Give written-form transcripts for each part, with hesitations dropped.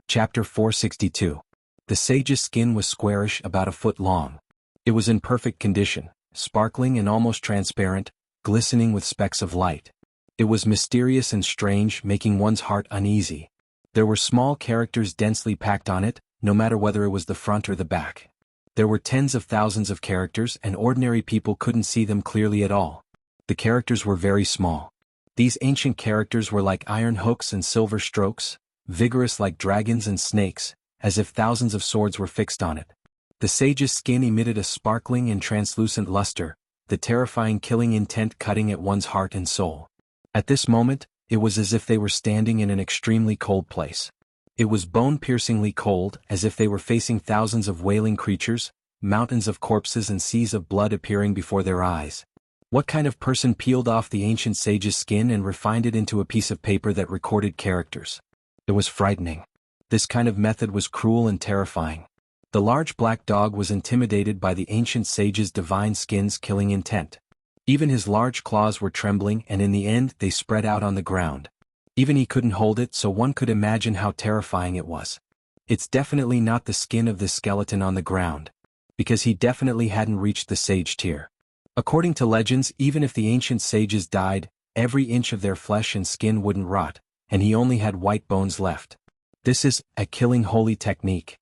Chapter 462. The sage's skin was squarish, about a foot long. It was in perfect condition, sparkling and almost transparent, glistening with specks of light. It was mysterious and strange, making one's heart uneasy. There were small characters densely packed on it, no matter whether it was the front or the back. There were tens of thousands of characters, and ordinary people couldn't see them clearly at all. The characters were very small. These ancient characters were like iron hooks and silver strokes, vigorous like dragons and snakes, as if thousands of swords were fixed on it. The sage's skin emitted a sparkling and translucent luster, the terrifying killing intent cutting at one's heart and soul. At this moment, it was as if they were standing in an extremely cold place. It was bone-piercingly cold, as if they were facing thousands of wailing creatures, mountains of corpses and seas of blood appearing before their eyes. What kind of person peeled off the ancient sage's skin and refined it into a piece of paper that recorded characters? It was frightening. This kind of method was cruel and terrifying. The large black dog was intimidated by the ancient sage's divine skin's killing intent. Even his large claws were trembling, and in the end they spread out on the ground. Even he couldn't hold it, so one could imagine how terrifying it was. It's definitely not the skin of this skeleton on the ground, because he definitely hadn't reached the sage tier. According to legends, even if the ancient sages died, every inch of their flesh and skin wouldn't rot, and he only had white bones left. This is a killing holy technique.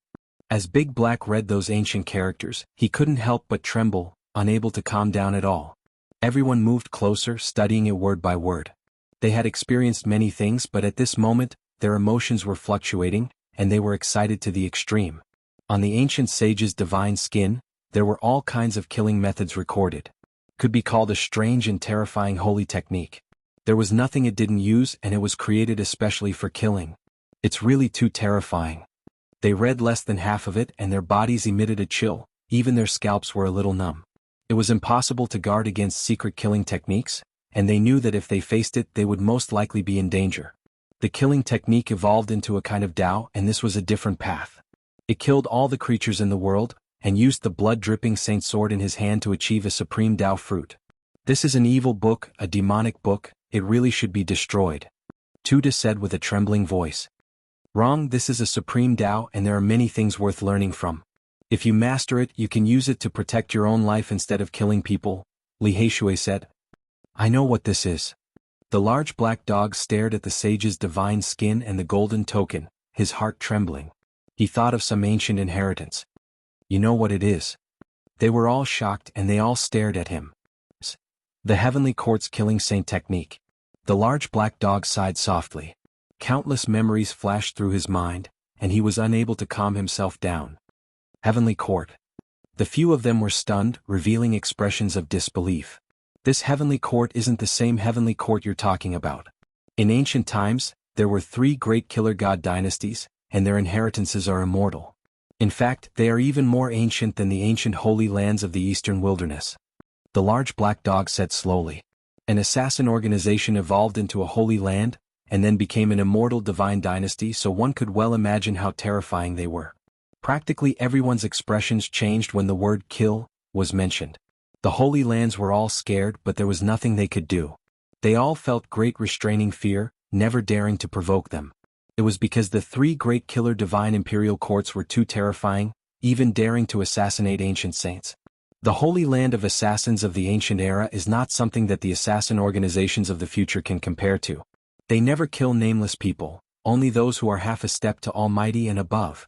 As Big Black read those ancient characters, he couldn't help but tremble, unable to calm down at all. Everyone moved closer, studying it word by word. They had experienced many things, but at this moment, their emotions were fluctuating, and they were excited to the extreme. On the ancient sage's divine skin, there were all kinds of killing methods recorded. Could be called a strange and terrifying holy technique. There was nothing it didn't use, and it was created especially for killing. It's really too terrifying. They read less than half of it, and their bodies emitted a chill, even their scalps were a little numb. It was impossible to guard against secret killing techniques, and they knew that if they faced it they would most likely be in danger. The killing technique evolved into a kind of Tao, and this was a different path. It killed all the creatures in the world, and used the blood-dripping saint sword in his hand to achieve a supreme Tao fruit. This is an evil book, a demonic book, it really should be destroyed. Tuda said with a trembling voice. Wrong, this is a supreme Tao, and there are many things worth learning from. If you master it, you can use it to protect your own life instead of killing people, Li Heishui said. I know what this is. The large black dog stared at the sage's divine skin and the golden token, his heart trembling. He thought of some ancient inheritance. You know what it is? They were all shocked, and they all stared at him. The Heavenly Court's killing saint technique. The large black dog sighed softly. Countless memories flashed through his mind, and he was unable to calm himself down. Heavenly Court. The few of them were stunned, revealing expressions of disbelief. This Heavenly Court isn't the same Heavenly Court you're talking about. In ancient times, there were 3 great killer god dynasties, and their inheritances are immortal. In fact, they are even more ancient than the ancient holy lands of the eastern wilderness. The large black dog said slowly. An assassin organization evolved into a holy land, and then became an immortal divine dynasty, so one could well imagine how terrifying they were. Practically everyone's expressions changed when the word kill was mentioned. The Holy Lands were all scared, but there was nothing they could do. They all felt great restraining fear, never daring to provoke them. It was because the 3 great killer divine imperial courts were too terrifying, even daring to assassinate ancient saints. The Holy Land of assassins of the ancient era is not something that the assassin organizations of the future can compare to. They never kill nameless people, only those who are half a step to Almighty and above.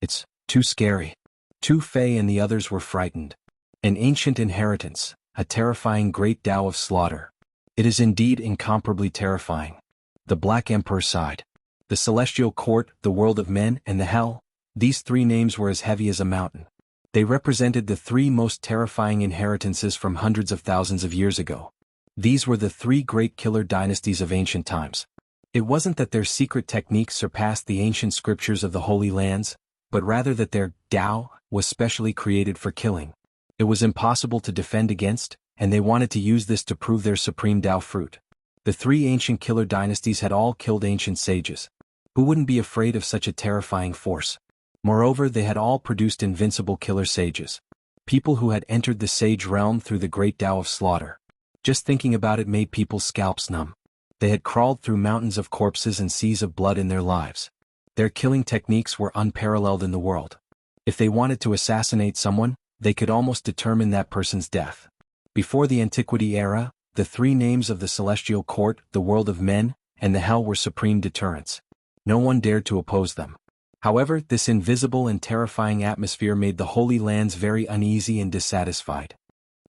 It's too scary. Tu Fei and the others were frightened. An ancient inheritance, a terrifying great Tao of slaughter. It is indeed incomparably terrifying. The Black Emperor sighed. The Celestial Court, the world of men, and the Hell, these 3 names were as heavy as a mountain. They represented the 3 most terrifying inheritances from hundreds of thousands of years ago. These were the 3 great killer dynasties of ancient times. It wasn't that their secret techniques surpassed the ancient scriptures of the Holy Lands, but rather that their Tao was specially created for killing. It was impossible to defend against, and they wanted to use this to prove their supreme Tao fruit. The 3 ancient killer dynasties had all killed ancient sages. Who wouldn't be afraid of such a terrifying force? Moreover, they had all produced invincible killer sages. People who had entered the sage realm through the great Tao of slaughter. Just thinking about it made people's scalps numb. They had crawled through mountains of corpses and seas of blood in their lives. Their killing techniques were unparalleled in the world. If they wanted to assassinate someone, they could almost determine that person's death. Before the Antiquity era, the three names of the Celestial Court, the world of men, and the hell were supreme deterrents. No one dared to oppose them. However, this invisible and terrifying atmosphere made the Holy Lands very uneasy and dissatisfied.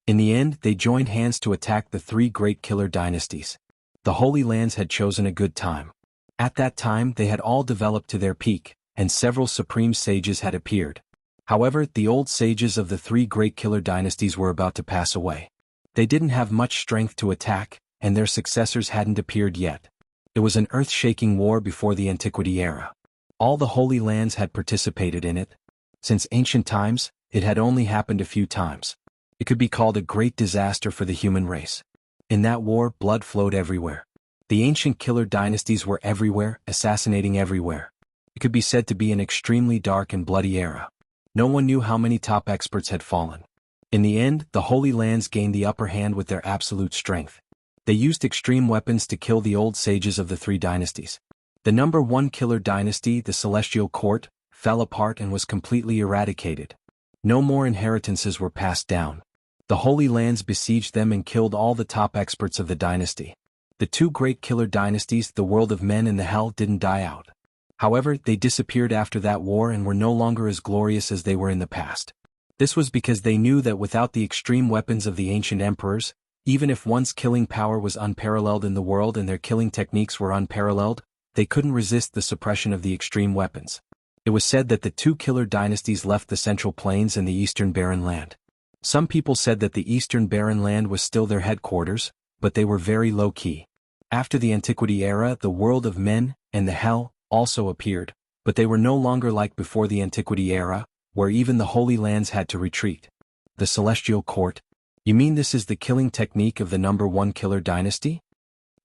In the end, they joined hands to attack the three great killer dynasties. The Holy Lands had chosen a good time. At that time, they had all developed to their peak, and several supreme sages had appeared. However, the old sages of the three great killer dynasties were about to pass away. They didn't have much strength to attack, and their successors hadn't appeared yet. It was an earth-shaking war before the Antiquity era. All the Holy Lands had participated in it. Since ancient times, it had only happened a few times. It could be called a great disaster for the human race. In that war, blood flowed everywhere. The ancient killer dynasties were everywhere, assassinating everywhere. It could be said to be an extremely dark and bloody era. No one knew how many top experts had fallen. In the end, the Holy Lands gained the upper hand with their absolute strength. They used extreme weapons to kill the old sages of the three dynasties. The number one killer dynasty, the Celestial Court, fell apart and was completely eradicated. No more inheritances were passed down. The Holy Lands besieged them and killed all the top experts of the dynasty. The two great killer dynasties, the world of men and the hell, didn't die out. However, they disappeared after that war and were no longer as glorious as they were in the past. This was because they knew that without the extreme weapons of the ancient emperors, even if one's killing power was unparalleled in the world and their killing techniques were unparalleled, they couldn't resist the suppression of the extreme weapons. It was said that the two killer dynasties left the Central Plains and the Eastern Barren Land. Some people said that the Eastern Barren Land was still their headquarters, but they were very low-key. After the Antiquity era, the world of men, and the hell, also appeared, but they were no longer like before the Antiquity era, where even the Holy Lands had to retreat. The Celestial Court? You mean this is the killing technique of the number one killer dynasty?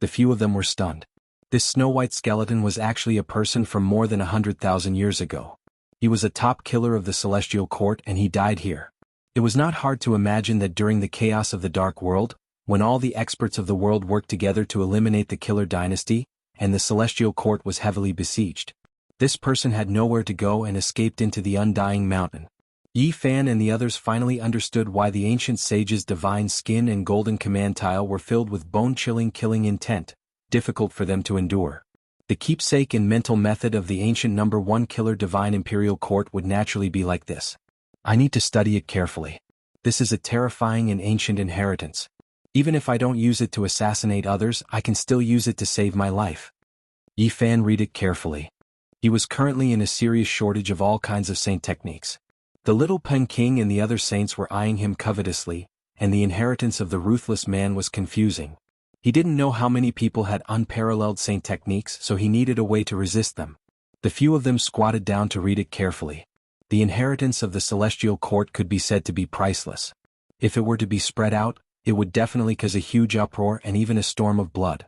The few of them were stunned. This snow-white skeleton was actually a person from more than 100,000 years ago. He was a top killer of the Celestial Court and he died here. It was not hard to imagine that during the chaos of the Dark World, when all the experts of the world worked together to eliminate the killer dynasty, and the Celestial Court was heavily besieged, this person had nowhere to go and escaped into the Undying Mountain. Yi Fan and the others finally understood why the ancient sage's divine skin and golden command tile were filled with bone-chilling killing intent, difficult for them to endure. The keepsake and mental method of the ancient number one killer divine imperial court would naturally be like this. I need to study it carefully. This is a terrifying and ancient inheritance. Even if I don't use it to assassinate others, I can still use it to save my life. Yi Fan read it carefully. He was currently in a serious shortage of all kinds of saint techniques. The little Pen King and the other saints were eyeing him covetously, and the inheritance of the ruthless man was confusing. He didn't know how many people had unparalleled saint techniques, so he needed a way to resist them. The few of them squatted down to read it carefully. The inheritance of the Celestial Court could be said to be priceless. If it were to be spread out, it would definitely cause a huge uproar and even a storm of blood.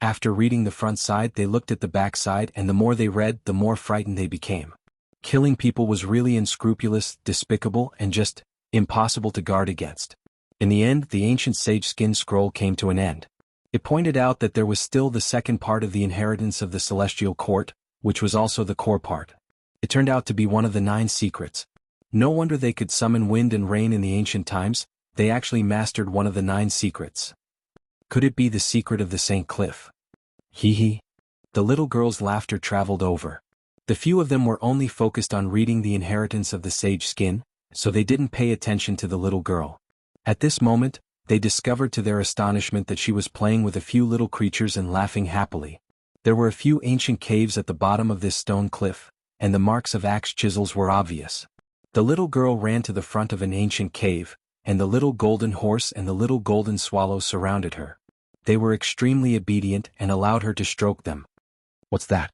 After reading the front side, they looked at the back side, and the more they read, the more frightened they became. Killing people was really unscrupulous, despicable, and just impossible to guard against. In the end, the ancient sage skin scroll came to an end. It pointed out that there was still the second part of the inheritance of the Celestial Court, which was also the core part. It turned out to be one of the 9 secrets. No wonder they could summon wind and rain in the ancient times. They actually mastered one of the 9 secrets. Could it be the secret of the St. Cliff? Hee hee. The little girl's laughter traveled over. The few of them were only focused on reading the inheritance of the sage skin, so they didn't pay attention to the little girl. At this moment, they discovered to their astonishment that she was playing with a few little creatures and laughing happily. There were a few ancient caves at the bottom of this stone cliff, and the marks of axe chisels were obvious. The little girl ran to the front of an ancient cave, and the little golden horse and the little golden swallow surrounded her. They were extremely obedient and allowed her to stroke them. What's that?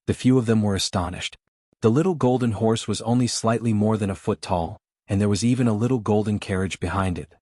The few of them were astonished. The little golden horse was only slightly more than a foot tall, and there was even a little golden carriage behind it.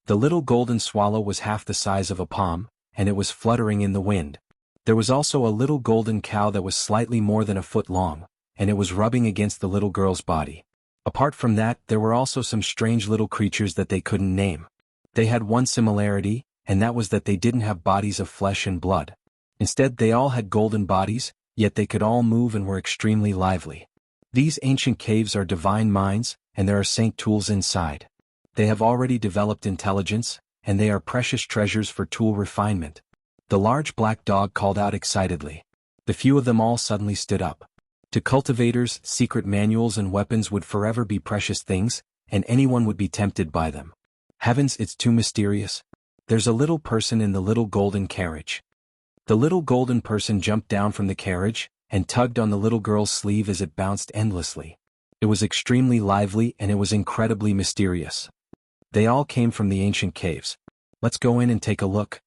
The little golden swallow was half the size of a palm, and it was fluttering in the wind. There was also a little golden cow that was slightly more than a foot long, and it was rubbing against the little girl's body. Apart from that, there were also some strange little creatures that they couldn't name. They had one similarity, and that was that they didn't have bodies of flesh and blood. Instead, they all had golden bodies, Yet they could all move and were extremely lively. These ancient caves are divine mines, and there are saint tools inside. They have already developed intelligence, and they are precious treasures for tool refinement. The large black dog called out excitedly. The few of them all suddenly stood up. To cultivators, secret manuals and weapons would forever be precious things, and anyone would be tempted by them. Heavens, it's too mysterious. There's a little person in the little golden carriage. The little golden person jumped down from the carriage, and tugged on the little girl's sleeve as it bounced endlessly. It was extremely lively and it was incredibly mysterious. They all came from the ancient caves. Let's go in and take a look.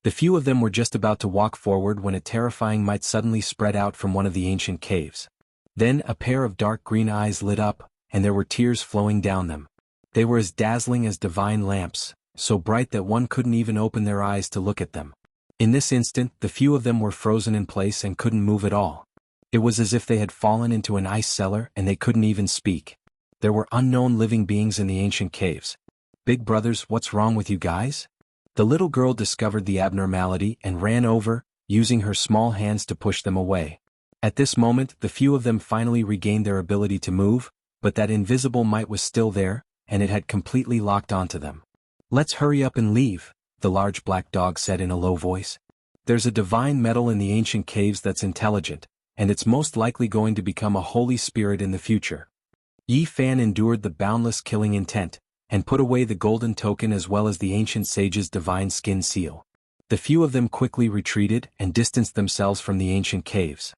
The few of them were just about to walk forward when a terrifying light suddenly spread out from one of the ancient caves. Then a pair of dark green eyes lit up, and there were tears flowing down them. They were as dazzling as divine lamps, so bright that one couldn't even open their eyes to look at them. In this instant, the few of them were frozen in place and couldn't move at all. It was as if they had fallen into an ice cellar and they couldn't even speak. There were unknown living beings in the ancient caves. Big brothers, what's wrong with you guys? The little girl discovered the abnormality and ran over, using her small hands to push them away. At this moment, the few of them finally regained their ability to move, but that invisible might was still there, and it had completely locked onto them. Let's hurry up and leave, the large black dog said in a low voice. There's a divine metal in the ancient caves that's intelligent, and it's most likely going to become a holy spirit in the future. Yi Fan endured the boundless killing intent, and put away the golden token as well as the ancient sage's divine skin seal. The few of them quickly retreated and distanced themselves from the ancient caves.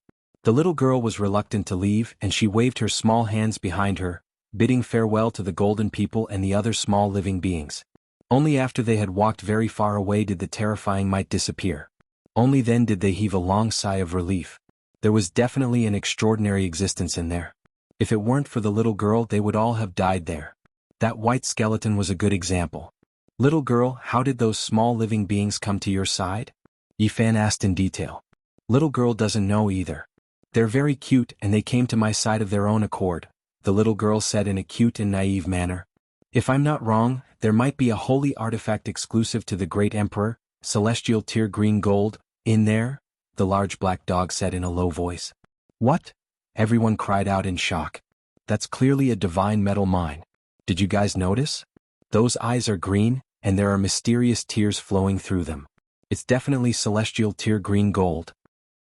The little girl was reluctant to leave and she waved her small hands behind her, bidding farewell to the golden people and the other small living beings. Only after they had walked very far away did the terrifying might disappear. Only then did they heave a long sigh of relief. There was definitely an extraordinary existence in there. If it weren't for the little girl, they would all have died there. That white skeleton was a good example. Little girl, how did those small living beings come to your side? Yi Fan asked in detail. Little girl doesn't know either. They're very cute and they came to my side of their own accord, the little girl said in a cute and naive manner. If I'm not wrong, there might be a holy artifact exclusive to the great emperor, celestial tier green gold, in there, the large black dog said in a low voice. What? Everyone cried out in shock. That's clearly a divine metal mine. Did you guys notice? Those eyes are green, and there are mysterious tears flowing through them. It's definitely celestial tier green gold.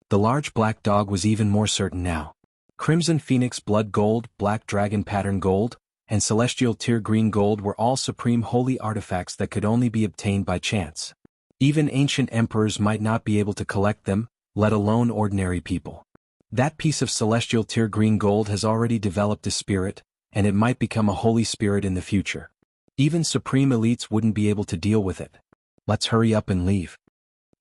The large black dog was even more certain now. Crimson Phoenix blood gold, black dragon pattern gold, and celestial tier green gold were all supreme holy artifacts that could only be obtained by chance. Even ancient emperors might not be able to collect them, let alone ordinary people. That piece of celestial tier green gold has already developed a spirit, and it might become a holy spirit in the future. Even supreme elites wouldn't be able to deal with it. Let's hurry up and leave.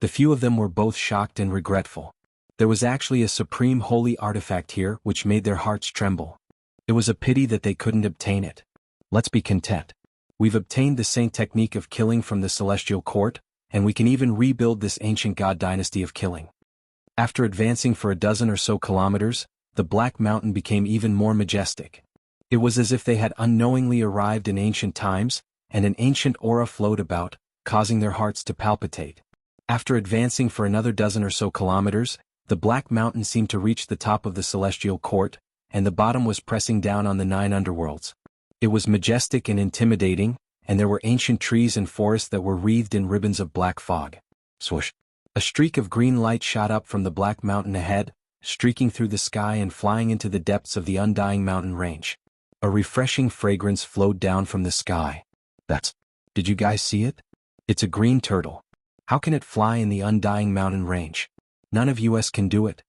The few of them were both shocked and regretful. There was actually a supreme holy artifact here which made their hearts tremble. It was a pity that they couldn't obtain it. Let's be content. We've obtained the saint technique of killing from the celestial court, and we can even rebuild this ancient god dynasty of killing. After advancing for a dozen or so kilometers, the Black Mountain became even more majestic. It was as if they had unknowingly arrived in ancient times, and an ancient aura flowed about, causing their hearts to palpitate. After advancing for another dozen or so kilometers, the Black Mountain seemed to reach the top of the celestial court, and the bottom was pressing down on the 9 underworlds. It was majestic and intimidating, and there were ancient trees and forests that were wreathed in ribbons of black fog. Swoosh! A streak of green light shot up from the Black Mountain ahead, streaking through the sky and flying into the depths of the undying mountain range. A refreshing fragrance flowed down from the sky. Did you guys see it? It's a green turtle. How can it fly in the undying mountain range? None of us can do it.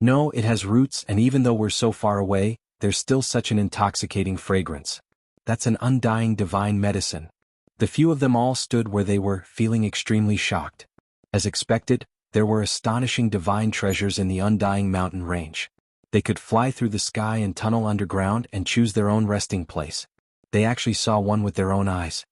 No, it has roots, and even though we're so far away, there's still such an intoxicating fragrance. That's an undying divine medicine. The few of them all stood where they were, feeling extremely shocked. As expected, there were astonishing divine treasures in the undying mountain range. They could fly through the sky and tunnel underground and choose their own resting place. They actually saw one with their own eyes.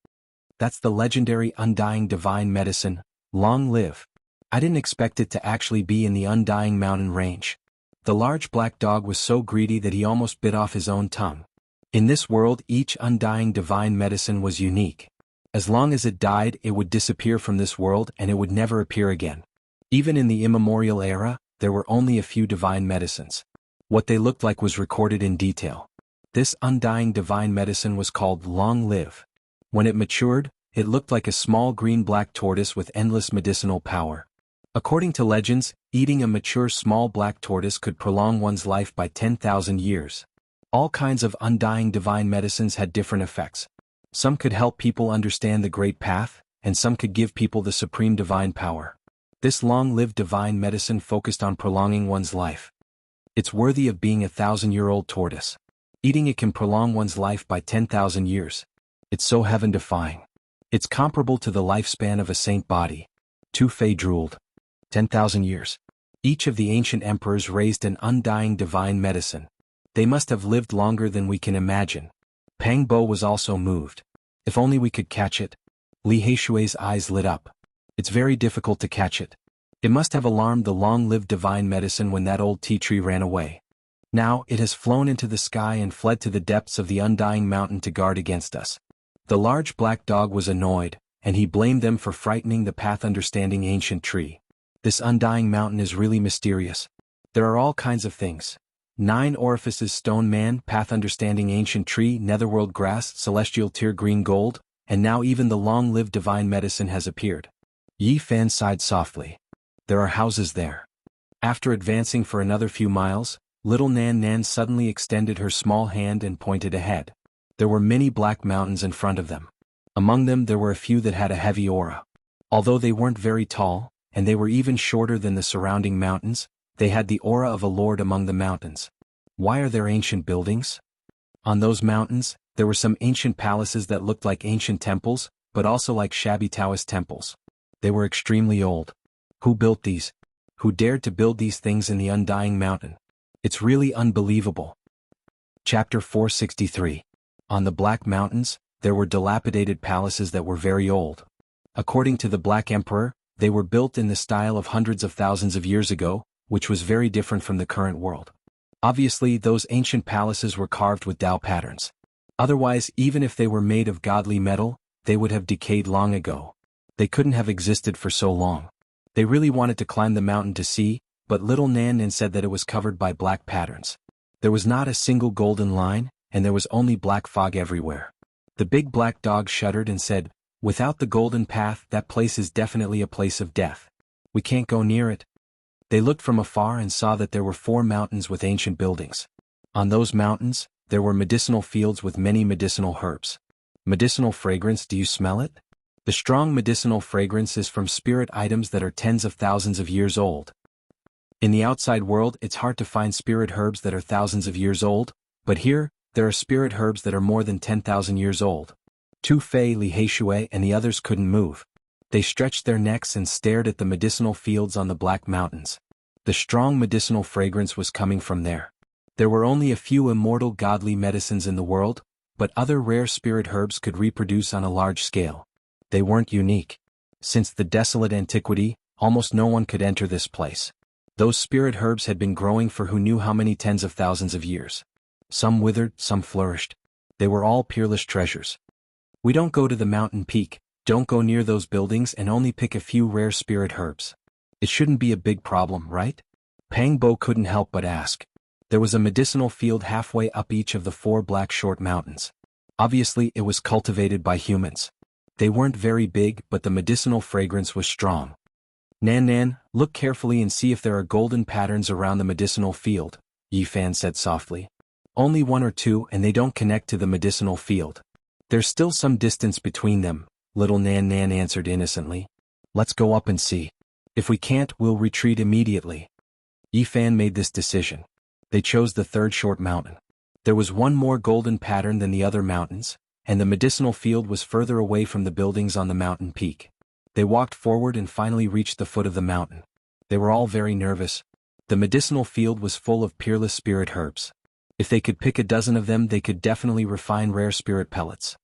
That's the legendary undying divine medicine, Long Live. I didn't expect it to actually be in the undying mountain range. The large black dog was so greedy that he almost bit off his own tongue. In this world, each undying divine medicine was unique. As long as it died, it would disappear from this world and it would never appear again. Even in the immemorial era, there were only a few divine medicines. What they looked like was recorded in detail. This undying divine medicine was called Long Live. When it matured, it looked like a small green-black tortoise with endless medicinal power. According to legends, eating a mature small black tortoise could prolong one's life by 10,000 years. All kinds of undying divine medicines had different effects. Some could help people understand the great path, and some could give people the supreme divine power. This long-lived divine medicine focused on prolonging one's life. It's worthy of being a 1,000-year-old tortoise. Eating it can prolong one's life by 10,000 years. It's so heaven-defying. It's comparable to the lifespan of a saint body. Tu Fei drooled. 10,000 years. Each of the ancient emperors raised an undying divine medicine. They must have lived longer than we can imagine. Pang Bo was also moved. If only we could catch it. Li Heishui's eyes lit up. It's very difficult to catch it. It must have alarmed the long-lived divine medicine when that old tea tree ran away. Now it has flown into the sky and fled to the depths of the undying mountain to guard against us. The large black dog was annoyed, and he blamed them for frightening the path-understanding ancient tree. This undying mountain is really mysterious. There are all kinds of things. 9 orifices stone man, path-understanding ancient tree, netherworld grass, celestial tear green gold, and now even the long-lived divine medicine has appeared. Yi Fan sighed softly. There are houses there. After advancing for another few miles, little Nan Nan suddenly extended her small hand and pointed ahead. There were many black mountains in front of them. Among them there were a few that had a heavy aura. Although they weren't very tall, and they were even shorter than the surrounding mountains, they had the aura of a lord among the mountains. Why are there ancient buildings? On those mountains, there were some ancient palaces that looked like ancient temples, but also like shabby Taoist temples. They were extremely old. Who built these? Who dared to build these things in the undying mountain? It's really unbelievable. Chapter 463. On the Black Mountains, there were dilapidated palaces that were very old. According to the Black Emperor, they were built in the style of hundreds of thousands of years ago, which was very different from the current world. Obviously, those ancient palaces were carved with Tao patterns. Otherwise, even if they were made of godly metal, they would have decayed long ago. They couldn't have existed for so long. They really wanted to climb the mountain to see, but little Nan Nan said that it was covered by black patterns. There was not a single golden line, and there was only black fog everywhere. The big black dog shuddered and said, "Without the golden path, that place is definitely a place of death. We can't go near it." They looked from afar and saw that there were 4 mountains with ancient buildings. On those mountains, there were medicinal fields with many medicinal herbs. Medicinal fragrance, do you smell it? The strong medicinal fragrance is from spirit items that are tens of thousands of years old. In the outside world, it's hard to find spirit herbs that are thousands of years old, but here, there are spirit herbs that are more than 10,000 years old. Tu Fei, Li Heishui, and the others couldn't move. They stretched their necks and stared at the medicinal fields on the Black Mountains. The strong medicinal fragrance was coming from there. There were only a few immortal godly medicines in the world, but other rare spirit herbs could reproduce on a large scale. They weren't unique. Since the desolate antiquity, almost no one could enter this place. Those spirit herbs had been growing for who knew how many tens of thousands of years. Some withered, some flourished. They were all peerless treasures. We don't go to the mountain peak, don't go near those buildings and only pick a few rare spirit herbs. It shouldn't be a big problem, right? Pang Bo couldn't help but ask. There was a medicinal field halfway up each of the 4 black short mountains. Obviously it was cultivated by humans. They weren't very big, but the medicinal fragrance was strong. Nan Nan, look carefully and see if there are golden patterns around the medicinal field, Yi Fan said softly. Only 1 or 2 and they don't connect to the medicinal field. There's still some distance between them, little Nan Nan answered innocently. Let's go up and see. If we can't, we'll retreat immediately. Yi Fan made this decision. They chose the 3rd short mountain. There was 1 more golden pattern than the other mountains, and the medicinal field was further away from the buildings on the mountain peak. They walked forward and finally reached the foot of the mountain. They were all very nervous. The medicinal field was full of peerless spirit herbs. If they could pick a dozen of them, they could definitely refine rare spirit pellets.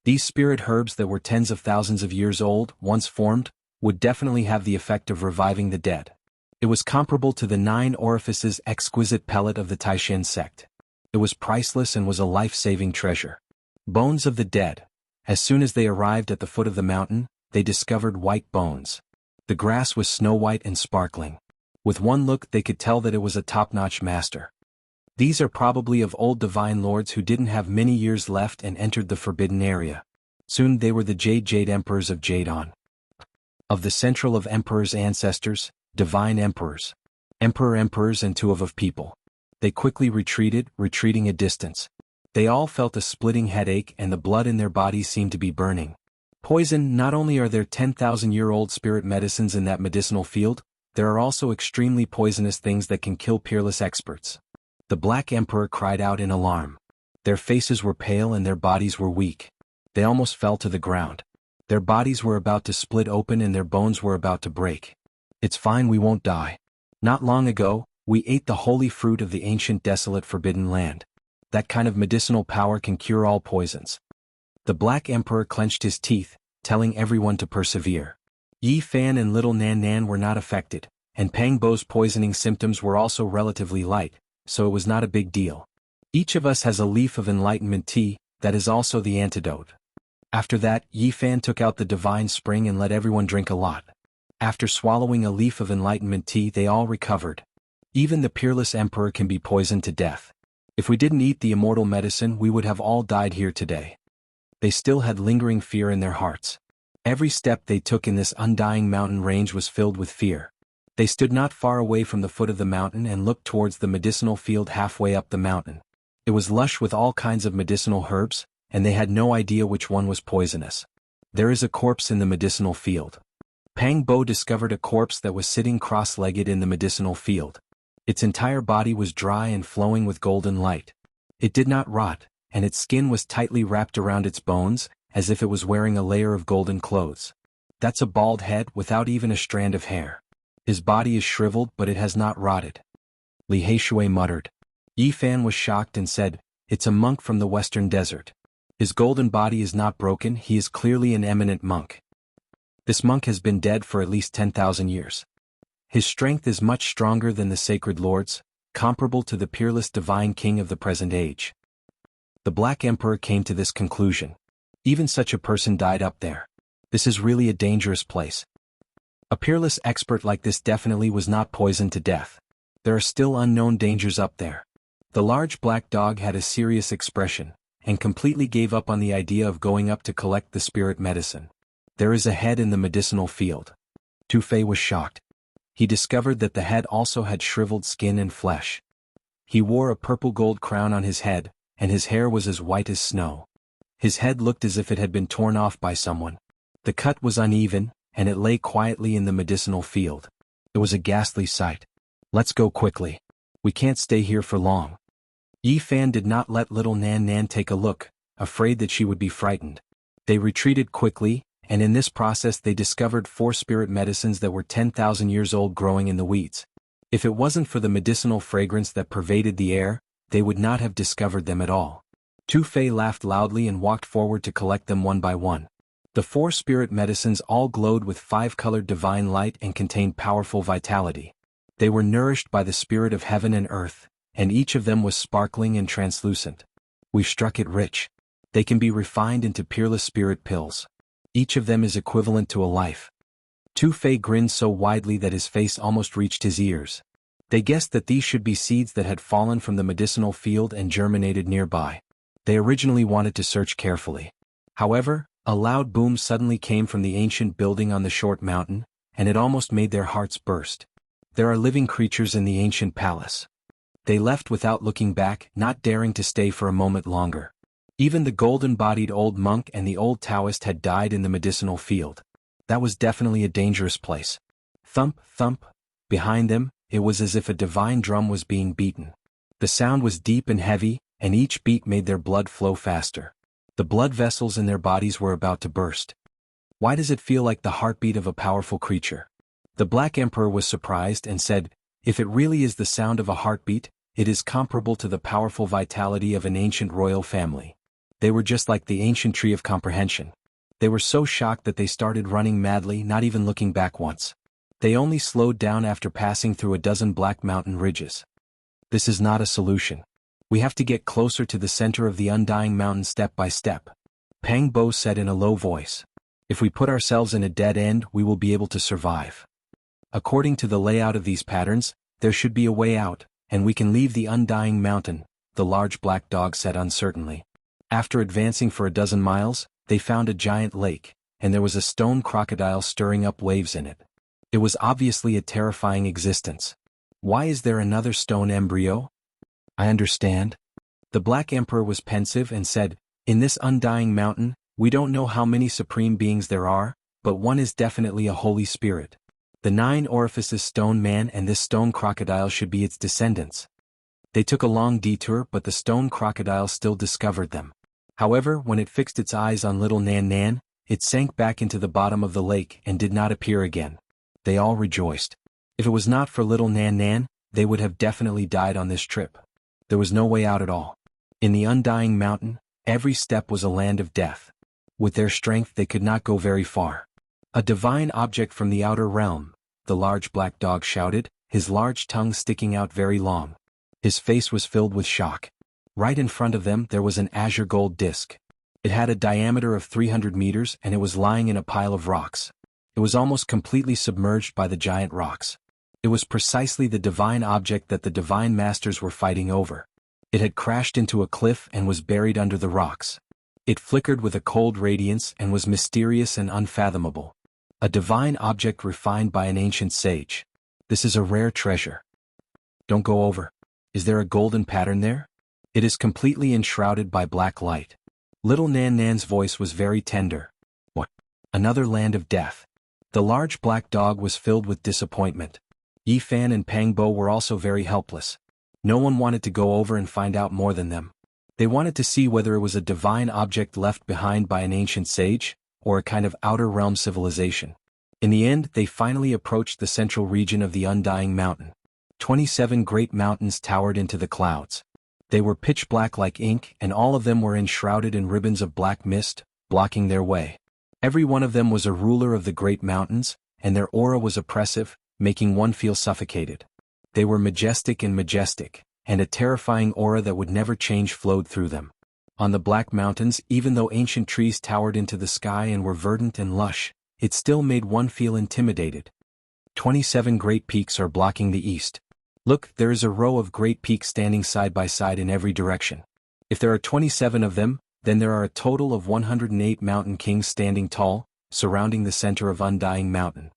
These spirit herbs that were tens of thousands of years old, once formed, would definitely have the effect of reviving the dead. It was comparable to the 9 orifices exquisite pellet of the Taishan sect. It was priceless and was a life-saving treasure. Bones of the dead. As soon as they arrived at the foot of the mountain, they discovered white bones. The grass was snow-white and sparkling. With one look they could tell that it was a top-notch master. These are probably of old divine lords who didn't have many years left and entered the forbidden area. Soon they were the Jade Emperors of Jadon. Of the central of Emperor's ancestors, divine emperors. Emperors and two of people. They quickly retreating a distance. They all felt a splitting headache and the blood in their bodies seemed to be burning. Poison. Not only are there 10,000-year-old spirit medicines in that medicinal field, there are also extremely poisonous things that can kill peerless experts. The Black Emperor cried out in alarm. Their faces were pale and their bodies were weak. They almost fell to the ground. Their bodies were about to split open and their bones were about to break. It's fine, we won't die. Not long ago, we ate the holy fruit of the ancient desolate forbidden land. That kind of medicinal power can cure all poisons. The Black Emperor clenched his teeth, telling everyone to persevere. Yi Fan and little Nan Nan were not affected, and Pang Bo's poisoning symptoms were also relatively light, so it was not a big deal. Each of us has a leaf of enlightenment tea, that is also the antidote. After that, Yi Fan took out the divine spring and let everyone drink a lot. After swallowing a leaf of enlightenment tea they all recovered. Even the peerless emperor can be poisoned to death. If we didn't eat the immortal medicine we would have all died here today. They still had lingering fear in their hearts. Every step they took in this undying mountain range was filled with fear. They stood not far away from the foot of the mountain and looked towards the medicinal field halfway up the mountain. It was lush with all kinds of medicinal herbs, and they had no idea which one was poisonous. There is a corpse in the medicinal field. Pang Bo discovered a corpse that was sitting cross-legged in the medicinal field. Its entire body was dry and flowing with golden light. It did not rot, and its skin was tightly wrapped around its bones, as if it was wearing a layer of golden clothes. That's a bald head without even a strand of hair. His body is shriveled but it has not rotted. Li Haishui muttered. Yi Fan was shocked and said, "It's a monk from the western desert. His golden body is not broken, he is clearly an eminent monk. This monk has been dead for at least 10,000 years. His strength is much stronger than the sacred lords, comparable to the peerless divine king of the present age." The Black Emperor came to this conclusion. Even such a person died up there. This is really a dangerous place. A peerless expert like this definitely was not poisoned to death. There are still unknown dangers up there. The large black dog had a serious expression, and completely gave up on the idea of going up to collect the spirit medicine. There is a head in the medicinal field. Tu Fei was shocked. He discovered that the head also had shriveled skin and flesh. He wore a purple gold crown on his head, and his hair was as white as snow. His head looked as if it had been torn off by someone. The cut was uneven, and it lay quietly in the medicinal field. It was a ghastly sight. Let's go quickly. We can't stay here for long. Yi Fan did not let little Nan Nan take a look, afraid that she would be frightened. They retreated quickly, and in this process they discovered 4 spirit medicines that were 10,000 years old growing in the weeds. If it wasn't for the medicinal fragrance that pervaded the air, they would not have discovered them at all. Tu Fei laughed loudly and walked forward to collect them one by one. The 4 spirit medicines all glowed with 5-colored divine light and contained powerful vitality. They were nourished by the spirit of heaven and earth, and each of them was sparkling and translucent. We've struck it rich. They can be refined into peerless spirit pills. Each of them is equivalent to a life. Tu Fei grinned so widely that his face almost reached his ears. They guessed that these should be seeds that had fallen from the medicinal field and germinated nearby. They originally wanted to search carefully. However, a loud boom suddenly came from the ancient building on the short mountain, and it almost made their hearts burst. There are living creatures in the ancient palace. They left without looking back, not daring to stay for a moment longer. Even the golden-bodied old monk and the old Taoist had died in the medicinal field. That was definitely a dangerous place. Thump, thump. Behind them, it was as if a divine drum was being beaten. The sound was deep and heavy, and each beat made their blood flow faster. The blood vessels in their bodies were about to burst. Why does it feel like the heartbeat of a powerful creature? The Black Emperor was surprised and said, "If it really is the sound of a heartbeat, it is comparable to the powerful vitality of an ancient royal family." They were just like the ancient tree of comprehension. They were so shocked that they started running madly, not even looking back once. They only slowed down after passing through a dozen black mountain ridges. This is not a solution. We have to get closer to the center of the undying mountain step by step. Pang Bo said in a low voice. If we put ourselves in a dead end, we will be able to survive. According to the layout of these patterns, there should be a way out, and we can leave the undying mountain, the large black dog said uncertainly. After advancing for a dozen miles, they found a giant lake, and there was a stone crocodile stirring up waves in it. It was obviously a terrifying existence. Why is there another stone embryo? I understand. The Black Emperor was pensive and said, in this undying mountain, we don't know how many supreme beings there are, but one is definitely a holy spirit. The 9 orifices stone man and this stone crocodile should be its descendants. They took a long detour, but the stone crocodile still discovered them. However, when it fixed its eyes on little Nan Nan, it sank back into the bottom of the lake and did not appear again. They all rejoiced. If it was not for little Nan Nan, they would have definitely died on this trip. There was no way out at all. In the undying mountain, every step was a land of death. With their strength they could not go very far. A divine object from the outer realm, the large black dog shouted, his large tongue sticking out very long. His face was filled with shock. Right in front of them there was an azure gold disc. It had a diameter of 300 meters and it was lying in a pile of rocks. It was almost completely submerged by the giant rocks. It was precisely the divine object that the divine masters were fighting over. It had crashed into a cliff and was buried under the rocks. It flickered with a cold radiance and was mysterious and unfathomable. A divine object refined by an ancient sage. This is a rare treasure. Don't go over. Is there a golden pattern there? It is completely enshrouded by black light. Little Nan Nan's voice was very tender. What? Another land of death. The large black dog was filled with disappointment. Yi Fan and Pang Bo were also very helpless. No one wanted to go over and find out more than them. They wanted to see whether it was a divine object left behind by an ancient sage, or a kind of outer realm civilization. In the end, they finally approached the central region of the undying mountain. 27 great mountains towered into the clouds. They were pitch black like ink, and all of them were enshrouded in ribbons of black mist, blocking their way. Every one of them was a ruler of the great mountains, and their aura was oppressive, making one feel suffocated. They were majestic, and a terrifying aura that would never change flowed through them. On the black mountains, even though ancient trees towered into the sky and were verdant and lush, it still made one feel intimidated. 27 great peaks are blocking the east. Look, there is a row of great peaks standing side by side in every direction. If there are 27 of them, then there are a total of 108 mountain kings standing tall, surrounding the center of Undying Mountain.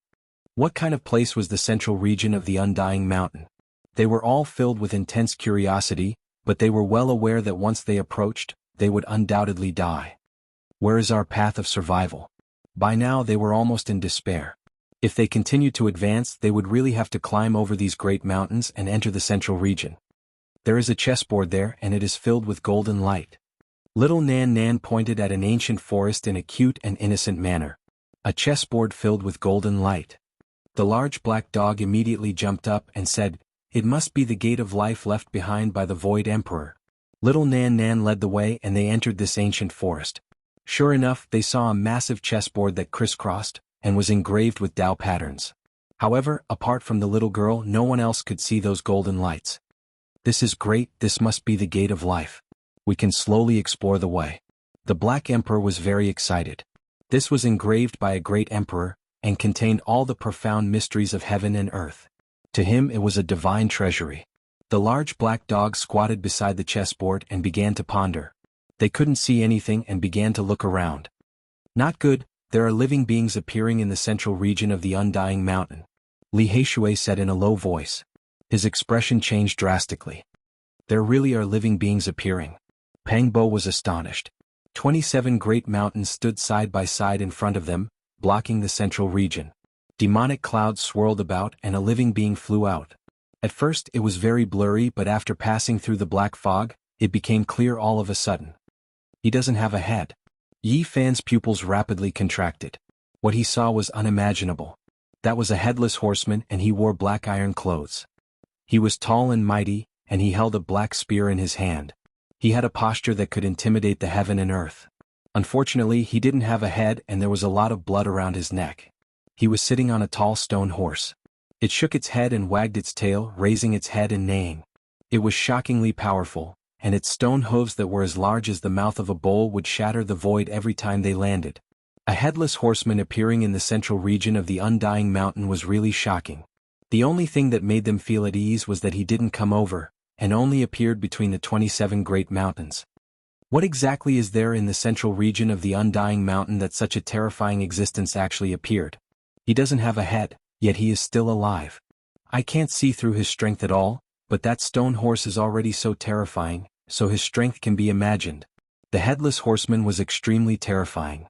What kind of place was the central region of the Undying Mountain? They were all filled with intense curiosity, but they were well aware that once they approached, they would undoubtedly die. Where is our path of survival? By now they were almost in despair. If they continued to advance, they would really have to climb over these great mountains and enter the central region. There is a chessboard there and it is filled with golden light. Little Nan Nan pointed at an ancient forest in a cute and innocent manner. A chessboard filled with golden light. The large black dog immediately jumped up and said, "It must be the gate of life left behind by the Void Emperor." Little Nan Nan led the way and they entered this ancient forest. Sure enough, they saw a massive chessboard that crisscrossed, and was engraved with Tao patterns. However, apart from the little girl, no one else could see those golden lights. This is great, this must be the gate of life. We can slowly explore the way. The Black Emperor was very excited. This was engraved by a great emperor, and contained all the profound mysteries of heaven and earth. To him it was a divine treasury. The large black dog squatted beside the chessboard and began to ponder. They couldn't see anything and began to look around. Not good. There are living beings appearing in the central region of the Undying Mountain. Li Heishui said in a low voice. His expression changed drastically. There really are living beings appearing. Pang Bo was astonished. 27 great mountains stood side by side in front of them, blocking the central region. Demonic clouds swirled about and a living being flew out. At first it was very blurry, but after passing through the black fog, it became clear all of a sudden. He doesn't have a head. Yi Fan's pupils rapidly contracted. What he saw was unimaginable. That was a headless horseman and he wore black iron clothes. He was tall and mighty, and he held a black spear in his hand. He had a posture that could intimidate the heaven and earth. Unfortunately, he didn't have a head and there was a lot of blood around his neck. He was sitting on a tall stone horse. It shook its head and wagged its tail, raising its head and neighing. It was shockingly powerful, and its stone hooves that were as large as the mouth of a bowl would shatter the void every time they landed. A headless horseman appearing in the central region of the Undying Mountain was really shocking. The only thing that made them feel at ease was that he didn't come over, and only appeared between the 27 great mountains. What exactly is there in the central region of the Undying Mountain that such a terrifying existence actually appeared? He doesn't have a head, yet he is still alive. I can't see through his strength at all, but that stone horse is already so terrifying, so his strength can be imagined. The headless horseman was extremely terrifying.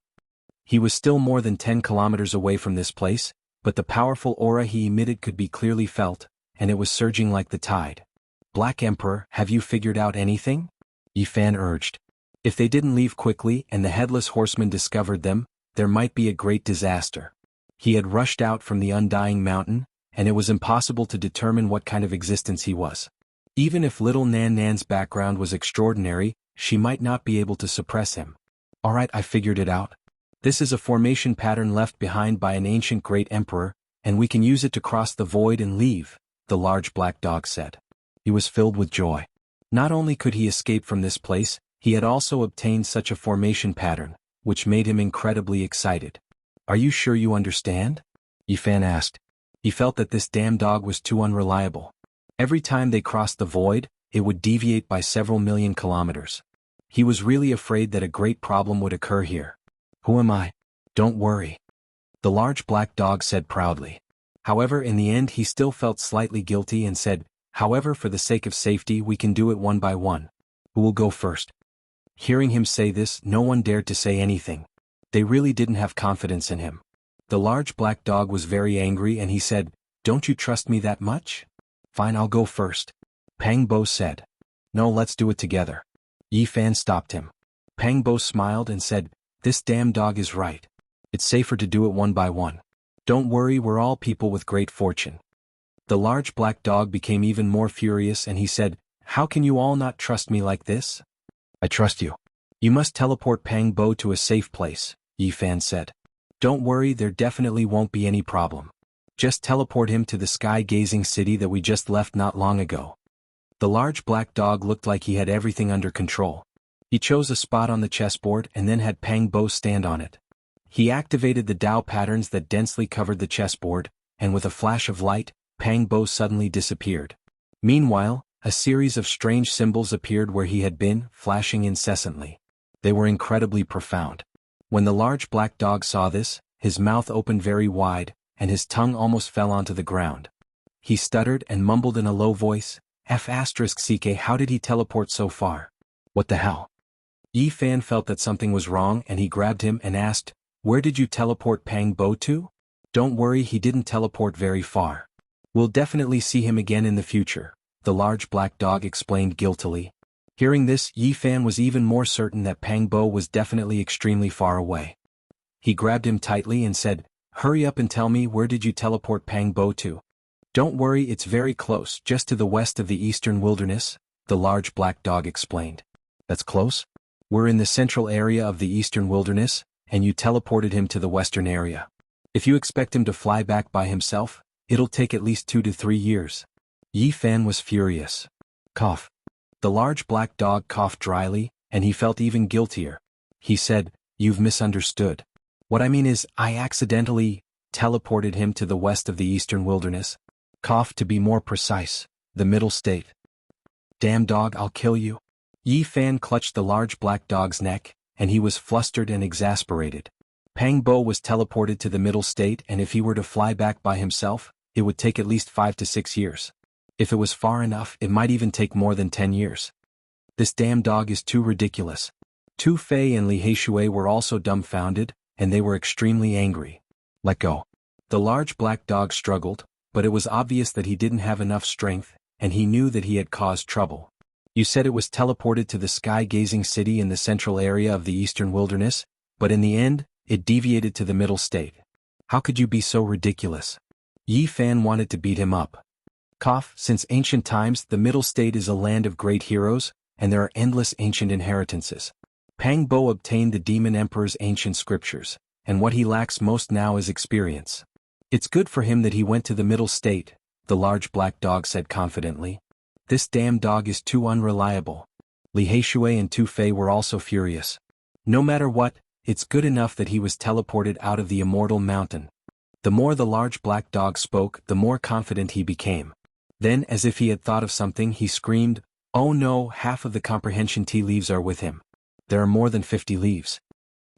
He was still more than 10 kilometers away from this place, but the powerful aura he emitted could be clearly felt, and it was surging like the tide. Black Emperor, have you figured out anything? Yi Fan urged. If they didn't leave quickly and the headless horseman discovered them, there might be a great disaster. He had rushed out from the Undying Mountain, and it was impossible to determine what kind of existence he was. Even if little Nan Nan's background was extraordinary, she might not be able to suppress him. Alright, I figured it out. This is a formation pattern left behind by an ancient great emperor, and we can use it to cross the void and leave, the large black dog said. He was filled with joy. Not only could he escape from this place, he had also obtained such a formation pattern, which made him incredibly excited. Are you sure you understand? Yi Fan asked. He felt that this damn dog was too unreliable. Every time they crossed the void, it would deviate by several million kilometers. He was really afraid that a great problem would occur here. Who am I? Don't worry. The large black dog said proudly. However, in the end he still felt slightly guilty and said, however, for the sake of safety we can do it one by one. Who will go first? Hearing him say this, no one dared to say anything. They really didn't have confidence in him. The large black dog was very angry and he said, don't you trust me that much? Fine, I'll go first. Pang Bo said. No, let's do it together. Yi Fan stopped him. Pang Bo smiled and said, this damn dog is right. It's safer to do it one by one. Don't worry, we're all people with great fortune. The large black dog became even more furious and he said, how can you all not trust me like this? I trust you. You must teleport Pang Bo to a safe place, Yi Fan said. Don't worry, there definitely won't be any problem. Just teleport him to the sky-gazing city that we just left not long ago. The large black dog looked like he had everything under control. He chose a spot on the chessboard and then had Pang Bo stand on it. He activated the Dao patterns that densely covered the chessboard, and with a flash of light, Pang Bo suddenly disappeared. Meanwhile, a series of strange symbols appeared where he had been, flashing incessantly. They were incredibly profound. When the large black dog saw this, his mouth opened very wide, and his tongue almost fell onto the ground. He stuttered and mumbled in a low voice, F***ck, how did he teleport so far? What the hell? Yi Fan felt that something was wrong and he grabbed him and asked, where did you teleport Pang Bo to? Don't worry, he didn't teleport very far. We'll definitely see him again in the future, the large black dog explained guiltily. Hearing this, Yi Fan was even more certain that Pang Bo was definitely extremely far away. He grabbed him tightly and said, hurry up and tell me, where did you teleport Pang Bo to? Don't worry, it's very close, just to the west of the eastern wilderness, the large black dog explained. That's close? We're in the central area of the eastern wilderness, and you teleported him to the western area. If you expect him to fly back by himself, it'll take at least 2 to 3 years. Yi Fan was furious. Cough. The large black dog coughed dryly, and he felt even guiltier. He said, you've misunderstood. What I mean is, I accidentally teleported him to the west of the eastern wilderness. Cough, to be more precise, the middle state. Damn dog, I'll kill you. Yi Fan clutched the large black dog's neck, and he was flustered and exasperated. Pang Bo was teleported to the middle state, and if he were to fly back by himself, it would take at least 5 to 6 years. If it was far enough, it might even take more than 10 years. This damn dog is too ridiculous. Tu Fei and Li Heishui were also dumbfounded, and they were extremely angry. Let go. The large black dog struggled, but it was obvious that he didn't have enough strength, and he knew that he had caused trouble. You said it was teleported to the sky-gazing city in the central area of the eastern wilderness, but in the end, it deviated to the middle state. How could you be so ridiculous? Yi Fan wanted to beat him up. Cough, since ancient times, the middle state is a land of great heroes, and there are endless ancient inheritances. Pang Bo obtained the Demon Emperor's ancient scriptures, and what he lacks most now is experience. It's good for him that he went to the middle state, the large black dog said confidently. This damn dog is too unreliable. Li Heishui and Tu Fei were also furious. No matter what, It's good enough that he was teleported out of the immortal mountain. The more the large black dog spoke, the more confident he became. Then, as if he had thought of something, he screamed, "Oh no, half of the comprehension tea leaves are with him. There are more than 50 leaves."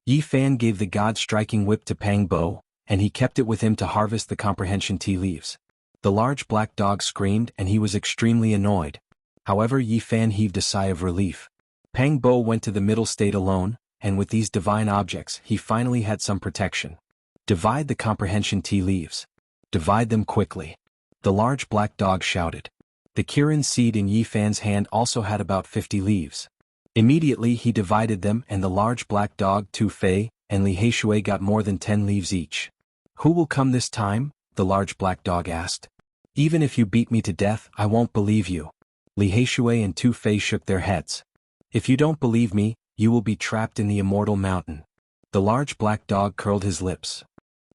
Yi Fan gave the god-striking whip to Pang Bo, and he kept it with him to harvest the comprehension tea leaves. The large black dog screamed and he was extremely annoyed. However, Yi Fan heaved a sigh of relief. Pang Bo went to the middle state alone, and with these divine objects he finally had some protection. "Divide the comprehension tea leaves. Divide them quickly," the large black dog shouted. The Kirin seed in Yi Fan's hand also had about 50 leaves. Immediately he divided them, and the large black dog Tu Fei and Li Heishui got more than 10 leaves each. "Who will come this time?" the large black dog asked. "Even if you beat me to death, I won't believe you." Li Heishui and Tu Fei shook their heads. "If you don't believe me, you will be trapped in the immortal mountain." The large black dog curled his lips.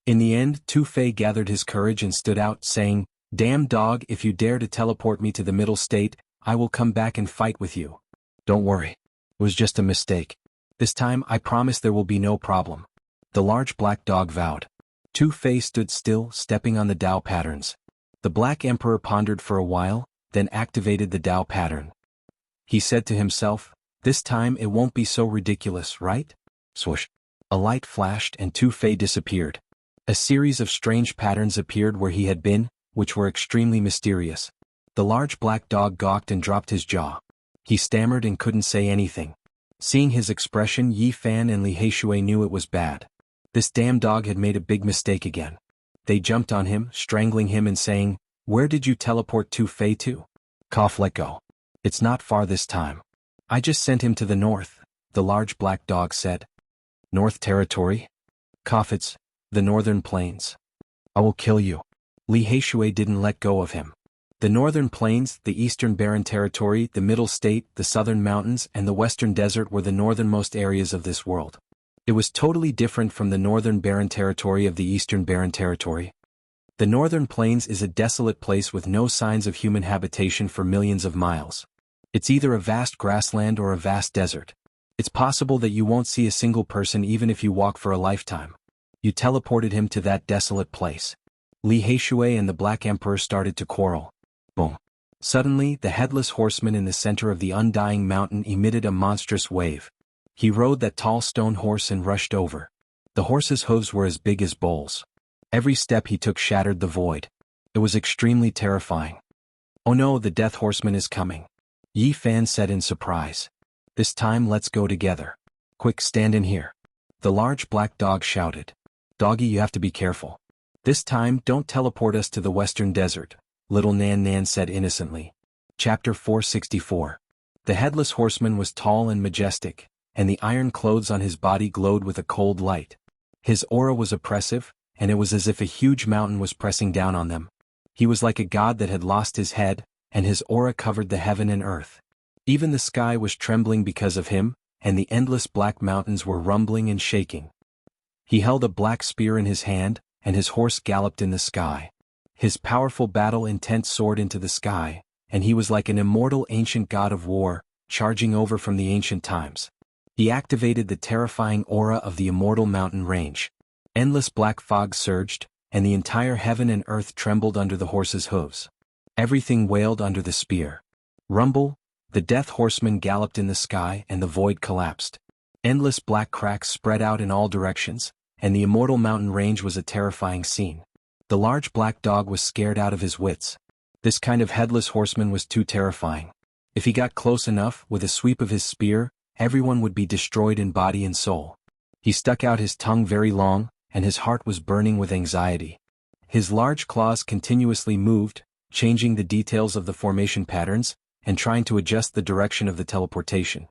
In the end, Tu Fei gathered his courage and stood out, saying, "Damn dog, if you dare to teleport me to the middle state, I will come back and fight with you." "Don't worry. It was just a mistake. This time I promise there will be no problem," the large black dog vowed. Tu Fei stood still, stepping on the Tao patterns. The Black Emperor pondered for a while, then activated the Tao pattern. He said to himself, "This time it won't be so ridiculous, right?" Swoosh. A light flashed and Tu Fei disappeared. A series of strange patterns appeared where he had been, which were extremely mysterious. The large black dog gawked and dropped his jaw. He stammered and couldn't say anything. Seeing his expression, Yi Fan and Li Heishui knew it was bad. This damn dog had made a big mistake again. They jumped on him, strangling him and saying, "Where did you teleport Tu Fei to?" "Cough, let go. It's not far this time. I just sent him to the north," the large black dog said. "North Territory?" "Cough, it's the northern plains. I will kill you." Li Heishui didn't let go of him. The northern plains, the eastern barren territory, the middle state, the southern mountains, and the western desert were the northernmost areas of this world. It was totally different from the northern barren territory of the eastern barren territory. The northern plains is a desolate place with no signs of human habitation for millions of miles. It's either a vast grassland or a vast desert. It's possible that you won't see a single person even if you walk for a lifetime. You teleported him to that desolate place. Li Heishui and the Black Emperor started to quarrel. Boom. Suddenly, the headless horseman in the center of the undying mountain emitted a monstrous wave. He rode that tall stone horse and rushed over. The horse's hooves were as big as bowls. Every step he took shattered the void. It was extremely terrifying. "Oh no, the death horseman is coming," Yi Fan said in surprise. "This time let's go together. Quick, stand in here." The large black dog shouted. "Doggy, you have to be careful. This time don't teleport us to the western desert," little Nan Nan said innocently. Chapter 464. The headless horseman was tall and majestic, and the iron clothes on his body glowed with a cold light. His aura was oppressive, and it was as if a huge mountain was pressing down on them. He was like a god that had lost his head, and his aura covered the heaven and earth. Even the sky was trembling because of him, and the endless black mountains were rumbling and shaking. He held a black spear in his hand, and his horse galloped in the sky. His powerful battle intent soared into the sky, and he was like an immortal ancient god of war, charging over from the ancient times. He activated the terrifying aura of the immortal mountain range. Endless black fog surged, and the entire heaven and earth trembled under the horse's hooves. Everything wailed under the spear. Rumble, the death horseman galloped in the sky and the void collapsed. Endless black cracks spread out in all directions, and the immortal mountain range was a terrifying scene. The large black dog was scared out of his wits. This kind of headless horseman was too terrifying. If he got close enough, with a sweep of his spear, everyone would be destroyed in body and soul. He stuck out his tongue very long, and his heart was burning with anxiety. His large claws continuously moved, changing the details of the formation patterns, and trying to adjust the direction of the teleportation.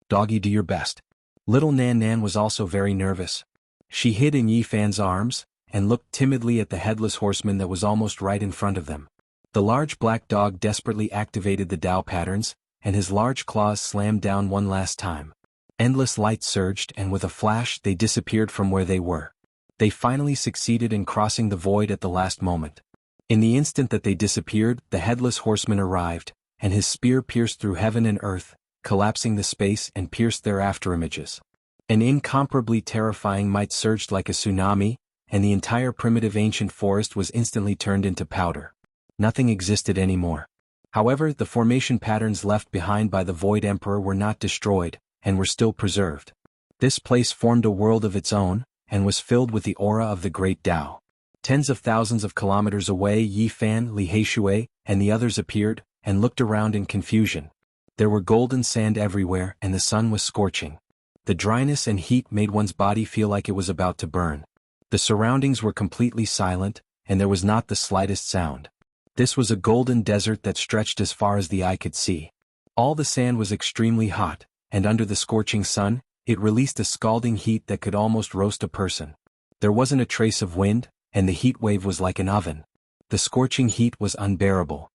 "Doggy, do your best." Little Nan Nan was also very nervous. She hid in Yi Fan's arms, and looked timidly at the headless horseman that was almost right in front of them. The large black dog desperately activated the Tao patterns, and his large claws slammed down one last time. Endless light surged, and with a flash they disappeared from where they were. They finally succeeded in crossing the void at the last moment. In the instant that they disappeared, the headless horseman arrived, and his spear pierced through heaven and earth, collapsing the space and pierced their afterimages. An incomparably terrifying might surged like a tsunami, and the entire primitive ancient forest was instantly turned into powder. Nothing existed anymore. However, the formation patterns left behind by the Void Emperor were not destroyed, and were still preserved. This place formed a world of its own, and was filled with the aura of the Great Tao. Tens of thousands of kilometers away, Yi Fan, Li Heishui, and the others appeared, and looked around in confusion. There were golden sand everywhere, and the sun was scorching. The dryness and heat made one's body feel like it was about to burn. The surroundings were completely silent, and there was not the slightest sound. This was a golden desert that stretched as far as the eye could see. All the sand was extremely hot, and under the scorching sun, it released a scalding heat that could almost roast a person. There wasn't a trace of wind, and the heat wave was like an oven. The scorching heat was unbearable.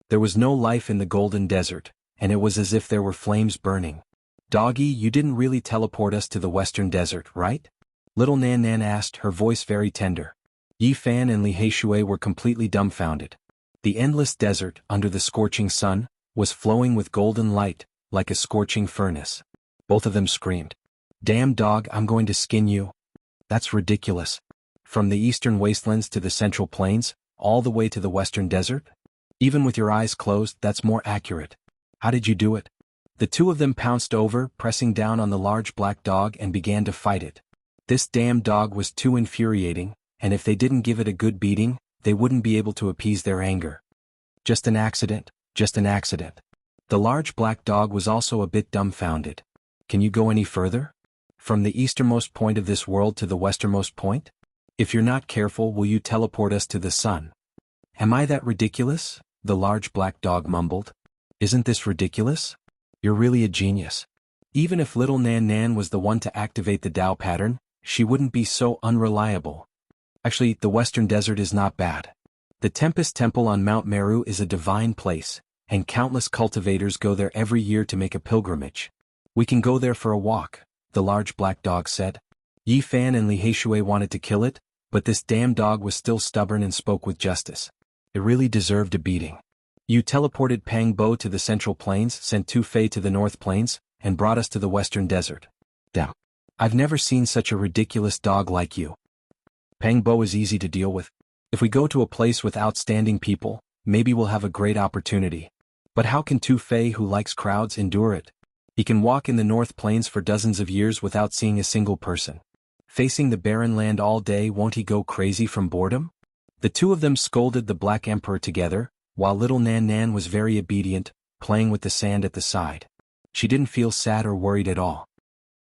There was no life in the golden desert, and it was as if there were flames burning. "Doggy, you didn't really teleport us to the western desert, right?" Little Nan Nan asked, her voice very tender. Yi Fan and Li Heishui were completely dumbfounded. The endless desert, under the scorching sun, was flowing with golden light, like a scorching furnace. Both of them screamed, "Damn dog, I'm going to skin you." "That's ridiculous. From the eastern wastelands to the central plains, all the way to the western desert? Even with your eyes closed, that's more accurate. How did you do it?" The two of them pounced over, pressing down on the large black dog, and began to fight it. This damn dog was too infuriating, and if they didn't give it a good beating, they wouldn't be able to appease their anger. "Just an accident, just an accident." The large black dog was also a bit dumbfounded. "Can you go any further? From the easternmost point of this world to the westernmost point? If you're not careful, will you teleport us to the sun?" "Am I that ridiculous?" the large black dog mumbled. "Isn't this ridiculous? You're really a genius." Even if little Nan Nan was the one to activate the Tao pattern, she wouldn't be so unreliable. Actually, the western desert is not bad. The Tempest Temple on Mount Meru is a divine place, and countless cultivators go there every year to make a pilgrimage. "We can go there for a walk," the large black dog said. Yi Fan and Li Heishui wanted to kill it, but this damn dog was still stubborn and spoke with justice. "It really deserved a beating. You teleported Pang Bo to the Central Plains, sent Tu Fei to the North Plains, and brought us to the Western Desert. Damn. I've never seen such a ridiculous dog like you. Pang Bo is easy to deal with. If we go to a place with outstanding people, maybe we'll have a great opportunity. But how can Tu Fei, who likes crowds, endure it? He can walk in the North Plains for dozens of years without seeing a single person. Facing the barren land all day, won't he go crazy from boredom?" The two of them scolded the Black Emperor together, while little Nan Nan was very obedient, playing with the sand at the side. She didn't feel sad or worried at all.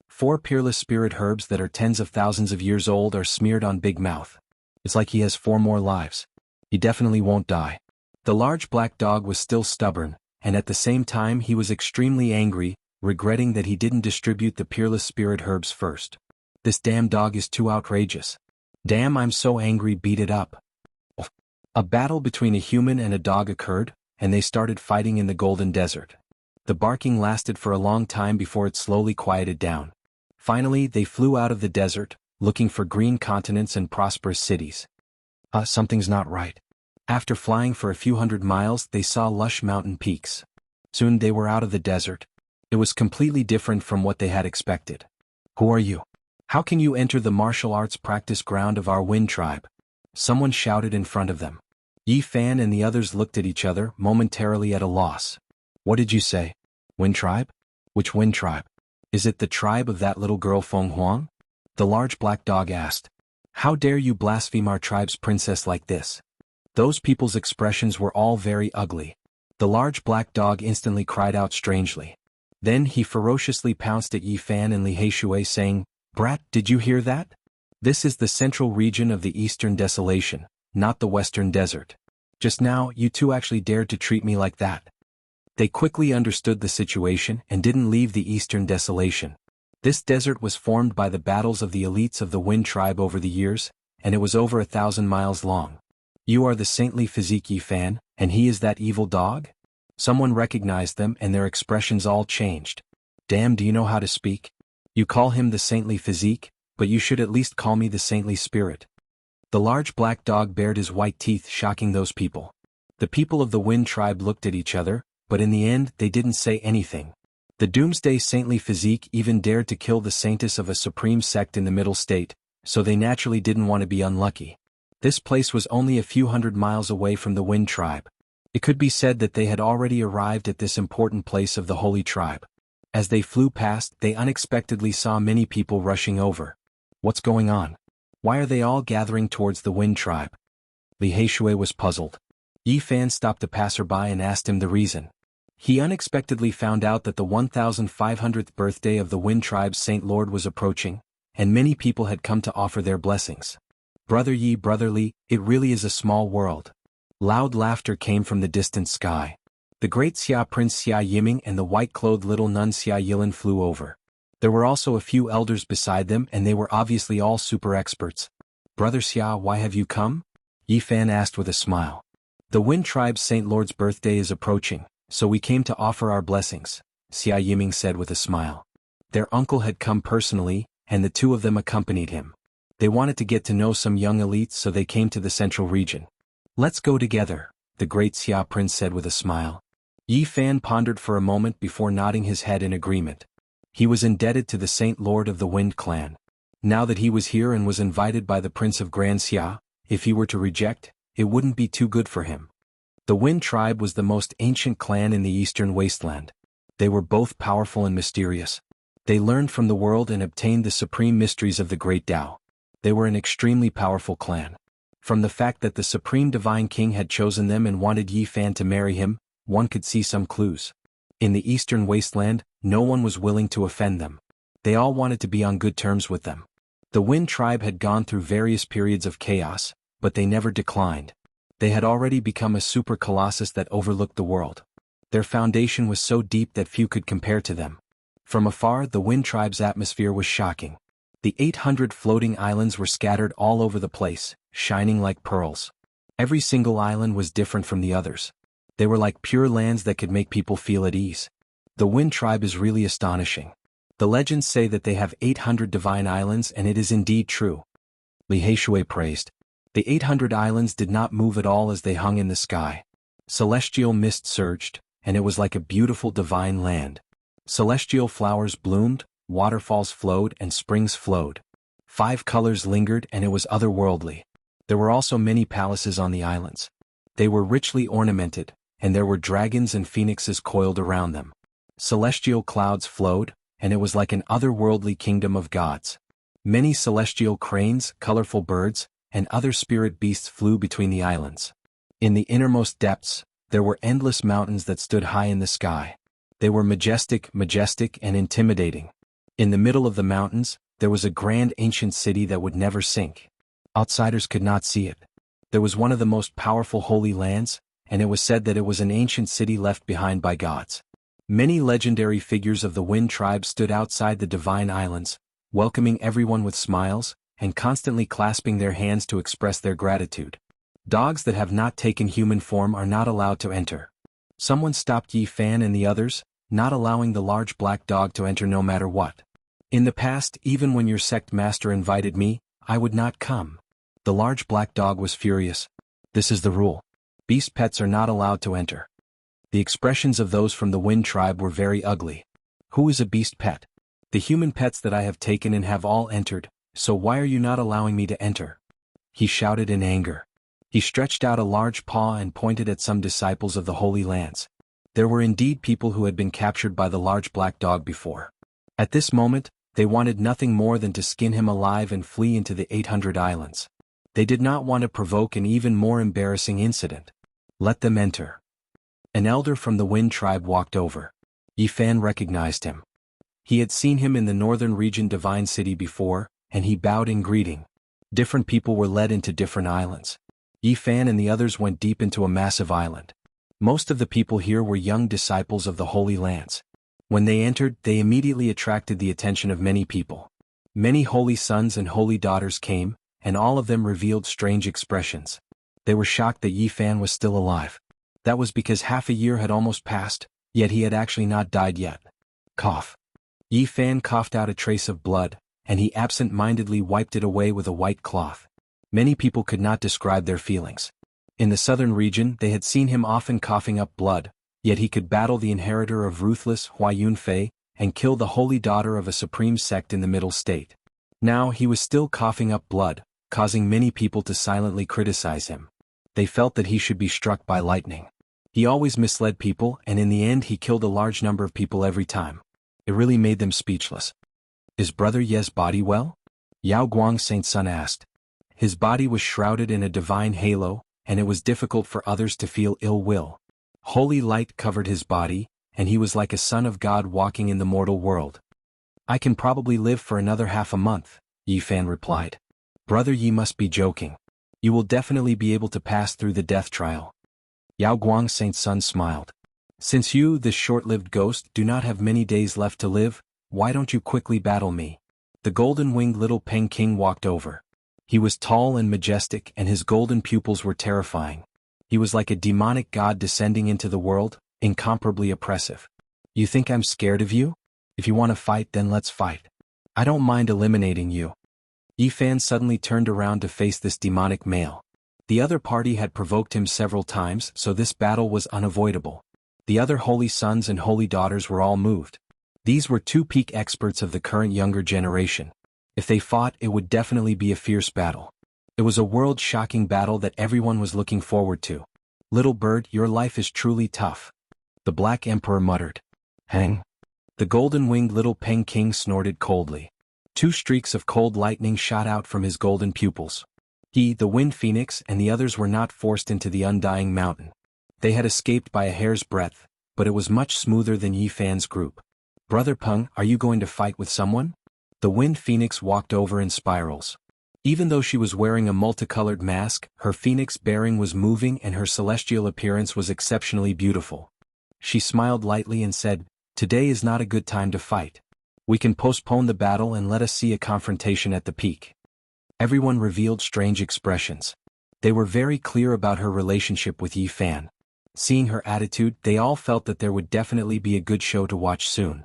4 peerless spirit herbs that are tens of thousands of years old are smeared on Big Mouth. It's like he has 4 more lives. He definitely won't die. The large black dog was still stubborn, and at the same time he was extremely angry, regretting that he didn't distribute the peerless spirit herbs first. "This damn dog is too outrageous. Damn, I'm so angry, beat it up." A battle between a human and a dog occurred, and they started fighting in the Golden Desert. The barking lasted for a long time before it slowly quieted down. Finally, they flew out of the desert, looking for green continents and prosperous cities. Something's not right. After flying for a few hundred miles, they saw lush mountain peaks. Soon they were out of the desert. It was completely different from what they had expected. "Who are you? How can you enter the martial arts practice ground of our Wind tribe?" Someone shouted in front of them. Yi Fan and the others looked at each other, momentarily at a loss. "What did you say? Wind tribe? Which Wind tribe? Is it the tribe of that little girl Feng Huang?" The large black dog asked. "How dare you blaspheme our tribe's princess like this?" Those people's expressions were all very ugly. The large black dog instantly cried out strangely. Then he ferociously pounced at Yi Fan and Li Heishui, saying, "Brat, did you hear that? This is the central region of the Eastern Desolation, not the Western Desert. Just now, you two actually dared to treat me like that." They quickly understood the situation and didn't leave the Eastern Desolation. This desert was formed by the battles of the elites of the Wind tribe over the years, and it was over 1,000 miles long. "You are the saintly physique Yi Fan, and he is that evil dog?" Someone recognized them and their expressions all changed. "Damn, do you know how to speak? You call him the saintly physique, but you should at least call me the saintly spirit." The large black dog bared his white teeth, shocking those people. The people of the Wind tribe looked at each other, but in the end they didn't say anything. The doomsday saintly physique even dared to kill the saintess of a supreme sect in the middle state, so they naturally didn't want to be unlucky. This place was only a few hundred miles away from the Wind tribe. It could be said that they had already arrived at this important place of the holy tribe. As they flew past, they unexpectedly saw many people rushing over. What's going on? Why are they all gathering towards the Wind tribe? Li Heishui was puzzled. Yi Fan stopped a passerby and asked him the reason. He unexpectedly found out that the 1500th birthday of the Wind tribe's Saint Lord was approaching, and many people had come to offer their blessings. Brother Yi, Brother Li, it really is a small world. Loud laughter came from the distant sky. The great Xia Prince Xia Yiming and the white-clothed little nun Xia Yilin flew over. There were also a few elders beside them, and they were obviously all super experts. Brother Xia, why have you come? Yi Fan asked with a smile. The Wind tribe's Saint Lord's birthday is approaching, so we came to offer our blessings, Xia Yiming said with a smile. Their uncle had come personally, and the two of them accompanied him. They wanted to get to know some young elites, so they came to the central region. Let's go together, the great Xia Prince said with a smile. Yi Fan pondered for a moment before nodding his head in agreement. He was indebted to the Saint Lord of the Wind clan. Now that he was here and was invited by the Prince of Grand Xia, if he were to reject, it wouldn't be too good for him. The Wind tribe was the most ancient clan in the eastern wasteland. They were both powerful and mysterious. They learned from the world and obtained the supreme mysteries of the Great Tao. They were an extremely powerful clan. From the fact that the Supreme Divine King had chosen them and wanted Yi Fan to marry him, one could see some clues. In the eastern wasteland, no one was willing to offend them. They all wanted to be on good terms with them. The Wind tribe had gone through various periods of chaos, but they never declined. They had already become a super colossus that overlooked the world. Their foundation was so deep that few could compare to them. From afar, the Wind tribe's atmosphere was shocking. The 800 floating islands were scattered all over the place, shining like pearls. Every single island was different from the others. They were like pure lands that could make people feel at ease. The Wind tribe is really astonishing. The legends say that they have 800 divine islands, and it is indeed true. Li Heishui praised. The 800 islands did not move at all as they hung in the sky. Celestial mist surged, and it was like a beautiful divine land. Celestial flowers bloomed, waterfalls flowed, and springs flowed. 5 colors lingered, and it was otherworldly. There were also many palaces on the islands. They were richly ornamented, and there were dragons and phoenixes coiled around them. Celestial clouds flowed, and it was like an otherworldly kingdom of gods. Many celestial cranes, colorful birds, and other spirit beasts flew between the islands. In the innermost depths, there were endless mountains that stood high in the sky. They were majestic, and intimidating. In the middle of the mountains, there was a grand ancient city that would never sink. Outsiders could not see it. There was one of the most powerful holy lands, and it was said that it was an ancient city left behind by gods. Many legendary figures of the Wind tribe stood outside the divine islands, welcoming everyone with smiles, and constantly clasping their hands to express their gratitude. Dogs that have not taken human form are not allowed to enter. Someone stopped Yi Fan and the others, not allowing the large black dog to enter no matter what. In the past, even when your sect master invited me, I would not come. The large black dog was furious. This is the rule. Beast pets are not allowed to enter. The expressions of those from the Wind tribe were very ugly. Who is a beast pet? The human pets that I have taken and have all entered, so why are you not allowing me to enter? He shouted in anger. He stretched out a large paw and pointed at some disciples of the Holy Lands. There were indeed people who had been captured by the large black dog before. At this moment, they wanted nothing more than to skin him alive and flee into the 800 islands. They did not want to provoke an even more embarrassing incident. Let them enter. An elder from the Wind tribe walked over. Yi Fan recognized him. He had seen him in the northern region Divine City before, and he bowed in greeting. Different people were led into different islands. Yi Fan and the others went deep into a massive island. Most of the people here were young disciples of the Holy Lands. When they entered, they immediately attracted the attention of many people. Many holy sons and holy daughters came, and all of them revealed strange expressions. They were shocked that Yi Fan was still alive. That was because half a year had almost passed, yet he had actually not died yet. Cough. Yi Fan coughed out a trace of blood, and he absent-mindedly wiped it away with a white cloth. Many people could not describe their feelings. In the southern region, they had seen him often coughing up blood, yet he could battle the inheritor of ruthless Huayun Fei and kill the holy daughter of a supreme sect in the Middle State. Now he was still coughing up blood, causing many people to silently criticize him. They felt that he should be struck by lightning. He always misled people, and in the end he killed a large number of people every time. It really made them speechless. Is Brother Ye's body well? Yao Guang Saint Sun asked. His body was shrouded in a divine halo, and it was difficult for others to feel ill will. Holy light covered his body, and he was like a son of God walking in the mortal world. I can probably live for another half a month, Yi Fan replied. Brother Yi must be joking. You will definitely be able to pass through the death trial. Yao Guang Saint Sun smiled. Since you, this short-lived ghost, do not have many days left to live, why don't you quickly battle me? The golden-winged little Peng King walked over. He was tall and majestic, and his golden pupils were terrifying. He was like a demonic god descending into the world, incomparably oppressive. You think I'm scared of you? If you want to fight, then let's fight. I don't mind eliminating you. Yi Fan suddenly turned around to face this demonic male. The other party had provoked him several times, so this battle was unavoidable. The other holy sons and holy daughters were all moved. These were two peak experts of the current younger generation. If they fought, it would definitely be a fierce battle. It was a world-shocking battle that everyone was looking forward to. Little bird, your life is truly tough. The Black Emperor muttered. Hang. The golden-winged little Peng King snorted coldly. 2 streaks of cold lightning shot out from his golden pupils. He, the Wind Phoenix, and the others were not forced into the undying mountain. They had escaped by a hair's breadth, but it was much smoother than Yi Fan's group. Brother Peng, are you going to fight with someone? The Wind Phoenix walked over in spirals. Even though she was wearing a multicolored mask, her phoenix bearing was moving and her celestial appearance was exceptionally beautiful. She smiled lightly and said, Today is not a good time to fight. We can postpone the battle and let us see a confrontation at the peak. Everyone revealed strange expressions. They were very clear about her relationship with Yi Fan. Seeing her attitude, they all felt that there would definitely be a good show to watch soon.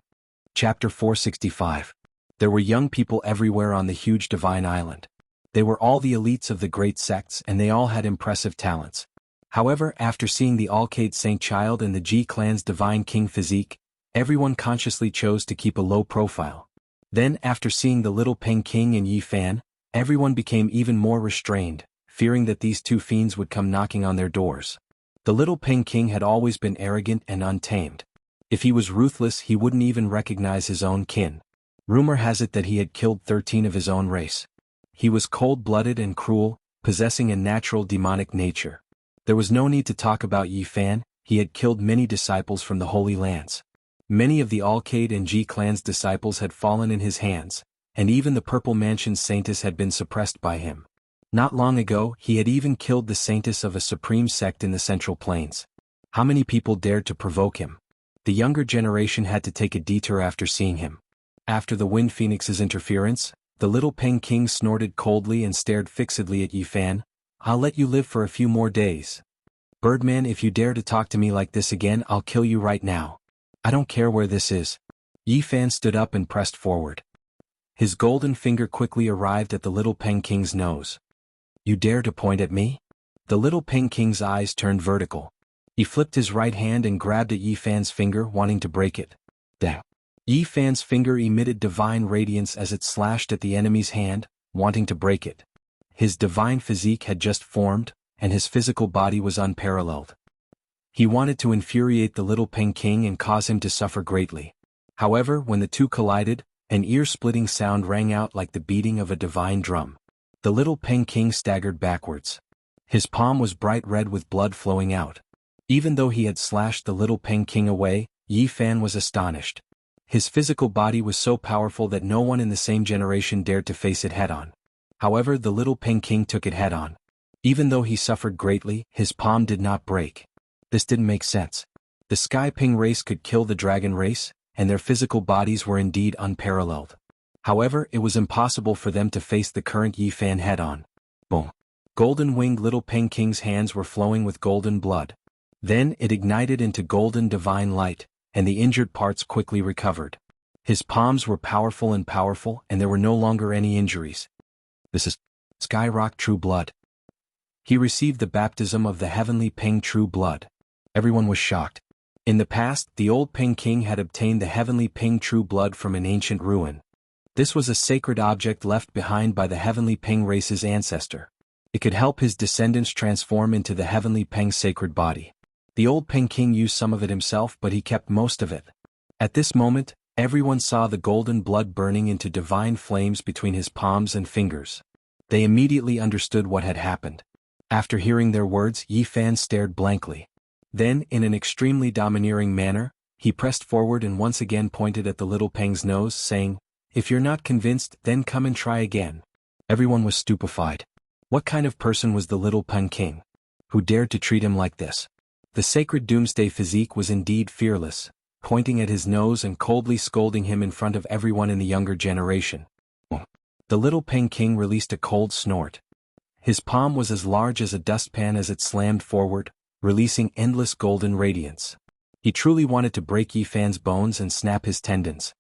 Chapter 465. There were young people everywhere on the huge divine island. They were all the elites of the great sects and they all had impressive talents. However, after seeing the Alcade Saint Child and the Ji clan's divine king physique, everyone consciously chose to keep a low profile. Then, after seeing the little Peng King and Yi Fan, everyone became even more restrained, fearing that these two fiends would come knocking on their doors. The little Peng King had always been arrogant and untamed. If he was ruthless, he wouldn't even recognize his own kin. Rumor has it that he had killed 13 of his own race. He was cold-blooded and cruel, possessing a natural demonic nature. There was no need to talk about Yi Fan, he had killed many disciples from the Holy Lands. Many of the Alcade and Ji clan's disciples had fallen in his hands, and even the Purple Mansion's saintess had been suppressed by him. Not long ago, he had even killed the saintess of a supreme sect in the Central Plains. How many people dared to provoke him? The younger generation had to take a detour after seeing him. After the Wind Phoenix's interference, the little Peng King snorted coldly and stared fixedly at Yi Fan. I'll let you live for a few more days. Birdman, if you dare to talk to me like this again, I'll kill you right now. I don't care where this is. Yi Fan stood up and pressed forward. His golden finger quickly arrived at the little Peng King's nose. You dare to point at me? The little Peng King's eyes turned vertical. He flipped his right hand and grabbed at Yi Fan's finger, wanting to break it. Dang. Yi Fan's finger emitted divine radiance as it slashed at the enemy's hand, wanting to break it. His divine physique had just formed, and his physical body was unparalleled. He wanted to infuriate the little Peng King and cause him to suffer greatly. However, when the two collided, an ear-splitting sound rang out like the beating of a divine drum. The little Peng King staggered backwards. His palm was bright red with blood flowing out. Even though he had slashed the little Peng King away, Yi Fan was astonished. His physical body was so powerful that no one in the same generation dared to face it head-on. However, the little Peng King took it head-on. Even though he suffered greatly, his palm did not break. This didn't make sense. The Sky Ping race could kill the Dragon race, and their physical bodies were indeed unparalleled. However, it was impossible for them to face the current Yi Fan head-on. Boom. Golden-winged little Peng King's hands were flowing with golden blood. Then it ignited into golden divine light, and the injured parts quickly recovered. His palms were powerful, and there were no longer any injuries. This is Skyrock True Blood. He received the baptism of the heavenly Peng True Blood. Everyone was shocked. In the past, the old Ping king had obtained the heavenly Ping true blood from an ancient ruin. This was a sacred object left behind by the heavenly Ping race's ancestor. It could help his descendants transform into the heavenly Ping sacred body. The old Ping king used some of it himself, but he kept most of it. At this moment, everyone saw the golden blood burning into divine flames between his palms and fingers. They immediately understood what had happened. After hearing their words, Yi Fan stared blankly. Then, in an extremely domineering manner, he pressed forward and once again pointed at the little Peng's nose, saying, "If you're not convinced, then come and try again." Everyone was stupefied. What kind of person was the little Peng king? Who dared to treat him like this? The sacred doomsday physique was indeed fearless, pointing at his nose and coldly scolding him in front of everyone in the younger generation. The little Peng king released a cold snort. His palm was as large as a dustpan as it slammed forward, releasing endless golden radiance. He truly wanted to break Yi Fan's bones and snap his tendons.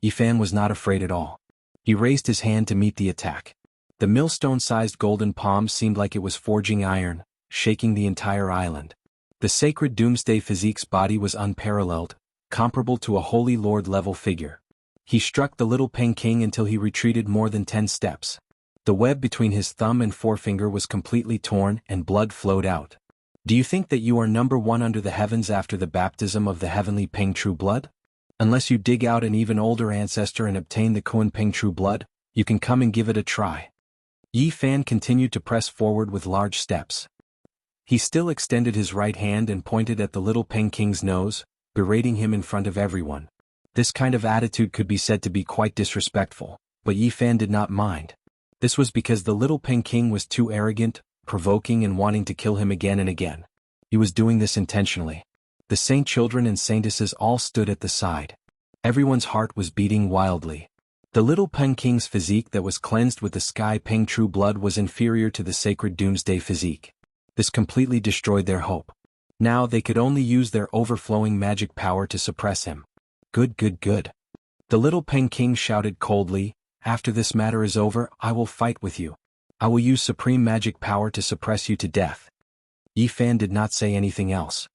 Yi Fan was not afraid at all. He raised his hand to meet the attack. The millstone-sized golden palm seemed like it was forging iron, shaking the entire island. The sacred doomsday physique's body was unparalleled, comparable to a holy lord-level figure. He struck the little Peng king until he retreated more than 10 steps. The web between his thumb and forefinger was completely torn and blood flowed out. Do you think that you are number one under the heavens after the baptism of the heavenly Peng true blood? Unless you dig out an even older ancestor and obtain the Kuan Peng true blood, you can come and give it a try. Yi Fan continued to press forward with large steps. He still extended his right hand and pointed at the little Peng king's nose, berating him in front of everyone. This kind of attitude could be said to be quite disrespectful, but Yi Fan did not mind. This was because the little Peng king was too arrogant, provoking and wanting to kill him again and again. He was doing this intentionally. The saint children and saintesses all stood at the side. Everyone's heart was beating wildly. The little Peng king's physique that was cleansed with the sky Peng true blood was inferior to the sacred doomsday physique. This completely destroyed their hope. Now they could only use their overflowing magic power to suppress him. Good. The little Peng king shouted coldly, "After this matter is over, I will fight with you. I will use supreme magic power to suppress you to death." Yi Fan did not say anything else.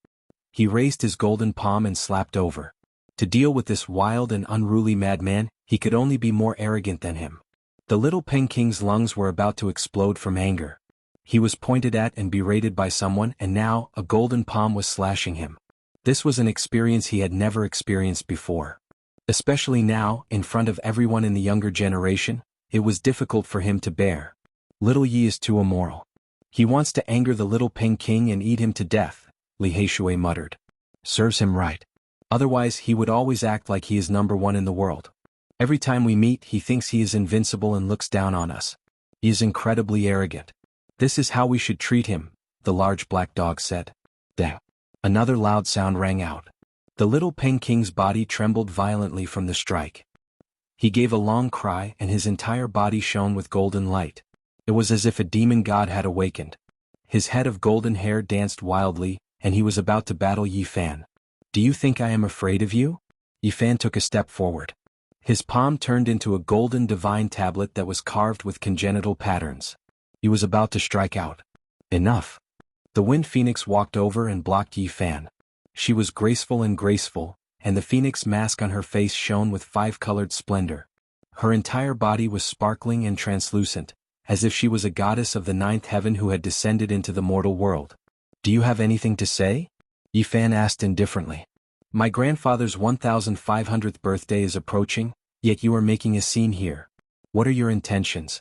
He raised his golden palm and slapped over. To deal with this wild and unruly madman, he could only be more arrogant than him. The little Peng king's lungs were about to explode from anger. He was pointed at and berated by someone, and now a golden palm was slashing him. This was an experience he had never experienced before. Especially now, in front of everyone in the younger generation, it was difficult for him to bear. Little Yi is too immoral. He wants to anger the little Peng king and eat him to death, Li Heishui muttered. Serves him right. Otherwise he would always act like he is number one in the world. Every time we meet he thinks he is invincible and looks down on us. He is incredibly arrogant. This is how we should treat him, the large black dog said. Dang. Another loud sound rang out. The little Peng king's body trembled violently from the strike. He gave a long cry and his entire body shone with golden light. It was as if a demon god had awakened. His head of golden hair danced wildly, and he was about to battle Yi Fan. "Do you think I am afraid of you?" Yi Fan took a step forward. His palm turned into a golden divine tablet that was carved with congenital patterns. He was about to strike out. Enough. The wind phoenix walked over and blocked Yi Fan. She was graceful, and the phoenix mask on her face shone with 5-colored splendor. Her entire body was sparkling and translucent, as if she was a goddess of the 9th heaven who had descended into the mortal world. "Do you have anything to say?" Yi Fan asked indifferently. "My grandfather's 1500th birthday is approaching, yet you are making a scene here. What are your intentions?"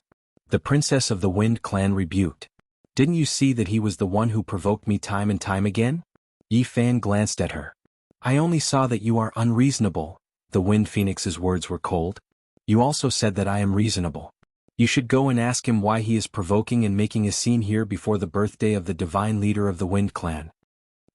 The princess of the Wind clan rebuked. "Didn't you see that he was the one who provoked me time and time again?" Yi Fan glanced at her. "I only saw that you are unreasonable." The Wind Phoenix's words were cold. "You also said that I am reasonable. You should go and ask him why he is provoking and making a scene here before the birthday of the divine leader of the Wind clan."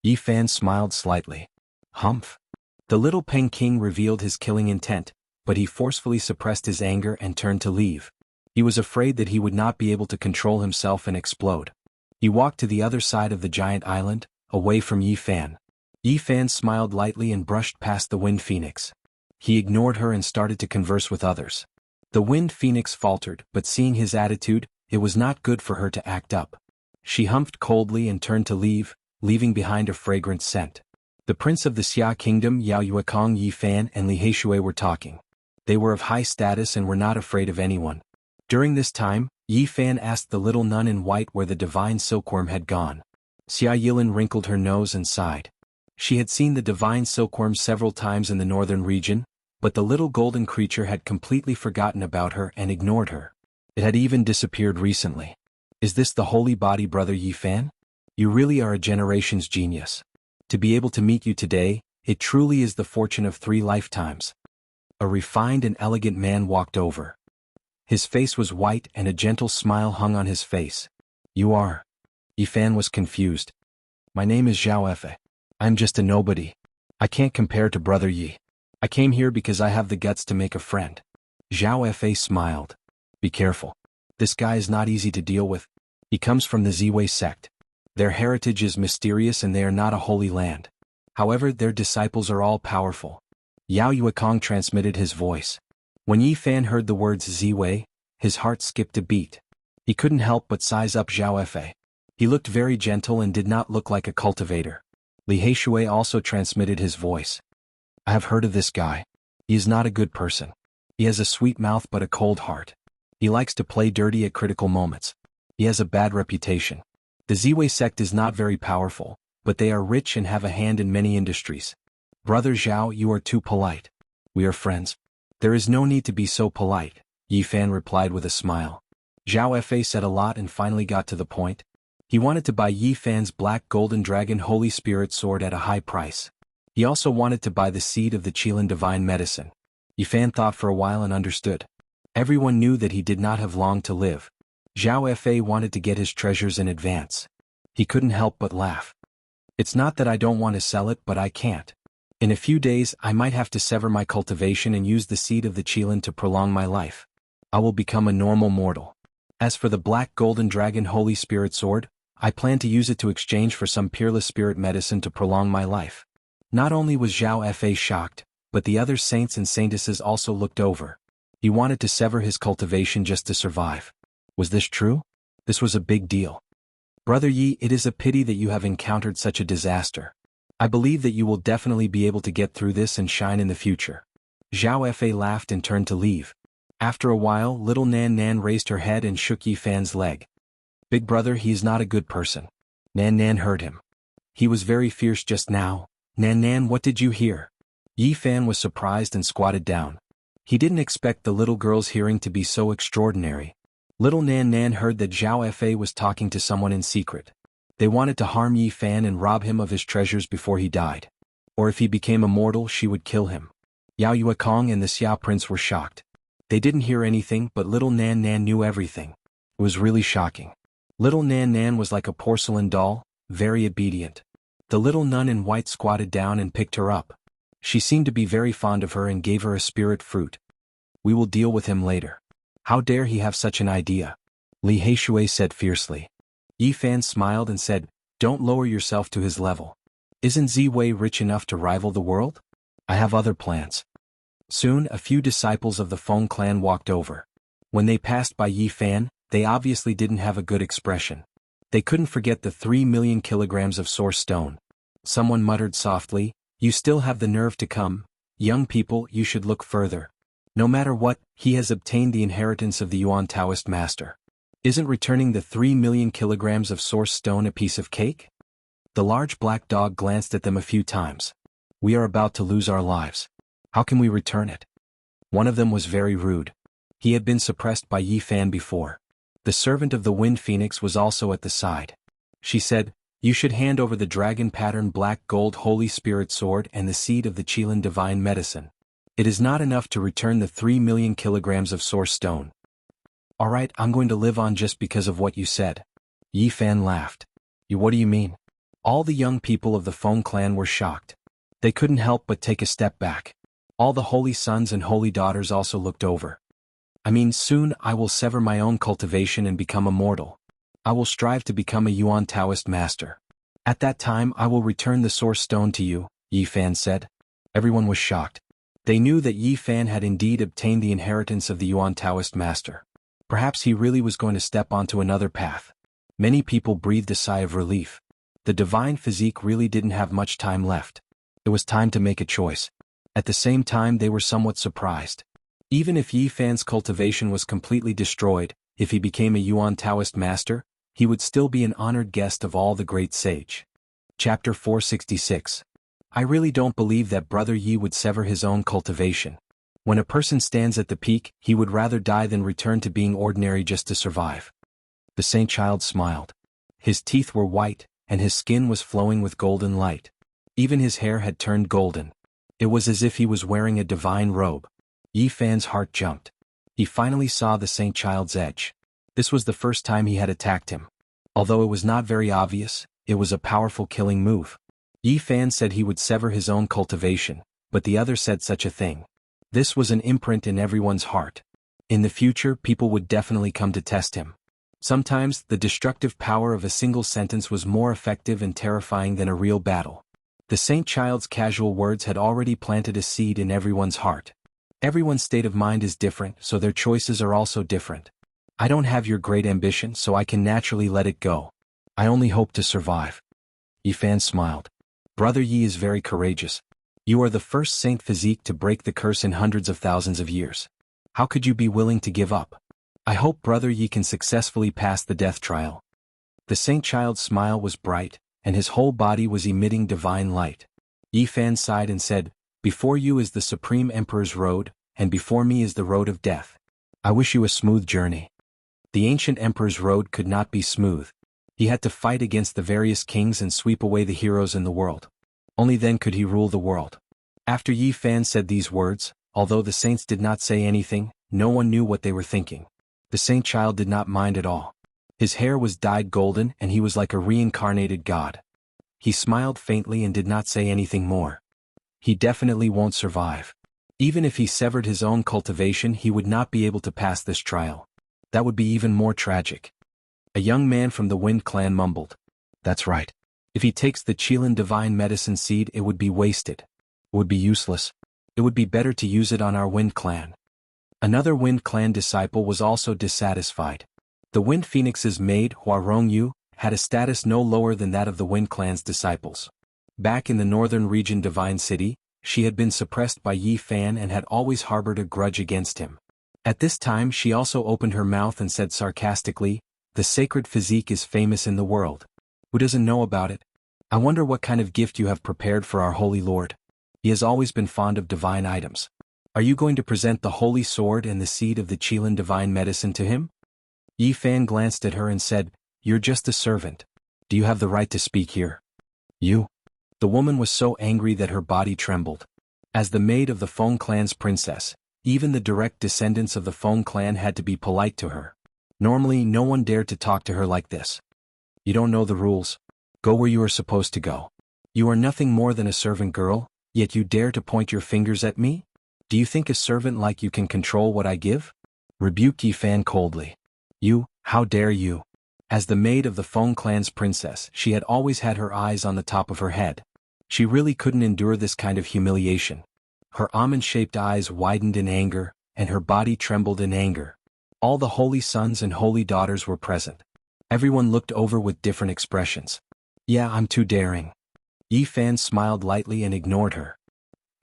Yi Fan smiled slightly. Humph. The little Peng king revealed his killing intent, but he forcefully suppressed his anger and turned to leave. He was afraid that he would not be able to control himself and explode. He walked to the other side of the giant island, away from Yi Fan. Yi Fan smiled lightly and brushed past the Wind Phoenix. He ignored her and started to converse with others. The Wind Phoenix faltered, but seeing his attitude, it was not good for her to act up. She humphed coldly and turned to leave, leaving behind a fragrant scent. The prince of the Xia kingdom, Yao Yuekong, Yi Fan, and Li Heishui were talking. They were of high status and were not afraid of anyone. During this time, Yi Fan asked the little nun in white where the divine silkworm had gone. Xia Yilin wrinkled her nose and sighed. She had seen the divine silkworm several times in the northern region, but the little golden creature had completely forgotten about her and ignored her. It had even disappeared recently. Is this the holy body, brother Yi Fan? You really are a generation's genius. To be able to meet you today, it truly is the fortune of 3 lifetimes. A refined and elegant man walked over. His face was white and a gentle smile hung on his face. You are? Yi Fan was confused. My name is Zhao Efe. I'm just a nobody. I can't compare to brother Yi. I came here because I have the guts to make a friend. Zhao Efe smiled. Be careful. This guy is not easy to deal with. He comes from the Ziwei sect. Their heritage is mysterious and they are not a holy land. However, their disciples are all powerful. Yao Yuekong transmitted his voice. When Yi Fan heard the words Ziwei, his heart skipped a beat. He couldn't help but size up Zhao Efe. He looked very gentle and did not look like a cultivator. Li Heishui also transmitted his voice. I have heard of this guy. He is not a good person. He has a sweet mouth but a cold heart. He likes to play dirty at critical moments. He has a bad reputation. The Ziwei sect is not very powerful, but they are rich and have a hand in many industries. Brother Zhao, you are too polite. We are friends. There is no need to be so polite, Yi Fan replied with a smile. Zhao Efe said a lot and finally got to the point. He wanted to buy Yi Fan's black golden dragon holy spirit sword at a high price. He also wanted to buy the seed of the Qilin divine medicine. Yi Fan thought for a while and understood. Everyone knew that he did not have long to live. Zhao Efe wanted to get his treasures in advance. He couldn't help but laugh. It's not that I don't want to sell it, but I can't. In a few days I might have to sever my cultivation and use the seed of the Qilin to prolong my life. I will become a normal mortal. As for the black golden dragon holy spirit sword, I plan to use it to exchange for some peerless spirit medicine to prolong my life. Not only was Zhao Efe shocked, but the other saints and saintesses also looked over. He wanted to sever his cultivation just to survive. Was this true? This was a big deal. Brother Yi, it is a pity that you have encountered such a disaster. I believe that you will definitely be able to get through this and shine in the future. Zhao Efe laughed and turned to leave. After a while, little Nan Nan raised her head and shook Yi Fan's leg. Big brother, he is not a good person. Nan Nan heard him. He was very fierce just now. Nan Nan, what did you hear? Yi Fan was surprised and squatted down. He didn't expect the little girl's hearing to be so extraordinary. Little Nan Nan heard that Zhao Efe was talking to someone in secret. They wanted to harm Yi Fan and rob him of his treasures before he died. Or if he became immortal, she would kill him. Yao Yuekong and the Xia prince were shocked. They didn't hear anything, but little Nan Nan knew everything. It was really shocking. Little Nan Nan was like a porcelain doll, very obedient. The little nun in white squatted down and picked her up. She seemed to be very fond of her and gave her a spirit fruit. We will deal with him later. How dare he have such an idea? Li Heishui said fiercely. Yi Fan smiled and said, don't lower yourself to his level. Isn't Ziwei rich enough to rival the world? I have other plans. Soon a few disciples of the Feng clan walked over. When they passed by Yi Fan, they obviously didn't have a good expression. They couldn't forget the 3 million kilograms of source stone. Someone muttered softly, you still have the nerve to come. Young people, you should look further. No matter what, he has obtained the inheritance of the Yuan Taoist master. Isn't returning the 3 million kilograms of source stone a piece of cake? The large black dog glanced at them a few times. We are about to lose our lives. How can we return it? One of them was very rude. He had been suppressed by Yi Fan before. The servant of the Wind Phoenix was also at the side. She said, you should hand over the dragon pattern black gold holy spirit sword and the seed of the Qilin divine medicine. It is not enough to return the 3 million kilograms of source stone. Alright, I'm going to live on just because of what you said. Yi Fan laughed. What do you mean? All the young people of the Feng clan were shocked. They couldn't help but take a step back. All the holy sons and holy daughters also looked over. I mean, soon I will sever my own cultivation and become immortal. I will strive to become a Yuan Taoist master. At that time I will return the source stone to you, Yi Fan said. Everyone was shocked. They knew that Yi Fan had indeed obtained the inheritance of the Yuan Taoist master. Perhaps he really was going to step onto another path. Many people breathed a sigh of relief. The divine physique really didn't have much time left. It was time to make a choice. At the same time they were somewhat surprised. Even if Yi Fan's cultivation was completely destroyed, if he became a Yuan Taoist master, he would still be an honored guest of all the great sage. Chapter 466. I really don't believe that Brother Yi would sever his own cultivation. When a person stands at the peak, he would rather die than return to being ordinary just to survive. The saint child smiled. His teeth were white, and his skin was flowing with golden light. Even his hair had turned golden. It was as if he was wearing a divine robe. Yi Fan's heart jumped. He finally saw the saint child's edge. This was the first time he had attacked him. Although it was not very obvious, it was a powerful killing move. Yi Fan said he would sever his own cultivation, but the other said such a thing. This was an imprint in everyone's heart. In the future, people would definitely come to test him. Sometimes, the destructive power of a single sentence was more effective and terrifying than a real battle. The saint child's casual words had already planted a seed in everyone's heart. Everyone's state of mind is different, so their choices are also different. I don't have your great ambition, so I can naturally let it go. I only hope to survive. Yi Fan smiled. Brother Yi is very courageous. You are the first saint physique to break the curse in hundreds of thousands of years. How could you be willing to give up? I hope Brother Yi can successfully pass the death trial. The saint child's smile was bright, and his whole body was emitting divine light. Yi Fan sighed and said, Before you is the Supreme Emperor's road, and before me is the road of death. I wish you a smooth journey. The ancient emperor's road could not be smooth. He had to fight against the various kings and sweep away the heroes in the world. Only then could he rule the world. After Yi Fan said these words, although the saints did not say anything, no one knew what they were thinking. The saint child did not mind at all. His hair was dyed golden and he was like a reincarnated god. He smiled faintly and did not say anything more. He definitely won't survive. Even if he severed his own cultivation, he would not be able to pass this trial. That would be even more tragic. A young man from the Wind clan mumbled. That's right. If he takes the Qilin divine medicine seed, it would be wasted. It would be useless. It would be better to use it on our Wind clan. Another Wind clan disciple was also dissatisfied. The Wind Phoenix's maid, Hua Rongyu, had a status no lower than that of the Wind clan's disciples. Back in the northern region Divine City, she had been suppressed by Yi Fan and had always harbored a grudge against him. At this time she also opened her mouth and said sarcastically, The sacred physique is famous in the world. Who doesn't know about it? I wonder what kind of gift you have prepared for our Holy Lord. He has always been fond of divine items. Are you going to present the holy sword and the seed of the Qilin divine medicine to him? Yi Fan glanced at her and said, You're just a servant. Do you have the right to speak here? You? The woman was so angry that her body trembled. As the maid of the Feng clan's princess, even the direct descendants of the Feng clan had to be polite to her. Normally, no one dared to talk to her like this. You don't know the rules. Go where you are supposed to go. You are nothing more than a servant girl, yet you dare to point your fingers at me? Do you think a servant like you can control what I give? Rebuked Yi Fan coldly. You, how dare you? As the maid of the Feng clan's princess, she had always had her eyes on the top of her head. She really couldn't endure this kind of humiliation. Her almond-shaped eyes widened in anger, and her body trembled in anger. All the holy sons and holy daughters were present. Everyone looked over with different expressions. Yeah, I'm too daring. Yi Fan smiled lightly and ignored her.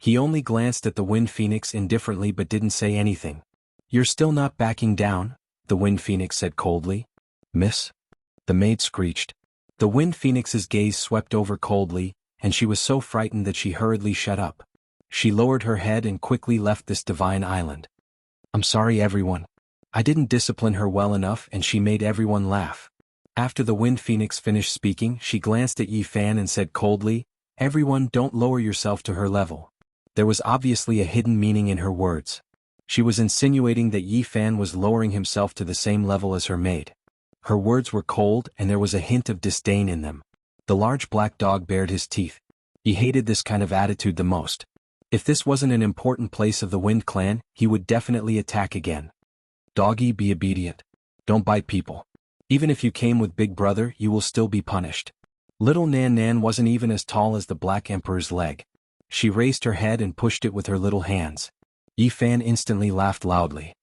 He only glanced at the Wind Phoenix indifferently but didn't say anything. You're still not backing down, the Wind Phoenix said coldly. Miss? The maid screeched. The Wind Phoenix's gaze swept over coldly, and she was so frightened that she hurriedly shut up. She lowered her head and quickly left this divine island. I'm sorry everyone. I didn't discipline her well enough and she made everyone laugh. After the Wind Phoenix finished speaking, she glanced at Yi Fan and said coldly, Everyone, don't lower yourself to her level. There was obviously a hidden meaning in her words. She was insinuating that Yi Fan was lowering himself to the same level as her maid. Her words were cold and there was a hint of disdain in them. The large black dog bared his teeth. He hated this kind of attitude the most. If this wasn't an important place of the Wind clan, he would definitely attack again. Doggy, be obedient. Don't bite people. Even if you came with Big Brother, you will still be punished. Little Nan Nan wasn't even as tall as the Black Emperor's leg. She raised her head and pushed it with her little hands. Yi Fan instantly laughed loudly.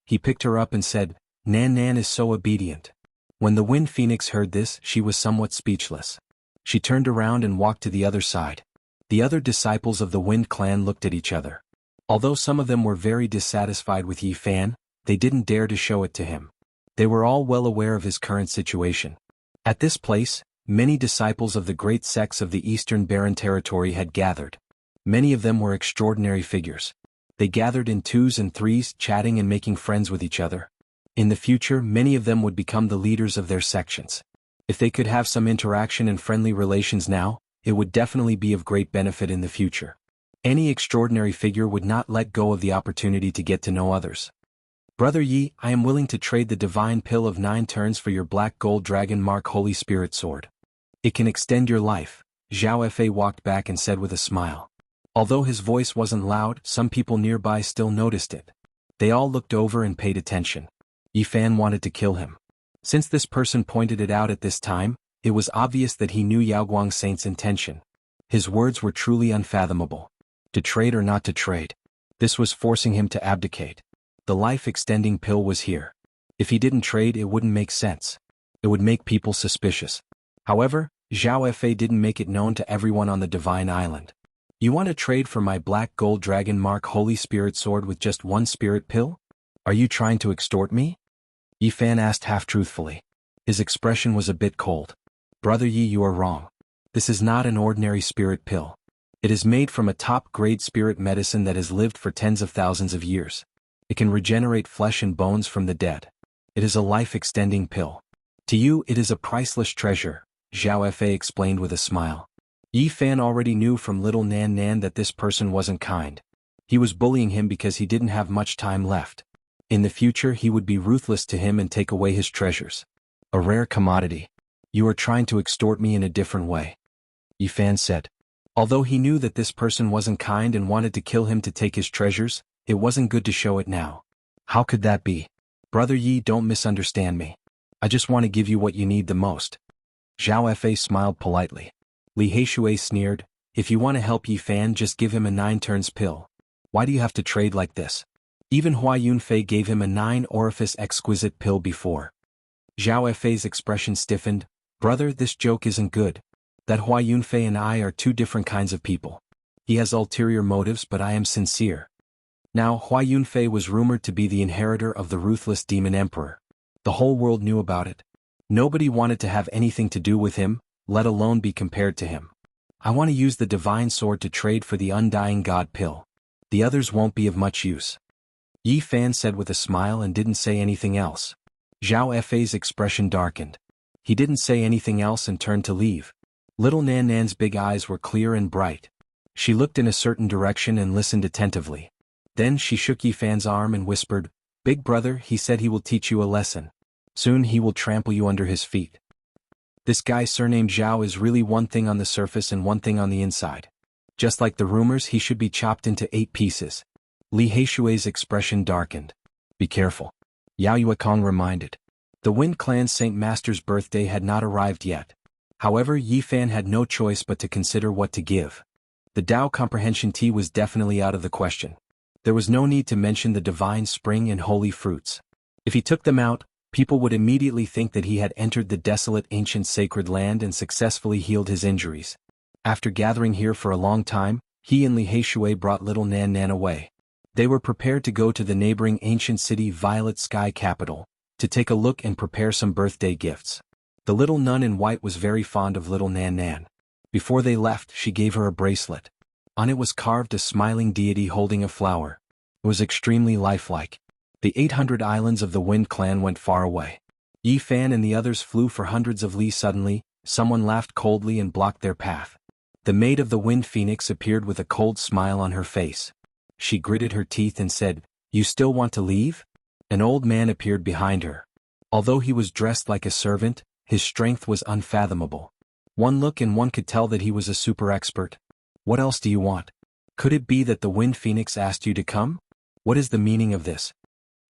He picked her up and said, Nan Nan is so obedient. When the Wind Phoenix heard this, she was somewhat speechless. She turned around and walked to the other side. The other disciples of the Wind clan looked at each other. Although some of them were very dissatisfied with Yi Fan, they didn't dare to show it to him. They were all well aware of his current situation. At this place, many disciples of the great sects of the Eastern Barren Territory had gathered. Many of them were extraordinary figures. They gathered in twos and threes, chatting and making friends with each other. In the future, many of them would become the leaders of their sections. If they could have some interaction and friendly relations now, it would definitely be of great benefit in the future. Any extraordinary figure would not let go of the opportunity to get to know others. Brother Yi, I am willing to trade the divine pill of 9 turns for your black gold dragon mark Holy Spirit sword. It can extend your life, Zhao Fa walked back and said with a smile. Although his voice wasn't loud, some people nearby still noticed it. They all looked over and paid attention. Yi Fan wanted to kill him. Since this person pointed it out at this time, it was obvious that he knew Yaoguang Saint's intention. His words were truly unfathomable. To trade or not to trade. This was forcing him to abdicate. The life-extending pill was here. If he didn't trade, it wouldn't make sense. It would make people suspicious. However, Zhao Fa didn't make it known to everyone on the Divine Island. You want to trade for my black gold dragon mark Holy Spirit sword with just 1 spirit pill? Are you trying to extort me? Yi Fan asked half-truthfully. His expression was a bit cold. Brother Yi, you are wrong. This is not an ordinary spirit pill. It is made from a top-grade spirit medicine that has lived for tens of thousands of years. It can regenerate flesh and bones from the dead. It is a life-extending pill. To you, it is a priceless treasure, Zhao Fa explained with a smile. Yi Fan already knew from little Nan Nan that this person wasn't kind. He was bullying him because he didn't have much time left. In the future, he would be ruthless to him and take away his treasures. A rare commodity. You are trying to extort me in a different way, Yi Fan said. Although he knew that this person wasn't kind and wanted to kill him to take his treasures, it wasn't good to show it now. How could that be? Brother Yi, don't misunderstand me. I just want to give you what you need the most. Zhao Fa smiled politely. Li Heishui sneered, if you want to help Yi Fan, just give him a 9 turns pill. Why do you have to trade like this? Even Hua Yunfei gave him a 9 orifice exquisite pill before. Zhao Fei's expression stiffened. Brother, this joke isn't good. That Hua Yunfei and I are 2 different kinds of people. He has ulterior motives, but I am sincere. Now, Hua Yunfei was rumored to be the inheritor of the ruthless demon emperor. The whole world knew about it. Nobody wanted to have anything to do with him, let alone be compared to him. I want to use the divine sword to trade for the undying god pill. The others won't be of much use. Yi Fan said with a smile and didn't say anything else. Zhao Fei's expression darkened. He didn't say anything else and turned to leave. Little Nan Nan's big eyes were clear and bright. She looked in a certain direction and listened attentively. Then she shook Yi Fan's arm and whispered, Big brother, he said he will teach you a lesson. Soon he will trample you under his feet. This guy surnamed Zhao is really one thing on the surface and one thing on the inside. Just like the rumors, he should be chopped into 8 pieces. Li Heishui's expression darkened. Be careful. Yao Yuekong reminded. The Wind Clan's Saint Master's birthday had not arrived yet. However, Yi Fan had no choice but to consider what to give. The Dao Comprehension Tea was definitely out of the question. There was no need to mention the divine spring and holy fruits. If he took them out, people would immediately think that he had entered the desolate ancient sacred land and successfully healed his injuries. After gathering here for a long time, he and Li Heishui brought little Nan Nan away. They were prepared to go to the neighboring ancient city Violet Sky capital, to take a look and prepare some birthday gifts. The little nun in white was very fond of little Nan Nan. Before they left, she gave her a bracelet. On it was carved a smiling deity holding a flower. It was extremely lifelike. The 800 islands of the Wind Clan went far away. Yi Fan and the others flew for hundreds of li. Suddenly, someone laughed coldly and blocked their path. The maid of the Wind Phoenix appeared with a cold smile on her face. She gritted her teeth and said, You still want to leave? An old man appeared behind her. Although he was dressed like a servant, his strength was unfathomable. One look and one could tell that he was a super expert. What else do you want? Could it be that the Wind Phoenix asked you to come? What is the meaning of this?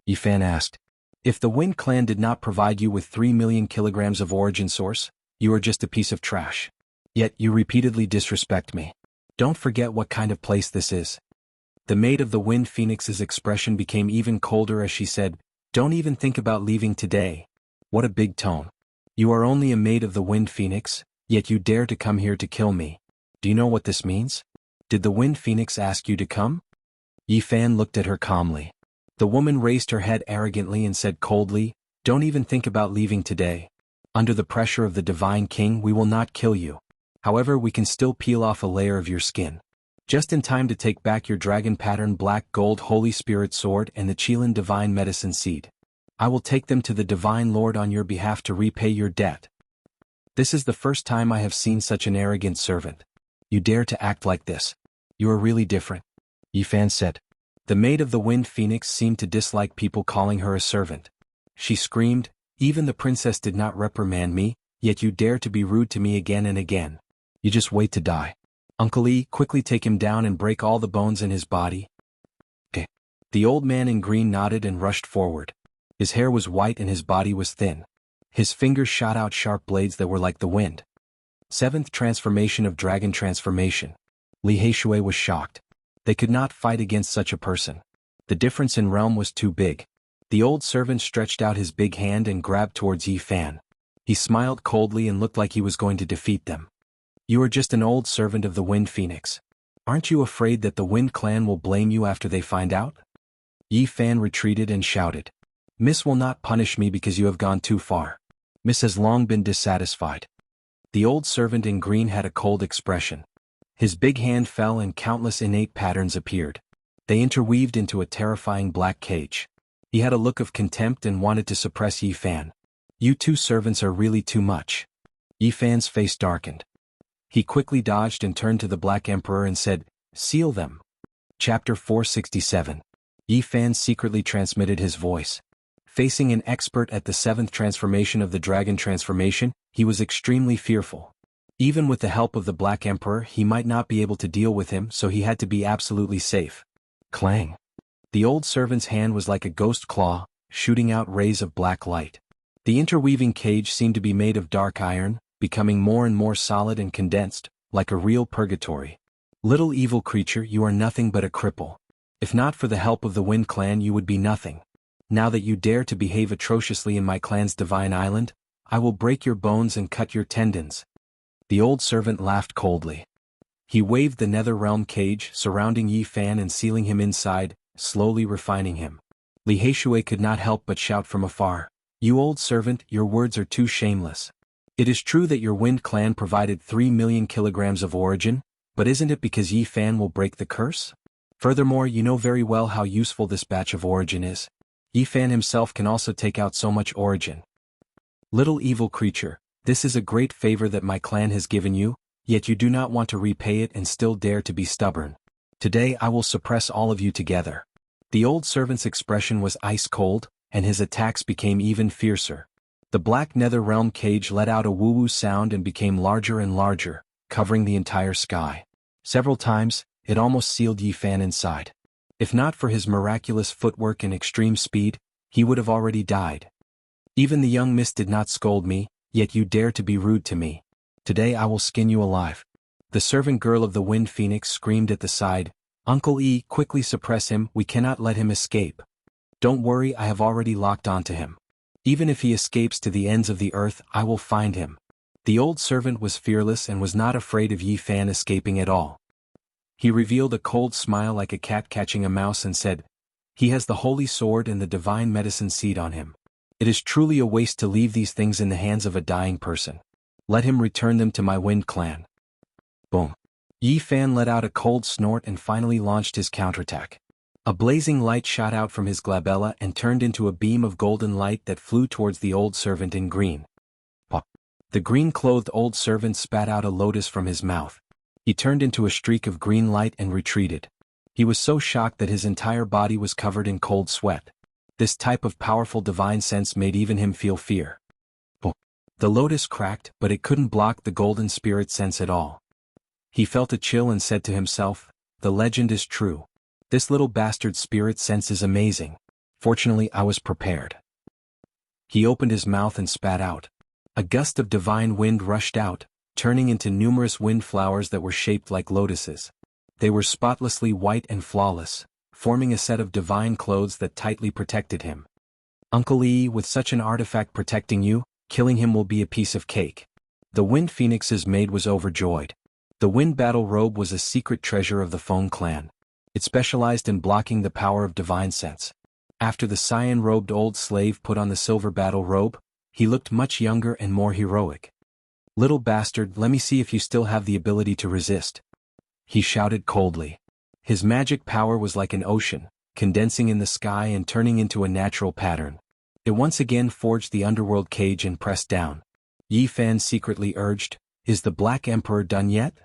Yi Fan asked. If the Wind Clan did not provide you with 3 million kilograms of origin source, you are just a piece of trash. Yet you repeatedly disrespect me. Don't forget what kind of place this is. The maid of the Wind Phoenix's expression became even colder as she said, Don't even think about leaving today. What a big tone. You are only a maid of the Wind Phoenix, yet you dare to come here to kill me. Do you know what this means? Did the Wind Phoenix ask you to come? Yi Fan looked at her calmly. The woman raised her head arrogantly and said coldly, "Don't even think about leaving today. Under the pressure of the Divine King we will not kill you. However, we can still peel off a layer of your skin. Just in time to take back your dragon pattern black gold Holy Spirit sword and the Qilin Divine Medicine Seed. I will take them to the Divine Lord on your behalf to repay your debt." This is the first time I have seen such an arrogant servant. You dare to act like this. You are really different, Yi Fan said. The maid of the Wind Phoenix seemed to dislike people calling her a servant. She screamed, "Even the princess did not reprimand me, yet you dare to be rude to me again and again. You just wait to die. Uncle Yi, quickly take him down and break all the bones in his body." Okay. The old man in green nodded and rushed forward. His hair was white and his body was thin. His fingers shot out sharp blades that were like the wind. Seventh transformation of dragon transformation. Li Heishui was shocked. They could not fight against such a person. The difference in realm was too big. The old servant stretched out his big hand and grabbed towards Yi Fan. He smiled coldly and looked like he was going to defeat them. "You are just an old servant of the Wind Phoenix. Aren't you afraid that the Wind Clan will blame you after they find out?" Yi Fan retreated and shouted, "Miss will not punish me because you have gone too far. Miss has long been dissatisfied." The old servant in green had a cold expression. His big hand fell and countless innate patterns appeared. They interweaved into a terrifying black cage. He had a look of contempt and wanted to suppress Yi Fan. "You two servants are really too much." Yi Fan's face darkened. He quickly dodged and turned to the Black Emperor and said, "Seal them." Chapter 467. Yi Fan secretly transmitted his voice. Facing an expert at the 7th transformation of the Dragon transformation, he was extremely fearful. Even with the help of the Black Emperor he might not be able to deal with him, so he had to be absolutely safe. Clang. The old servant's hand was like a ghost claw, shooting out rays of black light. The interweaving cage seemed to be made of dark iron, becoming more and more solid and condensed, like a real purgatory. "Little evil creature, you are nothing but a cripple. If not for the help of the Wind Clan you would be nothing. Now that you dare to behave atrociously in my clan's divine island, I will break your bones and cut your tendons." The old servant laughed coldly. He waved the nether realm cage surrounding Yi Fan and sealing him inside, slowly refining him. Li Heishui could not help but shout from afar, "You old servant, your words are too shameless. It is true that your Wind Clan provided 3 million kilograms of origin, but isn't it because Yi Fan will break the curse? Furthermore, you know very well how useful this batch of origin is. Yi Fan himself can also take out so much origin. Little evil creature, this is a great favor that my clan has given you, yet you do not want to repay it and still dare to be stubborn. Today I will suppress all of you together." The old servant's expression was ice cold, and his attacks became even fiercer. The black nether realm cage let out a woo-woo sound and became larger and larger, covering the entire sky. Several times, it almost sealed Yi Fan inside. If not for his miraculous footwork and extreme speed, he would have already died. "Even the young miss did not scold me, yet you dare to be rude to me. Today I will skin you alive." The servant girl of the Wind Phoenix screamed at the side, "Uncle Yi, quickly suppress him, we cannot let him escape." "Don't worry, I have already locked onto him. Even if he escapes to the ends of the earth, I will find him." The old servant was fearless and was not afraid of Yi Fan escaping at all. He revealed a cold smile like a cat catching a mouse and said, "He has the holy sword and the divine medicine seed on him. It is truly a waste to leave these things in the hands of a dying person. Let him return them to my Wind Clan." Boom. Yi Fan let out a cold snort and finally launched his counterattack. A blazing light shot out from his glabella and turned into a beam of golden light that flew towards the old servant in green. Pop. The green-clothed old servant spat out a lotus from his mouth. He turned into a streak of green light and retreated. He was so shocked that his entire body was covered in cold sweat. This type of powerful divine sense made even him feel fear. Boom. The lotus cracked, but it couldn't block the golden spirit sense at all. He felt a chill and said to himself, "The legend is true. This little bastard spirit sense is amazing. Fortunately, I was prepared." He opened his mouth and spat out. A gust of divine wind rushed out, turning into numerous wind flowers that were shaped like lotuses. They were spotlessly white and flawless, forming a set of divine clothes that tightly protected him. "Uncle Yi, with such an artifact protecting you, killing him will be a piece of cake." The Wind Phoenix's maid was overjoyed. The Wind Battle Robe was a secret treasure of the Feng clan. It specialized in blocking the power of divine sense. After the cyan-robed old slave put on the silver battle robe, he looked much younger and more heroic. "Little bastard, let me see if you still have the ability to resist," he shouted coldly. His magic power was like an ocean, condensing in the sky and turning into a natural pattern. It once again forged the underworld cage and pressed down. Yi Fan secretly urged, "Is the Black Emperor done yet?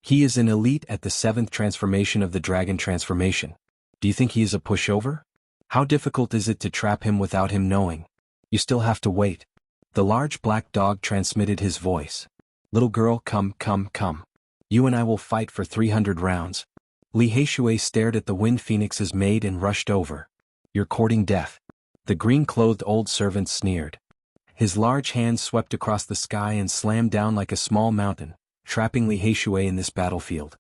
He is an elite at the 7th transformation of the dragon transformation. Do you think he is a pushover? How difficult is it to trap him without him knowing? You still have to wait." The large black dog transmitted his voice. "Little girl, come. You and I will fight for 300 rounds. Li Heishui stared at the Wind Phoenix's maid and rushed over. "You're courting death." The green-clothed old servant sneered. His large hands swept across the sky and slammed down like a small mountain, trapping Li Heishui in this battlefield.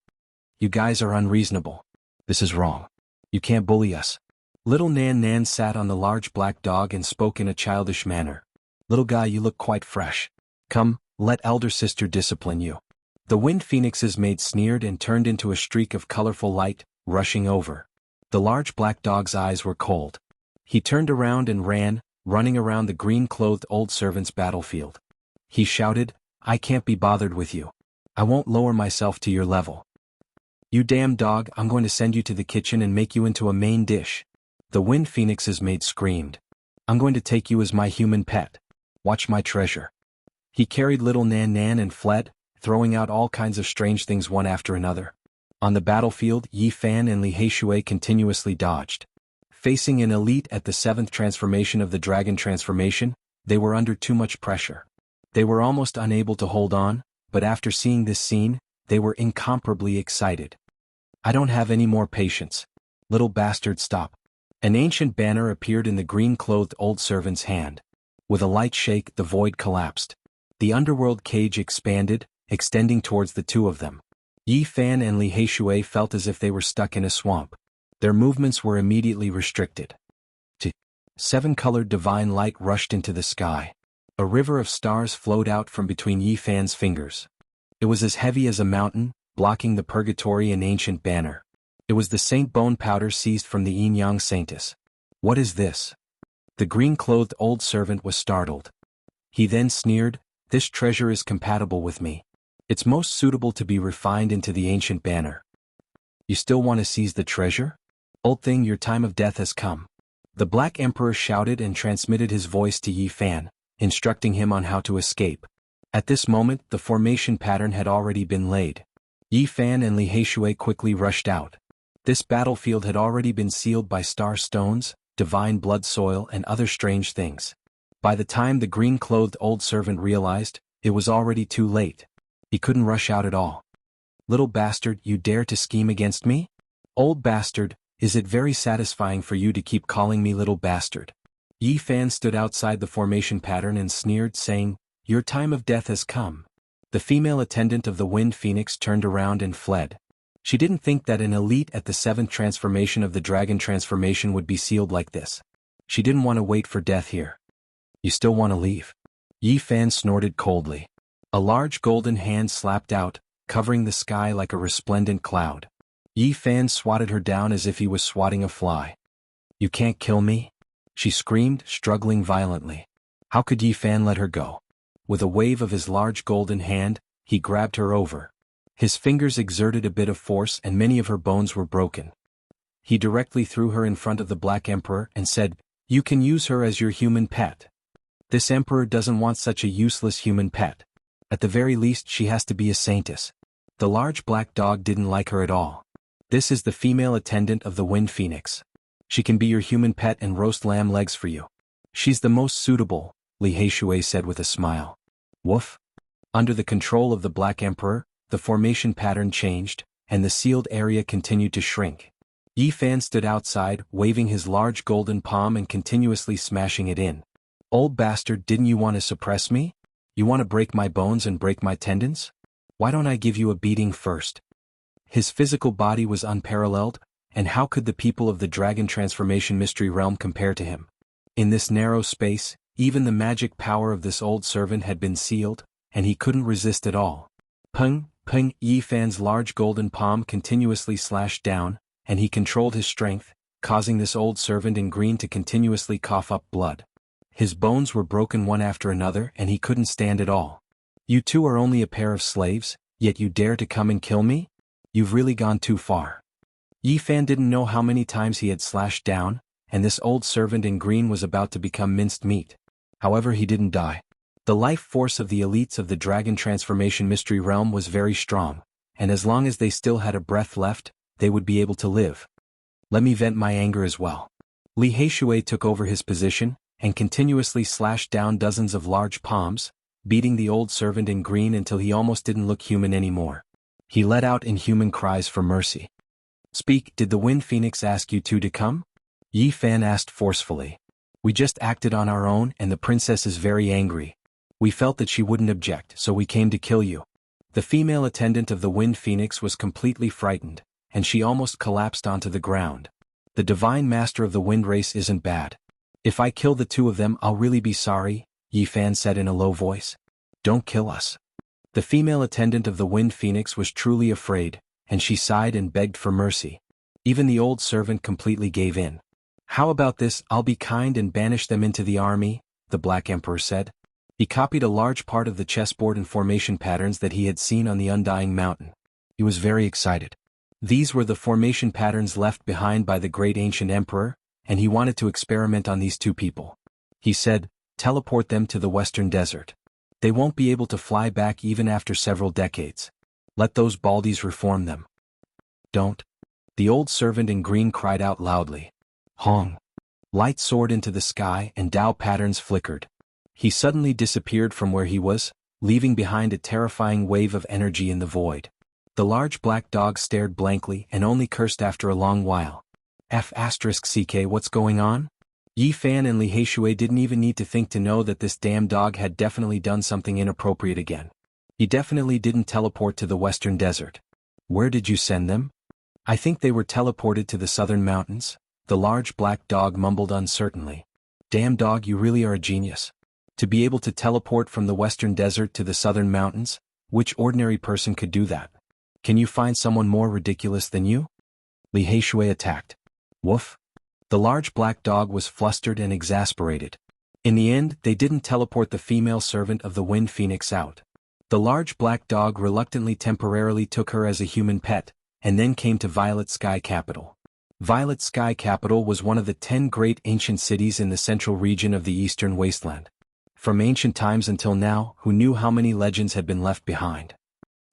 "You guys are unreasonable. This is wrong. You can't bully us." Little Nan Nan sat on the large black dog and spoke in a childish manner. "Little guy, you look quite fresh. Come, let elder sister discipline you." The Wind Phoenix's maid sneered and turned into a streak of colorful light, rushing over. The large black dog's eyes were cold. He turned around and ran, running around the green-clothed old servant's battlefield. He shouted, "I can't be bothered with you. I won't lower myself to your level. You damn dog, I'm going to send you to the kitchen and make you into a main dish." The Wind Phoenix's maid screamed, "I'm going to take you as my human pet. Watch my treasure." He carried little Nan Nan and fled, throwing out all kinds of strange things one after another. On the battlefield, Yi Fan and Li Heishui continuously dodged. Facing an elite at the 7th transformation of the dragon transformation, they were under too much pressure. They were almost unable to hold on, but after seeing this scene, they were incomparably excited. "I don't have any more patience. Little bastard, stop." An ancient banner appeared in the green-clothed old servant's hand. With a light shake, the void collapsed. The underworld cage expanded, extending towards the two of them. Yi Fan and Li Heishui felt as if they were stuck in a swamp. Their movements were immediately restricted. 7-colored divine light rushed into the sky. A river of stars flowed out from between Yi Fan's fingers. It was as heavy as a mountain, blocking the purgatory and ancient banner. It was the Saint Bone powder seized from the Yin-Yang Saintess. "What is this?" The green-clothed old servant was startled. He then sneered, "This treasure is compatible with me. It's most suitable to be refined into the ancient banner." "You still want to seize the treasure? Old thing, your time of death has come." The Black Emperor shouted and transmitted his voice to Yi Fan, instructing him on how to escape. At this moment, the formation pattern had already been laid. Yi Fan and Li Heishui quickly rushed out. This battlefield had already been sealed by star stones, divine blood soil and other strange things. By the time the green-clothed old servant realized, it was already too late. He couldn't rush out at all. "Little bastard, you dare to scheme against me? Old bastard, is it very satisfying for you to keep calling me little bastard?" Yi Fan stood outside the formation pattern and sneered, saying, "Your time of death has come." The female attendant of the Wind Phoenix turned around and fled. She didn't think that an elite at the 7th transformation of the dragon transformation would be sealed like this. She didn't want to wait for death here. "You still want to leave?" Yi Fan snorted coldly. A large golden hand slapped out, covering the sky like a resplendent cloud. Yi Fan swatted her down as if he was swatting a fly. "You can't kill me?" she screamed, struggling violently. How could Yi Fan let her go? With a wave of his large golden hand, he grabbed her over. His fingers exerted a bit of force and many of her bones were broken. He directly threw her in front of the Black Emperor and said, "You can use her as your human pet." This emperor doesn't want such a useless human pet. At the very least, she has to be a saintess. The large black dog didn't like her at all. "This is the female attendant of the Wind Phoenix. She can be your human pet and roast lamb legs for you. She's the most suitable," Li Heishui said with a smile. Woof. Under the control of the Black Emperor, the formation pattern changed, and the sealed area continued to shrink. Yi Fan stood outside, waving his large golden palm and continuously smashing it in. "Old bastard, didn't you want to suppress me? You want to break my bones and break my tendons? Why don't I give you a beating first?" His physical body was unparalleled, and how could the people of the Dragon Transformation Mystery Realm compare to him? In this narrow space, even the magic power of this old servant had been sealed, and he couldn't resist at all. "Pung, Peng Yi Fan's large golden palm continuously slashed down, and he controlled his strength, causing this old servant in green to continuously cough up blood. His bones were broken one after another and he couldn't stand it all. You two are only a pair of slaves, yet you dare to come and kill me? You've really gone too far. Yi Fan didn't know how many times he had slashed down, and this old servant in green was about to become minced meat. However, he didn't die. The life force of the elites of the Dragon Transformation Mystery Realm was very strong, and as long as they still had a breath left, they would be able to live. Let me vent my anger as well. Li Heishui took over his position, and continuously slashed down dozens of large palms, beating the old servant in green until he almost didn't look human anymore. He let out inhuman cries for mercy. Speak, did the Wind Phoenix ask you two to come? Yi Fan asked forcefully. We just acted on our own and the princess is very angry. We felt that she wouldn't object, so we came to kill you. The female attendant of the Wind Phoenix was completely frightened, and she almost collapsed onto the ground. The Divine Master of the Wind Race isn't bad. If I kill the two of them, I'll really be sorry, Yi Fan said in a low voice. Don't kill us. The female attendant of the Wind Phoenix was truly afraid, and she sighed and begged for mercy. Even the old servant completely gave in. How about this? I'll be kind and banish them into the army, the Black Emperor said. He copied a large part of the chessboard and formation patterns that he had seen on the Undying Mountain. He was very excited. These were the formation patterns left behind by the great ancient emperor, and he wanted to experiment on these two people. He said, teleport them to the Western Desert. They won't be able to fly back even after several decades. Let those baldies reform them. Don't. The old servant in green cried out loudly. Hong. Light soared into the sky and Dao patterns flickered. He suddenly disappeared from where he was, leaving behind a terrifying wave of energy in the void. The large black dog stared blankly and only cursed after a long while. F***CK, what's going on? Yi Fan and Li Heishui didn't even need to think to know that this damn dog had definitely done something inappropriate again. He definitely didn't teleport to the Western Desert. Where did you send them? I think they were teleported to the Southern Mountains, the large black dog mumbled uncertainly. Damn dog, you really are a genius. To be able to teleport from the Western Desert to the Southern Mountains, which ordinary person could do that? Can you find someone more ridiculous than you? Li Heishui attacked. Woof. The large black dog was flustered and exasperated. In the end, they didn't teleport the female servant of the Wind Phoenix out. The large black dog reluctantly temporarily took her as a human pet, and then came to Violet Sky Capital. Violet Sky Capital was one of the 10 great ancient cities in the central region of the Eastern Wasteland. From ancient times until now, who knew how many legends had been left behind?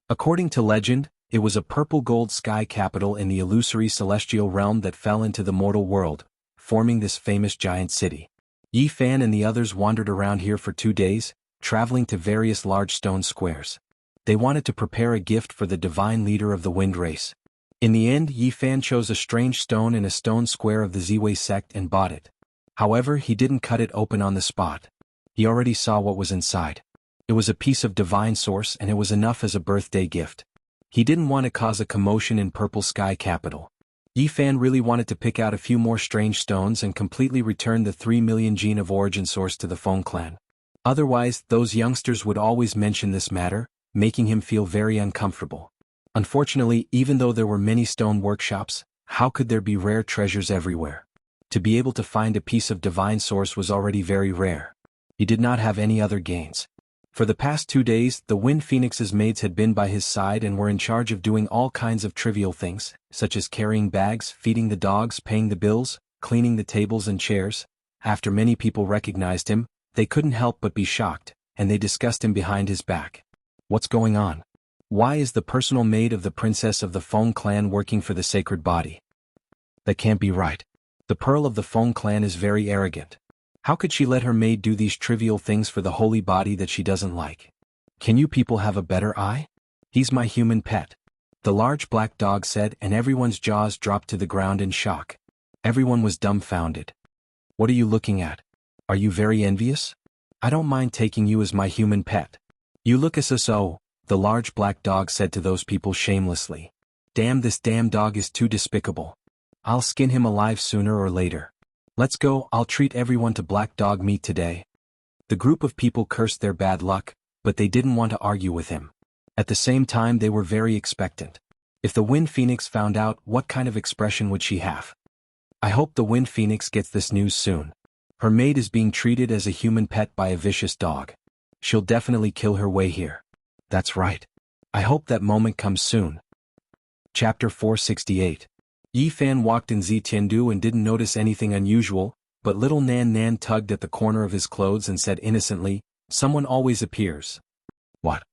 According to legend, it was a purple gold sky capital in the illusory celestial realm that fell into the mortal world, forming this famous giant city. Yi Fan and the others wandered around here for 2 days, traveling to various large stone squares. They wanted to prepare a gift for the divine leader of the wind race. In the end, Yi Fan chose a strange stone in a stone square of the Ziwei sect and bought it. However, he didn't cut it open on the spot. He already saw what was inside. It was a piece of divine source and it was enough as a birthday gift. He didn't want to cause a commotion in Purple Sky Capital. Yi Fan really wanted to pick out a few more strange stones and completely return the 3 million gene of origin source to the Feng clan. Otherwise, those youngsters would always mention this matter, making him feel very uncomfortable. Unfortunately, even though there were many stone workshops, how could there be rare treasures everywhere? To be able to find a piece of divine source was already very rare. He did not have any other gains. For the past 2 days, the Wind Phoenix's maids had been by his side and were in charge of doing all kinds of trivial things, such as carrying bags, feeding the dogs, paying the bills, cleaning the tables and chairs. After many people recognized him, they couldn't help but be shocked, and they discussed him behind his back. What's going on? Why is the personal maid of the princess of the Feng clan working for the sacred body? That can't be right. The pearl of the Feng clan is very arrogant. How could she let her maid do these trivial things for the holy body that she doesn't like? Can you people have a better eye? He's my human pet. The large black dog said, and everyone's jaws dropped to the ground in shock. Everyone was dumbfounded. What are you looking at? Are you very envious? I don't mind taking you as my human pet. You look as so, the large black dog said to those people shamelessly. Damn, this damn dog is too despicable. I'll skin him alive sooner or later. Let's go, I'll treat everyone to black dog meat today. The group of people cursed their bad luck, but they didn't want to argue with him. At the same time they were very expectant. If the Wind Phoenix found out, what kind of expression would she have? I hope the Wind Phoenix gets this news soon. Her mate is being treated as a human pet by a vicious dog. She'll definitely kill her way here. That's right. I hope that moment comes soon. Chapter 468. Yi Fan walked in Zitiandu and didn't notice anything unusual, but little Nan Nan tugged at the corner of his clothes and said innocently, "Someone always appears." What?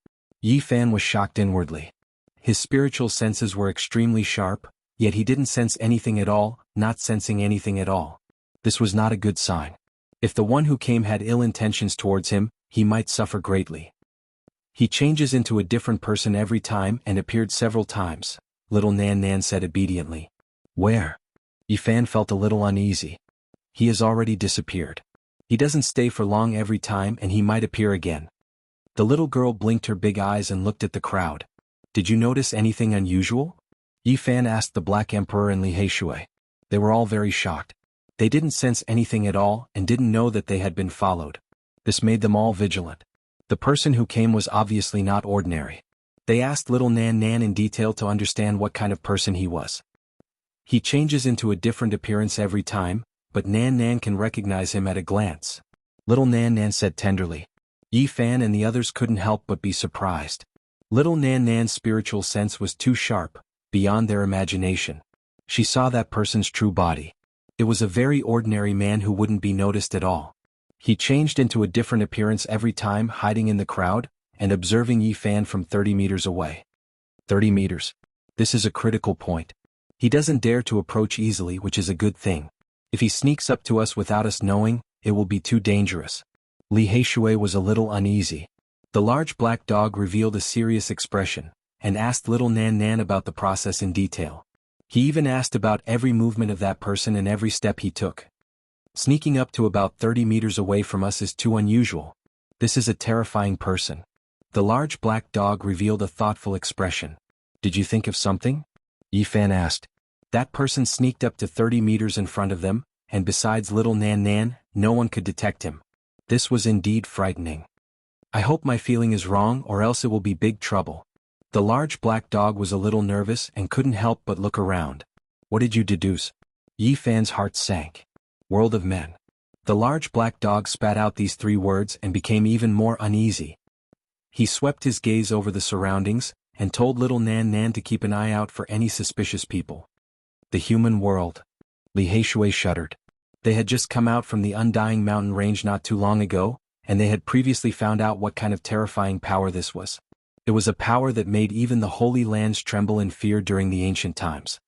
Yi Fan was shocked inwardly. His spiritual senses were extremely sharp, yet he didn't sense anything at all, not sensing anything at all. This was not a good sign. If the one who came had ill intentions towards him, he might suffer greatly. He changes into a different person every time and appeared several times, little Nan Nan said obediently. Where? Yi Fan felt a little uneasy. He has already disappeared. He doesn't stay for long every time and he might appear again. The little girl blinked her big eyes and looked at the crowd. Did you notice anything unusual? Yi Fan asked the Black Emperor and Li Heishui. They were all very shocked. They didn't sense anything at all and didn't know that they had been followed. This made them all vigilant. The person who came was obviously not ordinary. They asked little Nan Nan in detail to understand what kind of person he was. He changes into a different appearance every time, but Nan Nan can recognize him at a glance. Little Nan Nan said tenderly. Yi Fan and the others couldn't help but be surprised. Little Nan Nan's spiritual sense was too sharp, beyond their imagination. She saw that person's true body. It was a very ordinary man who wouldn't be noticed at all. He changed into a different appearance every time, hiding in the crowd, and observing Yi Fan from 30 meters away. 30 meters. This is a critical point. He doesn't dare to approach easily, which is a good thing. If he sneaks up to us without us knowing, it will be too dangerous. Li Heishui was a little uneasy. The large black dog revealed a serious expression, and asked little Nan Nan about the process in detail. He even asked about every movement of that person and every step he took. Sneaking up to about 30 meters away from us is too unusual. This is a terrifying person. The large black dog revealed a thoughtful expression. Did you think of something? Yi Fan asked. That person sneaked up to 30 meters in front of them, and besides little Nan Nan, no one could detect him. This was indeed frightening. I hope my feeling is wrong or else it will be big trouble. The large black dog was a little nervous and couldn't help but look around. What did you deduce? Yi Fan's heart sank. World of men. The large black dog spat out these 3 words and became even more uneasy. He swept his gaze over the surroundings, and told little Nan Nan to keep an eye out for any suspicious people. The human world. Li Heishui shuddered. They had just come out from the Undying Mountain range not too long ago, and they had previously found out what kind of terrifying power this was. It was a power that made even the Holy Lands tremble in fear during the ancient times.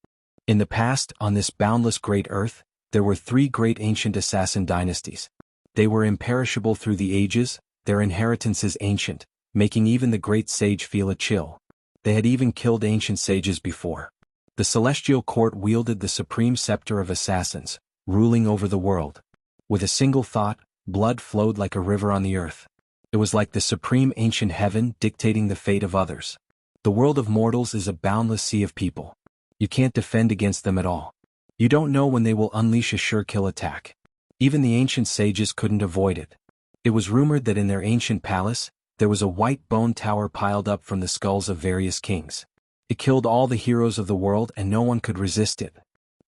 In the past, on this boundless great earth, there were 3 great ancient assassin dynasties. They were imperishable through the ages, their inheritance is ancient, making even the great sage feel a chill. They had even killed ancient sages before. The celestial court wielded the supreme scepter of assassins, ruling over the world. With a single thought, blood flowed like a river on the earth. It was like the supreme ancient heaven dictating the fate of others. The world of mortals is a boundless sea of people. You can't defend against them at all. You don't know when they will unleash a sure-kill attack. Even the ancient sages couldn't avoid it. It was rumored that in their ancient palace, there was a white bone tower piled up from the skulls of various kings. It killed all the heroes of the world and no one could resist it.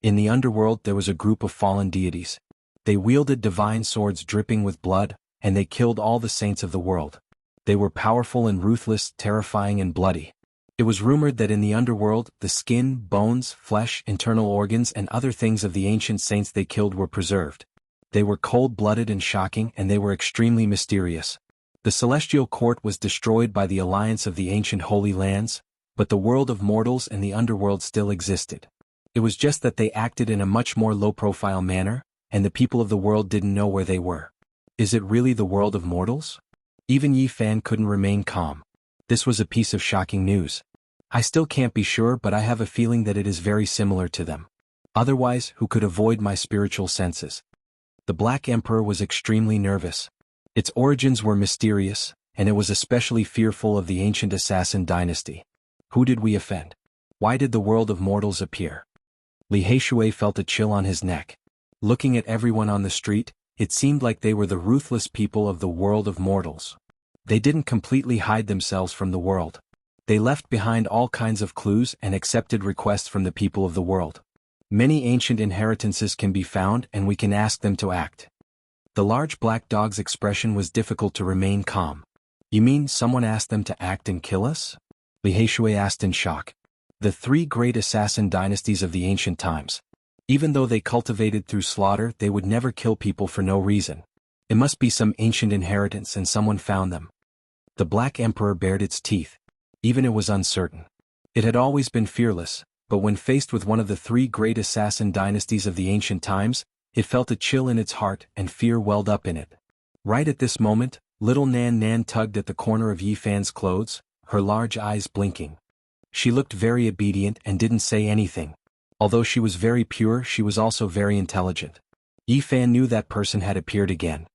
In the underworld there was a group of fallen deities. They wielded divine swords dripping with blood, and they killed all the saints of the world. They were powerful and ruthless, terrifying and bloody. It was rumored that in the underworld, the skin, bones, flesh, internal organs and other things of the ancient saints they killed were preserved. They were cold-blooded and shocking, and they were extremely mysterious. The celestial court was destroyed by the alliance of the ancient Holy Lands, but the world of mortals and the underworld still existed. It was just that they acted in a much more low-profile manner, and the people of the world didn't know where they were. Is it really the world of mortals? Even Yi Fan couldn't remain calm. This was a piece of shocking news. I still can't be sure, but I have a feeling that it is very similar to them. Otherwise, who could avoid my spiritual senses? The Black Emperor was extremely nervous. Its origins were mysterious, and it was especially fearful of the ancient assassin dynasty. Who did we offend? Why did the world of mortals appear? Li Heishui felt a chill on his neck. Looking at everyone on the street, it seemed like they were the ruthless people of the world of mortals. They didn't completely hide themselves from the world. They left behind all kinds of clues and accepted requests from the people of the world. Many ancient inheritances can be found and we can ask them to act. The large black dog's expression was difficult to remain calm. You mean someone asked them to act and kill us? Li Heishui asked in shock. The three great assassin dynasties of the ancient times. Even though they cultivated through slaughter, they would never kill people for no reason. It must be some ancient inheritance and someone found them. The Black Emperor bared its teeth. Even it was uncertain. It had always been fearless, but when faced with one of the three great assassin dynasties of the ancient times, it felt a chill in its heart and fear welled up in it. Right at this moment, little Nan Nan tugged at the corner of Yi Fan's clothes, her large eyes blinking. She looked very obedient and didn't say anything. Although she was very pure, she was also very intelligent. Yi Fan knew that person had appeared again.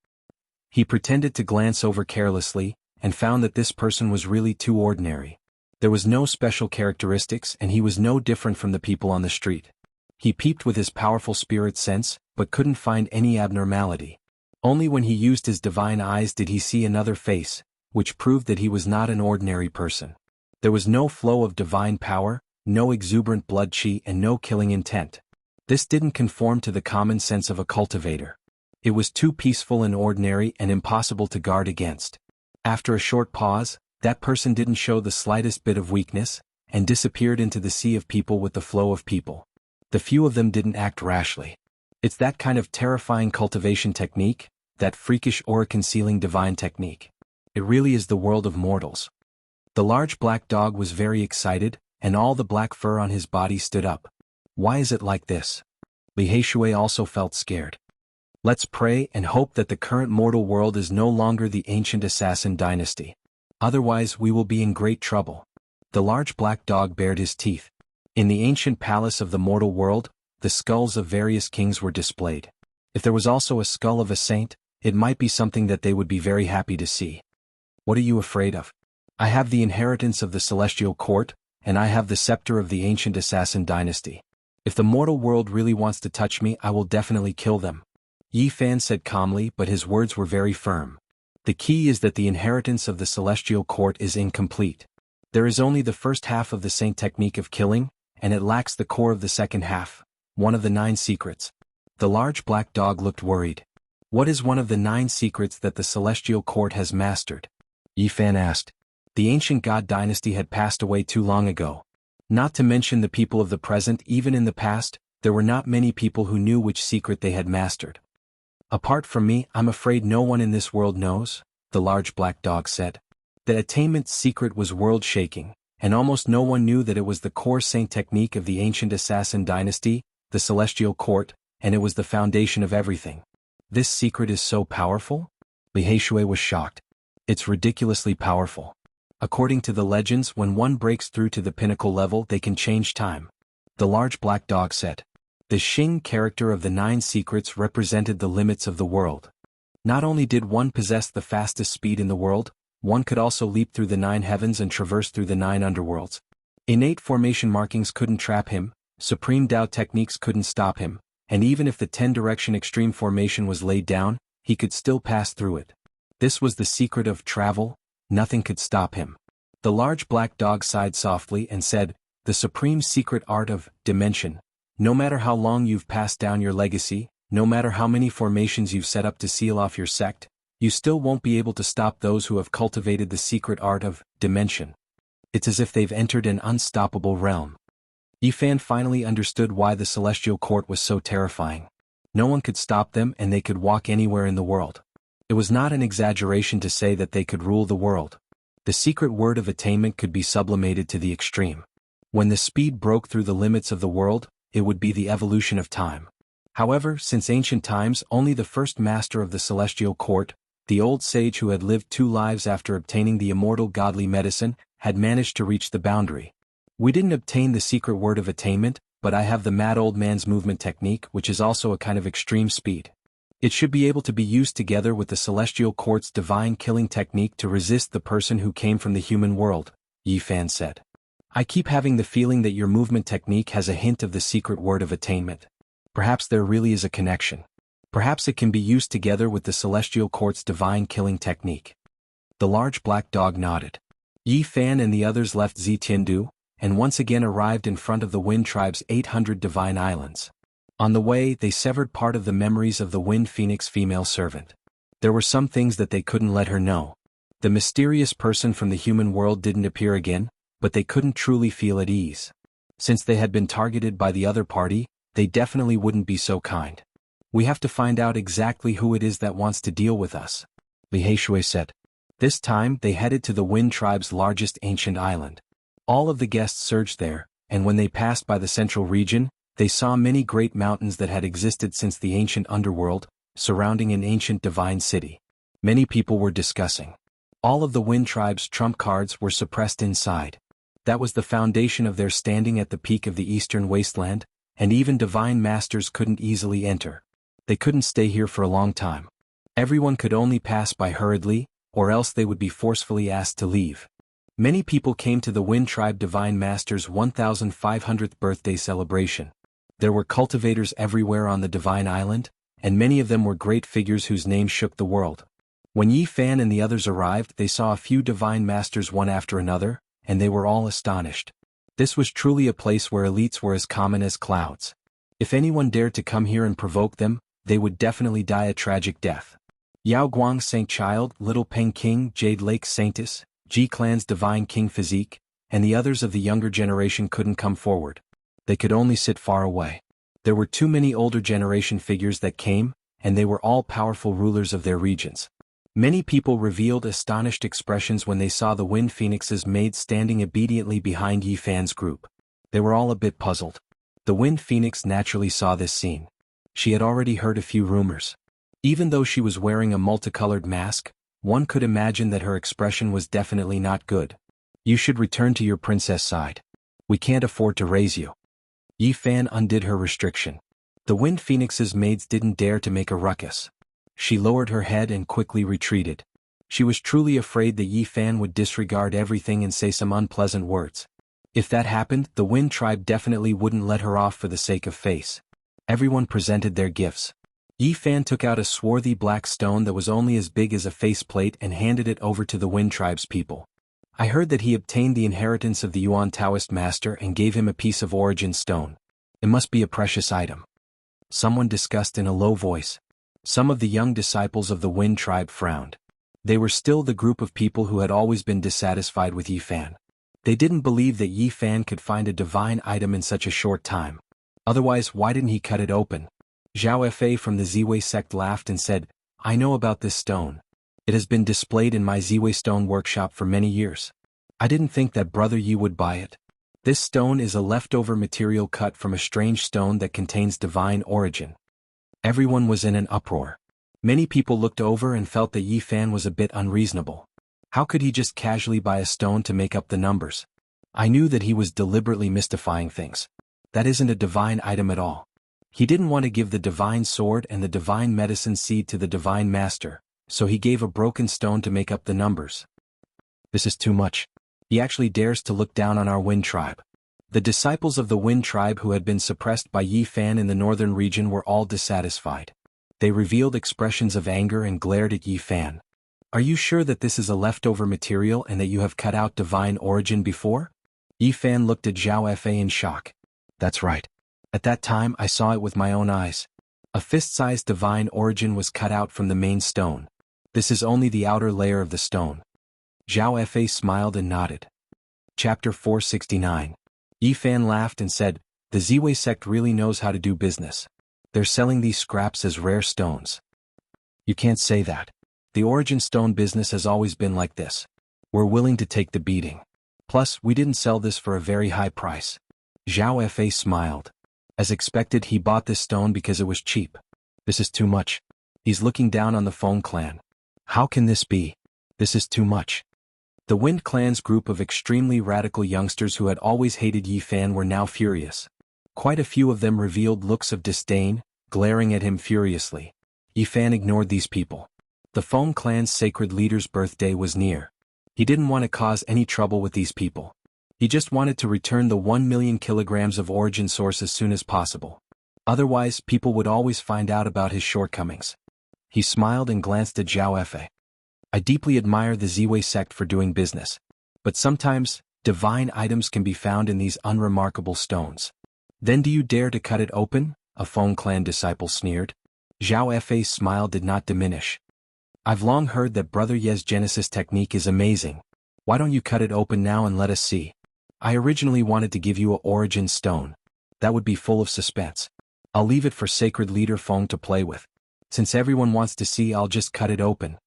He pretended to glance over carelessly, and found that this person was really too ordinary. There was no special characteristics and he was no different from the people on the street. He peeped with his powerful spirit sense, but couldn't find any abnormality. Only when he used his divine eyes did he see another face, which proved that he was not an ordinary person. There was no flow of divine power, no exuberant blood chi and no killing intent. This didn't conform to the common sense of a cultivator. It was too peaceful and ordinary and impossible to guard against. After a short pause, that person didn't show the slightest bit of weakness, and disappeared into the sea of people with the flow of people. The few of them didn't act rashly. It's that kind of terrifying cultivation technique, that freakish aura-concealing divine technique. It really is the world of mortals. The large black dog was very excited, and all the black fur on his body stood up. Why is it like this? Li Heishui also felt scared. Let's pray and hope that the current mortal world is no longer the ancient assassin dynasty. Otherwise we will be in great trouble. The large black dog bared his teeth. In the ancient palace of the mortal world, the skulls of various kings were displayed. If there was also a skull of a saint, it might be something that they would be very happy to see. What are you afraid of? I have the inheritance of the celestial court, and I have the scepter of the ancient assassin dynasty. If the mortal world really wants to touch me, I will definitely kill them. Yi Fan said calmly, but his words were very firm. The key is that the inheritance of the celestial court is incomplete. There is only the first half of the saint technique of killing, and it lacks the core of the second half, one of the 9 secrets. The large black dog looked worried. What is one of the 9 secrets that the celestial court has mastered? Yi Fan asked. The ancient god dynasty had passed away too long ago. Not to mention the people of the present, even in the past, there were not many people who knew which secret they had mastered. Apart from me, I'm afraid no one in this world knows, the large black dog said. The attainment's secret was world-shaking, and almost no one knew that it was the core saint technique of the ancient assassin dynasty, the celestial court, and it was the foundation of everything. This secret is so powerful? Li Heishui was shocked. It's ridiculously powerful. According to the legends, when one breaks through to the pinnacle level, they can change time. The large black dog said. The Xing character of the 9 secrets represented the limits of the world. Not only did one possess the fastest speed in the world, one could also leap through the 9 heavens and traverse through the 9 underworlds. Innate formation markings couldn't trap him, supreme Tao techniques couldn't stop him, and even if the 10-direction extreme formation was laid down, he could still pass through it. This was the secret of travel, nothing could stop him. The large black dog sighed softly and said, the supreme secret art of dimension. No matter how long you've passed down your legacy, no matter how many formations you've set up to seal off your sect, you still won't be able to stop those who have cultivated the secret art of dimension. It's as if they've entered an unstoppable realm. Yi Fan finally understood why the celestial court was so terrifying. No one could stop them and they could walk anywhere in the world. It was not an exaggeration to say that they could rule the world. The secret word of attainment could be sublimated to the extreme. When the speed broke through the limits of the world, it would be the evolution of time. However, since ancient times, only the first master of the celestial court, the old sage who had lived 2 lives after obtaining the immortal godly medicine, had managed to reach the boundary. We didn't obtain the secret word of attainment, but I have the mad old man's movement technique, which is also a kind of extreme speed. It should be able to be used together with the celestial court's divine killing technique to resist the person who came from the human world, Yi Fan said. I keep having the feeling that your movement technique has a hint of the secret word of attainment. Perhaps there really is a connection. Perhaps it can be used together with the celestial court's divine killing technique. The large black dog nodded. Yi Fan and the others left Zitiandu, and once again arrived in front of the Wind Tribe's 800 divine islands. On the way, they severed part of the memories of the Wind Phoenix female servant. There were some things that they couldn't let her know. The mysterious person from the human world didn't appear again, but they couldn't truly feel at ease. Since they had been targeted by the other party, they definitely wouldn't be so kind. We have to find out exactly who it is that wants to deal with us, Li Heishui said. This time, they headed to the Wind Tribe's largest ancient island. All of the guests surged there, and when they passed by the central region, they saw many great mountains that had existed since the ancient underworld, surrounding an ancient divine city. Many people were discussing. All of the Wind Tribe's trump cards were suppressed inside. That was the foundation of their standing at the peak of the eastern wasteland, and even divine masters couldn't easily enter. They couldn't stay here for a long time. Everyone could only pass by hurriedly, or else they would be forcefully asked to leave. Many people came to the Wind Tribe Divine Master's 1500th birthday celebration. There were cultivators everywhere on the Divine Island, and many of them were great figures whose names shook the world. When Yi Fan and the others arrived, they saw a few Divine Masters one after another, and they were all astonished. This was truly a place where elites were as common as clouds. If anyone dared to come here and provoke them, they would definitely die a tragic death. Yao Guang Saint Child, Little Peng King, Jade Lake Saintess, Ji Clan's Divine King Physique, and the others of the younger generation couldn't come forward. They could only sit far away. There were too many older generation figures that came, and they were all powerful rulers of their regions. Many people revealed astonished expressions when they saw the Wind Phoenix's maid standing obediently behind Yi Fan's group. They were all a bit puzzled. The Wind Phoenix naturally saw this scene. She had already heard a few rumors. Even though she was wearing a multicolored mask, one could imagine that her expression was definitely not good. You should return to your princess side. We can't afford to raise you. Yi Fan undid her restriction. The Wind Phoenix's maids didn't dare to make a ruckus. She lowered her head and quickly retreated. She was truly afraid that Yi Fan would disregard everything and say some unpleasant words. If that happened, the Wind Tribe definitely wouldn't let her off for the sake of face. Everyone presented their gifts. Yi Fan took out a swarthy black stone that was only as big as a faceplate and handed it over to the Wind Tribe's people. I heard that he obtained the inheritance of the Yuan Taoist master and gave him a piece of origin stone. It must be a precious item. Someone discussed in a low voice. Some of the young disciples of the Wind Tribe frowned. They were still the group of people who had always been dissatisfied with Yi Fan. They didn't believe that Yi Fan could find a divine item in such a short time. Otherwise, why didn't he cut it open? Zhao Fa from the Ziwei sect laughed and said, I know about this stone. It has been displayed in my Ziwei stone workshop for many years. I didn't think that Brother Yi would buy it. This stone is a leftover material cut from a strange stone that contains divine origin. Everyone was in an uproar. Many people looked over and felt that Yi Fan was a bit unreasonable. How could he just casually buy a stone to make up the numbers? I knew that he was deliberately mystifying things. That isn't a divine item at all. He didn't want to give the divine sword and the divine medicine seed to the divine master, so he gave a broken stone to make up the numbers. This is too much. He actually dares to look down on our Wind Tribe. The disciples of the Wind Tribe who had been suppressed by Yi Fan in the northern region were all dissatisfied. They revealed expressions of anger and glared at Yi Fan. Are you sure that this is a leftover material and that you have cut out divine origin before? Yi Fan looked at Zhao Fa in shock. That's right. At that time I saw it with my own eyes. A fist-sized divine origin was cut out from the main stone. This is only the outer layer of the stone. Zhao Fa smiled and nodded. Chapter 469. Yi Fan laughed and said, the Ziwei sect really knows how to do business. They're selling these scraps as rare stones. You can't say that. The origin stone business has always been like this. We're willing to take the beating. Plus, we didn't sell this for a very high price. Zhao Fa smiled. As expected, he bought this stone because it was cheap. This is too much. He's looking down on the Feng clan. How can this be? This is too much. The Wind clan's group of extremely radical youngsters who had always hated Yi Fan were now furious. Quite a few of them revealed looks of disdain, glaring at him furiously. Yi Fan ignored these people. The Feng clan's sacred leader's birthday was near. He didn't want to cause any trouble with these people. He just wanted to return the 1 million kilograms of origin source as soon as possible. Otherwise, people would always find out about his shortcomings. He smiled and glanced at Zhao Fa. I deeply admire the Ziwei sect for doing business. But sometimes, divine items can be found in these unremarkable stones. Then do you dare to cut it open? A Feng clan disciple sneered. Zhao Fei's smile did not diminish. I've long heard that Brother Ye's Genesis technique is amazing. Why don't you cut it open now and let us see? I originally wanted to give you a origin stone. That would be full of suspense. I'll leave it for sacred leader Feng to play with. Since everyone wants to see, I'll just cut it open.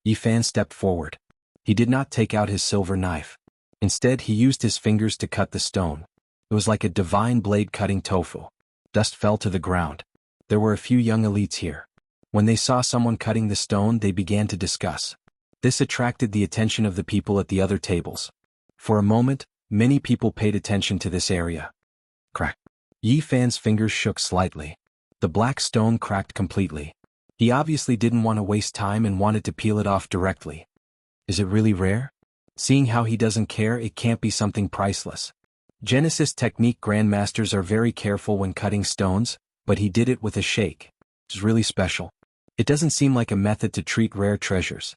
Yi Fan stepped forward. He did not take out his silver knife. Instead, he used his fingers to cut the stone. It was like a divine blade cutting tofu. Dust fell to the ground. There were a few young elites here. When they saw someone cutting the stone, they began to discuss. This attracted the attention of the people at the other tables. For a moment, many people paid attention to this area. Crack. Yi Fan's fingers shook slightly. The black stone cracked completely. He obviously didn't want to waste time and wanted to peel it off directly. Is it really rare? Seeing how he doesn't care, it can't be something priceless. Genesis technique grandmasters are very careful when cutting stones, but he did it with a shake. It's really special. It doesn't seem like a method to treat rare treasures.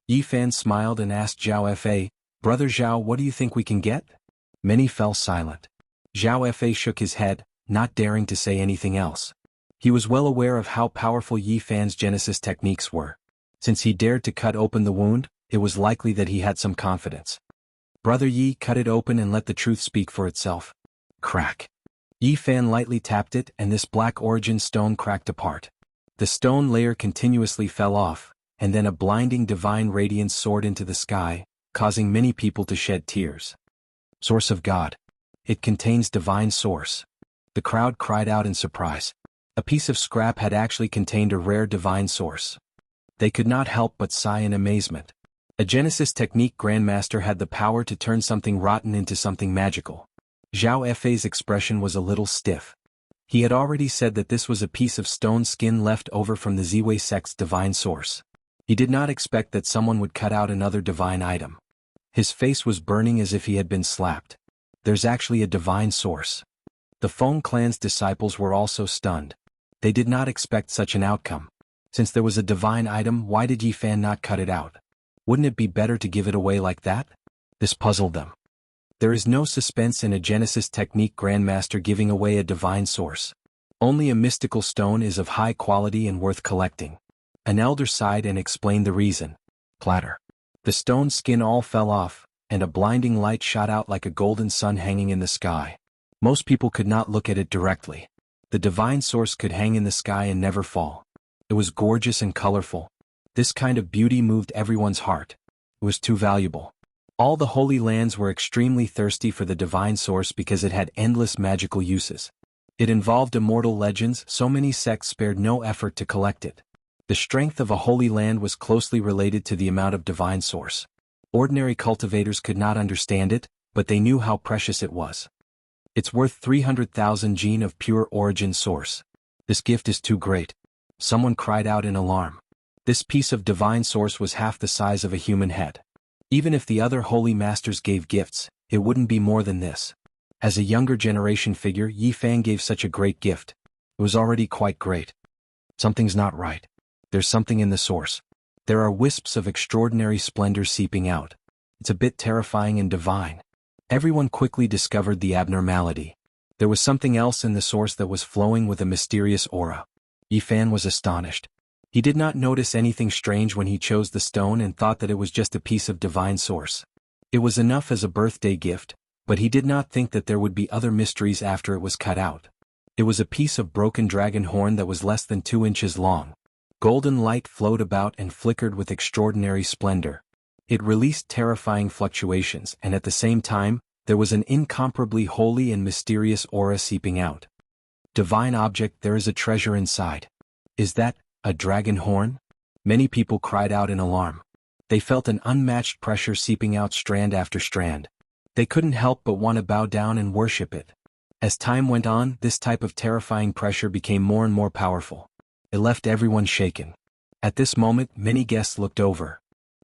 Yi Fan smiled and asked Zhao Fa, Brother Zhao, what do you think we can get? Many fell silent. Zhao Fa shook his head, not daring to say anything else. He was well aware of how powerful Yi Fan's Genesis techniques were. Since he dared to cut open the wound, it was likely that he had some confidence. Brother Yi, cut it open and let the truth speak for itself. Crack. Yi Fan lightly tapped it and this black origin stone cracked apart. The stone layer continuously fell off, and then a blinding divine radiance soared into the sky, causing many people to shed tears. Source of God. It contains divine source. The crowd cried out in surprise. A piece of scrap had actually contained a rare divine source. They could not help but sigh in amazement. A Genesis technique grandmaster had the power to turn something rotten into something magical. Zhao Fei's expression was a little stiff. He had already said that this was a piece of stone skin left over from the Ziwei sect's divine source. He did not expect that someone would cut out another divine item. His face was burning as if he had been slapped. There's actually a divine source. The Feng clan's disciples were also stunned. They did not expect such an outcome. Since there was a divine item, why did Yi Fan not cut it out? Wouldn't it be better to give it away like that? This puzzled them. There is no suspense in a Genesis technique grandmaster giving away a divine source. Only a mystical stone is of high quality and worth collecting. An elder sighed and explained the reason. Clatter. The stone skin all fell off, and a blinding light shot out like a golden sun hanging in the sky. Most people could not look at it directly. The divine source could hang in the sky and never fall. It was gorgeous and colorful. This kind of beauty moved everyone's heart. It was too valuable. All the Holy Lands were extremely thirsty for the divine source because it had endless magical uses. It involved immortal legends, so many sects spared no effort to collect it. The strength of a Holy Land was closely related to the amount of divine source. Ordinary cultivators could not understand it, but they knew how precious it was. It's worth 300,000 gene of pure origin source. This gift is too great. Someone cried out in alarm. This piece of divine source was half the size of a human head. Even if the other holy masters gave gifts, it wouldn't be more than this. As a younger generation figure, Yi Fan gave such a great gift. It was already quite great. Something's not right. There's something in the source. There are wisps of extraordinary splendor seeping out. It's a bit terrifying and divine. Everyone quickly discovered the abnormality. There was something else in the source that was flowing with a mysterious aura. Yi Fan was astonished. He did not notice anything strange when he chose the stone and thought that it was just a piece of divine source. It was enough as a birthday gift, but he did not think that there would be other mysteries after it was cut out. It was a piece of broken dragon horn that was less than 2 inches long. Golden light flowed about and flickered with extraordinary splendor. It released terrifying fluctuations, and at the same time, there was an incomparably holy and mysterious aura seeping out. Divine object, there is a treasure inside. Is that a dragon horn? Many people cried out in alarm. They felt an unmatched pressure seeping out strand after strand. They couldn't help but want to bow down and worship it. As time went on, this type of terrifying pressure became more and more powerful. It left everyone shaken. At this moment, many guests looked over.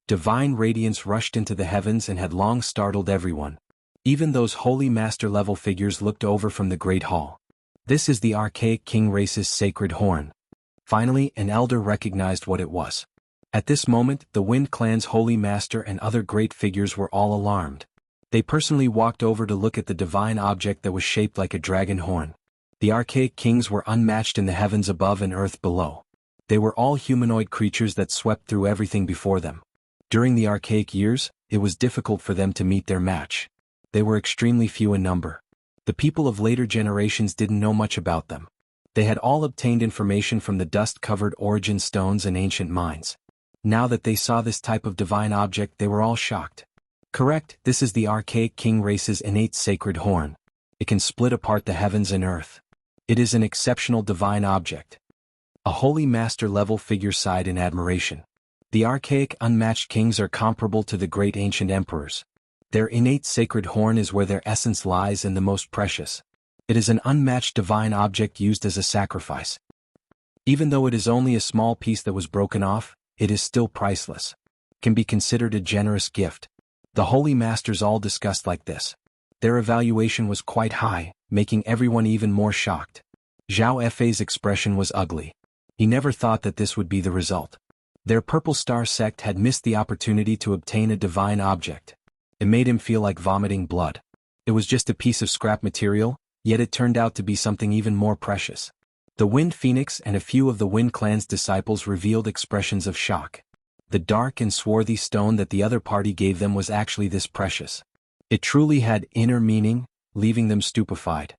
Divine radiance rushed into the heavens and had long startled everyone. Even those holy master-level figures looked over from the Great Hall. This is the archaic king race's sacred horn. Finally, an elder recognized what it was. At this moment, the Wind Clan's holy master and other great figures were all alarmed. They personally walked over to look at the divine object that was shaped like a dragon horn. The archaic kings were unmatched in the heavens above and earth below. They were all humanoid creatures that swept through everything before them. During the archaic years, it was difficult for them to meet their match. They were extremely few in number. The people of later generations didn't know much about them. They had all obtained information from the dust-covered origin stones and ancient mines. Now that they saw this type of divine object, they were all shocked. Correct, this is the archaic king race's innate sacred horn. It can split apart the heavens and earth. It is an exceptional divine object. A holy master-level figure sighed in admiration. The archaic, unmatched kings are comparable to the great ancient emperors. Their innate sacred horn is where their essence lies and the most precious. It is an unmatched divine object used as a sacrifice. Even though it is only a small piece that was broken off, it is still priceless. It can be considered a generous gift. The holy masters all discussed like this. Their evaluation was quite high, making everyone even more shocked. Zhao Fei's expression was ugly. He never thought that this would be the result. Their Purple Star sect had missed the opportunity to obtain a divine object. It made him feel like vomiting blood. It was just a piece of scrap material, yet it turned out to be something even more precious. The Wind Phoenix and a few of the Wind Clan's disciples revealed expressions of shock. The dark and swarthy stone that the other party gave them was actually this precious. It truly had inner meaning, leaving them stupefied.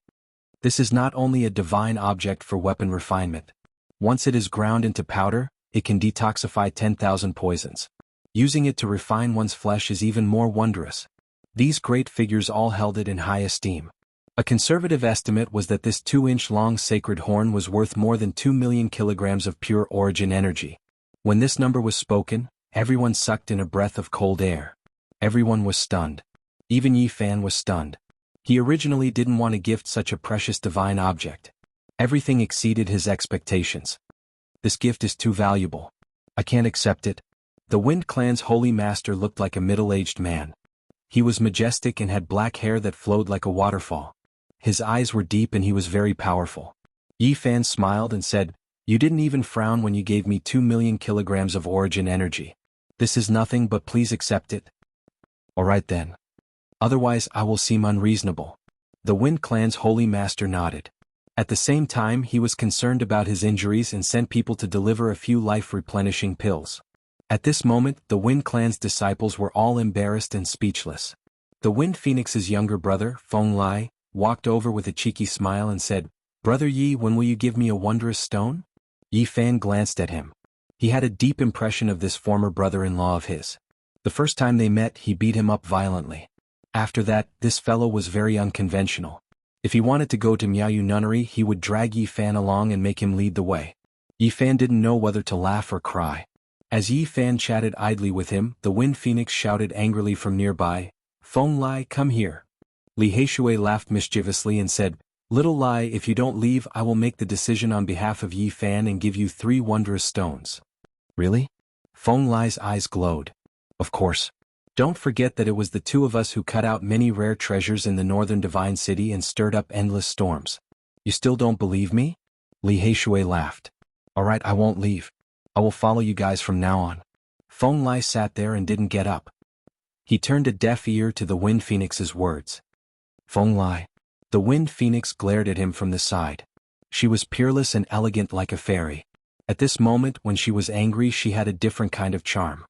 This is not only a divine object for weapon refinement. Once it is ground into powder, it can detoxify 10,000 poisons. Using it to refine one's flesh is even more wondrous. These great figures all held it in high esteem. A conservative estimate was that this 2-inch-long sacred horn was worth more than 2 million kilograms of pure origin energy. When this number was spoken, everyone sucked in a breath of cold air. Everyone was stunned. Even Yi Fan was stunned. He originally didn't want to gift such a precious divine object. Everything exceeded his expectations. This gift is too valuable. I can't accept it. The Wind Clan's holy master looked like a middle-aged man. He was majestic and had black hair that flowed like a waterfall. His eyes were deep and he was very powerful. Yi Fan smiled and said, "You didn't even frown when you gave me 2 million kilograms of origin energy. This is nothing, but please accept it." "Alright then. Otherwise I will seem unreasonable." The Wind Clan's holy master nodded. At the same time, he was concerned about his injuries and sent people to deliver a few life-replenishing pills. At this moment, the Wind Clan's disciples were all embarrassed and speechless. The Wind Phoenix's younger brother, Feng Lai, walked over with a cheeky smile and said, "Brother Yi, when will you give me a wondrous stone?" Yi Fan glanced at him. He had a deep impression of this former brother-in-law of his. The first time they met, he beat him up violently. After that, this fellow was very unconventional. If he wanted to go to Miaoyu Nunnery, he would drag Yi Fan along and make him lead the way. Yi Fan didn't know whether to laugh or cry. As Yi Fan chatted idly with him, the Wind Phoenix shouted angrily from nearby, "Feng Lai, come here." Li Heishui laughed mischievously and said, "Little Lai, if you don't leave, I will make the decision on behalf of Yi Fan and give you 3 wondrous stones." "Really?" Feng Lai's eyes glowed. "Of course. Don't forget that it was the two of us who cut out many rare treasures in the northern divine city and stirred up endless storms. You still don't believe me?" Li Heishui laughed. "Alright, I won't leave. I will follow you guys from now on." Feng Lai sat there and didn't get up. He turned a deaf ear to the Wind Phoenix's words. "Feng Lai." The Wind Phoenix glared at him from the side. She was peerless and elegant like a fairy. At this moment, when she was angry, she had a different kind of charm.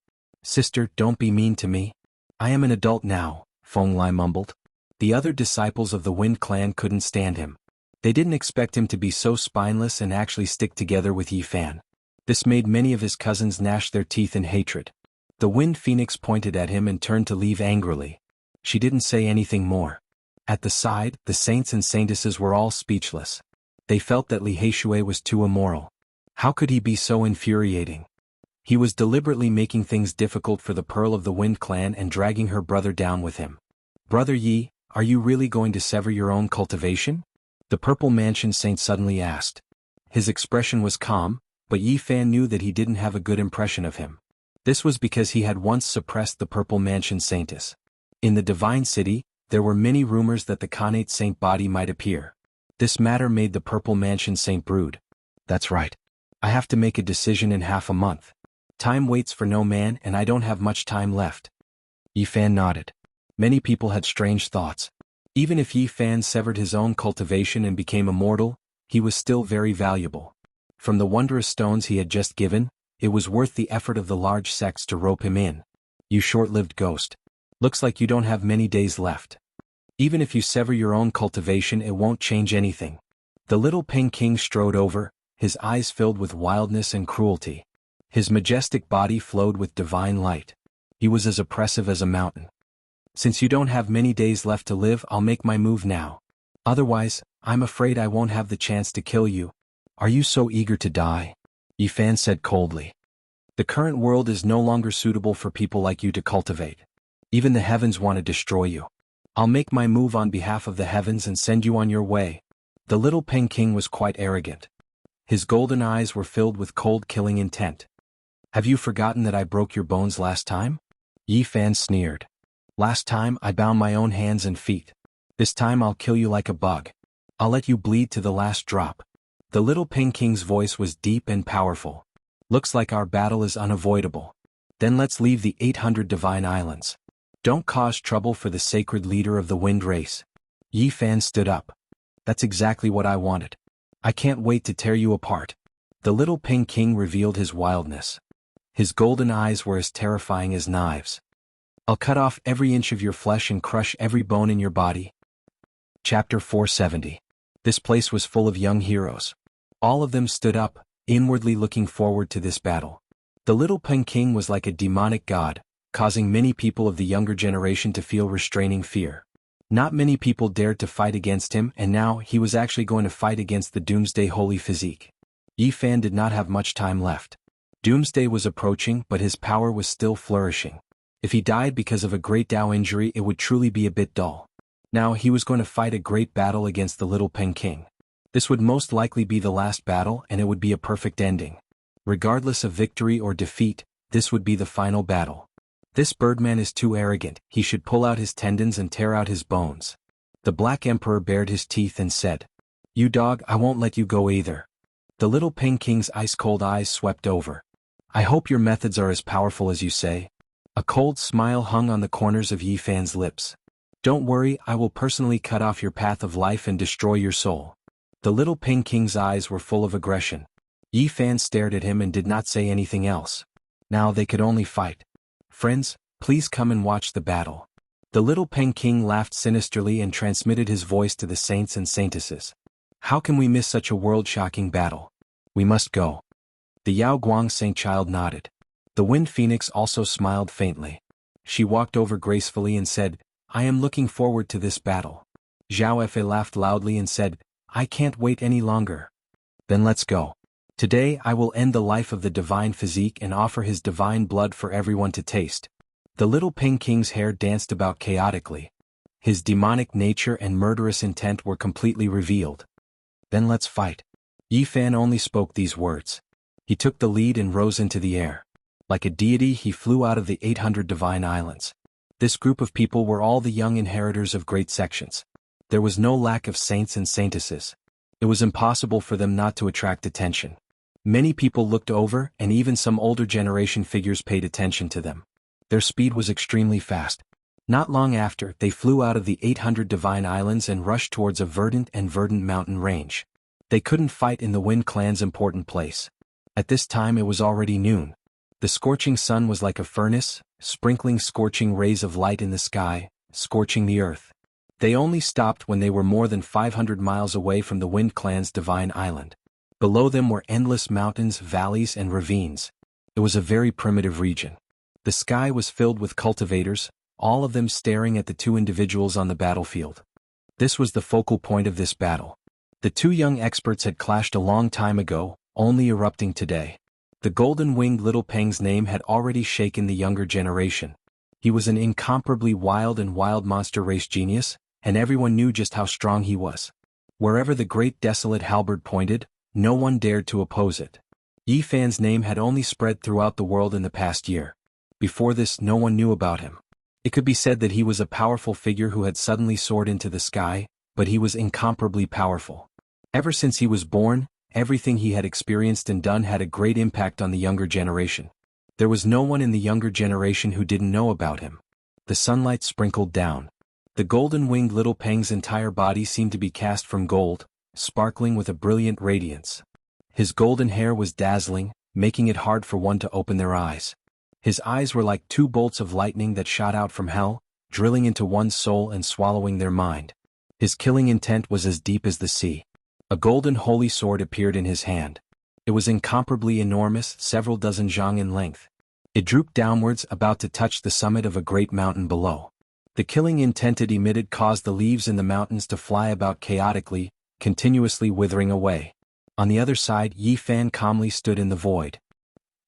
"Sister, don't be mean to me. I am an adult now," Feng Lai mumbled. The other disciples of the Wind Clan couldn't stand him. They didn't expect him to be so spineless and actually stick together with Yi Fan. This made many of his cousins gnash their teeth in hatred. The Wind Phoenix pointed at him and turned to leave angrily. She didn't say anything more. At the side, the saints and saintesses were all speechless. They felt that Li Heishui was too immoral. How could he be so infuriating? He was deliberately making things difficult for the Pearl of the Wind Clan and dragging her brother down with him. "Brother Yi, are you really going to sever your own cultivation?" The Purple Mansion Saint suddenly asked. His expression was calm, but Yi Fan knew that he didn't have a good impression of him. This was because he had once suppressed the Purple Mansion Saintess. In the Divine City, there were many rumors that the Khanate Saint body might appear. This matter made the Purple Mansion Saint brood. "That's right. I have to make a decision in half a month. Time waits for no man and I don't have much time left. Yi Fan nodded. Many people had strange thoughts. Even if Yi Fan severed his own cultivation and became immortal, he was still very valuable. From the wondrous stones he had just given, it was worth the effort of the large sects to rope him in. You short-lived ghost. Looks like you don't have many days left. Even if you sever your own cultivation, it won't change anything. The little Peng King strode over, his eyes filled with wildness and cruelty. His majestic body flowed with divine light. He was as oppressive as a mountain. Since you don't have many days left to live, I'll make my move now. Otherwise, I'm afraid I won't have the chance to kill you. Are you so eager to die? Yi Fan said coldly. The current world is no longer suitable for people like you to cultivate. Even the heavens want to destroy you. I'll make my move on behalf of the heavens and send you on your way. The little Peng King was quite arrogant. His golden eyes were filled with cold killing intent. Have you forgotten that I broke your bones last time? Yi Fan sneered. Last time I bound my own hands and feet. This time I'll kill you like a bug. I'll let you bleed to the last drop. The little Peng King's voice was deep and powerful. Looks like our battle is unavoidable. Then let's leave the 800 divine islands. Don't cause trouble for the sacred leader of the wind race. Yi Fan stood up. That's exactly what I wanted. I can't wait to tear you apart. The little Peng King revealed his wildness. His golden eyes were as terrifying as knives. I'll cut off every inch of your flesh and crush every bone in your body. Chapter 470. This place was full of young heroes. All of them stood up, inwardly looking forward to this battle. The little Peng King was like a demonic god, causing many people of the younger generation to feel restraining fear. Not many people dared to fight against him, and now he was actually going to fight against the Doomsday Holy Physique. Yi Fan did not have much time left. Doomsday was approaching, but his power was still flourishing. If he died because of a great Dao injury, it would truly be a bit dull. Now he was going to fight a great battle against the little Peng King. This would most likely be the last battle, and it would be a perfect ending. Regardless of victory or defeat, this would be the final battle. This birdman is too arrogant, he should pull out his tendons and tear out his bones. The Black Emperor bared his teeth and said, You dog, I won't let you go either. The little Peng King's ice-cold eyes swept over. I hope your methods are as powerful as you say. A cold smile hung on the corners of Yi Fan's lips. Don't worry, I will personally cut off your path of life and destroy your soul. The little Peng King's eyes were full of aggression. Yi Fan stared at him and did not say anything else. Now they could only fight. Friends, please come and watch the battle. The little Peng King laughed sinisterly and transmitted his voice to the saints and saintesses. How can we miss such a world-shocking battle? We must go. The Yao Guang Saint Child nodded. The Wind Phoenix also smiled faintly. She walked over gracefully and said, I am looking forward to this battle. Zhao Fe laughed loudly and said, I can't wait any longer. Then let's go. Today I will end the life of the divine physique and offer his divine blood for everyone to taste. The little Peng King's hair danced about chaotically. His demonic nature and murderous intent were completely revealed. Then let's fight. Yi Fan only spoke these words. He took the lead and rose into the air. Like a deity, he flew out of the 800 divine islands. This group of people were all the young inheritors of great sections. There was no lack of saints and saintesses. It was impossible for them not to attract attention. Many people looked over, and even some older generation figures paid attention to them. Their speed was extremely fast. Not long after, they flew out of the 800 divine islands and rushed towards a verdant mountain range. They couldn't fight in the Wind Clan's important place. At this time it was already noon. The scorching sun was like a furnace, sprinkling scorching rays of light in the sky, scorching the earth. They only stopped when they were more than 500 miles away from the Wind Clan's divine island. Below them were endless mountains, valleys, and ravines. It was a very primitive region. The sky was filled with cultivators, all of them staring at the two individuals on the battlefield. This was the focal point of this battle. The two young experts had clashed a long time ago, only erupting today. The golden-winged little Peng's name had already shaken the younger generation. He was an incomparably wild monster race genius, and everyone knew just how strong he was. Wherever the great desolate halberd pointed, no one dared to oppose it. Yi Fan's name had only spread throughout the world in the past year. Before this, no one knew about him. It could be said that he was a powerful figure who had suddenly soared into the sky, but he was incomparably powerful. Ever since he was born, everything he had experienced and done had a great impact on the younger generation. There was no one in the younger generation who didn't know about him. The sunlight sprinkled down. The golden-winged little Peng's entire body seemed to be cast from gold, sparkling with a brilliant radiance. His golden hair was dazzling, making it hard for one to open their eyes. His eyes were like two bolts of lightning that shot out from hell, drilling into one's soul and swallowing their mind. His killing intent was as deep as the sea. A golden holy sword appeared in his hand. It was incomparably enormous, several dozen zhang in length. It drooped downwards, about to touch the summit of a great mountain below. The killing intent it emitted caused the leaves in the mountains to fly about chaotically, continuously withering away. On the other side, Yi Fan calmly stood in the void.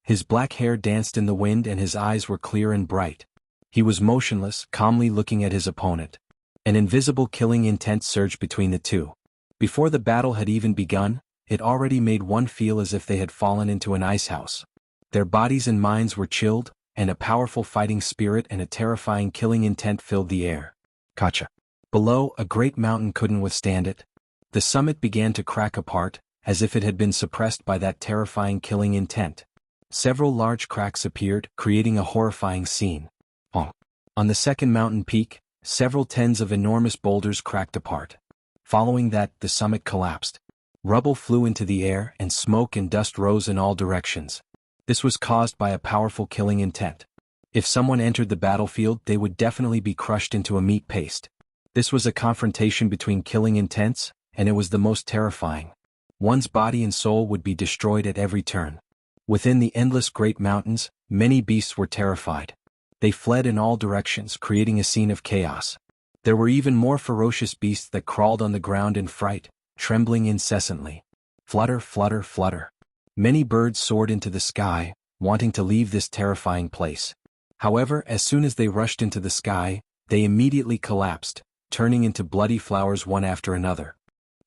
His black hair danced in the wind and his eyes were clear and bright. He was motionless, calmly looking at his opponent. An invisible killing intent surged between the two. Before the battle had even begun, it already made one feel as if they had fallen into an icehouse. Their bodies and minds were chilled, and a powerful fighting spirit and a terrifying killing intent filled the air. Gotcha. Below, a great mountain couldn't withstand it. The summit began to crack apart, as if it had been suppressed by that terrifying killing intent. Several large cracks appeared, creating a horrifying scene. On the second mountain peak, several tens of enormous boulders cracked apart. Following that, the summit collapsed. Rubble flew into the air and smoke and dust rose in all directions. This was caused by a powerful killing intent. If someone entered the battlefield, they would definitely be crushed into a meat paste. This was a confrontation between killing intents, and it was the most terrifying. One's body and soul would be destroyed at every turn. Within the endless great mountains, many beasts were terrified. They fled in all directions, creating a scene of chaos. There were even more ferocious beasts that crawled on the ground in fright, trembling incessantly. Flutter, flutter, flutter. Many birds soared into the sky, wanting to leave this terrifying place. However, as soon as they rushed into the sky, they immediately collapsed, turning into bloody flowers one after another.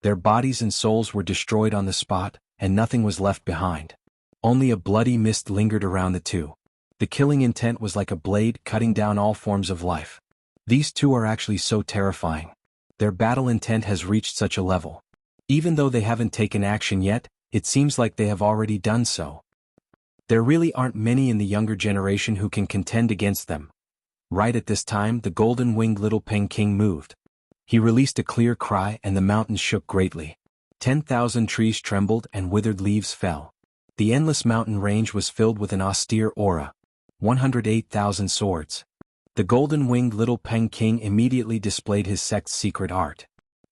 Their bodies and souls were destroyed on the spot, and nothing was left behind. Only a bloody mist lingered around the two. The killing intent was like a blade cutting down all forms of life. These two are actually so terrifying. Their battle intent has reached such a level. Even though they haven't taken action yet, it seems like they have already done so. There really aren't many in the younger generation who can contend against them. Right at this time, the golden-winged little Peng King moved. He released a clear cry and the mountains shook greatly. 10,000 trees trembled and withered leaves fell. The endless mountain range was filled with an austere aura. 108,000 swords. The golden-winged little Peng King immediately displayed his sect's secret art.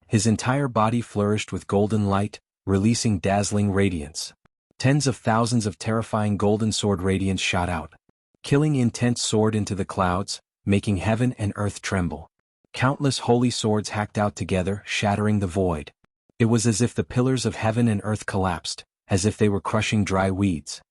His entire body flourished with golden light, releasing dazzling radiance. Tens of thousands of terrifying golden sword radiance shot out. Killing intent soared into the clouds, making heaven and earth tremble. Countless holy swords hacked out together, shattering the void. It was as if the pillars of heaven and earth collapsed, as if they were crushing dry weeds.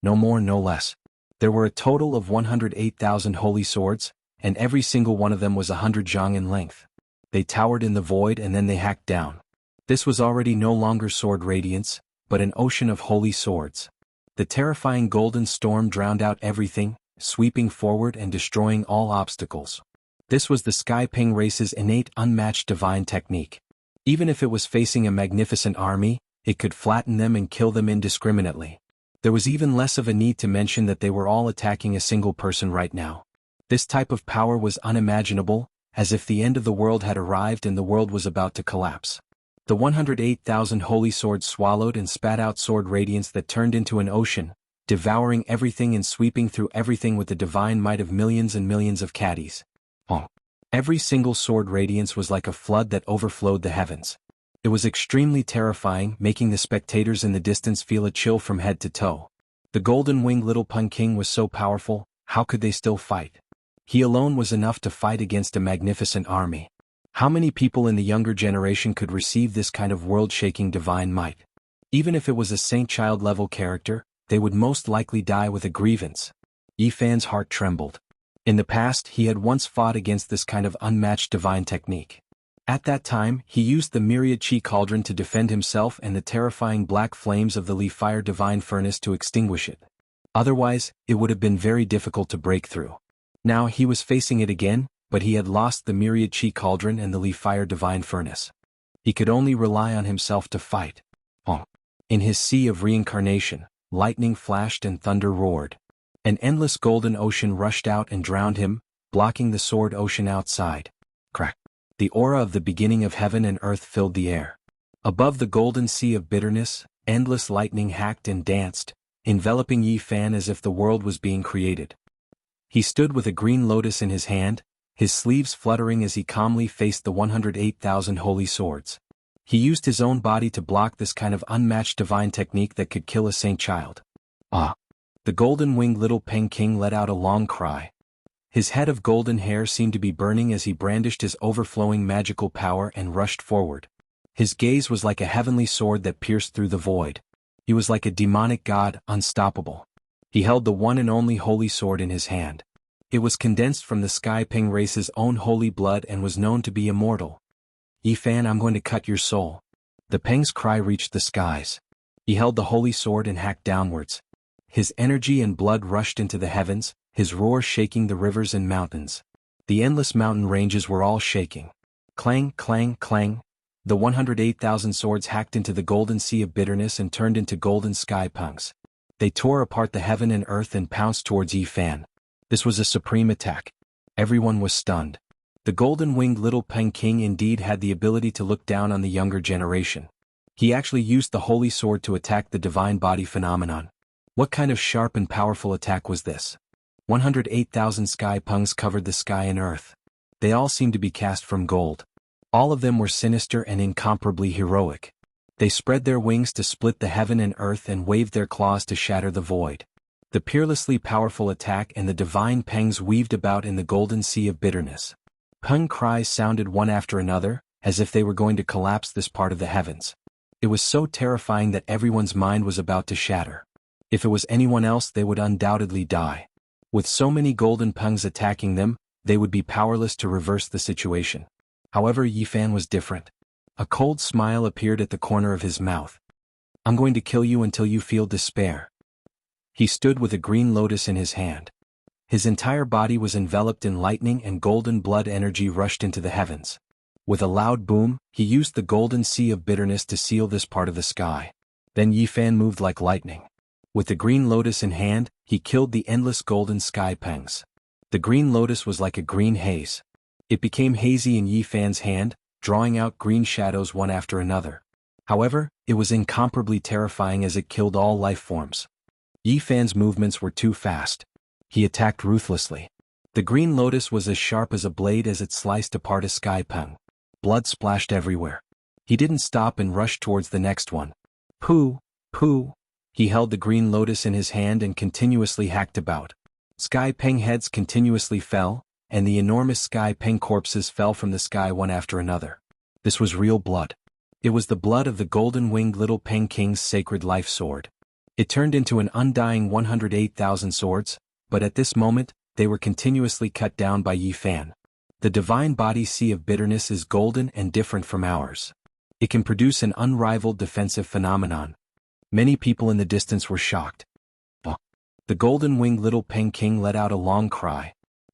No more, no less. There were a total of 108,000 holy swords, and every single one of them was 100 zhang in length. They towered in the void and then they hacked down. This was already no longer sword radiance, but an ocean of holy swords. The terrifying golden storm drowned out everything, sweeping forward and destroying all obstacles. This was the Sky Ping race's innate unmatched divine technique. Even if it was facing a magnificent army, it could flatten them and kill them indiscriminately. There was even less of a need to mention that they were all attacking a single person right now. This type of power was unimaginable, as if the end of the world had arrived and the world was about to collapse. The 108,000 holy swords swallowed and spat out sword radiance that turned into an ocean, devouring everything and sweeping through everything with the divine might of millions and millions of caddies. Every single sword radiance was like a flood that overflowed the heavens. It was extremely terrifying, making the spectators in the distance feel a chill from head to toe. The golden-winged little Peng King was so powerful, how could they still fight? He alone was enough to fight against a magnificent army. How many people in the younger generation could receive this kind of world-shaking divine might? Even if it was a saint-child-level character, they would most likely die with a grievance. Yi Fan's heart trembled. In the past, he had once fought against this kind of unmatched divine technique. At that time, he used the myriad chi cauldron to defend himself and the terrifying black flames of the Li Fire divine furnace to extinguish it. Otherwise, it would have been very difficult to break through. Now he was facing it again, but he had lost the myriad chi cauldron and the Li Fire divine furnace. He could only rely on himself to fight. In his sea of reincarnation, lightning flashed and thunder roared. An endless golden ocean rushed out and drowned him, blocking the sword ocean outside. Crack. The aura of the beginning of heaven and earth filled the air. Above the golden sea of bitterness, endless lightning hacked and danced, enveloping Yi Fan as if the world was being created. He stood with a green lotus in his hand, his sleeves fluttering as he calmly faced the 108,000 holy swords. He used his own body to block this kind of unmatched divine technique that could kill a saint child. Ah! The golden-winged little Peng King let out a long cry. His head of golden hair seemed to be burning as he brandished his overflowing magical power and rushed forward. His gaze was like a heavenly sword that pierced through the void. He was like a demonic god, unstoppable. He held the one and only holy sword in his hand. It was condensed from the Sky Peng race's own holy blood and was known to be immortal. Yi Fan, I'm going to cut your soul. The Peng's cry reached the skies. He held the holy sword and hacked downwards. His energy and blood rushed into the heavens, his roar shaking the rivers and mountains. The endless mountain ranges were all shaking. Clang, clang, clang. The 108,000 swords hacked into the golden sea of bitterness and turned into golden sky punks. They tore apart the heaven and earth and pounced towards Yi Fan. This was a supreme attack. Everyone was stunned. The golden-winged little Peng King indeed had the ability to look down on the younger generation. He actually used the holy sword to attack the divine body phenomenon. What kind of sharp and powerful attack was this? 108,000 sky punks covered the sky and earth. They all seemed to be cast from gold. All of them were sinister and incomparably heroic. They spread their wings to split the heaven and earth and waved their claws to shatter the void. The peerlessly powerful attack and the divine pangs weaved about in the golden sea of bitterness. Peng cries sounded one after another, as if they were going to collapse this part of the heavens. It was so terrifying that everyone's mind was about to shatter. If it was anyone else, they would undoubtedly die. With so many golden pungs attacking them, they would be powerless to reverse the situation. However, Yi Fan was different. A cold smile appeared at the corner of his mouth. I'm going to kill you until you feel despair. He stood with a green lotus in his hand. His entire body was enveloped in lightning and golden blood energy rushed into the heavens. With a loud boom, he used the golden sea of bitterness to seal this part of the sky. Then Yi Fan moved like lightning. With the green lotus in hand, he killed the endless golden sky pangs. The green lotus was like a green haze. It became hazy in Yi Fan's hand, drawing out green shadows one after another. However, it was incomparably terrifying as it killed all life forms. Yi Fan's movements were too fast. He attacked ruthlessly. The green lotus was as sharp as a blade as it sliced apart a sky peng. Blood splashed everywhere. He didn't stop and rushed towards the next one. Pooh, pooh. He held the green lotus in his hand and continuously hacked about. Sky Peng heads continuously fell, and the enormous Sky Peng corpses fell from the sky one after another. This was real blood. It was the blood of the golden-winged little Peng King's sacred life sword. It turned into an undying 108,000 swords, but at this moment, they were continuously cut down by Yi Fan. The divine body sea of bitterness is golden and different from ours. It can produce an unrivaled defensive phenomenon. Many people in the distance were shocked. The golden-winged little Peng King let out a long cry.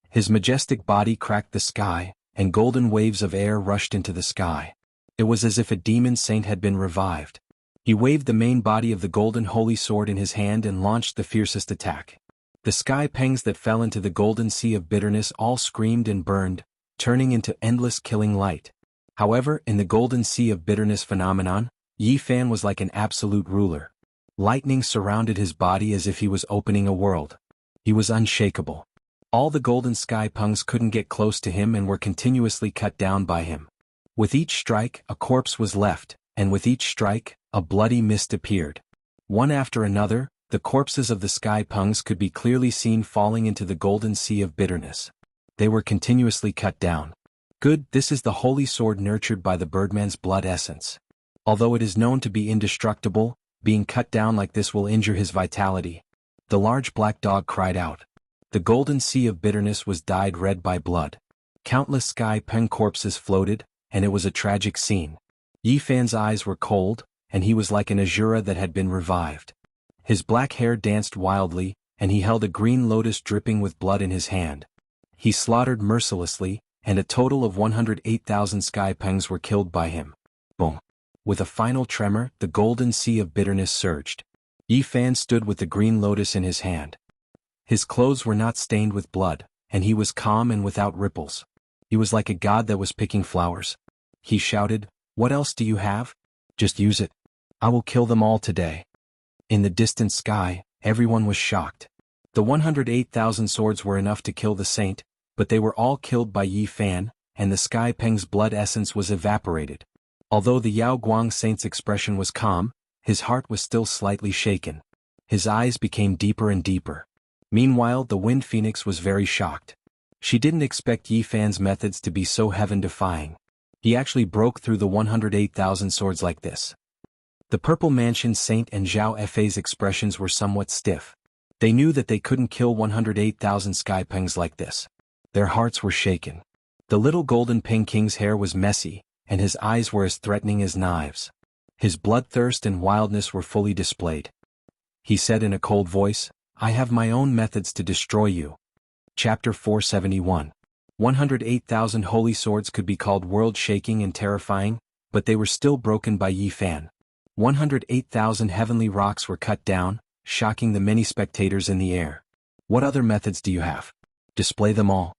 His majestic body cracked the sky, and golden waves of air rushed into the sky. It was as if a demon saint had been revived. He waved the main body of the golden holy sword in his hand and launched the fiercest attack. The sky pangs that fell into the golden sea of bitterness all screamed and burned, turning into endless killing light. However, in the golden sea of bitterness phenomenon, Yi Fan was like an absolute ruler. Lightning surrounded his body as if he was opening a world. He was unshakable. All the golden sky pungs couldn't get close to him and were continuously cut down by him. With each strike, a corpse was left, and with each strike, a bloody mist appeared. One after another, the corpses of the sky pungs could be clearly seen falling into the golden sea of bitterness. They were continuously cut down. Good, this is the holy sword nurtured by the birdman's blood essence. Although it is known to be indestructible, being cut down like this will injure his vitality. The large black dog cried out. The golden sea of bitterness was dyed red by blood. Countless sky peng corpses floated, and it was a tragic scene. Yi Fan's eyes were cold, and he was like an azura that had been revived. His black hair danced wildly, and he held a green lotus dripping with blood in his hand. He slaughtered mercilessly, and a total of 108,000 sky pengs were killed by him. Boom. With a final tremor, the golden sea of bitterness surged. Yi Fan stood with the green lotus in his hand. His clothes were not stained with blood, and he was calm and without ripples. He was like a god that was picking flowers. He shouted, "What else do you have? Just use it. I will kill them all today." In the distant sky, everyone was shocked. The 108,000 swords were enough to kill the saint, but they were all killed by Yi Fan, and the Sky Peng's blood essence was evaporated. Although the Yao Guang saint's expression was calm, his heart was still slightly shaken. His eyes became deeper and deeper. Meanwhile, the Wind Phoenix was very shocked. She didn't expect Yi Fan's methods to be so heaven-defying. He actually broke through the 108,000 swords like this. The Purple Mansion Saint and Zhao Fei's expressions were somewhat stiff. They knew that they couldn't kill 108,000 Sky Pengs like this. Their hearts were shaken. The little Golden Peng King's hair was messy, and his eyes were as threatening as knives. His bloodthirst and wildness were fully displayed. He said in a cold voice, "I have my own methods to destroy you." Chapter 471. 108,000 holy swords could be called world-shaking and terrifying, but they were still broken by Yi Fan. 108,000 heavenly rocks were cut down, shocking the many spectators in the air. "What other methods do you have? Display them all."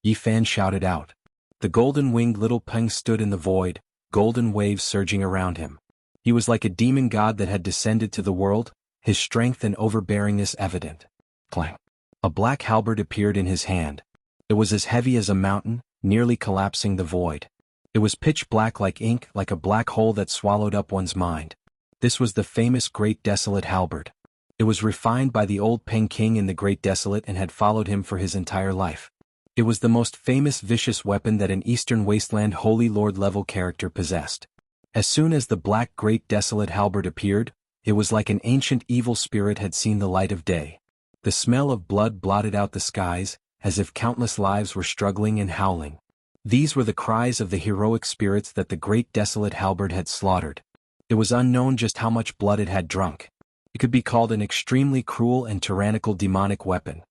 Yi Fan shouted out. The golden-winged little Peng stood in the void, golden waves surging around him. He was like a demon god that had descended to the world, his strength and overbearingness evident. Clang! A black halberd appeared in his hand. It was as heavy as a mountain, nearly collapsing the void. It was pitch black like ink, like a black hole that swallowed up one's mind. This was the famous Great Desolate Halberd. It was refined by the old Peng King in the Great Desolate and had followed him for his entire life. It was the most famous vicious weapon that an Eastern Wasteland Holy Lord-level character possessed. As soon as the black Great Desolate Halberd appeared, it was like an ancient evil spirit had seen the light of day. The smell of blood blotted out the skies, as if countless lives were struggling and howling. These were the cries of the heroic spirits that the Great Desolate Halberd had slaughtered. It was unknown just how much blood it had drunk. It could be called an extremely cruel and tyrannical demonic weapon.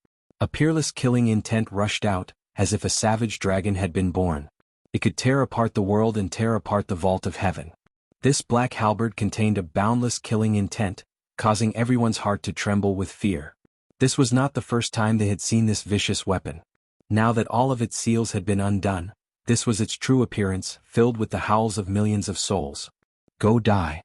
A peerless killing intent rushed out, as if a savage dragon had been born. It could tear apart the world and tear apart the vault of heaven. This black halberd contained a boundless killing intent, causing everyone's heart to tremble with fear. This was not the first time they had seen this vicious weapon. Now that all of its seals had been undone, this was its true appearance, filled with the howls of millions of souls. "Go die."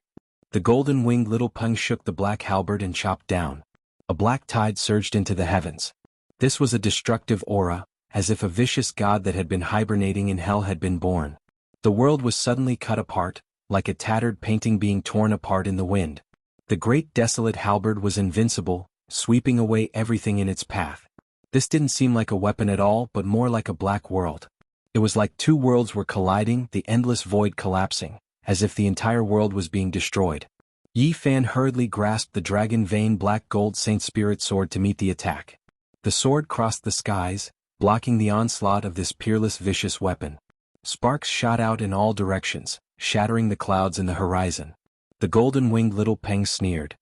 The golden-winged little Peng shook the black halberd and chopped down. A black tide surged into the heavens. This was a destructive aura, as if a vicious god that had been hibernating in hell had been born. The world was suddenly cut apart, like a tattered painting being torn apart in the wind. The Great Desolate Halberd was invincible, sweeping away everything in its path. This didn't seem like a weapon at all, but more like a black world. It was like two worlds were colliding, the endless void collapsing, as if the entire world was being destroyed. Yi Fan hurriedly grasped the dragon vein black gold Saint Spirit sword to meet the attack. The sword crossed the skies, blocking the onslaught of this peerless vicious weapon. Sparks shot out in all directions, shattering the clouds in the horizon. The golden-winged little Peng sneered.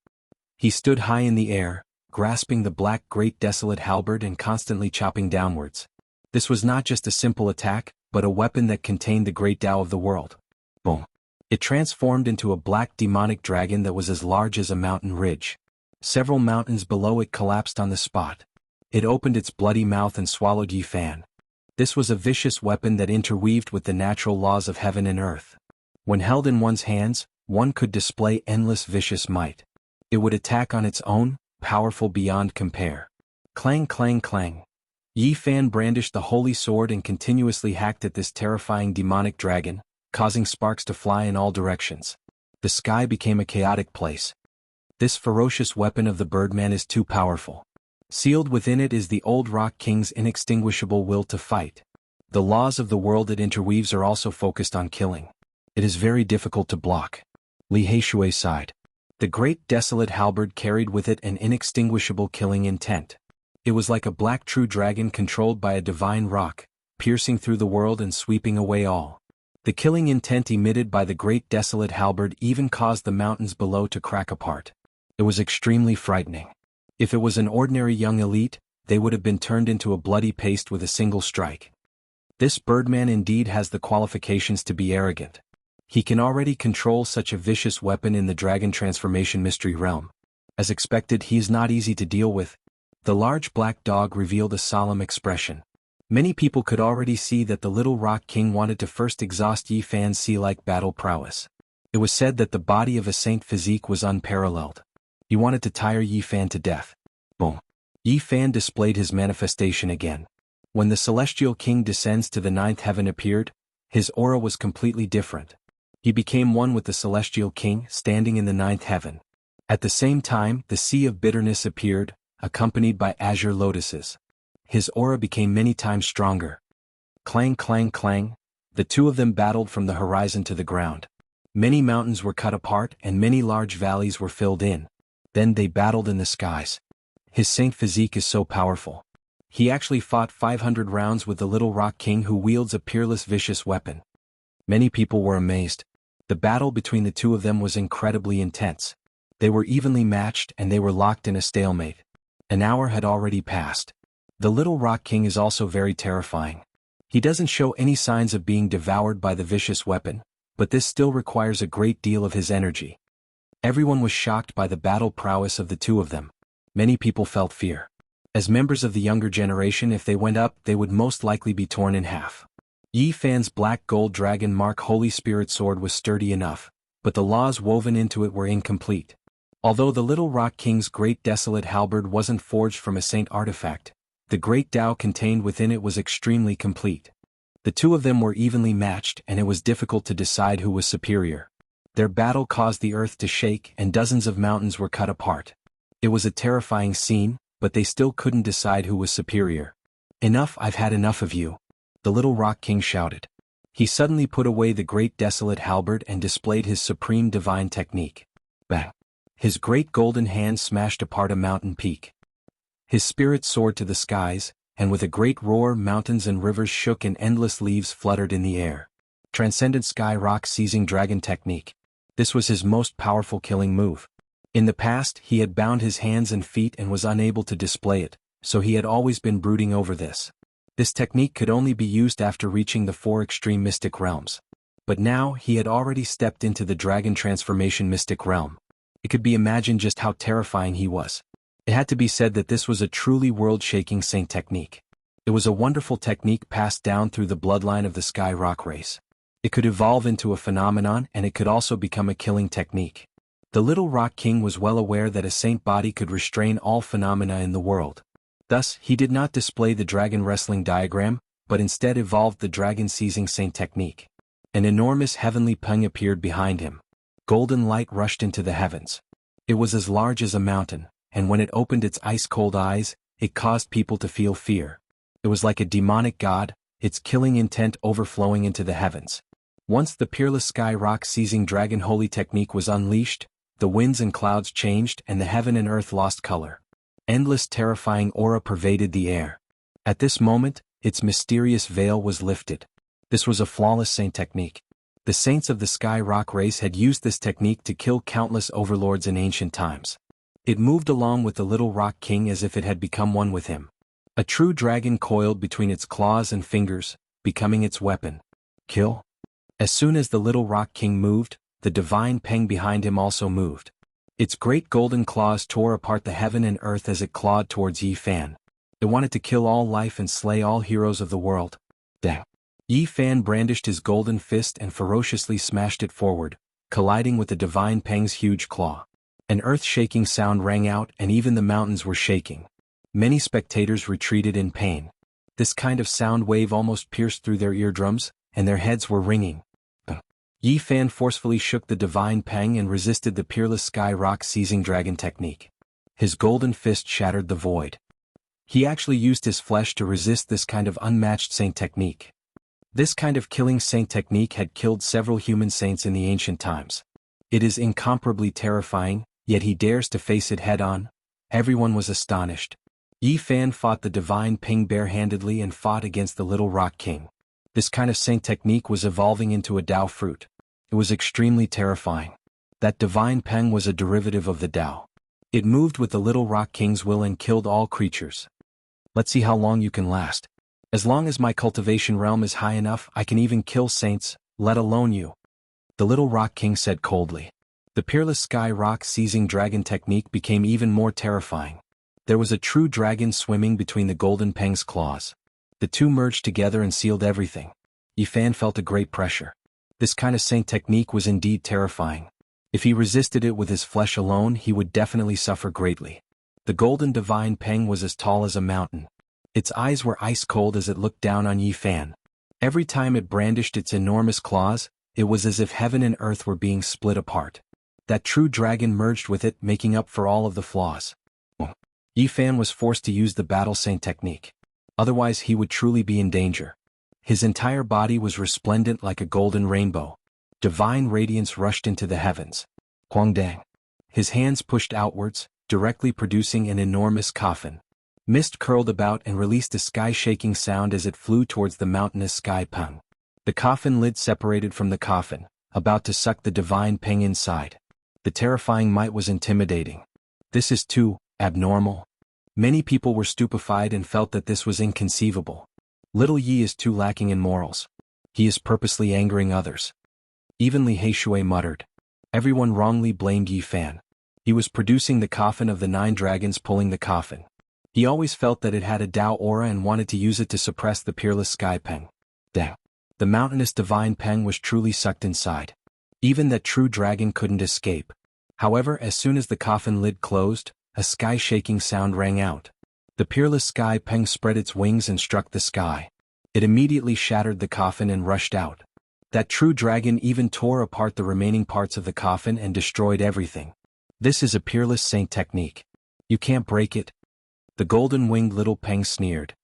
He stood high in the air, grasping the black Great Desolate Halberd and constantly chopping downwards. This was not just a simple attack, but a weapon that contained the great Tao of the world. Boom! It transformed into a black demonic dragon that was as large as a mountain ridge. Several mountains below it collapsed on the spot. It opened its bloody mouth and swallowed Yi Fan. This was a vicious weapon that interweaved with the natural laws of heaven and earth. When held in one's hands, one could display endless vicious might. It would attack on its own, powerful beyond compare. Clang clang clang. Yi Fan brandished the holy sword and continuously hacked at this terrifying demonic dragon, causing sparks to fly in all directions. The sky became a chaotic place. This ferocious weapon of the Birdman is too powerful. Sealed within it is the old Rock King's inextinguishable will to fight. The laws of the world it interweaves are also focused on killing. It is very difficult to block. Li Heishui sighed. The Great Desolate Halberd carried with it an inextinguishable killing intent. It was like a black true dragon controlled by a divine rock, piercing through the world and sweeping away all. The killing intent emitted by the Great Desolate Halberd even caused the mountains below to crack apart. It was extremely frightening. If it was an ordinary young elite, they would have been turned into a bloody paste with a single strike. This Birdman indeed has the qualifications to be arrogant. He can already control such a vicious weapon in the Dragon Transformation Mystery Realm. As expected, he is not easy to deal with. The large black dog revealed a solemn expression. Many people could already see that the Little Rock King wanted to first exhaust Yi Fan's sea-like battle prowess. It was said that the body of a saint physique was unparalleled. He wanted to tire Yi Fan to death. Boom. Yi Fan displayed his manifestation again. When the Celestial King descends to the ninth heaven appeared, his aura was completely different. He became one with the Celestial King standing in the ninth heaven. At the same time, the Sea of Bitterness appeared, accompanied by azure lotuses. His aura became many times stronger. Clang clang clang, the two of them battled from the horizon to the ground. Many mountains were cut apart and many large valleys were filled in. Then they battled in the skies. His saint physique is so powerful. He actually fought 500 rounds with the Little Rock King who wields a peerless vicious weapon. Many people were amazed. The battle between the two of them was incredibly intense. They were evenly matched and they were locked in a stalemate. An hour had already passed. The Little Rock King is also very terrifying. He doesn't show any signs of being devoured by the vicious weapon, but this still requires a great deal of his energy. Everyone was shocked by the battle prowess of the two of them. Many people felt fear. As members of the younger generation, if they went up, they would most likely be torn in half. Yi Fan's black gold dragon mark Holy Spirit sword was sturdy enough, but the laws woven into it were incomplete. Although the Little Rock King's great desolate halberd wasn't forged from a saint artifact, the great Tao contained within it was extremely complete. The two of them were evenly matched and it was difficult to decide who was superior. Their battle caused the earth to shake and dozens of mountains were cut apart. It was a terrifying scene, but they still couldn't decide who was superior. "Enough, I've had enough of you," the Little Rock King shouted. He suddenly put away the great desolate halberd and displayed his supreme divine technique. Bang! His great golden hand smashed apart a mountain peak. His spirit soared to the skies, and with a great roar mountains and rivers shook and endless leaves fluttered in the air. Transcendent Sky Rock Seizing Dragon Technique. This was his most powerful killing move. In the past, he had bound his hands and feet and was unable to display it, so he had always been brooding over this. This technique could only be used after reaching the 4 extreme mystic realms. But now, he had already stepped into the dragon transformation mystic realm. It could be imagined just how terrifying he was. It had to be said that this was a truly world-shaking saint technique. It was a wonderful technique passed down through the bloodline of the Sky Rock race. It could evolve into a phenomenon and it could also become a killing technique. The Little Rock King was well aware that a saint body could restrain all phenomena in the world. Thus, he did not display the dragon wrestling diagram, but instead evolved the dragon seizing saint technique. An enormous heavenly peng appeared behind him. Golden light rushed into the heavens. It was as large as a mountain, and when it opened its ice-cold eyes, it caused people to feel fear. It was like a demonic god, its killing intent overflowing into the heavens. Once the peerless Sky Rock seizing dragon holy technique was unleashed, the winds and clouds changed and the heaven and earth lost color. Endless terrifying aura pervaded the air. At this moment, its mysterious veil was lifted. This was a flawless saint technique. The saints of the Sky Rock race had used this technique to kill countless overlords in ancient times. It moved along with the Little Rock King as if it had become one with him. A true dragon coiled between its claws and fingers, becoming its weapon. Kill. As soon as the Little Rock King moved, the divine peng behind him also moved. Its great golden claws tore apart the heaven and earth as it clawed towards Yi Fan. It wanted to kill all life and slay all heroes of the world. Dang. Yi Fan brandished his golden fist and ferociously smashed it forward, colliding with the divine peng's huge claw. An earth-shaking sound rang out and even the mountains were shaking. Many spectators retreated in pain. This kind of sound wave almost pierced through their eardrums, and their heads were ringing. Yi Fan forcefully shook the divine peng and resisted the peerless Sky Rock seizing dragon technique. His golden fist shattered the void. He actually used his flesh to resist this kind of unmatched saint technique. This kind of killing saint technique had killed several human saints in the ancient times. It is incomparably terrifying, yet he dares to face it head-on. Everyone was astonished. Yi Fan fought the divine peng barehandedly and fought against the Little Rock King. This kind of saint technique was evolving into a Tao fruit. It was extremely terrifying. That divine peng was a derivative of the Tao. It moved with the Little Rock King's will and killed all creatures. Let's see how long you can last. As long as my cultivation realm is high enough, I can even kill saints, let alone you. The Little Rock King said coldly. The peerless Sky Rock seizing dragon technique became even more terrifying. There was a true dragon swimming between the golden Peng's claws. The two merged together and sealed everything. Yi Fan felt a great pressure. This kind of saint technique was indeed terrifying. If he resisted it with his flesh alone, he would definitely suffer greatly. The golden divine Peng was as tall as a mountain. Its eyes were ice cold as it looked down on Yi Fan. Every time it brandished its enormous claws, it was as if heaven and earth were being split apart. That true dragon merged with it, making up for all of the flaws. Yi Fan was forced to use the battle saint technique. Otherwise he would truly be in danger. His entire body was resplendent like a golden rainbow. Divine radiance rushed into the heavens. Huangdang. His hands pushed outwards, directly producing an enormous coffin. Mist curled about and released a sky-shaking sound as it flew towards the mountainous sky Peng. The coffin lid separated from the coffin, about to suck the divine Peng inside. The terrifying might was intimidating. This is too abnormal. Many people were stupefied and felt that this was inconceivable. Little Yi is too lacking in morals. He is purposely angering others. Even Li Heishui muttered. Everyone wrongly blamed Yi Fan. He was producing the coffin of the 9 dragons pulling the coffin. He always felt that it had a Tao aura and wanted to use it to suppress the peerless sky Peng. Dang. The mountainous divine Peng was truly sucked inside. Even that true dragon couldn't escape. However, as soon as the coffin lid closed, a sky-shaking sound rang out. The peerless sky Peng spread its wings and struck the sky. It immediately shattered the coffin and rushed out. That true dragon even tore apart the remaining parts of the coffin and destroyed everything. This is a peerless saint technique. You can't break it. The golden-winged little Peng sneered.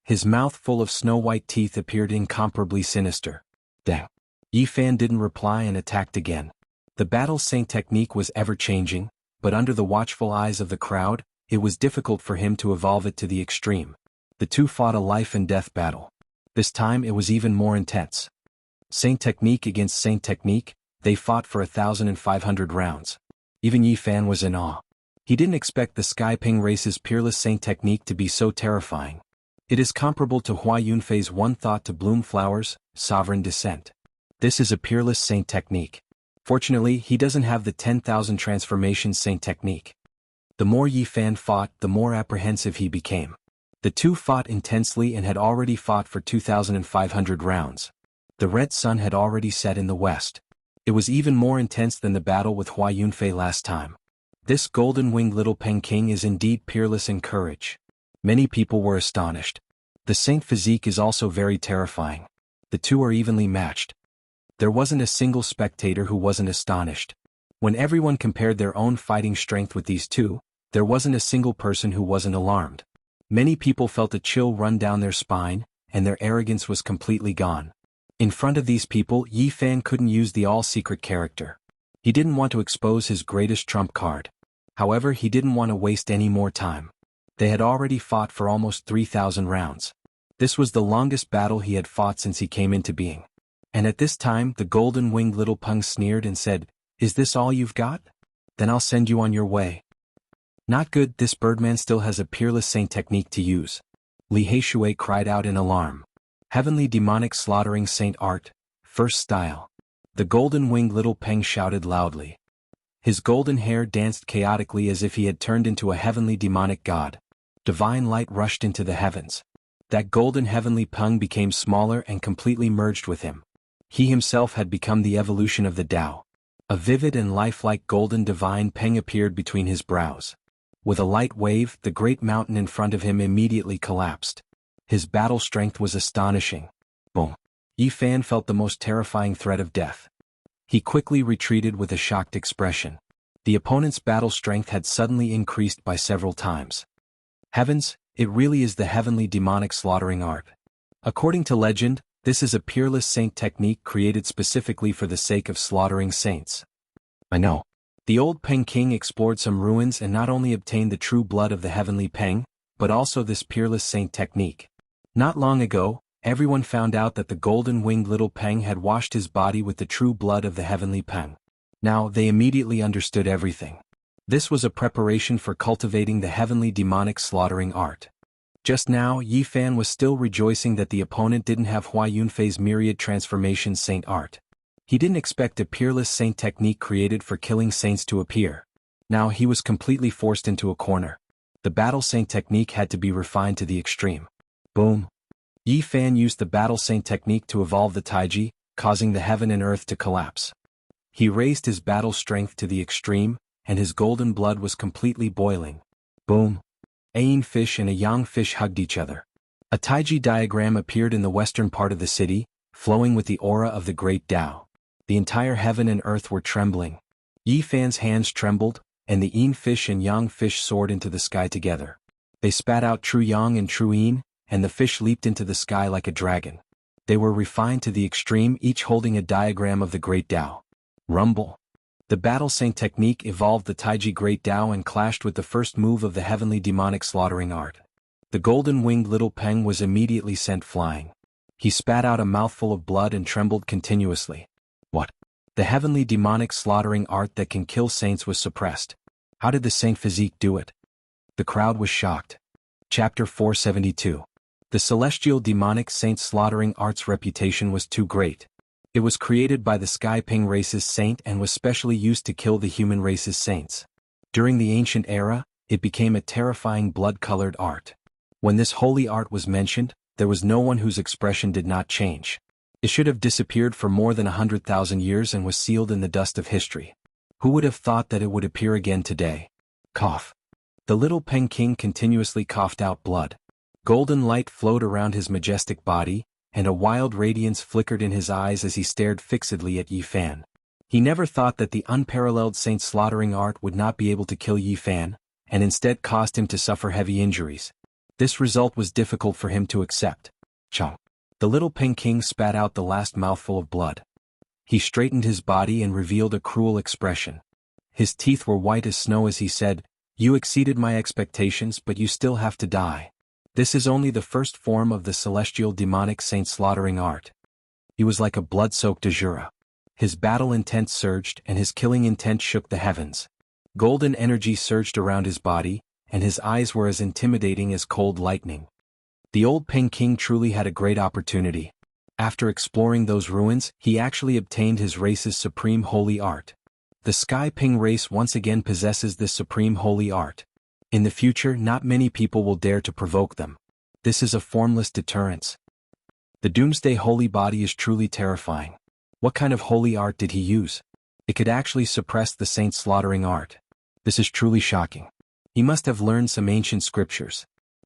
His mouth full of snow-white teeth appeared incomparably sinister. Dang. Yi Fan didn't reply and attacked again. The battle saint technique was ever-changing, but under the watchful eyes of the crowd, it was difficult for him to evolve it to the extreme. The two fought a life-and-death battle. This time it was even more intense. Saint technique against saint technique, they fought for 1,500 rounds. Even Yi Fan was in awe. He didn't expect the Sky Ping race's peerless saint technique to be so terrifying. It is comparable to Hua Yunfei's one thought to bloom flowers, sovereign descent. This is a peerless saint technique. Fortunately, he doesn't have the 10,000 transformation saint technique. The more Yi Fan fought, the more apprehensive he became. The two fought intensely and had already fought for 2,500 rounds. The red sun had already set in the west. It was even more intense than the battle with Hua Yunfei last time. This golden-winged little Peng King is indeed peerless in courage. Many people were astonished. The saint physique is also very terrifying. The two are evenly matched. There wasn't a single spectator who wasn't astonished. When everyone compared their own fighting strength with these two, there wasn't a single person who wasn't alarmed. Many people felt a chill run down their spine, and their arrogance was completely gone. In front of these people, Yi Fan couldn't use the all-secret character. He didn't want to expose his greatest trump card. However, he didn't want to waste any more time. They had already fought for almost 3,000 rounds. This was the longest battle he had fought since he came into being. And at this time, the golden-winged little Peng sneered and said, "Is this all you've got? Then I'll send you on your way." Not good, this birdman still has a peerless saint technique to use. Li Heishui cried out in alarm. Heavenly demonic slaughtering saint art, first style. The golden-winged little Peng shouted loudly. His golden hair danced chaotically as if he had turned into a heavenly demonic god. Divine light rushed into the heavens. That golden heavenly Peng became smaller and completely merged with him. He himself had become the evolution of the Tao. A vivid and lifelike golden divine Peng appeared between his brows. With a light wave, the great mountain in front of him immediately collapsed. His battle strength was astonishing. Boom. Yi Fan felt the most terrifying threat of death. He quickly retreated with a shocked expression. The opponent's battle strength had suddenly increased by several times. Heavens, it really is the heavenly demonic slaughtering art. According to legend, this is a peerless saint technique created specifically for the sake of slaughtering saints. I know. The old Peng King explored some ruins and not only obtained the true blood of the heavenly Peng, but also this peerless saint technique. Not long ago, everyone found out that the golden-winged little Peng had washed his body with the true blood of the heavenly Peng. Now, they immediately understood everything. This was a preparation for cultivating the heavenly demonic slaughtering art. Just now, Yi Fan was still rejoicing that the opponent didn't have Hua Yunfei's myriad transformation saint art. He didn't expect a peerless saint technique created for killing saints to appear. Now he was completely forced into a corner. The battle saint technique had to be refined to the extreme. Boom. Yi Fan used the battle saint technique to evolve the Taiji, causing the heaven and earth to collapse. He raised his battle strength to the extreme, and his golden blood was completely boiling. Boom. A yin fish and a yang fish hugged each other. A Taiji diagram appeared in the western part of the city, flowing with the aura of the great Tao. The entire heaven and earth were trembling. Yi Fan's hands trembled, and the yin fish and yang fish soared into the sky together. They spat out true yang and true yin, and the fish leaped into the sky like a dragon. They were refined to the extreme, each holding a diagram of the great Tao. Rumble. The battle saint technique evolved the Taiji great Tao and clashed with the first move of the heavenly demonic slaughtering art. The golden-winged little Peng was immediately sent flying. He spat out a mouthful of blood and trembled continuously. What? The heavenly demonic slaughtering art that can kill saints was suppressed. How did the saint physique do it? The crowd was shocked. Chapter 472. The celestial demonic saint slaughtering art's reputation was too great. It was created by the Sky Ping race's saint and was specially used to kill the human race's saints. During the ancient era, it became a terrifying blood-colored art. When this holy art was mentioned, there was no one whose expression did not change. It should have disappeared for more than 100,000 years and was sealed in the dust of history. Who would have thought that it would appear again today? Cough. The little Peng King continuously coughed out blood. Golden light flowed around his majestic body, and a wild radiance flickered in his eyes as he stared fixedly at Yi Fan. He never thought that the unparalleled saint slaughtering art would not be able to kill Yi Fan, and instead caused him to suffer heavy injuries. This result was difficult for him to accept. Chomp. The little Peng King spat out the last mouthful of blood. He straightened his body and revealed a cruel expression. His teeth were white as snow as he said, "You exceeded my expectations, but you still have to die. This is only the first form of the celestial demonic saint slaughtering art." He was like a blood-soaked azura. His battle intent surged and his killing intent shook the heavens. Golden energy surged around his body, and his eyes were as intimidating as cold lightning. The old Peng King truly had a great opportunity. After exploring those ruins, he actually obtained his race's supreme holy art. The Sky Ping race once again possesses this supreme holy art. In the future, not many people will dare to provoke them. This is a formless deterrence. The Doomsday holy body is truly terrifying. What kind of holy art did he use? It could actually suppress the saint slaughtering art. This is truly shocking. He must have learned some ancient scriptures.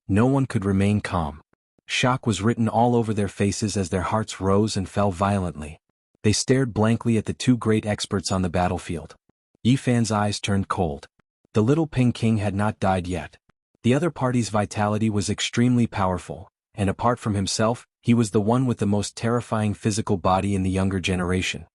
No one could remain calm. Shock was written all over their faces as their hearts rose and fell violently. They stared blankly at the two great experts on the battlefield. Yi Fan's eyes turned cold. The little Ping King had not died yet. The other party's vitality was extremely powerful, and apart from himself, he was the one with the most terrifying physical body in the younger generation.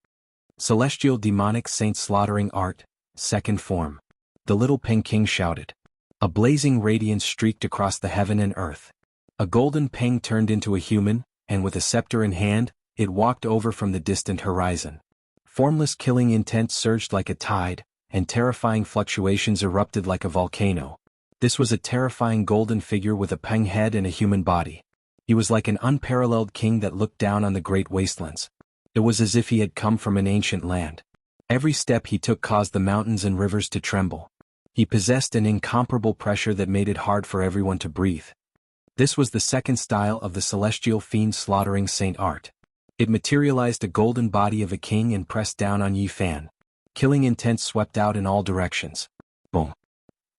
Celestial demonic saint slaughtering art, second form. The little Ping King shouted. A blazing radiance streaked across the heaven and earth. A golden Peng turned into a human, and with a scepter in hand, it walked over from the distant horizon. Formless killing intent surged like a tide, and terrifying fluctuations erupted like a volcano. This was a terrifying golden figure with a Peng head and a human body. He was like an unparalleled king that looked down on the great wastelands. It was as if he had come from an ancient land. Every step he took caused the mountains and rivers to tremble. He possessed an incomparable pressure that made it hard for everyone to breathe. This was the second style of the celestial fiend slaughtering saint art. It materialized a golden body of a king and pressed down on Yi Fan. Killing intent swept out in all directions. Boom.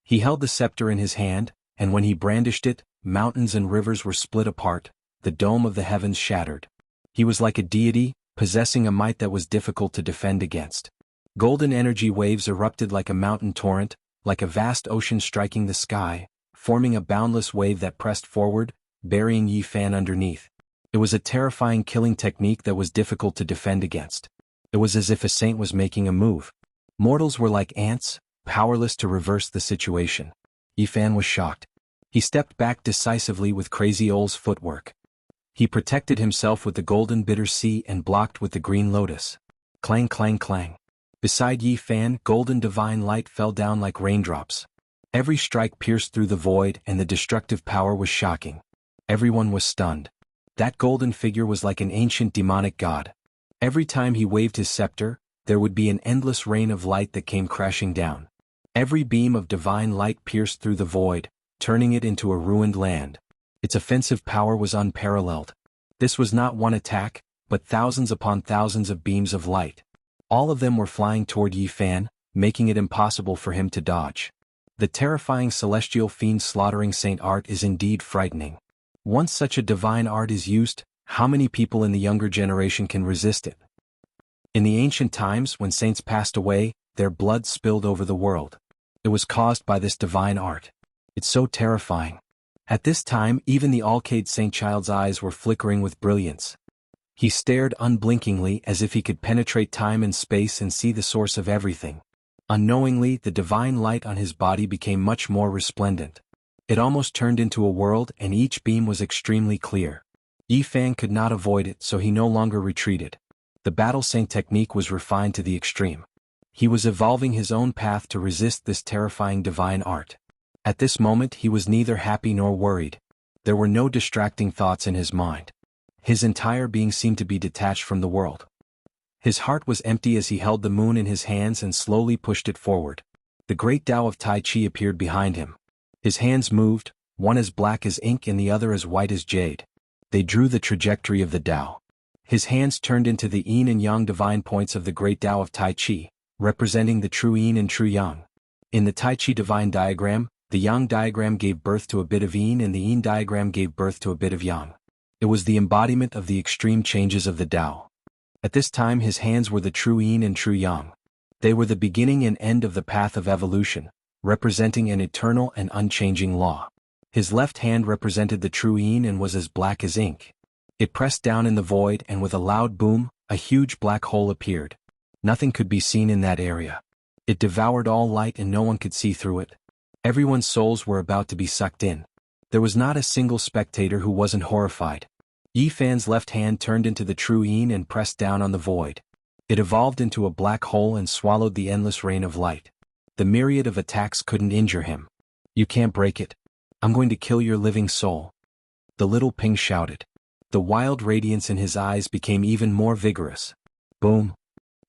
He held the scepter in his hand, and when he brandished it, mountains and rivers were split apart, the dome of the heavens shattered. He was like a deity, possessing a might that was difficult to defend against. Golden energy waves erupted like a mountain torrent, like a vast ocean striking the sky, forming a boundless wave that pressed forward, burying Yi Fan underneath. It was a terrifying killing technique that was difficult to defend against. It was as if a saint was making a move. Mortals were like ants, powerless to reverse the situation. Yi Fan was shocked. He stepped back decisively with Crazy Ole's footwork. He protected himself with the golden bitter sea and blocked with the green lotus. Clang clang clang. Beside Yi Fan, golden divine light fell down like raindrops. Every strike pierced through the void and the destructive power was shocking. Everyone was stunned. That golden figure was like an ancient demonic god. Every time he waved his scepter, there would be an endless rain of light that came crashing down. Every beam of divine light pierced through the void, turning it into a ruined land. Its offensive power was unparalleled. This was not one attack, but thousands upon thousands of beams of light. All of them were flying toward Yi Fan, making it impossible for him to dodge. The terrifying celestial fiend slaughtering saint art is indeed frightening. Once such a divine art is used, how many people in the younger generation can resist it? In the ancient times when saints passed away, their blood spilled over the world. It was caused by this divine art. It's so terrifying. At this time even the Alcade Saint Child's eyes were flickering with brilliance. He stared unblinkingly as if he could penetrate time and space and see the source of everything. Unknowingly, the divine light on his body became much more resplendent. It almost turned into a world, and each beam was extremely clear. Yi Fan could not avoid it, so he no longer retreated. The battle saint technique was refined to the extreme. He was evolving his own path to resist this terrifying divine art. At this moment he was neither happy nor worried. There were no distracting thoughts in his mind. His entire being seemed to be detached from the world. His heart was empty as he held the moon in his hands and slowly pushed it forward. The great Tao of Tai Chi appeared behind him. His hands moved, one as black as ink and the other as white as jade. They drew the trajectory of the Tao. His hands turned into the yin and yang divine points of the great Tao of Tai Chi, representing the true yin and true yang. In the Tai Chi divine diagram, the yang diagram gave birth to a bit of yin and the yin diagram gave birth to a bit of yang. It was the embodiment of the extreme changes of the Tao. At this time his hands were the true yin and true yang. They were the beginning and end of the path of evolution, representing an eternal and unchanging law. His left hand represented the true yin and was as black as ink. It pressed down in the void and with a loud boom, a huge black hole appeared. Nothing could be seen in that area. It devoured all light and no one could see through it. Everyone's souls were about to be sucked in. There was not a single spectator who wasn't horrified. Yi Fan's left hand turned into the true yin and pressed down on the void. It evolved into a black hole and swallowed the endless rain of light. The myriad of attacks couldn't injure him. "You can't break it. I'm going to kill your living soul," the little Ping shouted. The wild radiance in his eyes became even more vigorous. Boom!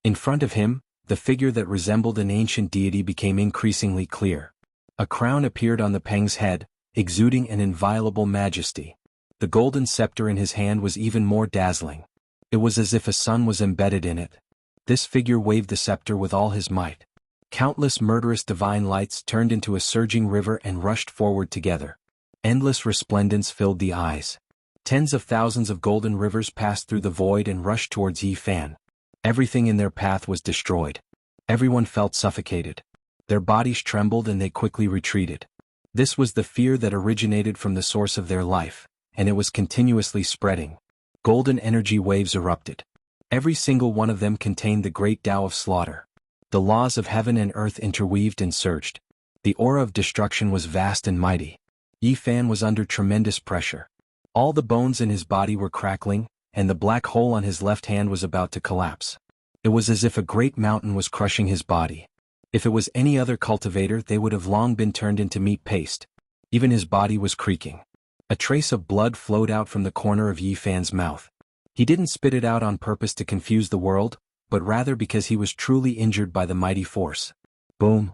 In front of him, the figure that resembled an ancient deity became increasingly clear. A crown appeared on the Peng's head, exuding an inviolable majesty. The golden scepter in his hand was even more dazzling. It was as if a sun was embedded in it. This figure waved the scepter with all his might. Countless murderous divine lights turned into a surging river and rushed forward together. Endless resplendence filled the eyes. Tens of thousands of golden rivers passed through the void and rushed towards Yi Fan. Everything in their path was destroyed. Everyone felt suffocated. Their bodies trembled and they quickly retreated. This was the fear that originated from the source of their life, and it was continuously spreading. Golden energy waves erupted. Every single one of them contained the great Tao of slaughter. The laws of heaven and earth interweaved and surged. The aura of destruction was vast and mighty. Yi Fan was under tremendous pressure. All the bones in his body were crackling, and the black hole on his left hand was about to collapse. It was as if a great mountain was crushing his body. If it was any other cultivator, they would have long been turned into meat paste. Even his body was creaking. A trace of blood flowed out from the corner of Yi Fan's mouth. He didn't spit it out on purpose to confuse the world, but rather because he was truly injured by the mighty force. Boom!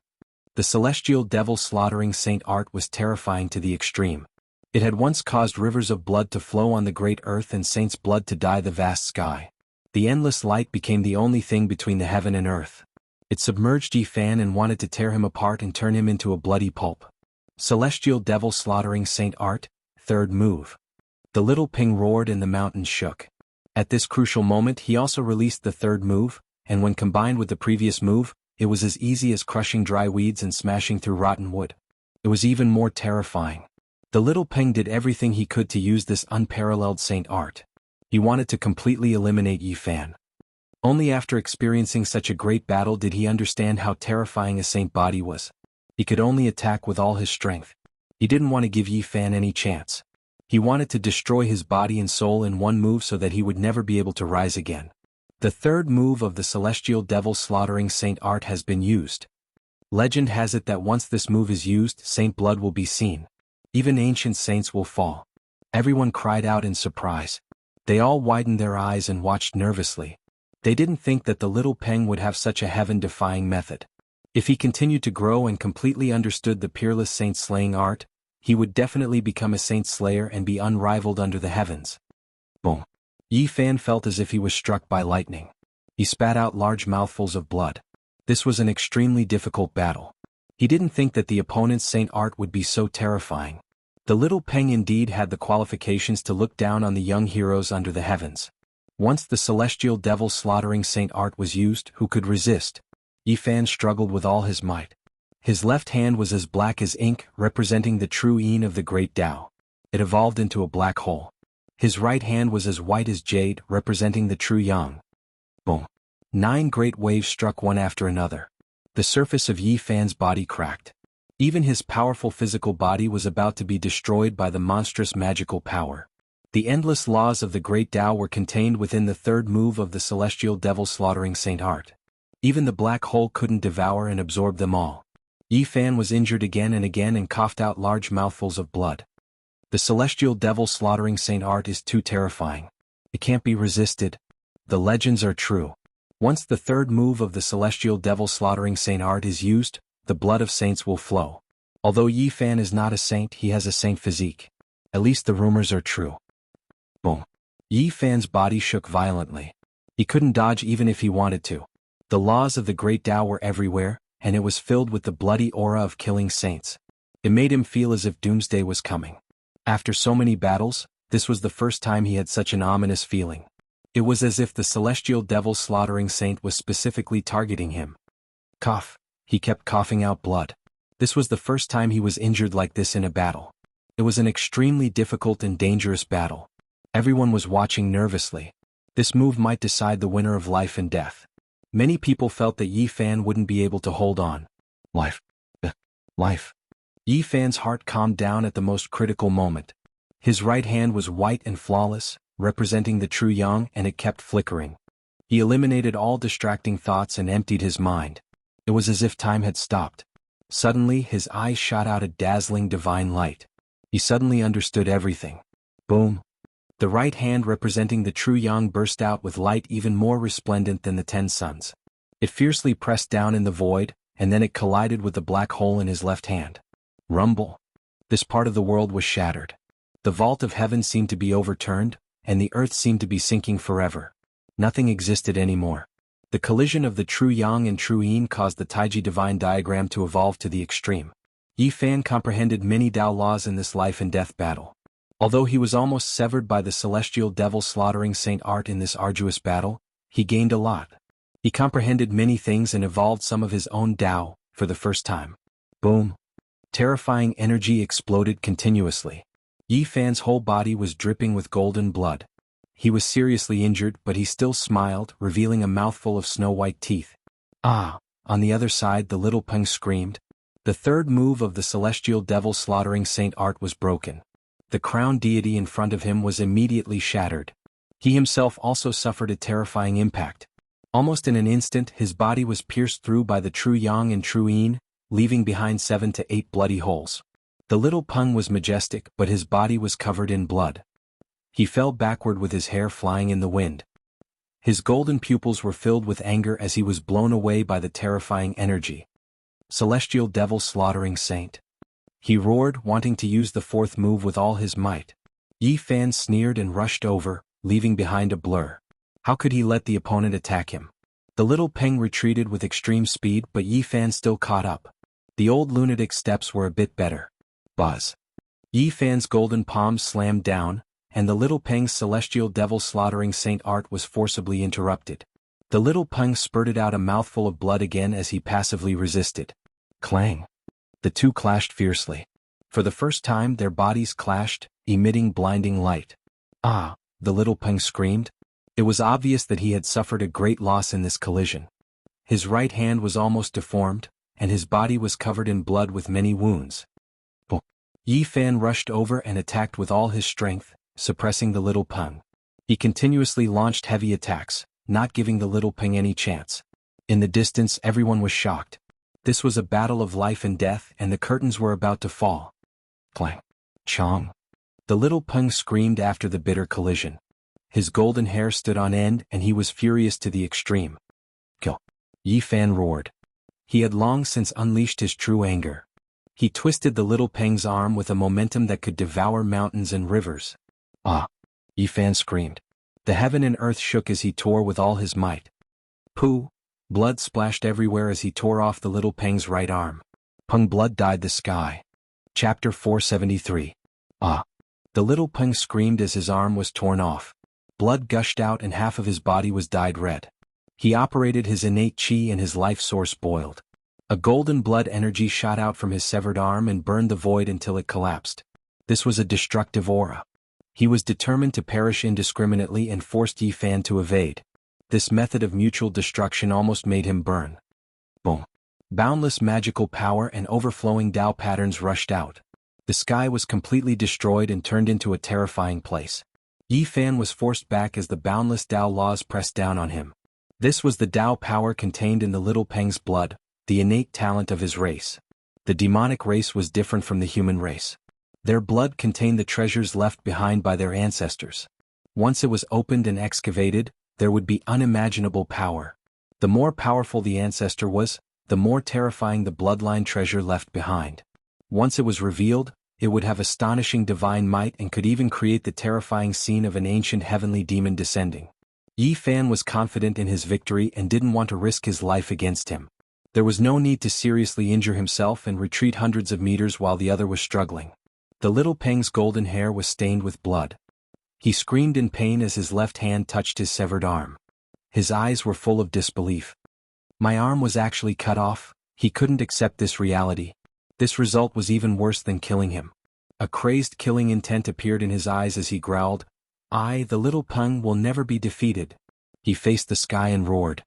The celestial devil slaughtering Saint Art was terrifying to the extreme. It had once caused rivers of blood to flow on the great earth and saints' blood to dye the vast sky. The endless light became the only thing between the heaven and earth. It submerged Yi Fan and wanted to tear him apart and turn him into a bloody pulp. Celestial devil slaughtering Saint Art, third move. The little Ping roared and the mountains shook. At this crucial moment he also released the third move, and when combined with the previous move, it was as easy as crushing dry weeds and smashing through rotten wood. It was even more terrifying. The little Ping did everything he could to use this unparalleled Saint Art. He wanted to completely eliminate Yi Fan. Only after experiencing such a great battle did he understand how terrifying a saint body was. He could only attack with all his strength. He didn't want to give Yi Fan any chance. He wanted to destroy his body and soul in one move so that he would never be able to rise again. The third move of the celestial devil slaughtering Saint Art has been used. Legend has it that once this move is used, saint blood will be seen. Even ancient saints will fall. Everyone cried out in surprise. They all widened their eyes and watched nervously. They didn't think that the little Peng would have such a heaven-defying method. If he continued to grow and completely understood the peerless saint-slaying art, he would definitely become a saint slayer and be unrivaled under the heavens. Boom. Yi Fan felt as if he was struck by lightning. He spat out large mouthfuls of blood. This was an extremely difficult battle. He didn't think that the opponent's saint art would be so terrifying. The little Peng indeed had the qualifications to look down on the young heroes under the heavens. Once the celestial devil slaughtering saint art was used, who could resist? Yi Fan struggled with all his might. His left hand was as black as ink, representing the true yin of the great Tao. It evolved into a black hole. His right hand was as white as jade, representing the true yang. Boom. 9 great waves struck one after another. The surface of Yi Fan's body cracked. Even his powerful physical body was about to be destroyed by the monstrous magical power. The endless laws of the great Tao were contained within the third move of the celestial devil slaughtering saint art. Even the black hole couldn't devour and absorb them all. Yi Fan was injured again and coughed out large mouthfuls of blood. The celestial devil slaughtering saint art is too terrifying. It can't be resisted. The legends are true. Once the third move of the celestial devil slaughtering saint art is used, the blood of saints will flow. Although Yi Fan is not a saint, he has a saint physique. At least the rumors are true. Boom. Yi Fan's body shook violently. He couldn't dodge even if he wanted to. The laws of the great Tao were everywhere, and it was filled with the bloody aura of killing saints. It made him feel as if doomsday was coming. After so many battles, this was the first time he had such an ominous feeling. It was as if the celestial devil slaughtering saint was specifically targeting him. Cough. He kept coughing out blood. This was the first time he was injured like this in a battle. It was an extremely difficult and dangerous battle. Everyone was watching nervously. This move might decide the winner of life and death. Many people felt that Yi Fan wouldn't be able to hold on. Life. Yi Fan's heart calmed down at the most critical moment. His right hand was white and flawless, representing the true yang, and it kept flickering. He eliminated all distracting thoughts and emptied his mind. It was as if time had stopped. Suddenly his eyes shot out a dazzling divine light. He suddenly understood everything. Boom. The right hand representing the true yang burst out with light even more resplendent than the 10 suns. It fiercely pressed down in the void, and then it collided with the black hole in his left hand. Rumble. This part of the world was shattered. The vault of heaven seemed to be overturned, and the earth seemed to be sinking forever. Nothing existed anymore. The collision of the true yang and true yin caused the Taiji divine diagram to evolve to the extreme. Yi Fan comprehended many Tao laws in this life and death battle. Although he was almost severed by the celestial devil slaughtering saint art in this arduous battle, he gained a lot. He comprehended many things and evolved some of his own Tao, for the first time. Boom. Terrifying energy exploded continuously. Yi Fan's whole body was dripping with golden blood. He was seriously injured, but he still smiled, revealing a mouthful of snow-white teeth. Ah! On the other side the little Peng screamed. The third move of the celestial devil slaughtering saint art was broken. The crown deity in front of him was immediately shattered. He himself also suffered a terrifying impact. Almost in an instant his body was pierced through by the true yang and true yin, leaving behind 7 to 8 bloody holes. The little Peng was majestic, but his body was covered in blood. He fell backward with his hair flying in the wind. His golden pupils were filled with anger as he was blown away by the terrifying energy. Celestial devil slaughtering saint. He roared, wanting to use the fourth move with all his might. Yi Fan sneered and rushed over, leaving behind a blur. How could he let the opponent attack him? The little Peng retreated with extreme speed, but Yi Fan still caught up. The old lunatic's steps were a bit better. Buzz. Yi Fan's golden palms slammed down, and the little Peng's celestial devil slaughtering saint art was forcibly interrupted. The little Peng spurted out a mouthful of blood again as he passively resisted. Clang. The two clashed fiercely. For the first time their bodies clashed, emitting blinding light. Ah! The little Peng screamed. It was obvious that he had suffered a great loss in this collision. His right hand was almost deformed, and his body was covered in blood with many wounds. Yi Fan rushed over and attacked with all his strength, suppressing the little Peng. He continuously launched heavy attacks, not giving the little Peng any chance. In the distance everyone was shocked. This was a battle of life and death, and the curtains were about to fall. Clang. Chong. The little Peng screamed after the bitter collision. His golden hair stood on end and he was furious to the extreme. Kill. Yi Fan roared. He had long since unleashed his true anger. He twisted the little Peng's arm with a momentum that could devour mountains and rivers. Ah! Yifan screamed. The heaven and earth shook as he tore with all his might. Pooh! Blood splashed everywhere as he tore off the little Peng's right arm. Peng blood dyed the sky. Chapter 473. Ah! The little Peng screamed as his arm was torn off. Blood gushed out and half of his body was dyed red. He operated his innate chi and his life source boiled. A golden blood energy shot out from his severed arm and burned the void until it collapsed. This was a destructive aura. He was determined to perish indiscriminately and forced Yifan to evade. This method of mutual destruction almost made him burn. Boom! Boundless magical power and overflowing Tao patterns rushed out. The sky was completely destroyed and turned into a terrifying place. Yifan was forced back as the boundless Tao laws pressed down on him. This was the Tao power contained in the little Peng's blood, the innate talent of his race. The demonic race was different from the human race. Their blood contained the treasures left behind by their ancestors. Once it was opened and excavated, there would be unimaginable power. The more powerful the ancestor was, the more terrifying the bloodline treasure left behind. Once it was revealed, it would have astonishing divine might and could even create the terrifying scene of an ancient heavenly demon descending. Yifan was confident in his victory and didn't want to risk his life against him. There was no need to seriously injure himself and retreat hundreds of meters while the other was struggling. The little Peng's golden hair was stained with blood. He screamed in pain as his left hand touched his severed arm. His eyes were full of disbelief. My arm was actually cut off. He couldn't accept this reality. This result was even worse than killing him. A crazed killing intent appeared in his eyes as he growled, "I, the little Peng, will never be defeated." He faced the sky and roared.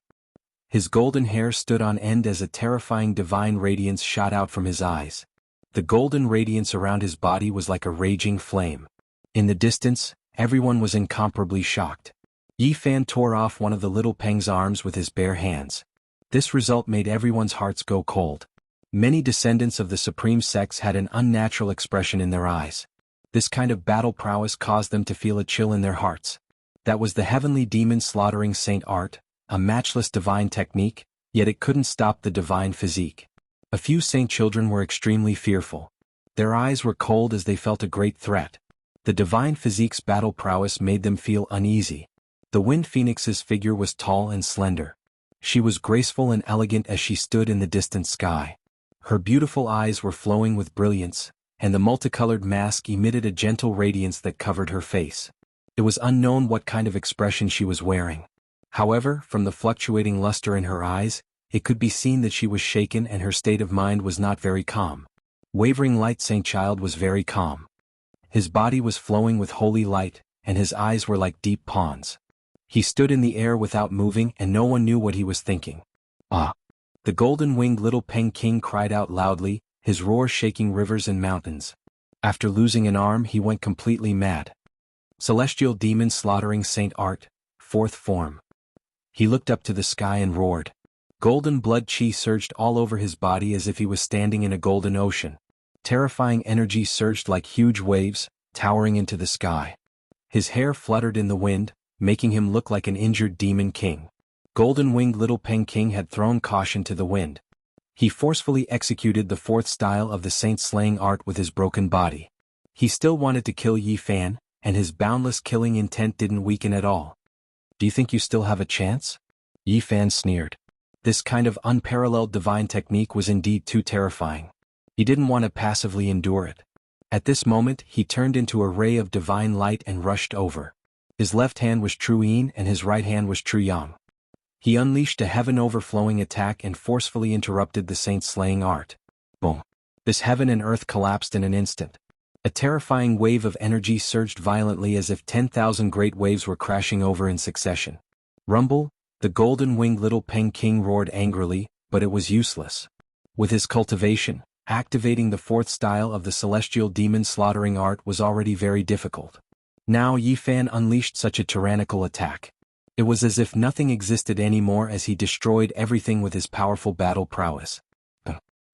His golden hair stood on end as a terrifying divine radiance shot out from his eyes. The golden radiance around his body was like a raging flame. In the distance, everyone was incomparably shocked. Yifan tore off one of the little Peng's arms with his bare hands. This result made everyone's hearts go cold. Many descendants of the supreme sects had an unnatural expression in their eyes. This kind of battle prowess caused them to feel a chill in their hearts. That was the heavenly demon slaughtering saint art, a matchless divine technique, yet it couldn't stop the divine physique. A few saint children were extremely fearful. Their eyes were cold as they felt a great threat. The divine physique's battle prowess made them feel uneasy. The wind phoenix's figure was tall and slender. She was graceful and elegant as she stood in the distant sky. Her beautiful eyes were flowing with brilliance, and the multicolored mask emitted a gentle radiance that covered her face. It was unknown what kind of expression she was wearing. However, from the fluctuating luster in her eyes, it could be seen that she was shaken and her state of mind was not very calm. Wavering Light Saint Child was very calm. His body was flowing with holy light, and his eyes were like deep ponds. He stood in the air without moving and no one knew what he was thinking. Ah! The golden-winged little Peng King cried out loudly, his roar shaking rivers and mountains. After losing an arm he went completely mad. Celestial demon slaughtering Saint Art, fourth form. He looked up to the sky and roared. Golden blood chi surged all over his body as if he was standing in a golden ocean. Terrifying energy surged like huge waves, towering into the sky. His hair fluttered in the wind, making him look like an injured demon king. Golden-winged little Peng King had thrown caution to the wind. He forcefully executed the fourth style of the saint-slaying art with his broken body. He still wanted to kill Yifan, and his boundless killing intent didn't weaken at all. "Do you think you still have a chance?" Yifan sneered. This kind of unparalleled divine technique was indeed too terrifying. He didn't want to passively endure it. At this moment he turned into a ray of divine light and rushed over. His left hand was True Yin and his right hand was True Yang. He unleashed a heaven-overflowing attack and forcefully interrupted the saint-slaying art. Boom! This heaven and earth collapsed in an instant. A terrifying wave of energy surged violently as if 10,000 great waves were crashing over in succession. Rumble! The golden-winged little Peng King roared angrily, but it was useless. With his cultivation, activating the fourth style of the celestial demon slaughtering art was already very difficult. Now Yifan unleashed such a tyrannical attack. It was as if nothing existed anymore as he destroyed everything with his powerful battle prowess.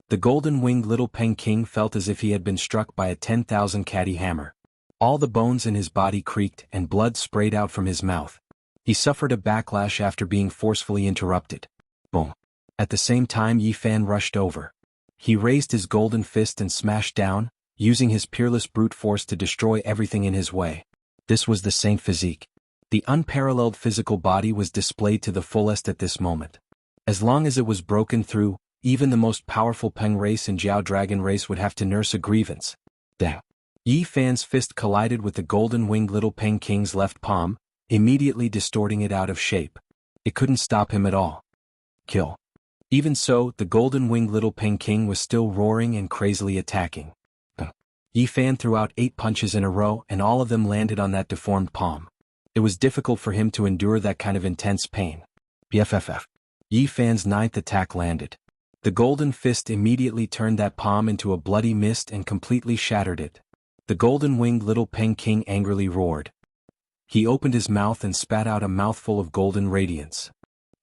The golden-winged little Peng King felt as if he had been struck by a 10,000 catty hammer. All the bones in his body creaked and blood sprayed out from his mouth. He suffered a backlash after being forcefully interrupted. Boom! At the same time Yifan rushed over. He raised his golden fist and smashed down, using his peerless brute force to destroy everything in his way. This was the Saint physique. The unparalleled physical body was displayed to the fullest at this moment. As long as it was broken through, even the most powerful Peng race and Jiao Dragon race would have to nurse a grievance. Then, Yi Fan's fist collided with the golden-winged little Peng King's left palm, immediately distorting it out of shape. It couldn't stop him at all. Kill. Even so, the golden-winged little Peng King was still roaring and crazily attacking. Yi Fan threw out 8 punches in a row and all of them landed on that deformed palm. It was difficult for him to endure that kind of intense pain. BFFF. Yi Fan's 9th attack landed. The golden fist immediately turned that palm into a bloody mist and completely shattered it. The golden-winged little Peng King angrily roared. He opened his mouth and spat out a mouthful of golden radiance.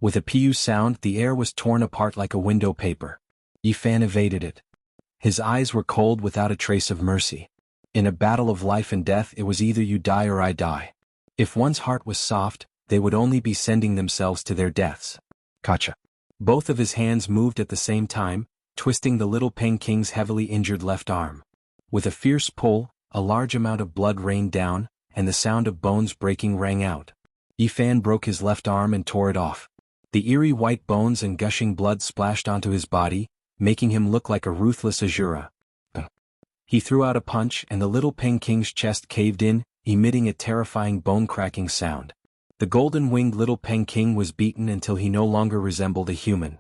With a pu sound, the air was torn apart like a window paper. Yi Fan evaded it. His eyes were cold without a trace of mercy. In a battle of life and death, it was either you die or I die. If one's heart was soft, they would only be sending themselves to their deaths. Gotcha. Both of his hands moved at the same time, twisting the little Peng King's heavily injured left arm. With a fierce pull, a large amount of blood rained down, and the sound of bones breaking rang out. Yi Fan broke his left arm and tore it off. The eerie white bones and gushing blood splashed onto his body, making him look like a ruthless Azura. He threw out a punch and the little Peng King's chest caved in, emitting a terrifying bone-cracking sound. The golden-winged little Peng King was beaten until he no longer resembled a human.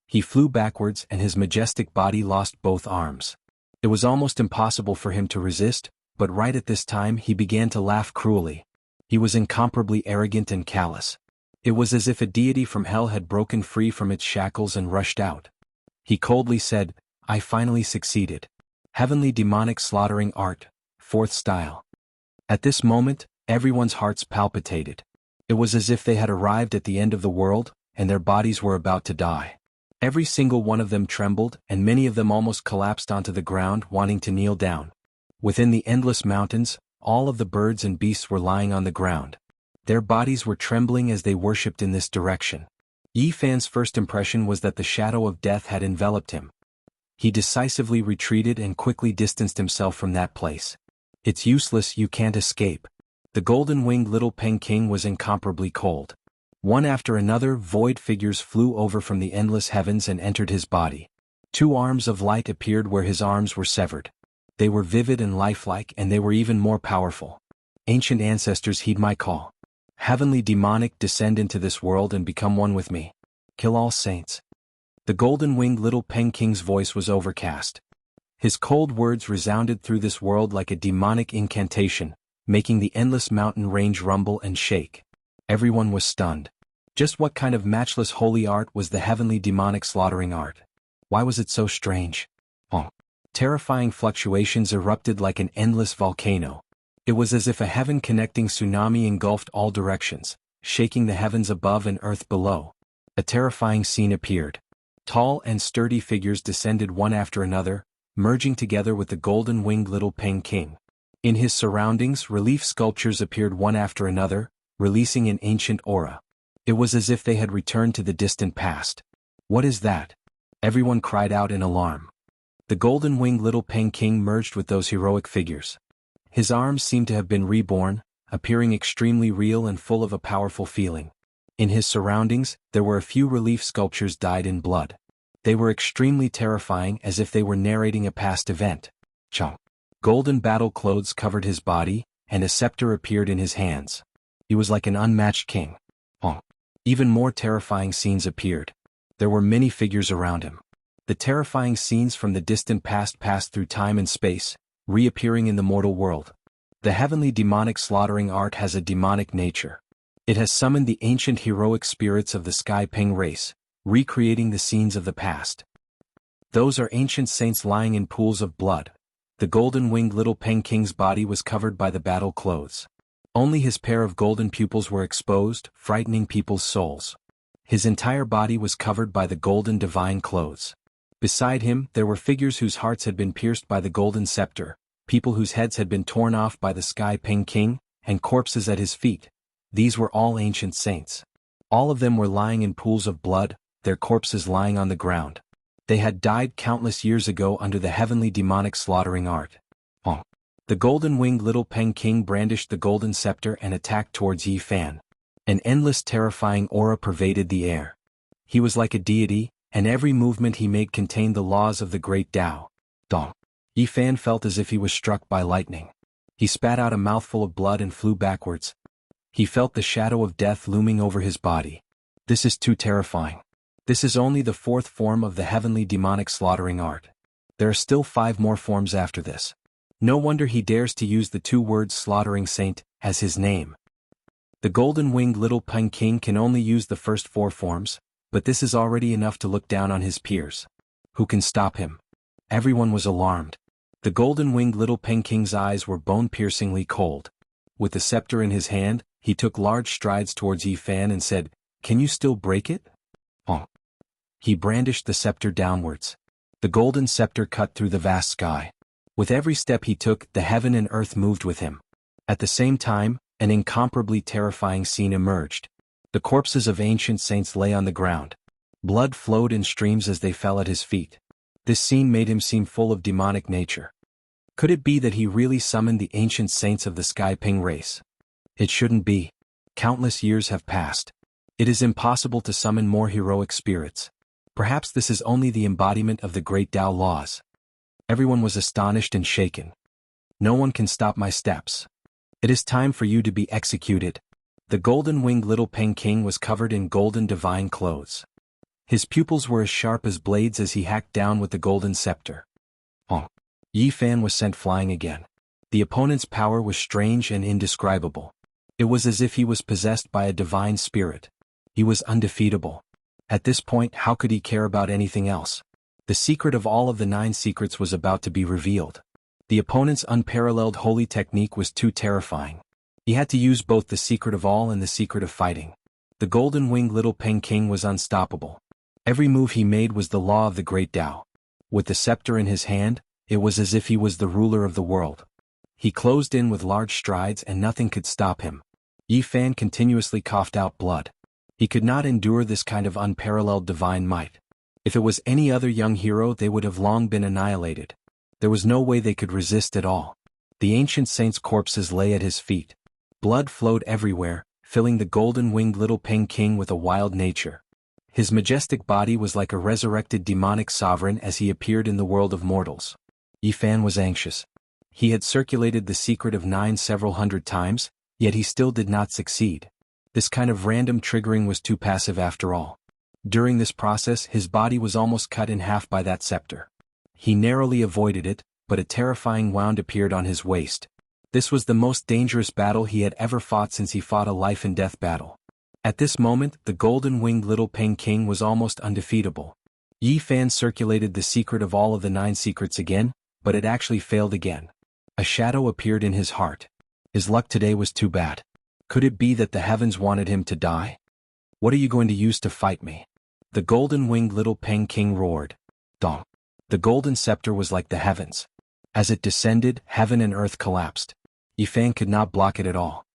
He flew backwards and his majestic body lost both arms. It was almost impossible for him to resist, but right at this time he began to laugh cruelly. He was incomparably arrogant and callous. It was as if a deity from hell had broken free from its shackles and rushed out. He coldly said, "I finally succeeded. Heavenly demonic slaughtering art, 4th style." At this moment, everyone's hearts palpitated. It was as if they had arrived at the end of the world, and their bodies were about to die. Every single one of them trembled, and many of them almost collapsed onto the ground, wanting to kneel down. Within the endless mountains, all of the birds and beasts were lying on the ground. Their bodies were trembling as they worshipped in this direction. Yi Fan's first impression was that the shadow of death had enveloped him. He decisively retreated and quickly distanced himself from that place. "It's useless, you can't escape." The golden-winged little Peng King was incomparably cold. One after another, void figures flew over from the endless heavens and entered his body. 2 arms of light appeared where his arms were severed. They were vivid and lifelike, and they were even more powerful. "Ancient ancestors, heed my call. Heavenly demonic, descend into this world and become one with me. Kill all saints." The golden-winged little Peng King's voice was overcast. His cold words resounded through this world like a demonic incantation, making the endless mountain range rumble and shake. Everyone was stunned. Just what kind of matchless holy art was the heavenly demonic slaughtering art? Why was it so strange? Terrifying fluctuations erupted like an endless volcano. It was as if a heaven-connecting tsunami engulfed all directions, shaking the heavens above and earth below. A terrifying scene appeared. Tall and sturdy figures descended one after another, merging together with the golden-winged little Peng King. In his surroundings, relief sculptures appeared one after another, releasing an ancient aura. It was as if they had returned to the distant past. "What is that?" Everyone cried out in alarm. The golden-winged little Peng King merged with those heroic figures. His arms seemed to have been reborn, appearing extremely real and full of a powerful feeling. In his surroundings, there were a few relief sculptures dyed in blood. They were extremely terrifying, as if they were narrating a past event. Golden battle clothes covered his body, and a scepter appeared in his hands. He was like an unmatched king. Even more terrifying scenes appeared. There were many figures around him. The terrifying scenes from the distant past passed through time and space, reappearing in the mortal world. The heavenly demonic slaughtering art has a demonic nature. It has summoned the ancient heroic spirits of the Sky Peng race, recreating the scenes of the past. Those are ancient saints lying in pools of blood. The golden-winged little Peng King's body was covered by the battle clothes. Only his pair of golden pupils were exposed, frightening people's souls. His entire body was covered by the golden divine clothes. Beside him, there were figures whose hearts had been pierced by the golden scepter, people whose heads had been torn off by the Sky Peng King, and corpses at his feet. These were all ancient saints. All of them were lying in pools of blood, their corpses lying on the ground. They had died countless years ago under the heavenly demonic slaughtering art. The golden-winged little Peng King brandished the golden scepter and attacked towards Yi Fan. An endless terrifying aura pervaded the air. He was like a deity, and every movement he made contained the laws of the great Tao. Yi Fan felt as if he was struck by lightning. He spat out a mouthful of blood and flew backwards. He felt the shadow of death looming over his body. This is too terrifying. This is only the fourth form of the heavenly demonic slaughtering art. There are still 5 more forms after this. No wonder he dares to use the 2 words slaughtering saint as his name. The golden-winged little Peng King can only use the first 4 forms, but this is already enough to look down on his peers. Who can stop him? Everyone was alarmed. The golden-winged little Peng King's eyes were bone-piercingly cold. With the scepter in his hand, he took large strides towards Yi Fan and said, "Can you still break it?" He brandished the scepter downwards. The golden scepter cut through the vast sky. With every step he took, the heaven and earth moved with him. At the same time, an incomparably terrifying scene emerged. The corpses of ancient saints lay on the ground. Blood flowed in streams as they fell at his feet. This scene made him seem full of demonic nature. Could it be that he really summoned the ancient saints of the Sky Ping race? It shouldn't be. Countless years have passed. It is impossible to summon more heroic spirits. Perhaps this is only the embodiment of the great Tao laws. Everyone was astonished and shaken. No one can stop my steps. It is time for you to be executed. The golden-winged little Peng King was covered in golden divine clothes. His pupils were as sharp as blades as he hacked down with the golden scepter. Yi Fan was sent flying again. The opponent's power was strange and indescribable. It was as if he was possessed by a divine spirit. He was undefeatable. At this point, how could he care about anything else? The secret of all of the 9 secrets was about to be revealed. The opponent's unparalleled holy technique was too terrifying. He had to use both the secret of all and the secret of fighting. The golden-winged little Peng King was unstoppable. Every move he made was the law of the great Tao. With the scepter in his hand, it was as if he was the ruler of the world. He closed in with large strides and nothing could stop him. Yi Fan continuously coughed out blood. He could not endure this kind of unparalleled divine might. If it was any other young hero, they would have long been annihilated. There was no way they could resist at all. The ancient saints' corpses lay at his feet. Blood flowed everywhere, filling the golden-winged little Peng King with a wild nature. His majestic body was like a resurrected demonic sovereign as he appeared in the world of mortals. Yi Fan was anxious. He had circulated the secret of 9 several hundred times, yet he still did not succeed. This kind of random triggering was too passive after all. During this process, his body was almost cut in half by that scepter. He narrowly avoided it, but a terrifying wound appeared on his waist. This was the most dangerous battle he had ever fought since he fought a life-and-death battle. At this moment, the golden-winged little Peng King was almost undefeatable. Yi Fan circulated the secret of all of the 9 secrets again, but it actually failed again. A shadow appeared in his heart. His luck today was too bad. Could it be that the heavens wanted him to die? What are you going to use to fight me? The golden-winged little Peng King roared. Dong. The golden scepter was like the heavens. As it descended, heaven and earth collapsed. Yi Fan could not block it at all.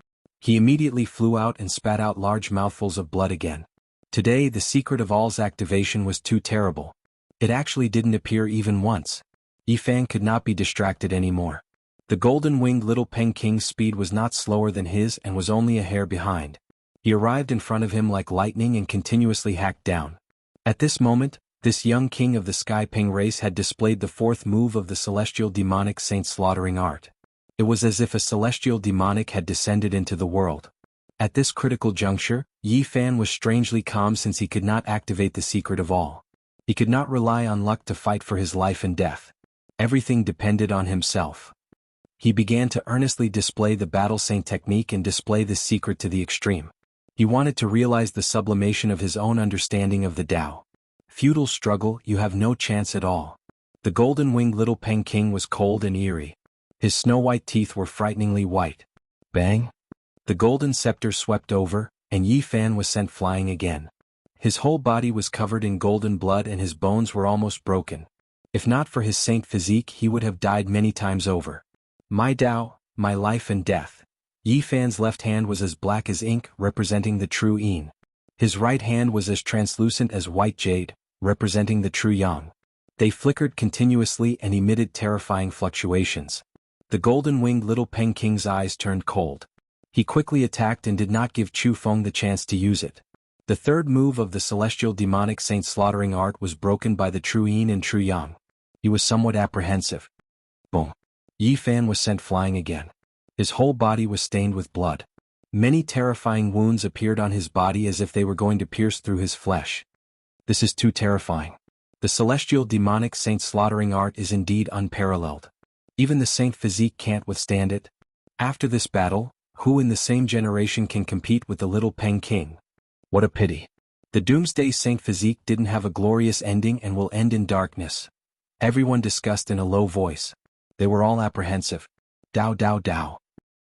He immediately flew out and spat out large mouthfuls of blood again. Today, the secret of all's activation was too terrible. It actually didn't appear even once. Yi Fan could not be distracted anymore. The golden-winged little Peng King's speed was not slower than his and was only a hair behind. He arrived in front of him like lightning and continuously hacked down. At this moment, this young king of the Sky Ping race had displayed the 4th move of the celestial demonic saint slaughtering art. It was as if a celestial demonic had descended into the world. At this critical juncture, Yi Fan was strangely calm since he could not activate the secret of all. He could not rely on luck to fight for his life and death. Everything depended on himself. He began to earnestly display the battle saint technique and display this secret to the extreme. He wanted to realize the sublimation of his own understanding of the Tao. Futile struggle, you have no chance at all. The golden-winged little Peng King was cold and eerie. His snow-white teeth were frighteningly white. Bang! The golden scepter swept over, and Yi Fan was sent flying again. His whole body was covered in golden blood and his bones were almost broken. If not for his saint physique, he would have died many times over. My Tao, my life and death. Yi Fan's left hand was as black as ink, representing the true Yin. His right hand was as translucent as white jade, representing the true Yang. They flickered continuously and emitted terrifying fluctuations. The golden-winged little Peng King's eyes turned cold. He quickly attacked and did not give Chu Feng the chance to use it. The third move of the celestial demonic saint slaughtering art was broken by the true yin and true yang. He was somewhat apprehensive. Boom. Yi Fan was sent flying again. His whole body was stained with blood. Many terrifying wounds appeared on his body as if they were going to pierce through his flesh. This is too terrifying. The celestial demonic saint slaughtering art is indeed unparalleled. Even the saint physique can't withstand it. After this battle, who in the same generation can compete with the little Peng King? What a pity. The Doomsday Saint physique didn't have a glorious ending and will end in darkness. Everyone discussed in a low voice. They were all apprehensive. Dao Dao Dao.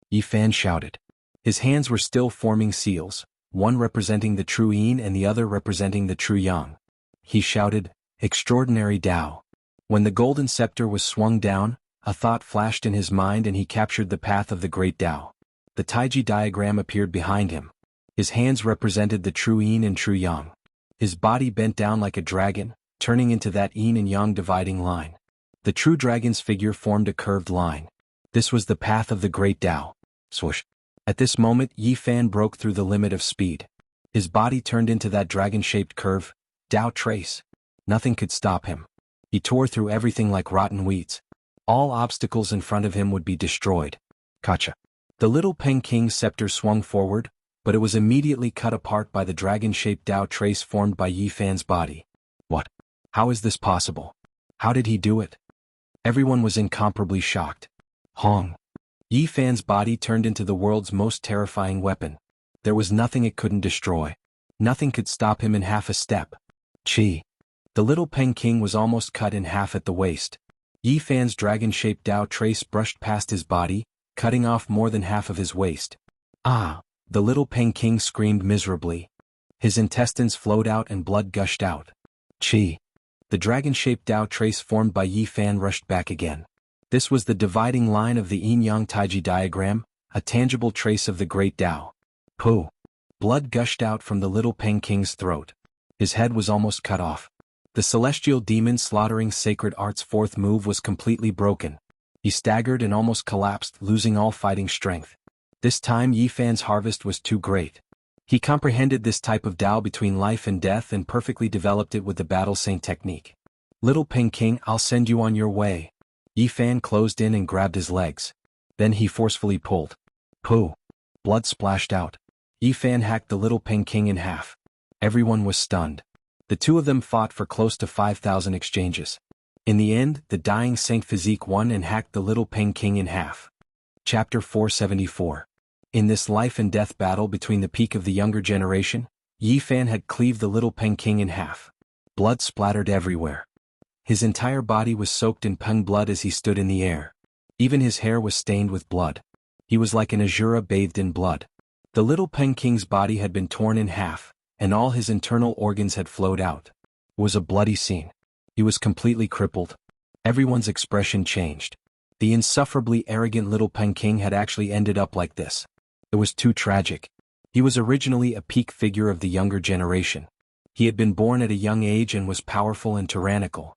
Yi Fan shouted. His hands were still forming seals, one representing the true yin and the other representing the true yang. He shouted, Extraordinary Dao. When the golden scepter was swung down, a thought flashed in his mind and he captured the path of the great Dao. The Taiji diagram appeared behind him. His hands represented the true yin and true yang. His body bent down like a dragon, turning into that yin and yang dividing line. The true dragon's figure formed a curved line. This was the path of the great Dao. Swoosh. At this moment Yi Fan broke through the limit of speed. His body turned into that dragon-shaped curve, Dao trace. Nothing could stop him. He tore through everything like rotten weeds. All obstacles in front of him would be destroyed. Kacha. The little Peng King's scepter swung forward, but it was immediately cut apart by the dragon-shaped Dao trace formed by Yi Fan's body. What? How is this possible? How did he do it? Everyone was incomparably shocked. Hong. Yi Fan's body turned into the world's most terrifying weapon. There was nothing it couldn't destroy. Nothing could stop him in half a step. Chi. The little Peng King was almost cut in half at the waist. Yi Fan's dragon-shaped Dao trace brushed past his body, cutting off more than half of his waist. Ah! The little Peng King screamed miserably. His intestines flowed out and blood gushed out. Chi. The dragon-shaped Dao trace formed by Yi Fan rushed back again. This was the dividing line of the yin-yang taiji diagram, a tangible trace of the great Dao. Pooh! Blood gushed out from the little Peng King's throat. His head was almost cut off. The celestial demon slaughtering sacred art's fourth move was completely broken. He staggered and almost collapsed, losing all fighting strength. This time Yi Fan's harvest was too great. He comprehended this type of Dao between life and death and perfectly developed it with the battle saint technique. Little Peng King, I'll send you on your way. Yi Fan closed in and grabbed his legs. Then he forcefully pulled. Pooh! Blood splashed out. Yi Fan hacked the little Peng King in half. Everyone was stunned. The two of them fought for close to 5,000 exchanges. In the end, the dying Saint Physique won and hacked the little Peng King in half. Chapter 474. In this life and death battle between the peak of the younger generation, Yi Fan had cleaved the little Peng King in half. Blood splattered everywhere. His entire body was soaked in Peng blood as he stood in the air. Even his hair was stained with blood. He was like an Azura bathed in blood. The little Peng King's body had been torn in half, and all his internal organs had flowed out. It was a bloody scene. He was completely crippled. Everyone's expression changed. The insufferably arrogant little Peng King had actually ended up like this. It was too tragic. He was originally a peak figure of the younger generation. He had been born at a young age and was powerful and tyrannical.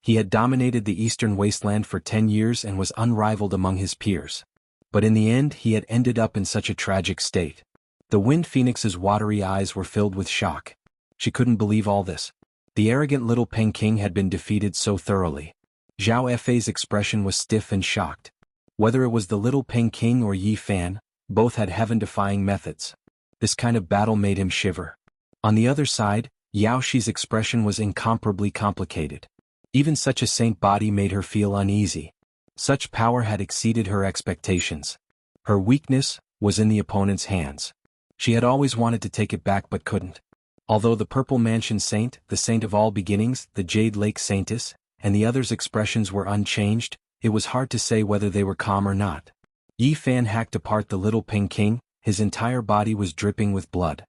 He had dominated the eastern wasteland for 10 years and was unrivaled among his peers. But in the end he had ended up in such a tragic state. The Wind Phoenix's watery eyes were filled with shock. She couldn't believe all this. The arrogant little Peng King had been defeated so thoroughly. Zhao Fei's expression was stiff and shocked. Whether it was the little Peng King or Yi Fan, both had heaven-defying methods. This kind of battle made him shiver. On the other side, Yao Shi's expression was incomparably complicated. Even such a saint body made her feel uneasy. Such power had exceeded her expectations. Her weakness was in the opponent's hands. She had always wanted to take it back but couldn't. Although the Purple Mansion Saint, the Saint of All Beginnings, the Jade Lake Saintess, and the others' expressions were unchanged, it was hard to say whether they were calm or not. Yi Fan hacked apart the little Peng King. His entire body was dripping with blood.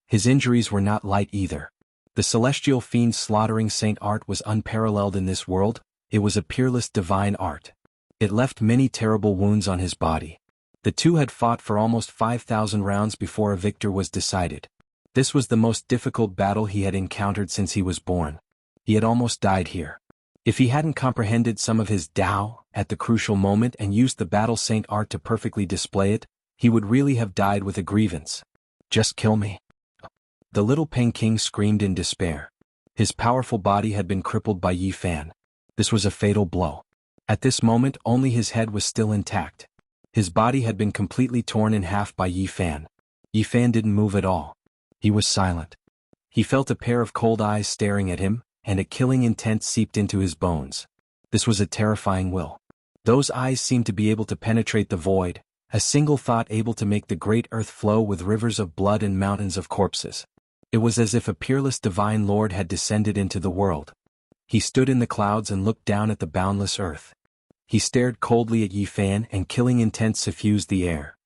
His injuries were not light either. The celestial fiend's slaughtering saint art was unparalleled in this world. It was a peerless divine art. It left many terrible wounds on his body. The two had fought for almost 5,000 rounds before a victor was decided. This was the most difficult battle he had encountered since he was born. He had almost died here. If he hadn't comprehended some of his Tao at the crucial moment and used the battle saint art to perfectly display it, he would really have died with a grievance. Just kill me. The little Peng King screamed in despair. His powerful body had been crippled by Yi Fan. This was a fatal blow. At this moment only his head was still intact. His body had been completely torn in half by Yi Fan. Yi Fan didn't move at all. He was silent. He felt a pair of cold eyes staring at him, and a killing intent seeped into his bones. This was a terrifying will. Those eyes seemed to be able to penetrate the void, a single thought able to make the great earth flow with rivers of blood and mountains of corpses. It was as if a peerless divine lord had descended into the world. He stood in the clouds and looked down at the boundless earth. He stared coldly at Yi Fan, and killing intent suffused the air.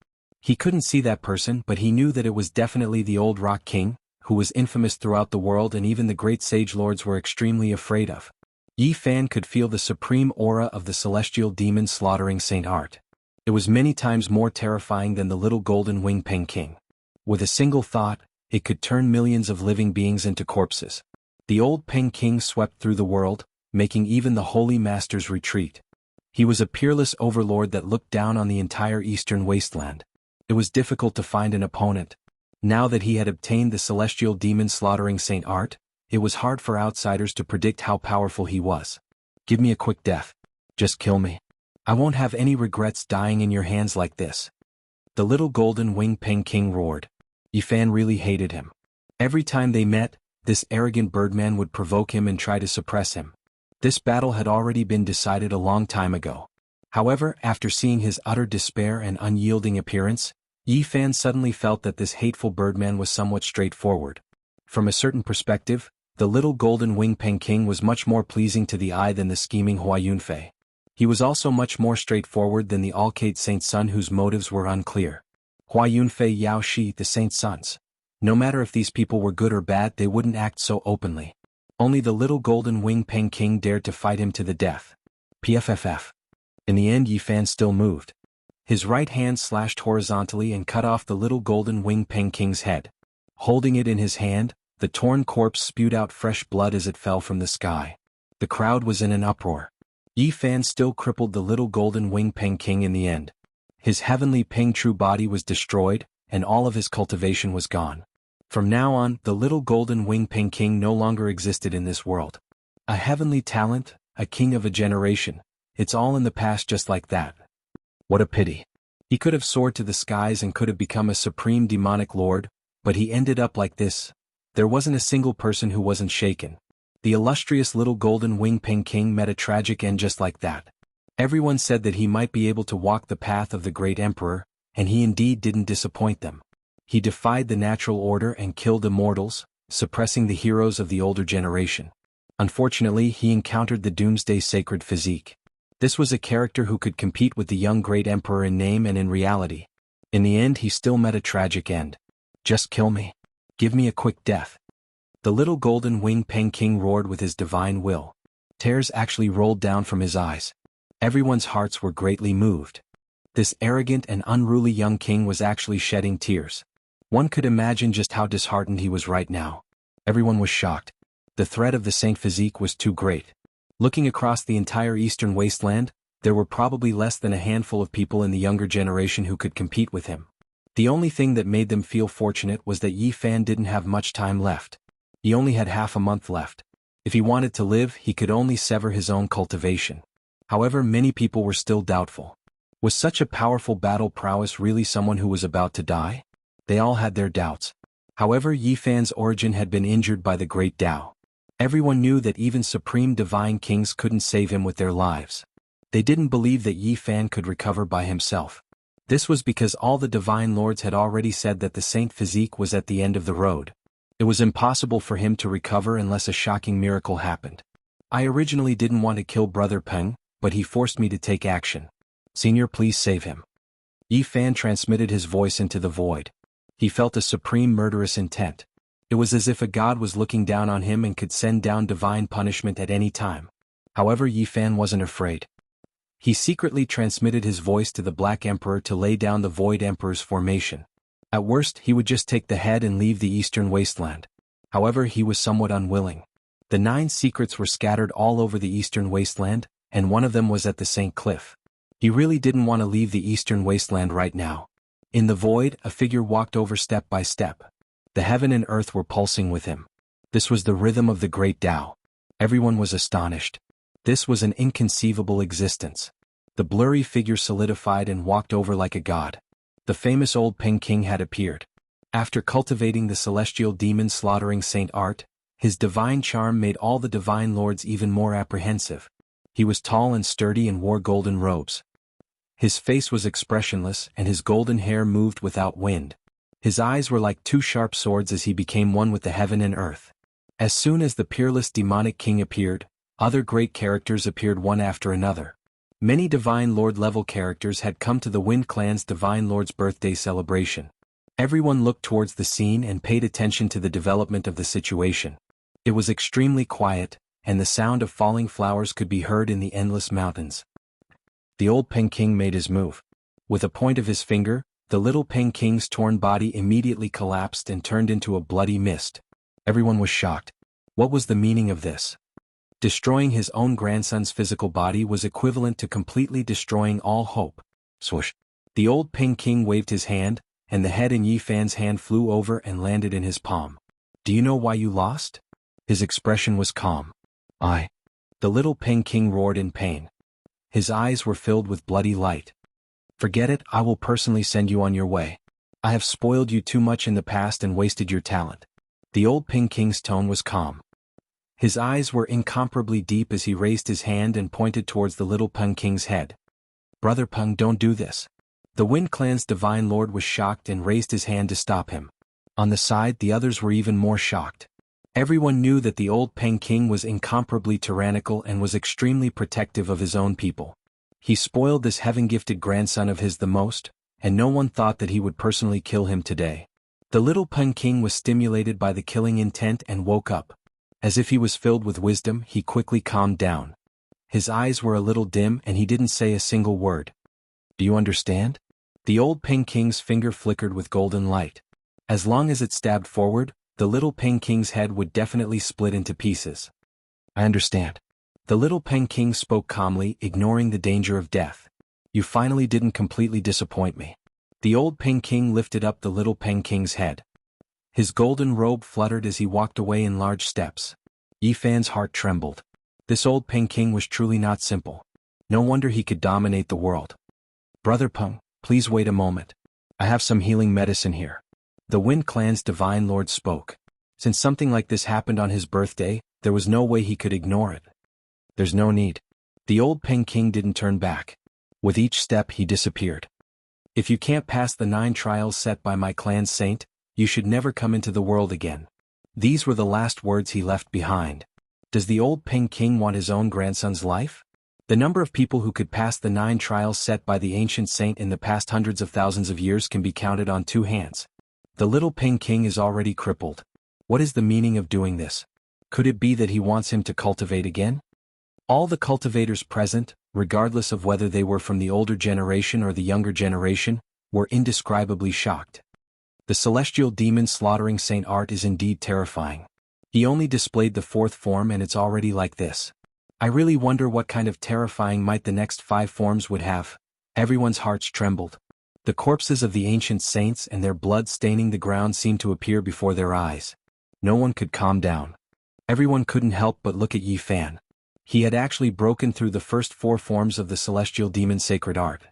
He couldn't see that person, but he knew that it was definitely the old Rock King, who was infamous throughout the world and even the great sage lords were extremely afraid of. Yi Fan could feel the supreme aura of the celestial demon slaughtering Saint Art. It was many times more terrifying than the little golden wing Peng King. With a single thought, it could turn millions of living beings into corpses. The old Peng King swept through the world, making even the holy masters retreat. He was a peerless overlord that looked down on the entire eastern wasteland. It was difficult to find an opponent. Now that he had obtained the celestial demon slaughtering Saint Art, it was hard for outsiders to predict how powerful he was. Give me a quick death. Just kill me. I won't have any regrets dying in your hands like this. The little golden wing Peng King roared. Yi Fan really hated him. Every time they met, this arrogant birdman would provoke him and try to suppress him. This battle had already been decided a long time ago. However, after seeing his utter despair and unyielding appearance, Yi Fan suddenly felt that this hateful birdman was somewhat straightforward. From a certain perspective, the little golden wing Peng King was much more pleasing to the eye than the scheming Hua Yunfei. He was also much more straightforward than the Alcate Saint's son whose motives were unclear. Hua Yunfei, Yao Shi, the Saint's sons. No matter if these people were good or bad, they wouldn't act so openly. Only the little golden wing Peng King dared to fight him to the death. PFFF. In the end, Yi Fan still moved. His right hand slashed horizontally and cut off the little golden wing Peng King's head. Holding it in his hand, the torn corpse spewed out fresh blood as it fell from the sky. The crowd was in an uproar. Yi Fan still crippled the little golden wing Peng King in the end. His heavenly Peng True body was destroyed, and all of his cultivation was gone. From now on, the little golden wing Peng King no longer existed in this world. A heavenly talent, a king of a generation, it's all in the past just like that. What a pity. He could have soared to the skies and could have become a supreme demonic lord, but he ended up like this. There wasn't a single person who wasn't shaken. The illustrious little golden wing Peng King met a tragic end just like that. Everyone said that he might be able to walk the path of the great emperor, and he indeed didn't disappoint them. He defied the natural order and killed immortals, suppressing the heroes of the older generation. Unfortunately, he encountered the Doomsday Sacred Physique. This was a character who could compete with the young great emperor in name and in reality. In the end, he still met a tragic end. Just kill me. Give me a quick death. The little golden wing Peng King roared with his divine will. Tears actually rolled down from his eyes. Everyone's hearts were greatly moved. This arrogant and unruly young king was actually shedding tears. One could imagine just how disheartened he was right now. Everyone was shocked. The threat of the Saint Physique was too great. Looking across the entire eastern wasteland, there were probably less than a handful of people in the younger generation who could compete with him. The only thing that made them feel fortunate was that Yi Fan didn't have much time left. He only had half a month left. If he wanted to live, he could only sever his own cultivation. However, many people were still doubtful. Was such a powerful battle prowess really someone who was about to die? They all had their doubts. However, Yi Fan's origin had been injured by the great Tao. Everyone knew that even supreme divine kings couldn't save him with their lives. They didn't believe that Yi Fan could recover by himself. This was because all the divine lords had already said that the Saint Physique was at the end of the road. It was impossible for him to recover unless a shocking miracle happened. I originally didn't want to kill Brother Peng, but he forced me to take action. Senior, please save him. Yi Fan transmitted his voice into the void. He felt a supreme murderous intent. It was as if a god was looking down on him and could send down divine punishment at any time. However, Yi Fan wasn't afraid. He secretly transmitted his voice to the Black Emperor to lay down the Void Emperor's formation. At worst, he would just take the head and leave the eastern wasteland. However, he was somewhat unwilling. The 9 secrets were scattered all over the eastern wasteland, and one of them was at the St. Cliff. He really didn't want to leave the eastern wasteland right now. In the void, a figure walked over step by step. The heaven and earth were pulsing with him. This was the rhythm of the great Tao. Everyone was astonished. This was an inconceivable existence. The blurry figure solidified and walked over like a god. The famous old Peng King had appeared. After cultivating the celestial demon slaughtering Saint Art, his divine charm made all the divine lords even more apprehensive. He was tall and sturdy and wore golden robes. His face was expressionless and his golden hair moved without wind. His eyes were like 2 sharp swords as he became one with the heaven and earth. As soon as the peerless demonic king appeared, other great characters appeared one after another. Many Divine Lord-level characters had come to the Wind Clan's Divine Lord's birthday celebration. Everyone looked towards the scene and paid attention to the development of the situation. It was extremely quiet, and the sound of falling flowers could be heard in the endless mountains. The old Peng King made his move. With a point of his finger, the little Peng King's torn body immediately collapsed and turned into a bloody mist. Everyone was shocked. What was the meaning of this? Destroying his own grandson's physical body was equivalent to completely destroying all hope. Swoosh! The old Peng King waved his hand, and the head in Yi Fan's hand flew over and landed in his palm. Do you know why you lost? His expression was calm. The little Peng King roared in pain. His eyes were filled with bloody light. Forget it, I will personally send you on your way. I have spoiled you too much in the past and wasted your talent. The old Peng King's tone was calm. His eyes were incomparably deep as he raised his hand and pointed towards the little Peng King's head. Brother Peng, don't do this. The Wind Clan's Divine Lord was shocked and raised his hand to stop him. On the side, the others were even more shocked. Everyone knew that the old Peng King was incomparably tyrannical and was extremely protective of his own people. He spoiled this heaven-gifted grandson of his the most, and no one thought that he would personally kill him today. The little Peng King was stimulated by the killing intent and woke up. As if he was filled with wisdom, he quickly calmed down. His eyes were a little dim and he didn't say a single word. Do you understand? The old Peng King's finger flickered with golden light. As long as it stabbed forward, the little Peng King's head would definitely split into pieces. I understand. The little Peng King spoke calmly, ignoring the danger of death. You finally didn't completely disappoint me. The old Peng King lifted up the little Peng King's head. His golden robe fluttered as he walked away in large steps. Yi Fan's heart trembled. This old Peng King was truly not simple. No wonder he could dominate the world. Brother Peng, please wait a moment. I have some healing medicine here. The Wind Clan's Divine Lord spoke. Since something like this happened on his birthday, there was no way he could ignore it. There's no need. The old Peng King didn't turn back. With each step he disappeared. If you can't pass the 9 trials set by my clan's saint, you should never come into the world again. These were the last words he left behind. Does the old Peng King want his own grandson's life? The number of people who could pass the 9 trials set by the ancient saint in the past hundreds of thousands of years can be counted on 2 hands. The little Peng King is already crippled. What is the meaning of doing this? Could it be that he wants him to cultivate again? All the cultivators present, regardless of whether they were from the older generation or the younger generation, were indescribably shocked. The celestial demon slaughtering Saint Art is indeed terrifying. He only displayed the 4th form and it's already like this. I really wonder what kind of terrifying might the next 5 forms would have. Everyone's hearts trembled. The corpses of the ancient saints and their blood staining the ground seemed to appear before their eyes. No one could calm down. Everyone couldn't help but look at Yi Fan. He had actually broken through the first 4 forms of the celestial demon sacred art.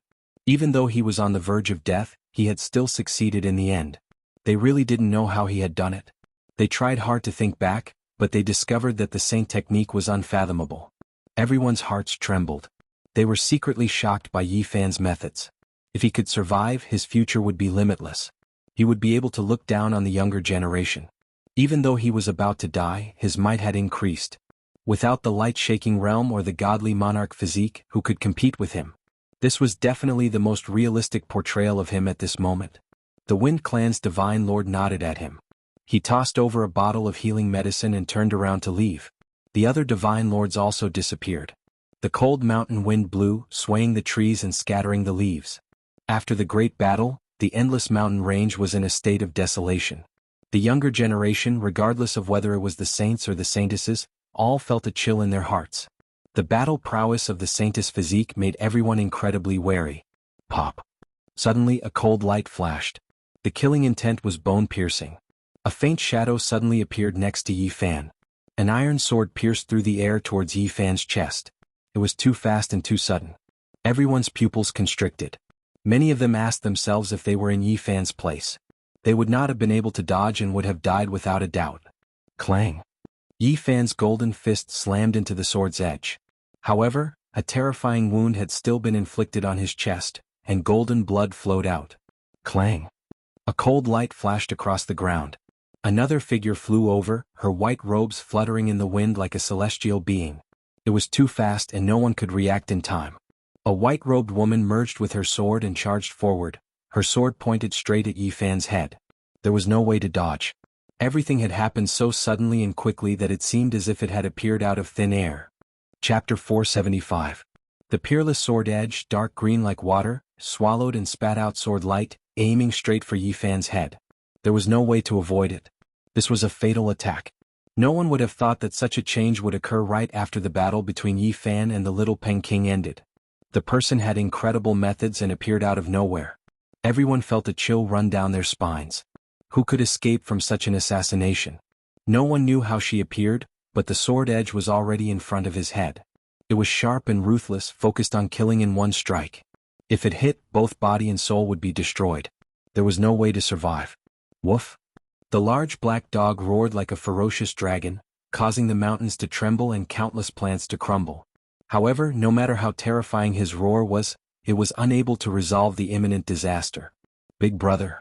Even though he was on the verge of death, he had still succeeded in the end. They really didn't know how he had done it. They tried hard to think back, but they discovered that the saint technique was unfathomable. Everyone's hearts trembled. They were secretly shocked by Yi Fan's methods. If he could survive, his future would be limitless. He would be able to look down on the younger generation. Even though he was about to die, his might had increased. Without the light-shaking realm or the godly monarch physique, who could compete with him? This was definitely the most realistic portrayal of him at this moment. The Wind Clan's Divine Lord nodded at him. He tossed over a bottle of healing medicine and turned around to leave. The other Divine Lords also disappeared. The cold mountain wind blew, swaying the trees and scattering the leaves. After the great battle, the endless mountain range was in a state of desolation. The younger generation, regardless of whether it was the saints or the saintesses, all felt a chill in their hearts. The battle prowess of the Saintess physique made everyone incredibly wary. Pop. Suddenly a cold light flashed. The killing intent was bone-piercing. A faint shadow suddenly appeared next to Yi Fan. An iron sword pierced through the air towards Yi Fan's chest. It was too fast and too sudden. Everyone's pupils constricted. Many of them asked themselves if they were in Yi Fan's place. They would not have been able to dodge and would have died without a doubt. Clang. Yi Fan's golden fist slammed into the sword's edge. However, a terrifying wound had still been inflicted on his chest, and golden blood flowed out. Clang. A cold light flashed across the ground. Another figure flew over, her white robes fluttering in the wind like a celestial being. It was too fast and no one could react in time. A white-robed woman merged with her sword and charged forward, her sword pointed straight at Yi Fan's head. There was no way to dodge. Everything had happened so suddenly and quickly that it seemed as if it had appeared out of thin air. Chapter 475. The peerless sword edge, dark green like water, swallowed and spat out sword light, aiming straight for Yi Fan's head. There was no way to avoid it. This was a fatal attack. No one would have thought that such a change would occur right after the battle between Yi Fan and the little Peking ended. The person had incredible methods and appeared out of nowhere. Everyone felt a chill run down their spines. Who could escape from such an assassination? No one knew how she appeared, but the sword edge was already in front of his head. It was sharp and ruthless, focused on killing in one strike. If it hit, both body and soul would be destroyed. There was no way to survive. Woof! The large black dog roared like a ferocious dragon, causing the mountains to tremble and countless plants to crumble. However, no matter how terrifying his roar was, it was unable to resolve the imminent disaster. Big brother.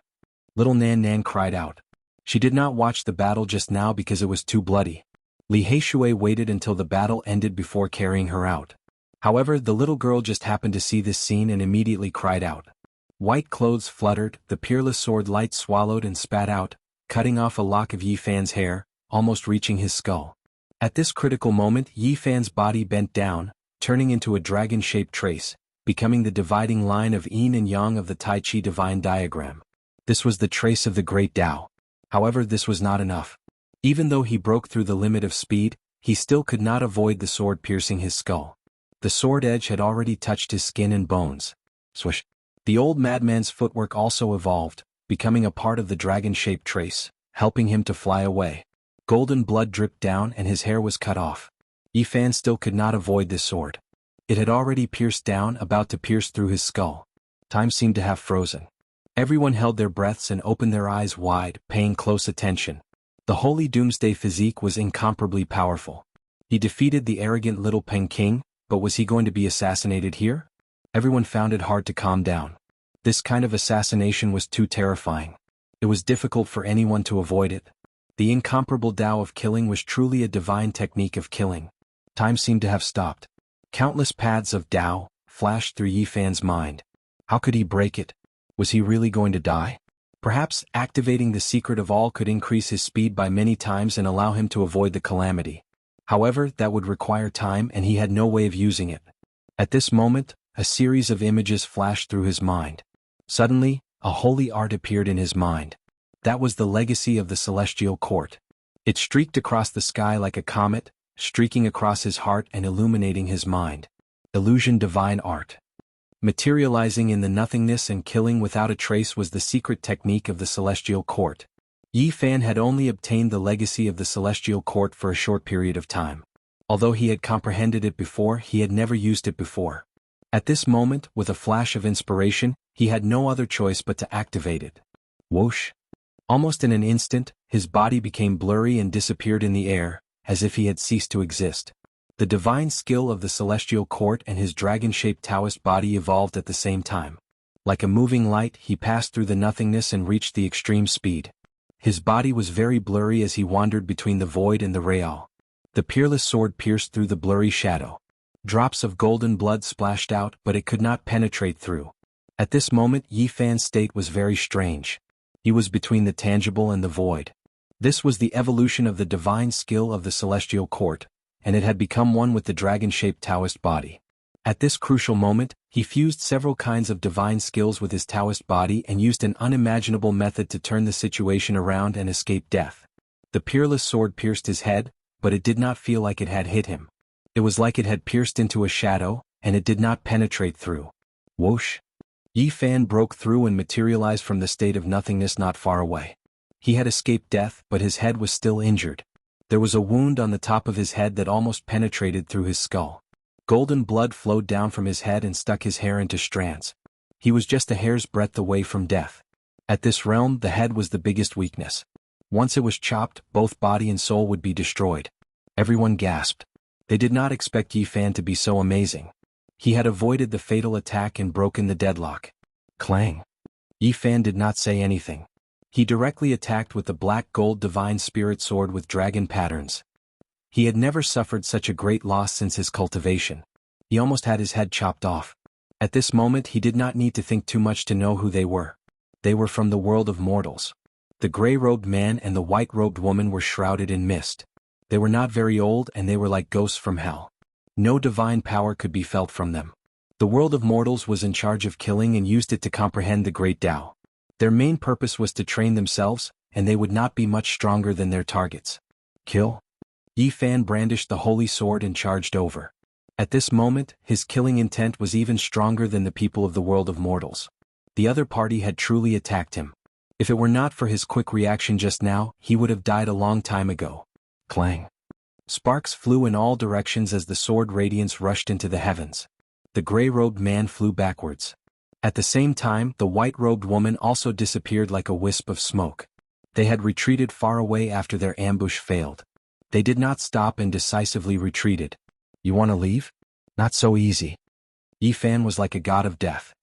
Little Nan Nan cried out. She did not watch the battle just now because it was too bloody. Li Heishui waited until the battle ended before carrying her out. However, the little girl just happened to see this scene and immediately cried out. White clothes fluttered, the peerless sword light swallowed and spat out, cutting off a lock of Yi Fan's hair, almost reaching his skull. At this critical moment, Yi Fan's body bent down, turning into a dragon-shaped trace, becoming the dividing line of yin and yang of the Tai Chi divine diagram. This was the trace of the great Tao. However, this was not enough. Even though he broke through the limit of speed, he still could not avoid the sword piercing his skull. The sword edge had already touched his skin and bones. Swish! The old madman's footwork also evolved, becoming a part of the dragon-shaped trace, helping him to fly away. Golden blood dripped down and his hair was cut off. Yi Fan still could not avoid this sword. It had already pierced down, about to pierce through his skull. Time seemed to have frozen. Everyone held their breaths and opened their eyes wide, paying close attention. The holy doomsday physique was incomparably powerful. He defeated the arrogant little Peking, but was he going to be assassinated here? Everyone found it hard to calm down. This kind of assassination was too terrifying. It was difficult for anyone to avoid it. The incomparable Tao of killing was truly a divine technique of killing. Time seemed to have stopped. Countless paths of Tao flashed through Yi Fan's mind. How could he break it? Was he really going to die? Perhaps activating the secret of all could increase his speed by many times and allow him to avoid the calamity. However, that would require time and he had no way of using it. At this moment, a series of images flashed through his mind. Suddenly, a holy art appeared in his mind. That was the legacy of the celestial court. It streaked across the sky like a comet, streaking across his heart and illuminating his mind. Illusion divine art. Materializing in the nothingness and killing without a trace was the secret technique of the celestial court. Yi Fan had only obtained the legacy of the celestial court for a short period of time. Although he had comprehended it before, he had never used it before. At this moment, with a flash of inspiration, he had no other choice but to activate it. Whoosh! Almost in an instant, his body became blurry and disappeared in the air, as if he had ceased to exist. The divine skill of the celestial court and his dragon-shaped Taoist body evolved at the same time. Like a moving light, he passed through the nothingness and reached the extreme speed. His body was very blurry as he wandered between the void and the real. The peerless sword pierced through the blurry shadow. Drops of golden blood splashed out, but it could not penetrate through. At this moment, Yi Fan's state was very strange. He was between the tangible and the void. This was the evolution of the divine skill of the celestial court, and it had become one with the dragon-shaped Taoist body. At this crucial moment, he fused several kinds of divine skills with his Taoist body and used an unimaginable method to turn the situation around and escape death. The peerless sword pierced his head, but it did not feel like it had hit him. It was like it had pierced into a shadow, and it did not penetrate through. Whoosh! Yi Fan broke through and materialized from the state of nothingness not far away. He had escaped death, but his head was still injured. There was a wound on the top of his head that almost penetrated through his skull. Golden blood flowed down from his head and stuck his hair into strands. He was just a hair's breadth away from death. At this realm, the head was the biggest weakness. Once it was chopped, both body and soul would be destroyed. Everyone gasped. They did not expect Yi Fan to be so amazing. He had avoided the fatal attack and broken the deadlock. Clang! Yi Fan did not say anything. He directly attacked with the black gold divine spirit sword with dragon patterns. He had never suffered such a great loss since his cultivation. He almost had his head chopped off. At this moment he did not need to think too much to know who they were. They were from the world of mortals. The gray-robed man and the white-robed woman were shrouded in mist. They were not very old and they were like ghosts from hell. No divine power could be felt from them. The world of mortals was in charge of killing and used it to comprehend the great Tao. Their main purpose was to train themselves, and they would not be much stronger than their targets. Kill? Yi Fan brandished the holy sword and charged over. At this moment, his killing intent was even stronger than the people of the world of mortals. The other party had truly attacked him. If it were not for his quick reaction just now, he would have died a long time ago. Clang! Sparks flew in all directions as the sword radiance rushed into the heavens. The gray-robed man flew backwards. At the same time, the white-robed woman also disappeared like a wisp of smoke. They had retreated far away after their ambush failed. They did not stop and decisively retreated. You want to leave? Not so easy. Yi Fan was like a god of death.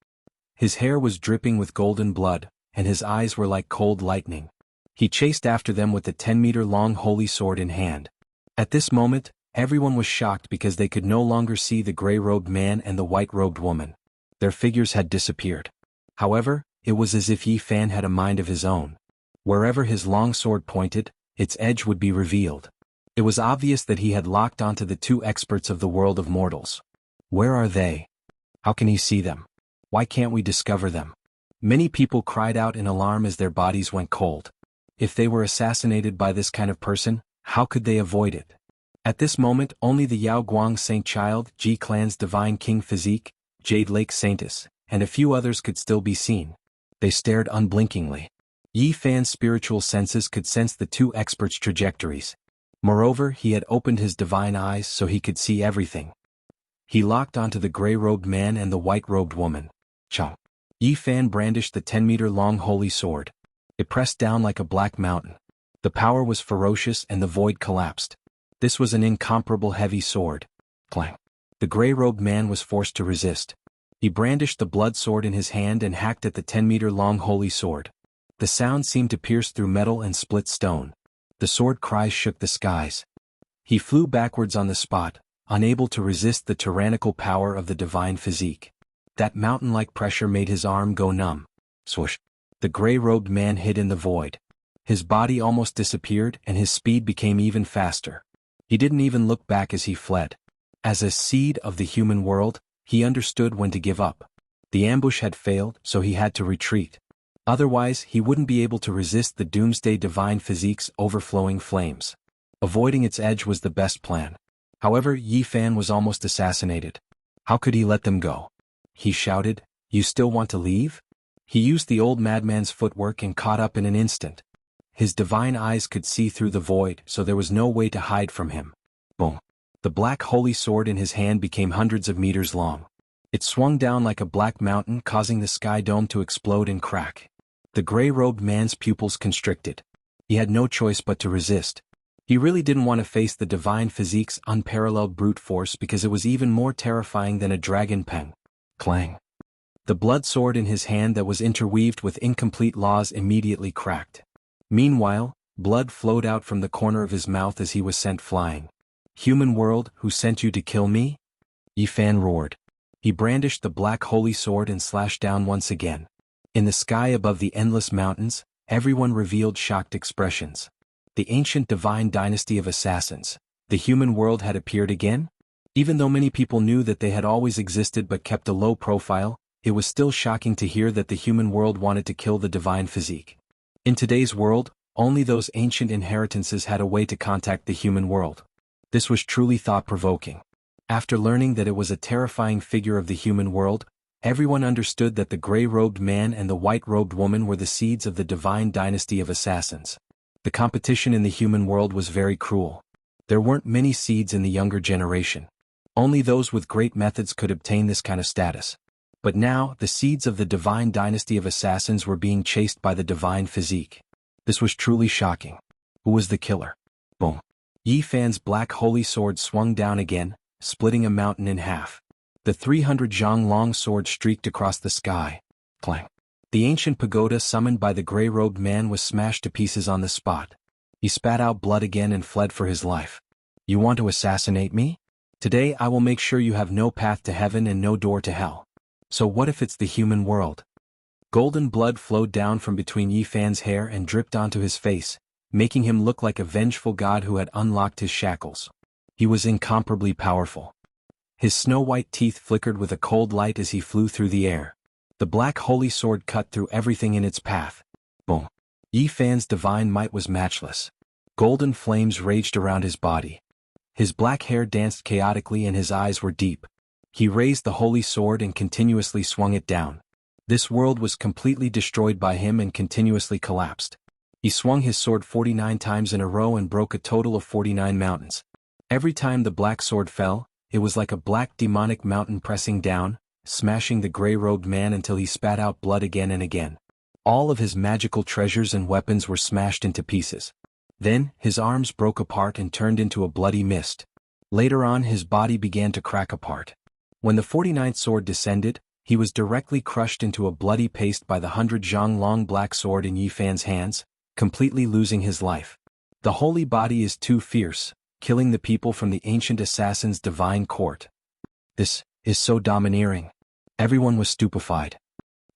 His hair was dripping with golden blood, and his eyes were like cold lightning. He chased after them with the 10-meter-long holy sword in hand. At this moment, everyone was shocked because they could no longer see the gray-robed man and the white-robed woman. Their figures had disappeared. However, it was as if Yi Fan had a mind of his own. Wherever his long sword pointed, its edge would be revealed. It was obvious that he had locked onto the two experts of the world of mortals. Where are they? How can he see them? Why can't we discover them? Many people cried out in alarm as their bodies went cold. If they were assassinated by this kind of person, how could they avoid it? At this moment, only the Yao Guang Saint Child, Ji Clan's Divine King Physique, Jade Lake Saintess, and a few others could still be seen. They stared unblinkingly. Yi Fan's spiritual senses could sense the two experts' trajectories. Moreover, he had opened his divine eyes so he could see everything. He locked onto the gray-robed man and the white-robed woman. Chomp! Yi Fan brandished the 10-meter-long holy sword. It pressed down like a black mountain. The power was ferocious and the void collapsed. This was an incomparable heavy sword. Clang! The gray-robed man was forced to resist. He brandished the blood sword in his hand and hacked at the 10-meter-long holy sword. The sound seemed to pierce through metal and split stone. The sword cries shook the skies. He flew backwards on the spot, unable to resist the tyrannical power of the divine physique. That mountain-like pressure made his arm go numb. Swoosh! The gray-robed man hid in the void. His body almost disappeared and his speed became even faster. He didn't even look back as he fled. As a seed of the human world, he understood when to give up. The ambush had failed, so he had to retreat. Otherwise, he wouldn't be able to resist the doomsday divine physique's overflowing flames. Avoiding its edge was the best plan. However, Yi Fan was almost assassinated. How could he let them go? He shouted, "You still want to leave?" He used the old madman's footwork and caught up in an instant. His divine eyes could see through the void, so there was no way to hide from him. Boom! The black holy sword in his hand became hundreds of meters long. It swung down like a black mountain, causing the sky dome to explode and crack. The gray-robed man's pupils constricted. He had no choice but to resist. He really didn't want to face the divine physique's unparalleled brute force because it was even more terrifying than a dragon pen. Clang! The blood sword in his hand that was interweaved with incomplete laws immediately cracked. Meanwhile, blood flowed out from the corner of his mouth as he was sent flying. "Human world, who sent you to kill me?" Yi Fan roared. He brandished the black holy sword and slashed down once again. In the sky above the endless mountains, everyone revealed shocked expressions. The ancient divine dynasty of assassins, the human world had appeared again? Even though many people knew that they had always existed but kept a low profile, it was still shocking to hear that the human world wanted to kill the divine physique. In today's world, only those ancient inheritances had a way to contact the human world. This was truly thought-provoking. After learning that it was a terrifying figure of the human world, everyone understood that the gray-robed man and the white-robed woman were the seeds of the divine dynasty of assassins. The competition in the human world was very cruel. There weren't many seeds in the younger generation. Only those with great methods could obtain this kind of status. But now, the seeds of the divine dynasty of assassins were being chased by the divine physique. This was truly shocking. Who was the killer? Boom. Yi Fan's black holy sword swung down again, splitting a mountain in half. The 300 zhang long sword streaked across the sky. Clang. The ancient pagoda summoned by the gray-robed man was smashed to pieces on the spot. He spat out blood again and fled for his life. You want to assassinate me? Today I will make sure you have no path to heaven and no door to hell. So what if it's the human world? Golden blood flowed down from between Yi Fan's hair and dripped onto his face, making him look like a vengeful god who had unlocked his shackles. He was incomparably powerful. His snow-white teeth flickered with a cold light as he flew through the air. The black holy sword cut through everything in its path. Boom. Yi Fan's divine might was matchless. Golden flames raged around his body. His black hair danced chaotically and his eyes were deep. He raised the holy sword and continuously swung it down. This world was completely destroyed by him and continuously collapsed. He swung his sword 49 times in a row and broke a total of 49 mountains. Every time the black sword fell, it was like a black demonic mountain pressing down, smashing the gray-robed man until he spat out blood again and again. All of his magical treasures and weapons were smashed into pieces. Then, his arms broke apart and turned into a bloody mist. Later on, his body began to crack apart. When the 49th sword descended, he was directly crushed into a bloody paste by the 100 zhang long black sword in Yi Fan's hands, completely losing his life. The holy body is too fierce, killing the people from the ancient assassin's divine court. This is so domineering. Everyone was stupefied.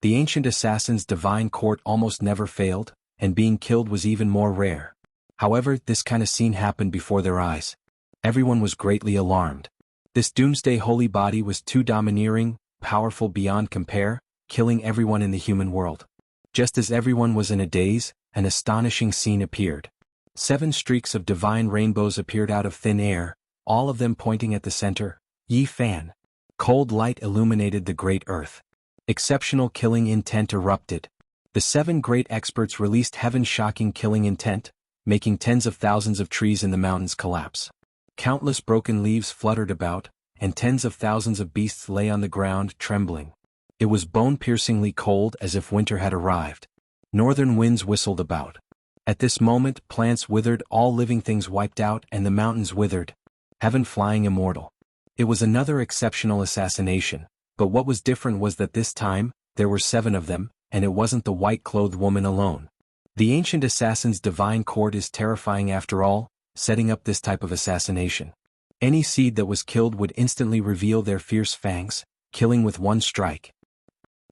The ancient assassin's divine court almost never failed, and being killed was even more rare. However, this kind of scene happened before their eyes. Everyone was greatly alarmed. This doomsday holy body was too domineering, powerful beyond compare, killing everyone in the human world. Just as everyone was in a daze, an astonishing scene appeared. 7 streaks of divine rainbows appeared out of thin air, all of them pointing at the center, Yi Fan. Cold light illuminated the great earth. Exceptional killing intent erupted. The 7 great experts released heaven-shocking killing intent, making tens of thousands of trees in the mountains collapse. Countless broken leaves fluttered about, and tens of thousands of beasts lay on the ground, trembling. It was bone-piercingly cold as if winter had arrived. Northern winds whistled about. At this moment, plants withered, all living things wiped out, and the mountains withered. Heaven flying immortal. It was another exceptional assassination, but what was different was that this time, there were 7 of them, and it wasn't the white-clothed woman alone. The ancient assassin's divine court is terrifying after all, setting up this type of assassination. Any seed that was killed would instantly reveal their fierce fangs, killing with one strike.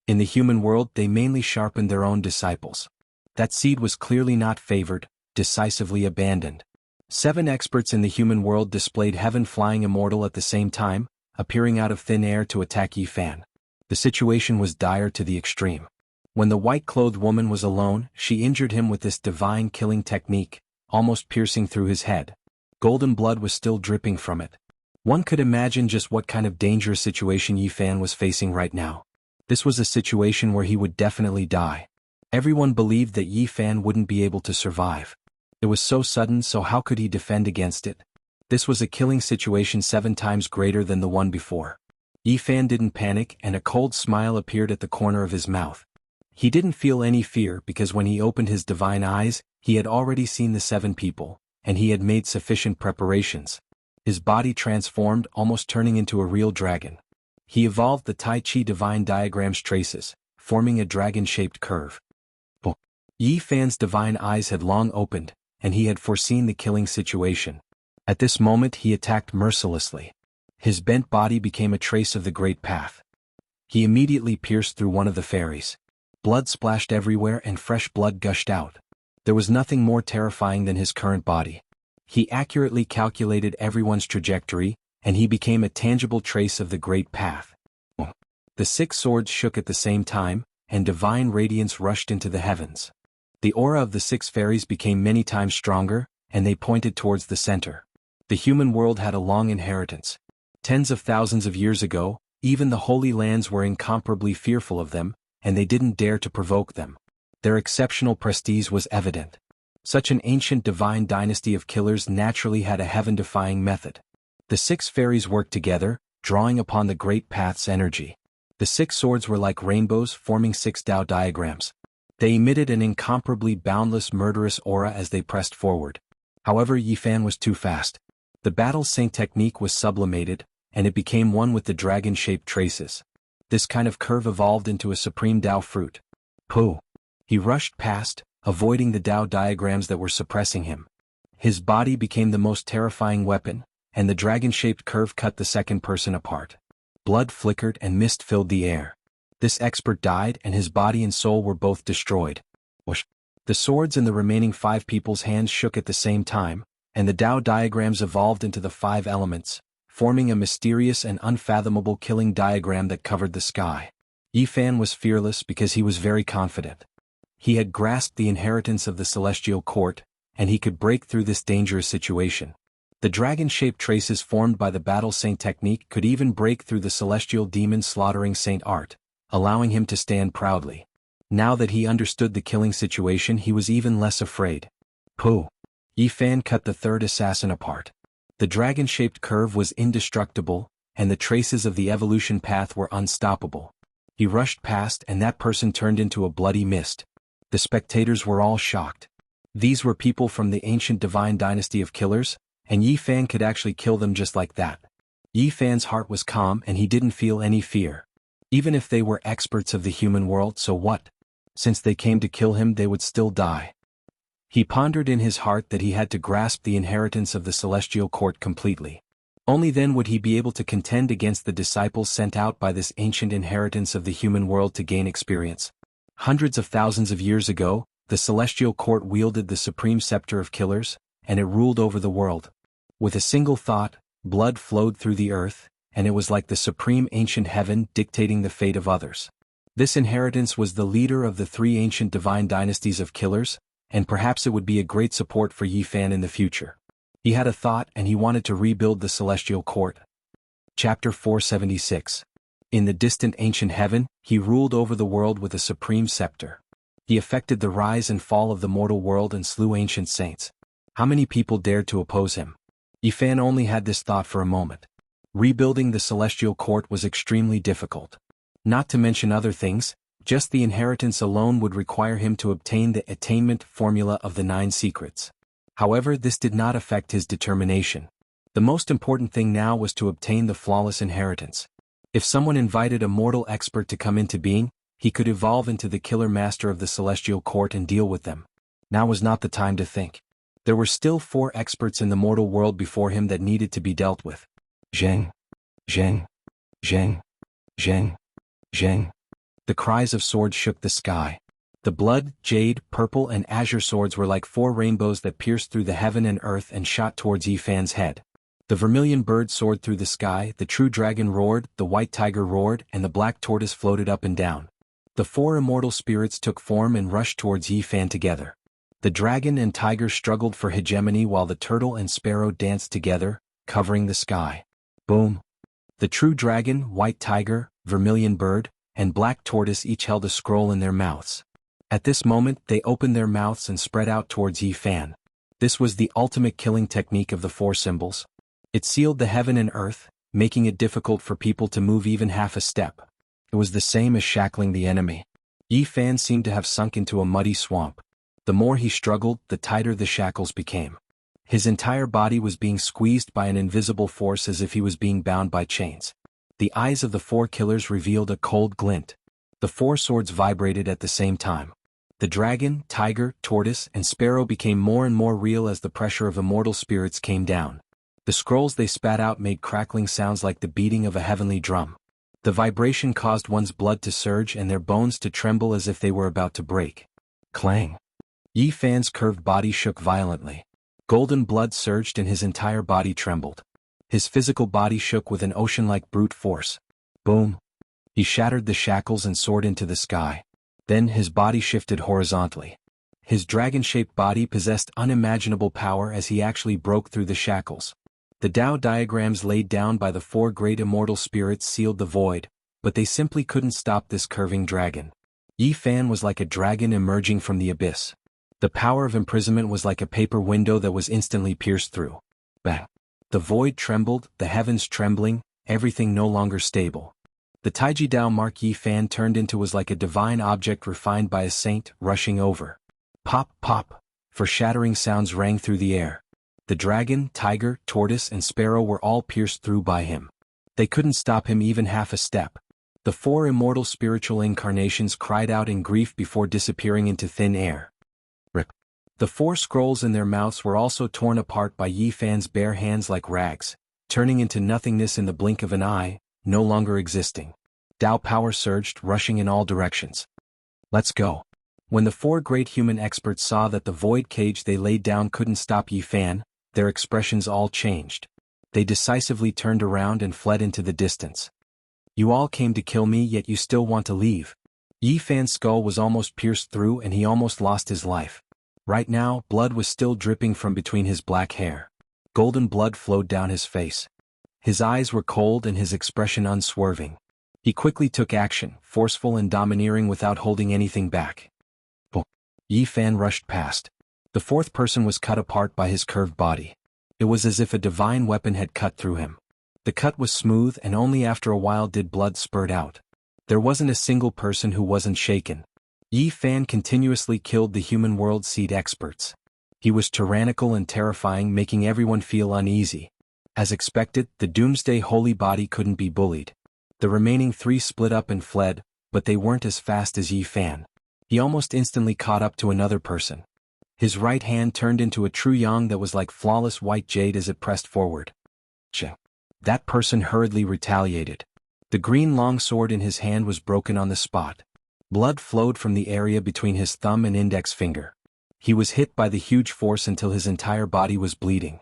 In the human world, they mainly sharpened their own disciples. That seed was clearly not favored, decisively abandoned. 7 experts in the human world displayed heaven flying immortal at the same time, appearing out of thin air to attack Yi Fan. The situation was dire to the extreme. When the white-clothed woman was alone, she injured him with this divine killing technique, almost piercing through his head. Golden blood was still dripping from it. One could imagine just what kind of dangerous situation Yi Fan was facing right now. This was a situation where he would definitely die. Everyone believed that Yi Fan wouldn't be able to survive. It was so sudden, so how could he defend against it? This was a killing situation 7 times greater than the one before. Yi Fan didn't panic, and a cold smile appeared at the corner of his mouth. He didn't feel any fear because when he opened his divine eyes, he had already seen the 7 people, and he had made sufficient preparations. His body transformed, almost turning into a real dragon. He evolved the Tai Chi divine diagram's traces, forming a dragon-shaped curve. Yi Fan's divine eyes had long opened, and he had foreseen the killing situation. At this moment he attacked mercilessly. His bent body became a trace of the great path. He immediately pierced through one of the fairies. Blood splashed everywhere and fresh blood gushed out. There was nothing more terrifying than his current body. He accurately calculated everyone's trajectory, and he became a tangible trace of the great path. The 6 swords shook at the same time, and divine radiance rushed into the heavens. The aura of the 6 fairies became many times stronger, and they pointed towards the center. The human world had a long inheritance. Tens of thousands of years ago, even the Holy Lands were incomparably fearful of them, and they didn't dare to provoke them. Their exceptional prestige was evident. Such an ancient divine dynasty of killers naturally had a heaven-defying method. The 6 fairies worked together, drawing upon the Great Path's energy. The 6 swords were like rainbows forming 6 Tao diagrams. They emitted an incomparably boundless murderous aura as they pressed forward. However, Yifan was too fast. The battle sync technique was sublimated, and it became one with the dragon-shaped traces. This kind of curve evolved into a supreme Tao fruit. Pooh! He rushed past, avoiding the Tao diagrams that were suppressing him. His body became the most terrifying weapon, and the dragon-shaped curve cut the second person apart. Blood flickered and mist filled the air. This expert died and his body and soul were both destroyed. Whoosh! The swords in the remaining 5 people's hands shook at the same time, and the Tao diagrams evolved into the 5 elements, forming a mysterious and unfathomable killing diagram that covered the sky. Yifan was fearless because he was very confident. He had grasped the inheritance of the celestial court, and he could break through this dangerous situation. The dragon-shaped traces formed by the battle saint technique could even break through the celestial demon slaughtering saint art, allowing him to stand proudly. Now that he understood the killing situation, he was even less afraid. Pooh! Yifan cut the 3rd assassin apart. The dragon-shaped curve was indestructible, and the traces of the evolution path were unstoppable. He rushed past and that person turned into a bloody mist. The spectators were all shocked. These were people from the ancient divine dynasty of killers, and Yifan could actually kill them just like that. Yifan's heart was calm and he didn't feel any fear. Even if they were experts of the human world, so what? Since they came to kill him, they would still die. He pondered in his heart that he had to grasp the inheritance of the celestial court completely. Only then would he be able to contend against the disciples sent out by this ancient inheritance of the human world to gain experience. Hundreds of thousands of years ago, the celestial court wielded the supreme scepter of killers, and it ruled over the world. With a single thought, blood flowed through the earth, and it was like the supreme ancient heaven dictating the fate of others. This inheritance was the leader of the 3 ancient divine dynasties of killers, and perhaps it would be a great support for Yifan in the future. He had a thought and he wanted to rebuild the celestial court. Chapter 476. In the distant ancient heaven, he ruled over the world with a supreme scepter. He effected the rise and fall of the mortal world and slew ancient saints. How many people dared to oppose him? Yifan only had this thought for a moment. Rebuilding the celestial court was extremely difficult. Not to mention other things, just the inheritance alone would require him to obtain the attainment formula of the 9 secrets. However, this did not affect his determination. The most important thing now was to obtain the flawless inheritance. If someone invited a mortal expert to come into being, he could evolve into the killer master of the celestial court and deal with them. Now was not the time to think. There were still 4 experts in the mortal world before him that needed to be dealt with. Zheng, Zheng, Zheng, Zheng, Zheng. The cries of swords shook the sky. The blood, jade, purple and azure swords were like 4 rainbows that pierced through the heaven and earth and shot towards Yifan's head. The vermilion bird soared through the sky, the true dragon roared, the white tiger roared, and the black tortoise floated up and down. The 4 immortal spirits took form and rushed towards Yifan together. The dragon and tiger struggled for hegemony while the turtle and sparrow danced together, covering the sky. Boom! The true dragon, white tiger, vermilion bird, and black tortoise each held a scroll in their mouths. At this moment, they opened their mouths and spread out towards Yifan. This was the ultimate killing technique of the 4 symbols. It sealed the heaven and earth, making it difficult for people to move even half a step. It was the same as shackling the enemy. Yifan seemed to have sunk into a muddy swamp. The more he struggled, the tighter the shackles became. His entire body was being squeezed by an invisible force as if he was being bound by chains. The eyes of the 4 killers revealed a cold glint. The 4 swords vibrated at the same time. The dragon, tiger, tortoise, and sparrow became more and more real as the pressure of immortal spirits came down. The scrolls they spat out made crackling sounds like the beating of a heavenly drum. The vibration caused one's blood to surge and their bones to tremble as if they were about to break. Clang! Yifan's curved body shook violently. Golden blood surged and his entire body trembled. His physical body shook with an ocean-like brute force. Boom! He shattered the shackles and soared into the sky. Then his body shifted horizontally. His dragon-shaped body possessed unimaginable power as he actually broke through the shackles. The Tao diagrams laid down by the four great immortal spirits sealed the void, but they simply couldn't stop this curving dragon. Yi Fan was like a dragon emerging from the abyss. The power of imprisonment was like a paper window that was instantly pierced through. Bang! The void trembled, the heavens trembling, everything no longer stable. The Taiji Dao mark Yi Fan turned into was like a divine object refined by a saint, rushing over. Pop, pop, for shattering sounds rang through the air. The dragon, tiger, tortoise and sparrow were all pierced through by him. They couldn't stop him even half a step. The four immortal spiritual incarnations cried out in grief before disappearing into thin air. Rip. The four scrolls in their mouths were also torn apart by Yi Fan's bare hands like rags, turning into nothingness in the blink of an eye, no longer existing. Dao power surged, rushing in all directions. Let's go. When the four great human experts saw that the void cage they laid down couldn't stop Yi Fan, their expressions all changed. They decisively turned around and fled into the distance. You all came to kill me, yet you still want to leave. Yi Fan's skull was almost pierced through and he almost lost his life. Right now, blood was still dripping from between his black hair. Golden blood flowed down his face. His eyes were cold and his expression unswerving. He quickly took action, forceful and domineering without holding anything back. Yi Fan rushed past. The fourth person was cut apart by his curved body. It was as if a divine weapon had cut through him. The cut was smooth and only after a while did blood spurt out. There wasn't a single person who wasn't shaken. Yi Fan continuously killed the human world seed experts. He was tyrannical and terrifying, making everyone feel uneasy. As expected, the doomsday holy body couldn't be bullied. The remaining three split up and fled, but they weren't as fast as Yi Fan. He almost instantly caught up to another person. His right hand turned into a true yang that was like flawless white jade as it pressed forward. That person hurriedly retaliated. The green long sword in his hand was broken on the spot. Blood flowed from the area between his thumb and index finger. He was hit by the huge force until his entire body was bleeding.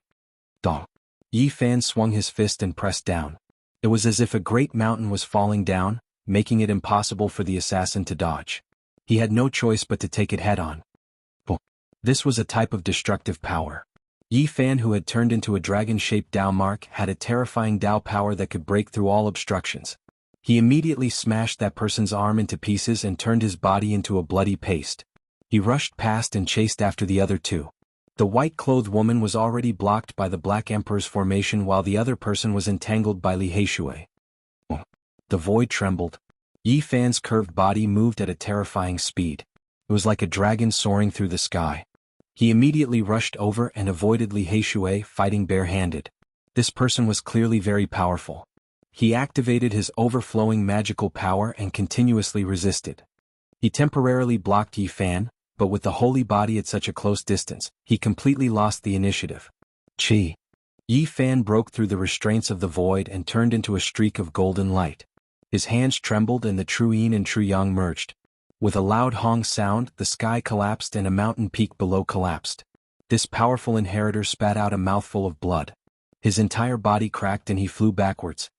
Dong. Yi Fan swung his fist and pressed down. It was as if a great mountain was falling down, making it impossible for the assassin to dodge. He had no choice but to take it head-on. This was a type of destructive power. Yi Fan, who had turned into a dragon-shaped Dao mark, had a terrifying Dao power that could break through all obstructions. He immediately smashed that person's arm into pieces and turned his body into a bloody paste. He rushed past and chased after the other two. The white-clothed woman was already blocked by the Black Emperor's formation while the other person was entangled by Li Heishui. The void trembled. Yi Fan's curved body moved at a terrifying speed. It was like a dragon soaring through the sky. He immediately rushed over and avoided Li Heishui, fighting bare-handed. This person was clearly very powerful. He activated his overflowing magical power and continuously resisted. He temporarily blocked Yi Fan, but with the holy body at such a close distance, he completely lost the initiative. Chi. Yi Fan broke through the restraints of the void and turned into a streak of golden light. His hands trembled and the true yin and true yang merged. With a loud hong sound, the sky collapsed and a mountain peak below collapsed. This powerful inheritor spat out a mouthful of blood. His entire body cracked and he flew backwards.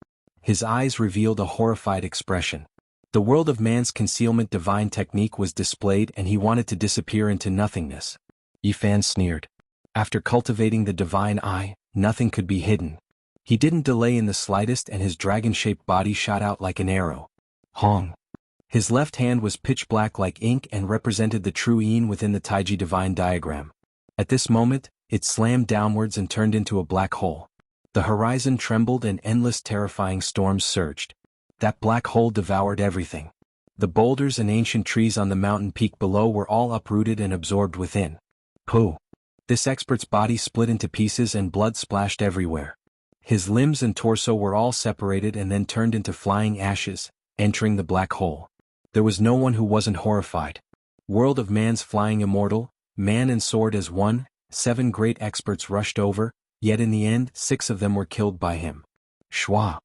His eyes revealed a horrified expression. The world of man's concealment divine technique was displayed and he wanted to disappear into nothingness. Yi Fan sneered. After cultivating the divine eye, nothing could be hidden. He didn't delay in the slightest and his dragon-shaped body shot out like an arrow. Hong. His left hand was pitch black like ink and represented the true yin within the Taiji divine diagram. At this moment, it slammed downwards and turned into a black hole. The horizon trembled and endless terrifying storms surged. That black hole devoured everything. The boulders and ancient trees on the mountain peak below were all uprooted and absorbed within. Pooh! This expert's body split into pieces and blood splashed everywhere. His limbs and torso were all separated and then turned into flying ashes, entering the black hole. There was no one who wasn't horrified. World of man's flying immortal, man and sword as one, 7 great experts rushed over, yet in the end 6 of them were killed by him. Shua.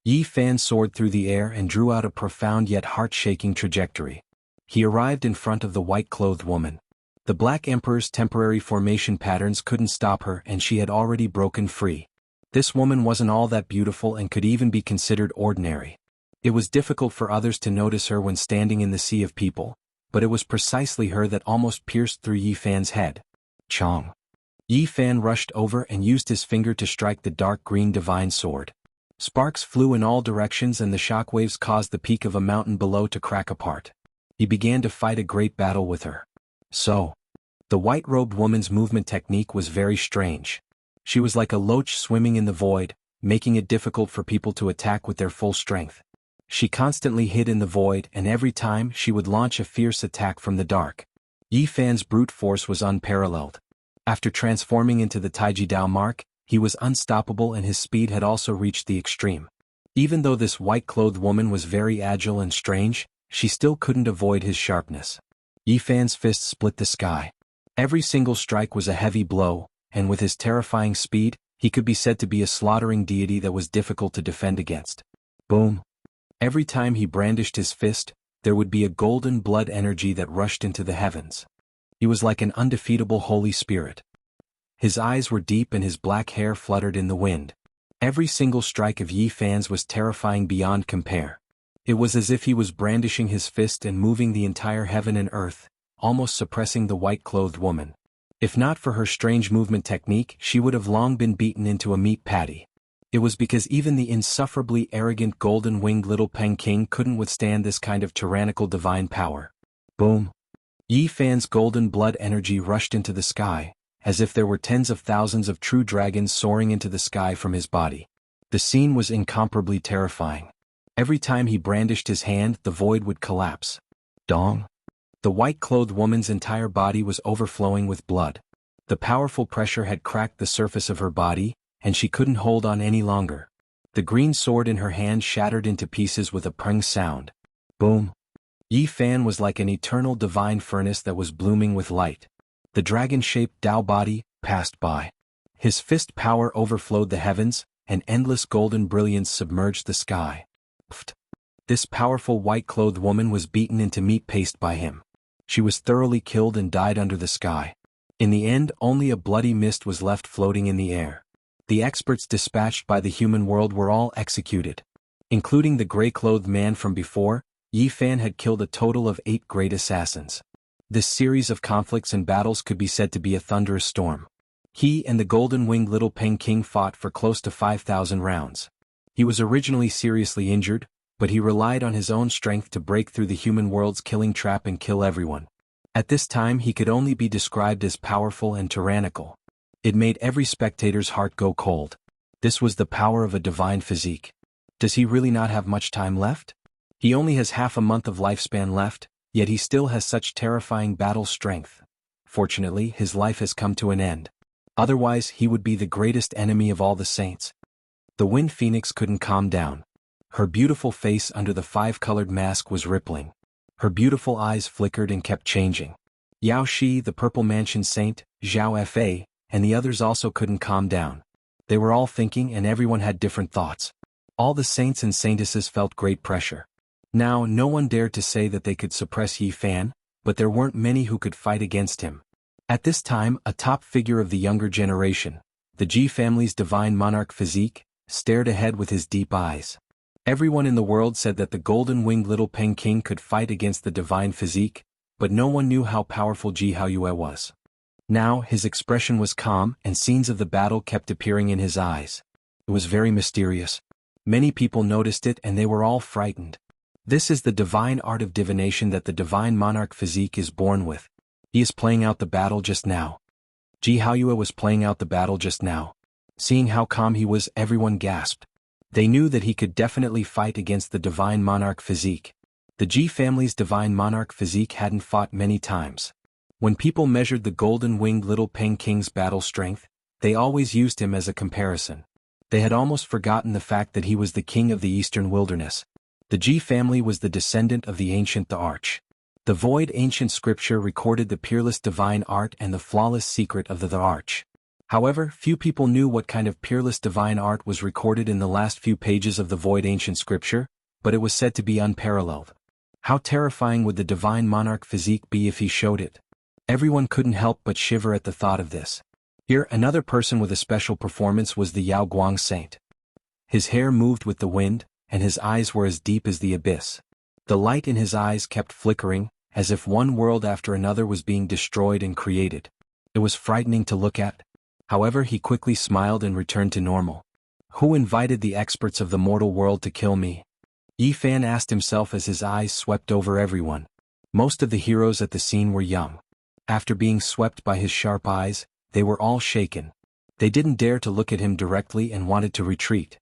Yi Fan soared through the air and drew out a profound yet heart-shaking trajectory. He arrived in front of the white-clothed woman. The Black Emperor's temporary formation patterns couldn't stop her and she had already broken free. This woman wasn't all that beautiful and could even be considered ordinary. It was difficult for others to notice her when standing in the sea of people, but it was precisely her that almost pierced through Yi Fan's head. Chong. Yi Fan rushed over and used his finger to strike the dark green divine sword. Sparks flew in all directions and the shockwaves caused the peak of a mountain below to crack apart. He began to fight a great battle with her. So, the white-robed woman's movement technique was very strange. She was like a loach swimming in the void, making it difficult for people to attack with their full strength. She constantly hid in the void and every time she would launch a fierce attack from the dark. Yi Fan's brute force was unparalleled. After transforming into the Taiji Dao mark, he was unstoppable and his speed had also reached the extreme. Even though this white-clothed woman was very agile and strange, she still couldn't avoid his sharpness. Yi Fan's fists split the sky. Every single strike was a heavy blow, and with his terrifying speed, he could be said to be a slaughtering deity that was difficult to defend against. Boom! Every time he brandished his fist, there would be a golden blood energy that rushed into the heavens. He was like an undefeatable Holy Spirit. His eyes were deep and his black hair fluttered in the wind. Every single strike of Yi Fan's was terrifying beyond compare. It was as if he was brandishing his fist and moving the entire heaven and earth, almost suppressing the white-clothed woman. If not for her strange movement technique, she would have long been beaten into a meat patty. It was because even the insufferably arrogant golden-winged little Peking couldn't withstand this kind of tyrannical divine power. Boom! Yi Fan's golden blood energy rushed into the sky, as if there were tens of thousands of true dragons soaring into the sky from his body. The scene was incomparably terrifying. Every time he brandished his hand, the void would collapse. Dong! The white-clothed woman's entire body was overflowing with blood. The powerful pressure had cracked the surface of her body, and she couldn't hold on any longer. The green sword in her hand shattered into pieces with a prang sound. Boom! Yi Fan was like an eternal divine furnace that was blooming with light. The dragon-shaped Dao body passed by. His fist power overflowed the heavens, and endless golden brilliance submerged the sky. Pfft! This powerful white-clothed woman was beaten into meat paste by him. She was thoroughly killed and died under the sky. In the end, only a bloody mist was left floating in the air. The experts dispatched by the human world were all executed. Including the gray-clothed man from before, Yi Fan had killed a total of 8 great assassins. This series of conflicts and battles could be said to be a thunderous storm. He and the golden-winged little Peking fought for close to 5,000 rounds. He was originally seriously injured, but he relied on his own strength to break through the human world's killing trap and kill everyone. At this time he could only be described as powerful and tyrannical. It made every spectator's heart go cold. This was the power of a divine physique. Does he really not have much time left? He only has half a month of lifespan left, yet he still has such terrifying battle strength. Fortunately, his life has come to an end. Otherwise, he would be the greatest enemy of all the saints. The Wind Phoenix couldn't calm down. Her beautiful face under the 5-colored mask was rippling. Her beautiful eyes flickered and kept changing. Yao Shi, the Purple Mansion Saint, Zhao Fa, and the others also couldn't calm down. They were all thinking and everyone had different thoughts. All the saints and saintesses felt great pressure. Now, no one dared to say that they could suppress Yi Fan, but there weren't many who could fight against him. At this time, a top figure of the younger generation, the Ji family's divine monarch physique, stared ahead with his deep eyes. Everyone in the world said that the golden-winged little Peking could fight against the divine physique, but no one knew how powerful Ji Haoyue was. Now, his expression was calm and scenes of the battle kept appearing in his eyes. It was very mysterious. Many people noticed it and they were all frightened. This is the divine art of divination that the divine monarch physique is born with. He is playing out the battle just now. Ji Haoyue was playing out the battle just now. Seeing how calm he was, everyone gasped. They knew that he could definitely fight against the divine monarch physique. The Ji family's divine monarch physique hadn't fought many times. When people measured the golden-winged little Peking's battle strength, they always used him as a comparison. They had almost forgotten the fact that he was the king of the eastern wilderness. The Ji family was the descendant of the ancient the Arch. The void ancient scripture recorded the peerless divine art and the flawless secret of the Arch. However, few people knew what kind of peerless divine art was recorded in the last few pages of the void ancient scripture, but it was said to be unparalleled. How terrifying would the divine monarch physique be if he showed it? Everyone couldn't help but shiver at the thought of this. Here, another person with a special performance was the Yao Guang saint. His hair moved with the wind, and his eyes were as deep as the abyss. The light in his eyes kept flickering, as if one world after another was being destroyed and created. It was frightening to look at. However, he quickly smiled and returned to normal. Who invited the experts of the mortal world to kill me? Yi Fan asked himself as his eyes swept over everyone. Most of the heroes at the scene were young. After being swept by his sharp eyes, they were all shaken. They didn't dare to look at him directly and wanted to retreat.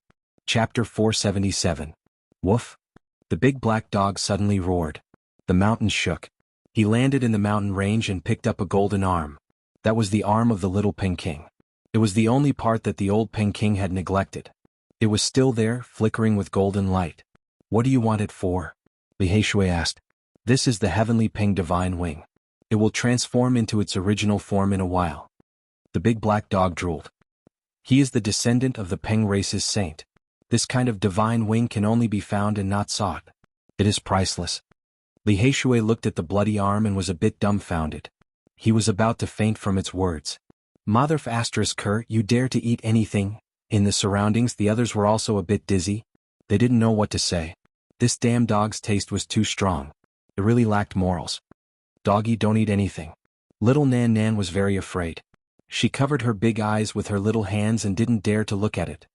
Chapter 477. Woof! The big black dog suddenly roared. The mountains shook. He landed in the mountain range and picked up a golden arm. That was the arm of the little Peking. It was the only part that the old Peking had neglected. It was still there, flickering with golden light. What do you want it for? Li Heishui asked. This is the heavenly Peng divine wing. It will transform into its original form in a while. The big black dog drooled. He is the descendant of the Peng race's saint. This kind of divine wing can only be found and not sought. It is priceless. Li Heishui looked at the bloody arm and was a bit dumbfounded. He was about to faint from its words. Mother Kerr, you dare to eat anything? In the surroundings, the others were also a bit dizzy. They didn't know what to say. This damn dog's taste was too strong. It really lacked morals. Doggy, don't eat anything. Little Nan Nan was very afraid. She covered her big eyes with her little hands and didn't dare to look at it.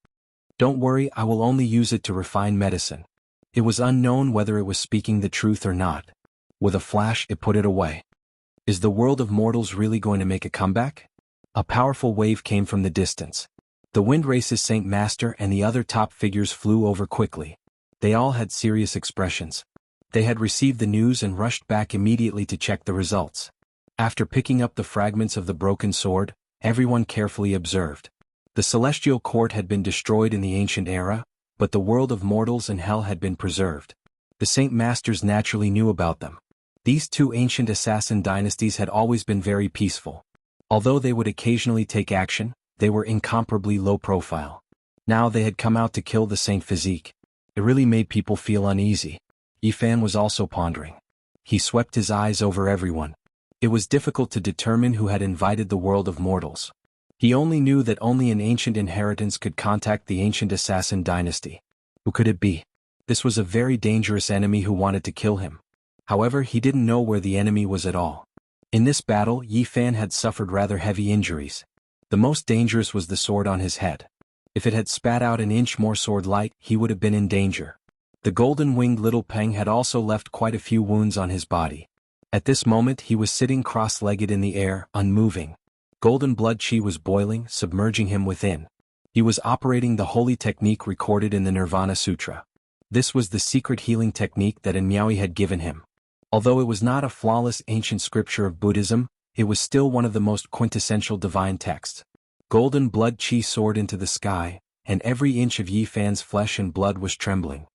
Don't worry, I will only use it to refine medicine. It was unknown whether it was speaking the truth or not. With a flash, it put it away. Is the world of mortals really going to make a comeback? A powerful wave came from the distance. The Wind Race's Saint Master and the other top figures flew over quickly. They all had serious expressions. They had received the news and rushed back immediately to check the results. After picking up the fragments of the broken sword, everyone carefully observed. The celestial court had been destroyed in the ancient era, but the world of mortals and hell had been preserved. The Saint Masters naturally knew about them. These two ancient assassin dynasties had always been very peaceful. Although they would occasionally take action, they were incomparably low profile. Now they had come out to kill the Saint Physique. It really made people feel uneasy. Yi Fan was also pondering. He swept his eyes over everyone. It was difficult to determine who had invited the world of mortals. He only knew that only an ancient inheritance could contact the ancient assassin dynasty. Who could it be? This was a very dangerous enemy who wanted to kill him. However, he didn't know where the enemy was at all. In this battle, Yi Fan had suffered rather heavy injuries. The most dangerous was the sword on his head. If it had spat out an inch more sword light, he would have been in danger. The golden-winged little Peng had also left quite a few wounds on his body. At this moment he was sitting cross-legged in the air, unmoving. Golden blood chi was boiling, submerging him within. He was operating the holy technique recorded in the Nirvana Sutra. This was the secret healing technique that Miaoi had given him. Although it was not a flawless ancient scripture of Buddhism, it was still one of the most quintessential divine texts. Golden blood chi soared into the sky, and every inch of Yi Fan's flesh and blood was trembling.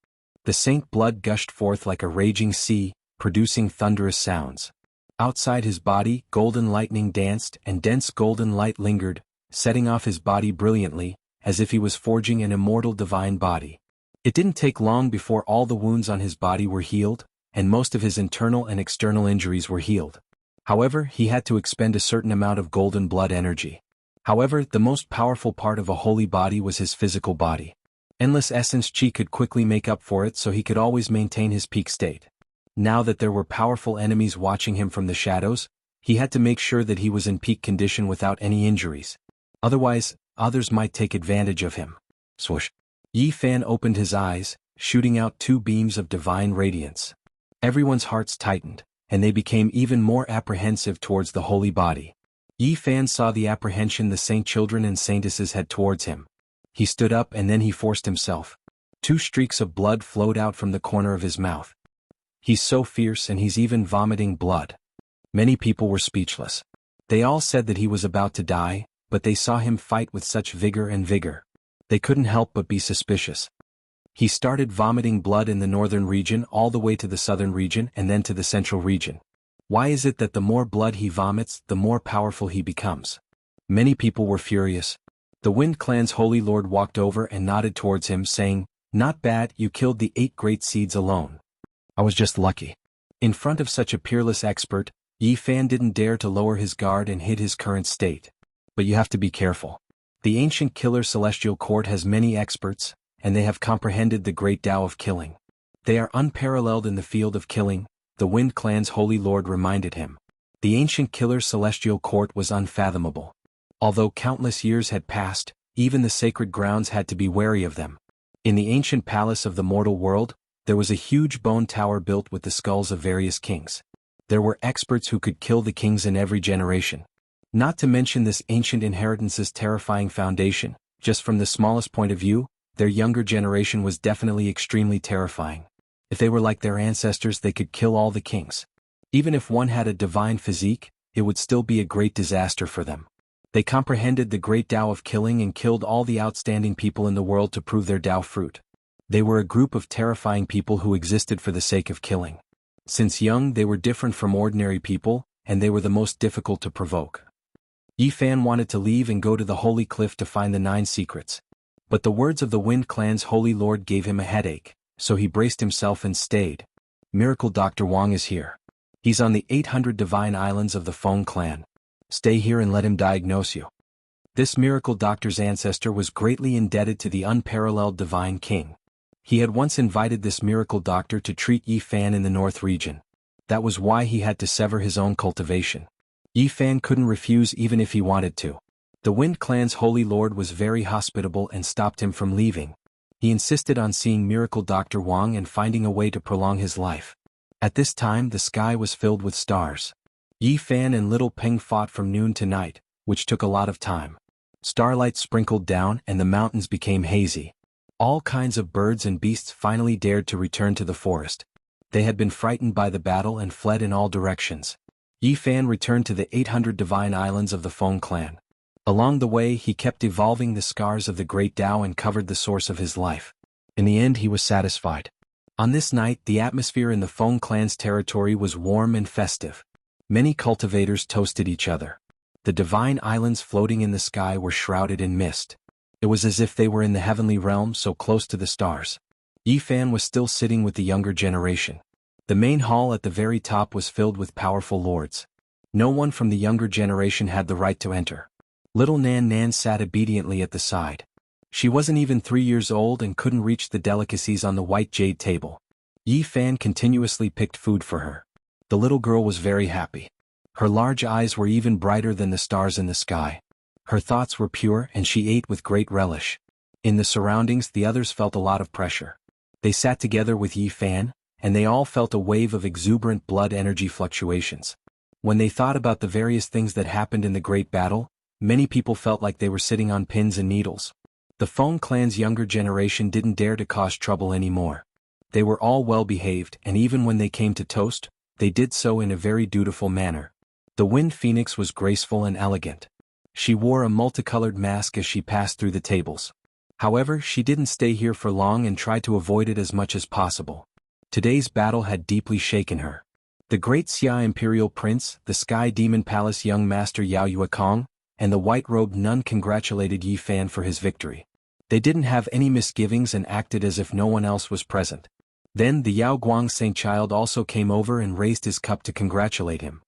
The saint blood gushed forth like a raging sea, producing thunderous sounds. Outside his body, golden lightning danced and dense golden light lingered, setting off his body brilliantly, as if he was forging an immortal divine body. It didn't take long before all the wounds on his body were healed, and most of his internal and external injuries were healed. However, he had to expend a certain amount of golden blood energy. However, the most powerful part of a holy body was his physical body. Endless essence chi could quickly make up for it, so he could always maintain his peak state. Now that there were powerful enemies watching him from the shadows, he had to make sure that he was in peak condition without any injuries. Otherwise, others might take advantage of him. Swoosh! Yi Fan opened his eyes, shooting out two beams of divine radiance. Everyone's hearts tightened, and they became even more apprehensive towards the holy body. Yi Fan saw the apprehension the saint children and saintesses had towards him. He stood up and then he forced himself. Two streaks of blood flowed out from the corner of his mouth. He's so fierce and he's even vomiting blood. Many people were speechless. They all said that he was about to die, but they saw him fight with such vigor and vigor. They couldn't help but be suspicious. He started vomiting blood in the northern region all the way to the southern region and then to the central region. Why is it that the more blood he vomits, the more powerful he becomes? Many people were furious. The Wind Clan's holy lord walked over and nodded towards him, saying, "Not bad, you killed the 8 great seeds alone. I was just lucky." In front of such a peerless expert, Yi Fan didn't dare to lower his guard and hid his current state. But you have to be careful. The ancient killer celestial court has many experts, and they have comprehended the great Tao of killing. They are unparalleled in the field of killing, the Wind Clan's holy lord reminded him. The ancient killer celestial court was unfathomable. Although countless years had passed, even the sacred grounds had to be wary of them. In the ancient palace of the mortal world, there was a huge bone tower built with the skulls of various kings. There were experts who could kill the kings in every generation. Not to mention this ancient inheritance's terrifying foundation, just from the smallest point of view, their younger generation was definitely extremely terrifying. If they were like their ancestors, they could kill all the kings. Even if one had a divine physique, it would still be a great disaster for them. They comprehended the great Tao of killing and killed all the outstanding people in the world to prove their Tao fruit. They were a group of terrifying people who existed for the sake of killing. Since young, they were different from ordinary people, and they were the most difficult to provoke. Yi Fan wanted to leave and go to the Holy Cliff to find the 9 secrets. But the words of the Wind Clan's Holy Lord gave him a headache, so he braced himself and stayed. Miracle Dr. Wang is here. He's on the 800 divine islands of the Feng clan. Stay here and let him diagnose you. This miracle doctor's ancestor was greatly indebted to the unparalleled divine king. He had once invited this miracle doctor to treat Yi Fan in the north region. That was why he had to sever his own cultivation. Yi Fan couldn't refuse even if he wanted to. The Wind Clan's Holy Lord was very hospitable and stopped him from leaving. He insisted on seeing Miracle Dr. Wang and finding a way to prolong his life. At this time the sky was filled with stars. Yi Fan and Little Peng fought from noon to night, which took a lot of time. Starlight sprinkled down and the mountains became hazy. All kinds of birds and beasts finally dared to return to the forest. They had been frightened by the battle and fled in all directions. Yi Fan returned to the 800 divine islands of the Feng clan. Along the way he kept evolving the scars of the great Tao and covered the source of his life. In the end he was satisfied. On this night the atmosphere in the Feng clan's territory was warm and festive. Many cultivators toasted each other. The divine islands floating in the sky were shrouded in mist. It was as if they were in the heavenly realm so close to the stars. Yi Fan was still sitting with the younger generation. The main hall at the very top was filled with powerful lords. No one from the younger generation had the right to enter. Little Nan Nan sat obediently at the side. She wasn't even 3 years old and couldn't reach the delicacies on the white jade table. Yi Fan continuously picked food for her. The little girl was very happy. Her large eyes were even brighter than the stars in the sky. Her thoughts were pure and she ate with great relish. In the surroundings the others felt a lot of pressure. They sat together with Yi Fan, and they all felt a wave of exuberant blood energy fluctuations. When they thought about the various things that happened in the great battle, many people felt like they were sitting on pins and needles. The Feng clan's younger generation didn't dare to cause trouble anymore. They were all well behaved, and even when they came to toast, they did so in a very dutiful manner. The Wind Phoenix was graceful and elegant. She wore a multicolored mask as she passed through the tables. However, she didn't stay here for long and tried to avoid it as much as possible. Today's battle had deeply shaken her. The great Xia Imperial Prince, the Sky Demon Palace young master Yao Yuekong, and the white-robed nun congratulated Yi Fan for his victory. They didn't have any misgivings and acted as if no one else was present. Then the Yao Guang Saint Child also came over and raised his cup to congratulate him.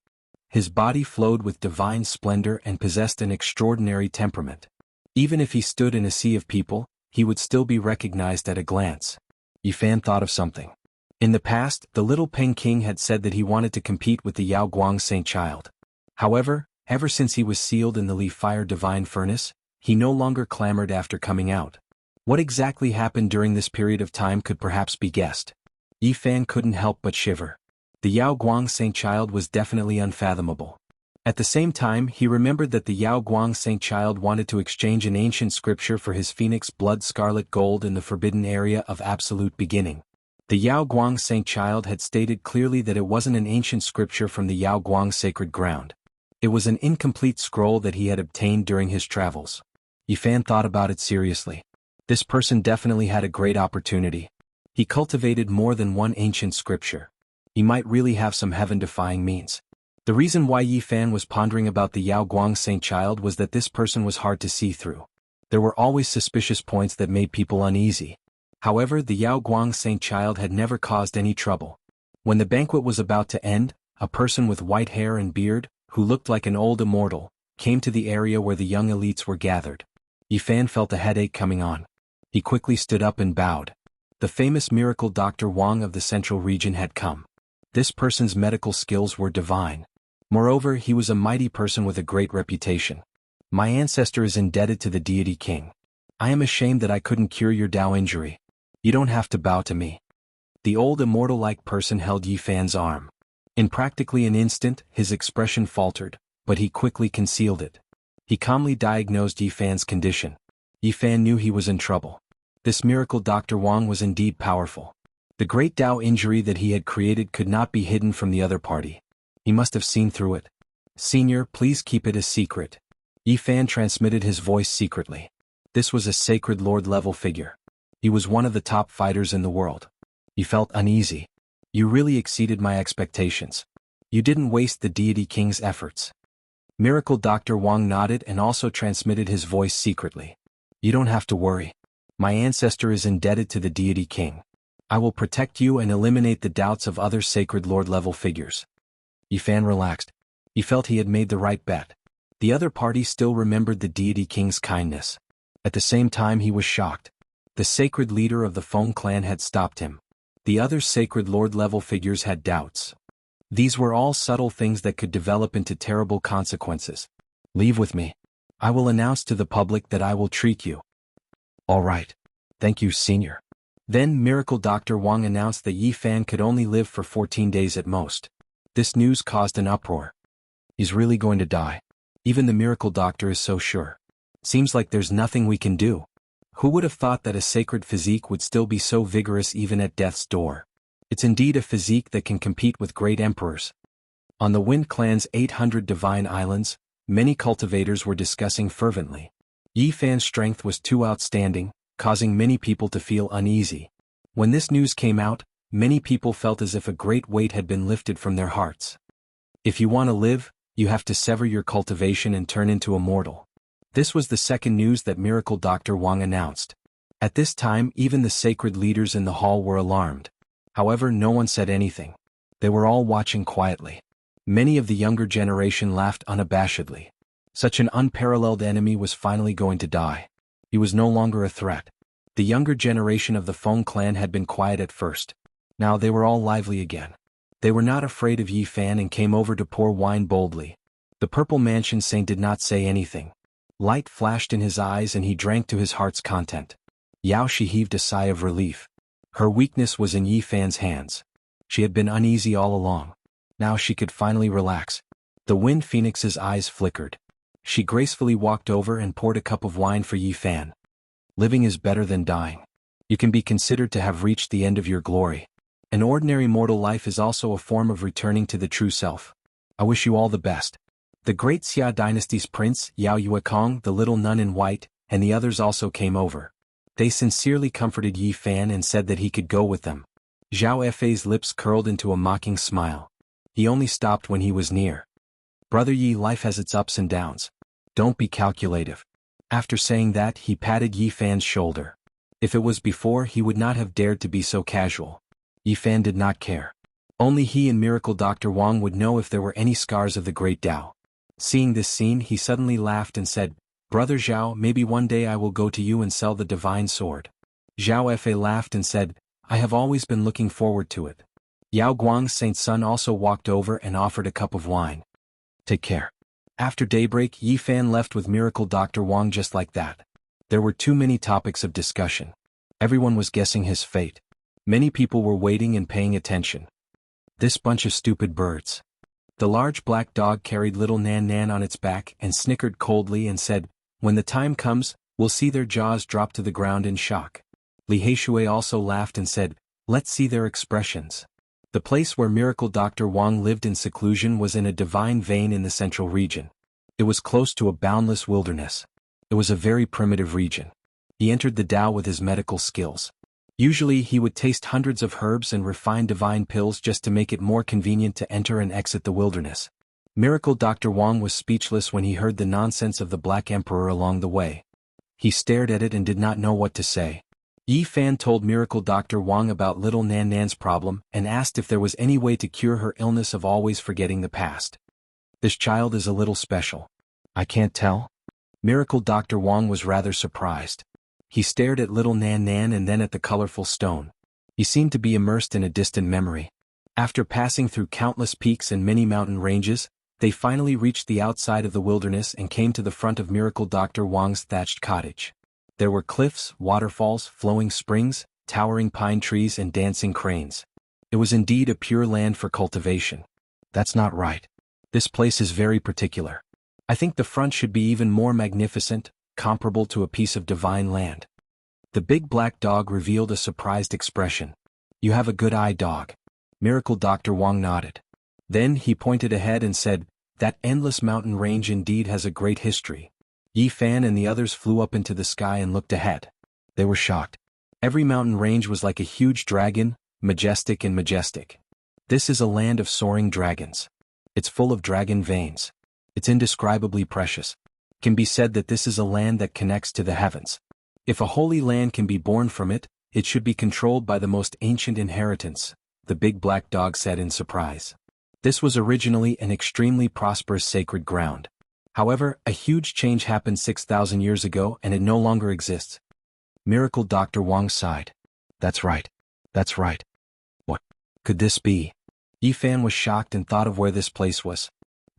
His body flowed with divine splendor and possessed an extraordinary temperament. Even if he stood in a sea of people, he would still be recognized at a glance. Yi Fan thought of something. In the past, the Little Peng King had said that he wanted to compete with the Yao Guang Saint Child. However, ever since he was sealed in the Li Fire Divine Furnace, he no longer clamored after coming out. What exactly happened during this period of time could perhaps be guessed. Yi Fan couldn't help but shiver. The Yao Guang Saint Child was definitely unfathomable. At the same time, he remembered that the Yao Guang Saint Child wanted to exchange an ancient scripture for his phoenix blood scarlet gold in the forbidden area of absolute beginning. The Yao Guang Saint Child had stated clearly that it wasn't an ancient scripture from the Yao Guang sacred ground. It was an incomplete scroll that he had obtained during his travels. Yi Fan thought about it seriously. This person definitely had a great opportunity. He cultivated more than one ancient scripture. He might really have some heaven-defying means. The reason why Yi Fan was pondering about the Yao Guang Saint Child was that this person was hard to see through. There were always suspicious points that made people uneasy. However, the Yao Guang Saint Child had never caused any trouble. When the banquet was about to end, a person with white hair and beard, who looked like an old immortal, came to the area where the young elites were gathered. Yi Fan felt a headache coming on. He quickly stood up and bowed. The famous miracle Dr. Wang of the Central Region had come. This person's medical skills were divine. Moreover, he was a mighty person with a great reputation. My ancestor is indebted to the deity king. I am ashamed that I couldn't cure your Dao injury. You don't have to bow to me. The old immortal-like person held Yi Fan's arm. In practically an instant, his expression faltered, but he quickly concealed it. He calmly diagnosed Yi Fan's condition. Yi Fan knew he was in trouble. This miracle Dr. Wang was indeed powerful. The great Dao injury that he had created could not be hidden from the other party. He must have seen through it. Senior, please keep it a secret. Yi Fan transmitted his voice secretly. This was a sacred lord-level figure. He was one of the top fighters in the world. He felt uneasy. You really exceeded my expectations. You didn't waste the deity king's efforts. Miracle Dr. Wang nodded and also transmitted his voice secretly. You don't have to worry. My ancestor is indebted to the deity king. I will protect you and eliminate the doubts of other sacred lord-level figures. Yi Fan relaxed. He felt he had made the right bet. The other party still remembered the deity king's kindness. At the same time he was shocked. The sacred leader of the Feng clan had stopped him. The other sacred lord-level figures had doubts. These were all subtle things that could develop into terrible consequences. Leave with me. I will announce to the public that I will treat you. All right. Thank you, Senior. Then Miracle Dr. Wang announced that Yi Fan could only live for 14 days at most. This news caused an uproar. He's really going to die. Even the Miracle Doctor is so sure. Seems like there's nothing we can do. Who would have thought that a sacred physique would still be so vigorous even at death's door? It's indeed a physique that can compete with great emperors. On the Wind Clan's 800 divine islands, many cultivators were discussing fervently. Yi Fan's strength was too outstanding, causing many people to feel uneasy. When this news came out, many people felt as if a great weight had been lifted from their hearts. If you want to live, you have to sever your cultivation and turn into a mortal. This was the second news that Miracle Dr. Wang announced. At this time even the sacred leaders in the hall were alarmed. However, no one said anything. They were all watching quietly. Many of the younger generation laughed unabashedly. Such an unparalleled enemy was finally going to die. He was no longer a threat. The younger generation of the Feng clan had been quiet at first. Now they were all lively again. They were not afraid of Yi Fan and came over to pour wine boldly. The Purple Mansion Saint did not say anything. Light flashed in his eyes and he drank to his heart's content. Yao Shi heaved a sigh of relief. Her weakness was in Yi Fan's hands. She had been uneasy all along. Now she could finally relax. The Wind Phoenix's eyes flickered. She gracefully walked over and poured a cup of wine for Yi Fan. Living is better than dying. You can be considered to have reached the end of your glory. An ordinary mortal life is also a form of returning to the true self. I wish you all the best. The great Xia dynasty's prince, Yao Yuekong, the little nun in white, and the others also came over. They sincerely comforted Yi Fan and said that he could go with them. Zhao Fei's lips curled into a mocking smile. He only stopped when he was near. Brother Yi, life has its ups and downs. Don't be calculative. After saying that, he patted Yi Fan's shoulder. If it was before, he would not have dared to be so casual. Yi Fan did not care. Only he and Miracle Dr. Wang would know if there were any scars of the great Dao. Seeing this scene, he suddenly laughed and said, Brother Zhao, maybe one day I will go to you and sell the divine sword. Zhao Fei laughed and said, I have always been looking forward to it. Yao Guang's saint son also walked over and offered a cup of wine. Take care. After daybreak, Yi Fan left with Miracle Dr. Wang just like that. There were too many topics of discussion. Everyone was guessing his fate. Many people were waiting and paying attention. This bunch of stupid birds. The large black dog carried little Nan Nan on its back and snickered coldly and said, When the time comes, we'll see their jaws drop to the ground in shock. Li Heishui also laughed and said, Let's see their expressions. The place where Miracle Dr. Wang lived in seclusion was in a divine vein in the central region. It was close to a boundless wilderness. It was a very primitive region. He entered the Tao with his medical skills. Usually he would taste hundreds of herbs and refine divine pills just to make it more convenient to enter and exit the wilderness. Miracle Dr. Wang was speechless when he heard the nonsense of the Black Emperor along the way. He stared at it and did not know what to say. Yi Fan told Miracle Dr. Wang about little Nan Nan's problem and asked if there was any way to cure her illness of always forgetting the past. This child is a little special. I can't tell. Miracle Dr. Wang was rather surprised. He stared at little Nan Nan and then at the colorful stone. He seemed to be immersed in a distant memory. After passing through countless peaks and many mountain ranges, They finally reached the outside of the wilderness and came to the front of Miracle Dr. Wang's thatched cottage. There were cliffs, waterfalls, flowing springs, towering pine trees and dancing cranes. It was indeed a pure land for cultivation. That's not right. This place is very particular. I think the front should be even more magnificent, comparable to a piece of divine land. The big black dog revealed a surprised expression. You have a good eye, dog. Miracle Dr. Wang nodded. Then he pointed ahead and said, that endless mountain range indeed has a great history. Yi Fan and the others flew up into the sky and looked ahead. They were shocked. Every mountain range was like a huge dragon, majestic and majestic. This is a land of soaring dragons. It's full of dragon veins. It's indescribably precious. It can be said that this is a land that connects to the heavens. If a holy land can be born from it, it should be controlled by the most ancient inheritance, the big black dog said in surprise. This was originally an extremely prosperous sacred ground. However, a huge change happened 6,000 years ago and it no longer exists. Miracle Dr. Wang sighed. That's right. That's right. What could this be? Yi Fan was shocked and thought of where this place was.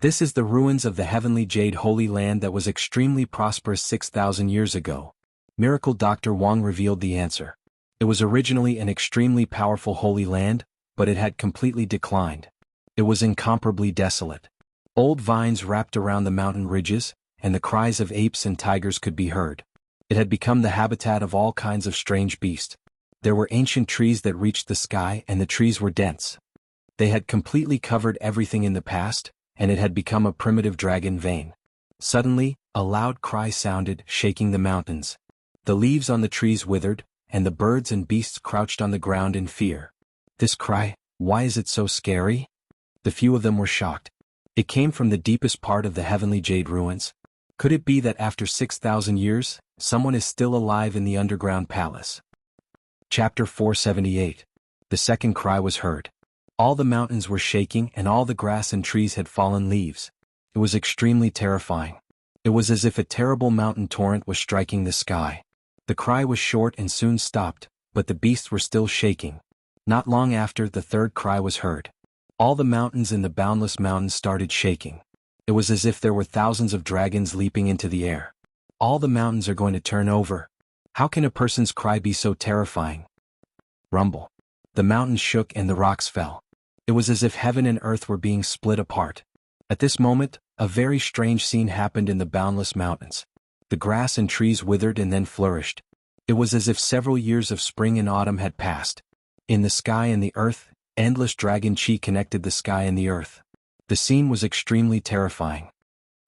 This is the ruins of the heavenly jade holy land that was extremely prosperous 6,000 years ago. Miracle Dr. Wang revealed the answer. It was originally an extremely powerful holy land, but it had completely declined. It was incomparably desolate. Old vines wrapped around the mountain ridges, and the cries of apes and tigers could be heard. It had become the habitat of all kinds of strange beasts. There were ancient trees that reached the sky and the trees were dense. They had completely covered everything in the past, and it had become a primitive dragon vein. Suddenly, a loud cry sounded, shaking the mountains. The leaves on the trees withered, and the birds and beasts crouched on the ground in fear. This cry, why is it so scary? The few of them were shocked. It came from the deepest part of the heavenly jade ruins. Could it be that after 6,000 years, someone is still alive in the underground palace? Chapter 478. The second cry was heard. All the mountains were shaking and all the grass and trees had fallen leaves. It was extremely terrifying. It was as if a terrible mountain torrent was striking the sky. The cry was short and soon stopped, but the beasts were still shaking. Not long after, the third cry was heard. All the mountains in the boundless mountains started shaking. It was as if there were thousands of dragons leaping into the air. All the mountains are going to turn over. How can a person's cry be so terrifying? Rumble. The mountains shook and the rocks fell. It was as if heaven and earth were being split apart. At this moment, a very strange scene happened in the boundless mountains. The grass and trees withered and then flourished. It was as if several years of spring and autumn had passed. In the sky and the earth, endless dragon chi connected the sky and the earth. The scene was extremely terrifying.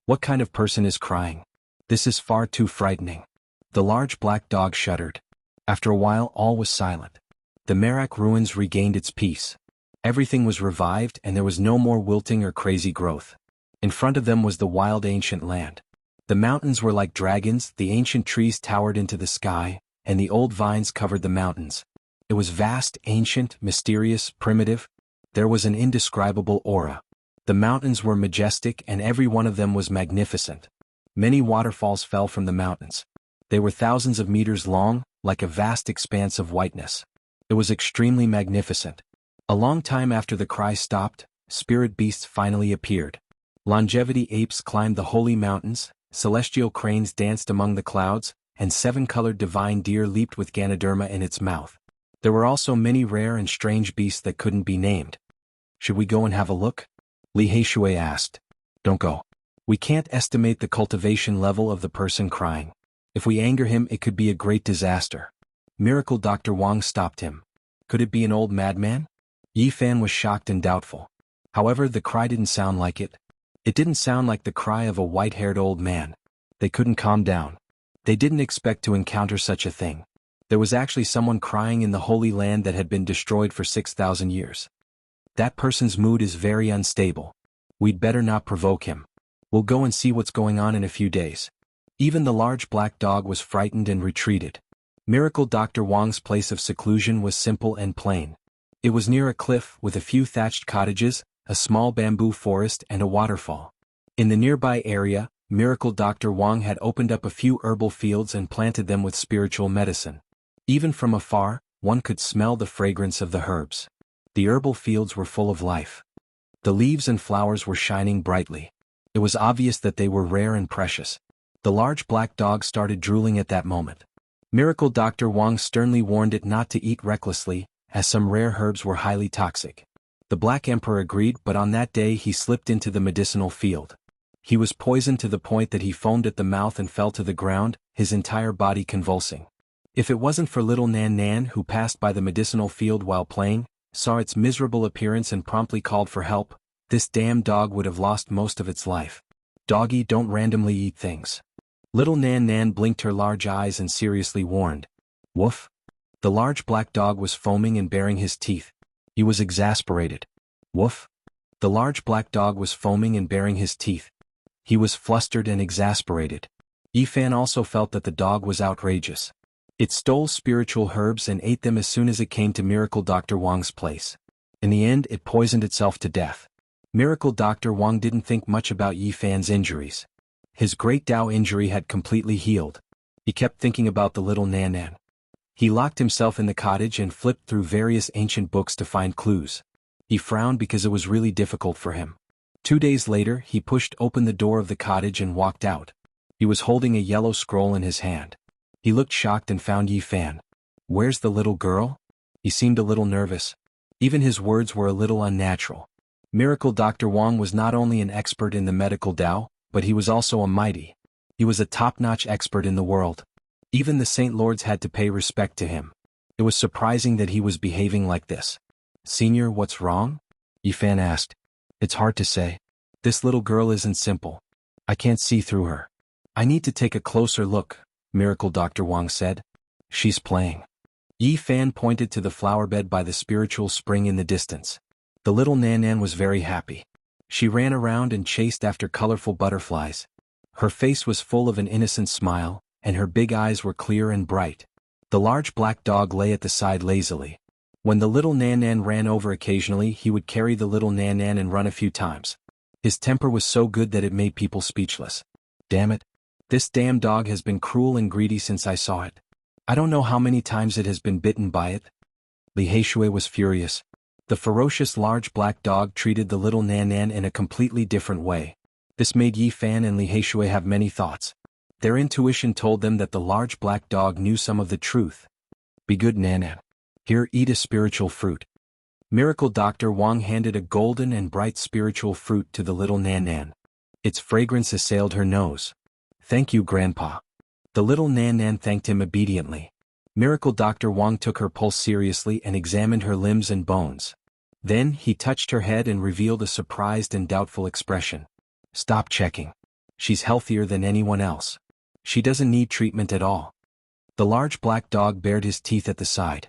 What kind of person is crying? This is far too frightening. The large black dog shuddered. After a while, all was silent. The Merak ruins regained its peace. Everything was revived and there was no more wilting or crazy growth. In front of them was the wild ancient land. The mountains were like dragons, the ancient trees towered into the sky, and the old vines covered the mountains. It was vast, ancient, mysterious, primitive. There was an indescribable aura. The mountains were majestic and every one of them was magnificent. Many waterfalls fell from the mountains. They were thousands of meters long, like a vast expanse of whiteness. It was extremely magnificent. A long time after the cry stopped, spirit beasts finally appeared. Longevity apes climbed the holy mountains, celestial cranes danced among the clouds, and seven-colored divine deer leaped with Ganoderma in its mouth. There were also many rare and strange beasts that couldn't be named. Should we go and have a look? Li Heishui asked. Don't go. We can't estimate the cultivation level of the person crying. If we anger him, it could be a great disaster. Miracle Dr. Wang stopped him. Could it be an old madman? Yi Fan was shocked and doubtful. However, the cry didn't sound like it. It didn't sound like the cry of a white-haired old man. They couldn't calm down. They didn't expect to encounter such a thing. There was actually someone crying in the Holy Land that had been destroyed for 6,000 years. That person's mood is very unstable. We'd better not provoke him. We'll go and see what's going on in a few days. Even the large black dog was frightened and retreated. Miracle Dr. Wang's place of seclusion was simple and plain. It was near a cliff with a few thatched cottages, a small bamboo forest and a waterfall. In the nearby area, Miracle Dr. Wang had opened up a few herbal fields and planted them with spiritual medicine. Even from afar, one could smell the fragrance of the herbs. The herbal fields were full of life. The leaves and flowers were shining brightly. It was obvious that they were rare and precious. The large black dog started drooling at that moment. Miracle Dr. Wang sternly warned it not to eat recklessly, as some rare herbs were highly toxic. The Black Emperor agreed, but on that day he slipped into the medicinal field. He was poisoned to the point that he foamed at the mouth and fell to the ground, his entire body convulsing. If it wasn't for little Nan Nan, who passed by the medicinal field while playing, saw its miserable appearance and promptly called for help, this damn dog would have lost most of its life. Doggy, don't randomly eat things. Little Nan Nan blinked her large eyes and seriously warned. Woof. The large black dog was foaming and baring his teeth. He was exasperated. Woof. The large black dog was foaming and baring his teeth. He was flustered and exasperated. Yifan also felt that the dog was outrageous. It stole spiritual herbs and ate them as soon as it came to Miracle Dr. Wang's place. In the end, it poisoned itself to death. Miracle Dr. Wang didn't think much about Yifan's injuries. His great Dao injury had completely healed. He kept thinking about the little Nan Nan. He locked himself in the cottage and flipped through various ancient books to find clues. He frowned because it was really difficult for him. 2 days later, he pushed open the door of the cottage and walked out. He was holding a yellow scroll in his hand. He looked shocked and found Yifan. Where's the little girl? He seemed a little nervous. Even his words were a little unnatural. Miracle Dr. Wang was not only an expert in the medical Dao, but he was also a mighty. He was a top-notch expert in the world. Even the Saint Lords had to pay respect to him. It was surprising that he was behaving like this. Senior, what's wrong? Yifan asked. It's hard to say. This little girl isn't simple. I can't see through her. I need to take a closer look, Miracle Dr. Wang said. She's playing. Yifan pointed to the flower bed by the spiritual spring in the distance. The little Nan Nan was very happy. She ran around and chased after colorful butterflies. Her face was full of an innocent smile, and her big eyes were clear and bright. The large black dog lay at the side lazily. When the little Nan Nan ran over occasionally, he would carry the little Nan Nan and run a few times. His temper was so good that it made people speechless. Damn it. This damn dog has been cruel and greedy since I saw it. I don't know how many times it has been bitten by it. Li Heishui was furious. The ferocious large black dog treated the little Nan Nan in a completely different way. This made Yifan and Li Heishui have many thoughts. Their intuition told them that the large black dog knew some of the truth. Be good, Nan Nan. Here, eat a spiritual fruit. Miracle Dr. Wang handed a golden and bright spiritual fruit to the little Nan Nan. Its fragrance assailed her nose. Thank you, Grandpa. The little Nan Nan thanked him obediently. Miracle Dr. Wang took her pulse seriously and examined her limbs and bones. Then he touched her head and revealed a surprised and doubtful expression. Stop checking. She's healthier than anyone else. She doesn't need treatment at all. The large black dog bared his teeth at the side.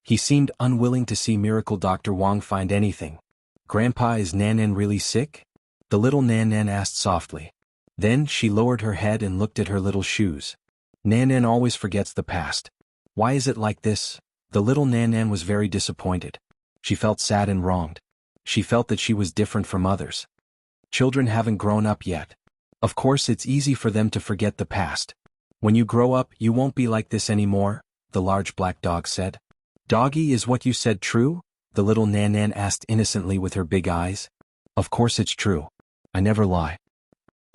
He seemed unwilling to see Miracle Dr. Wang find anything. Grandpa, is Nan Nan really sick? The little Nan Nan asked softly. Then she lowered her head and looked at her little shoes. Nan Nan always forgets the past. Why is it like this? The little Nan Nan was very disappointed. She felt sad and wronged. She felt that she was different from others. Children haven't grown up yet. Of course, it's easy for them to forget the past. When you grow up, you won't be like this anymore, the large black dog said. Doggy, is what you said true? The little Nan Nan asked innocently with her big eyes. Of course it's true. I never lie.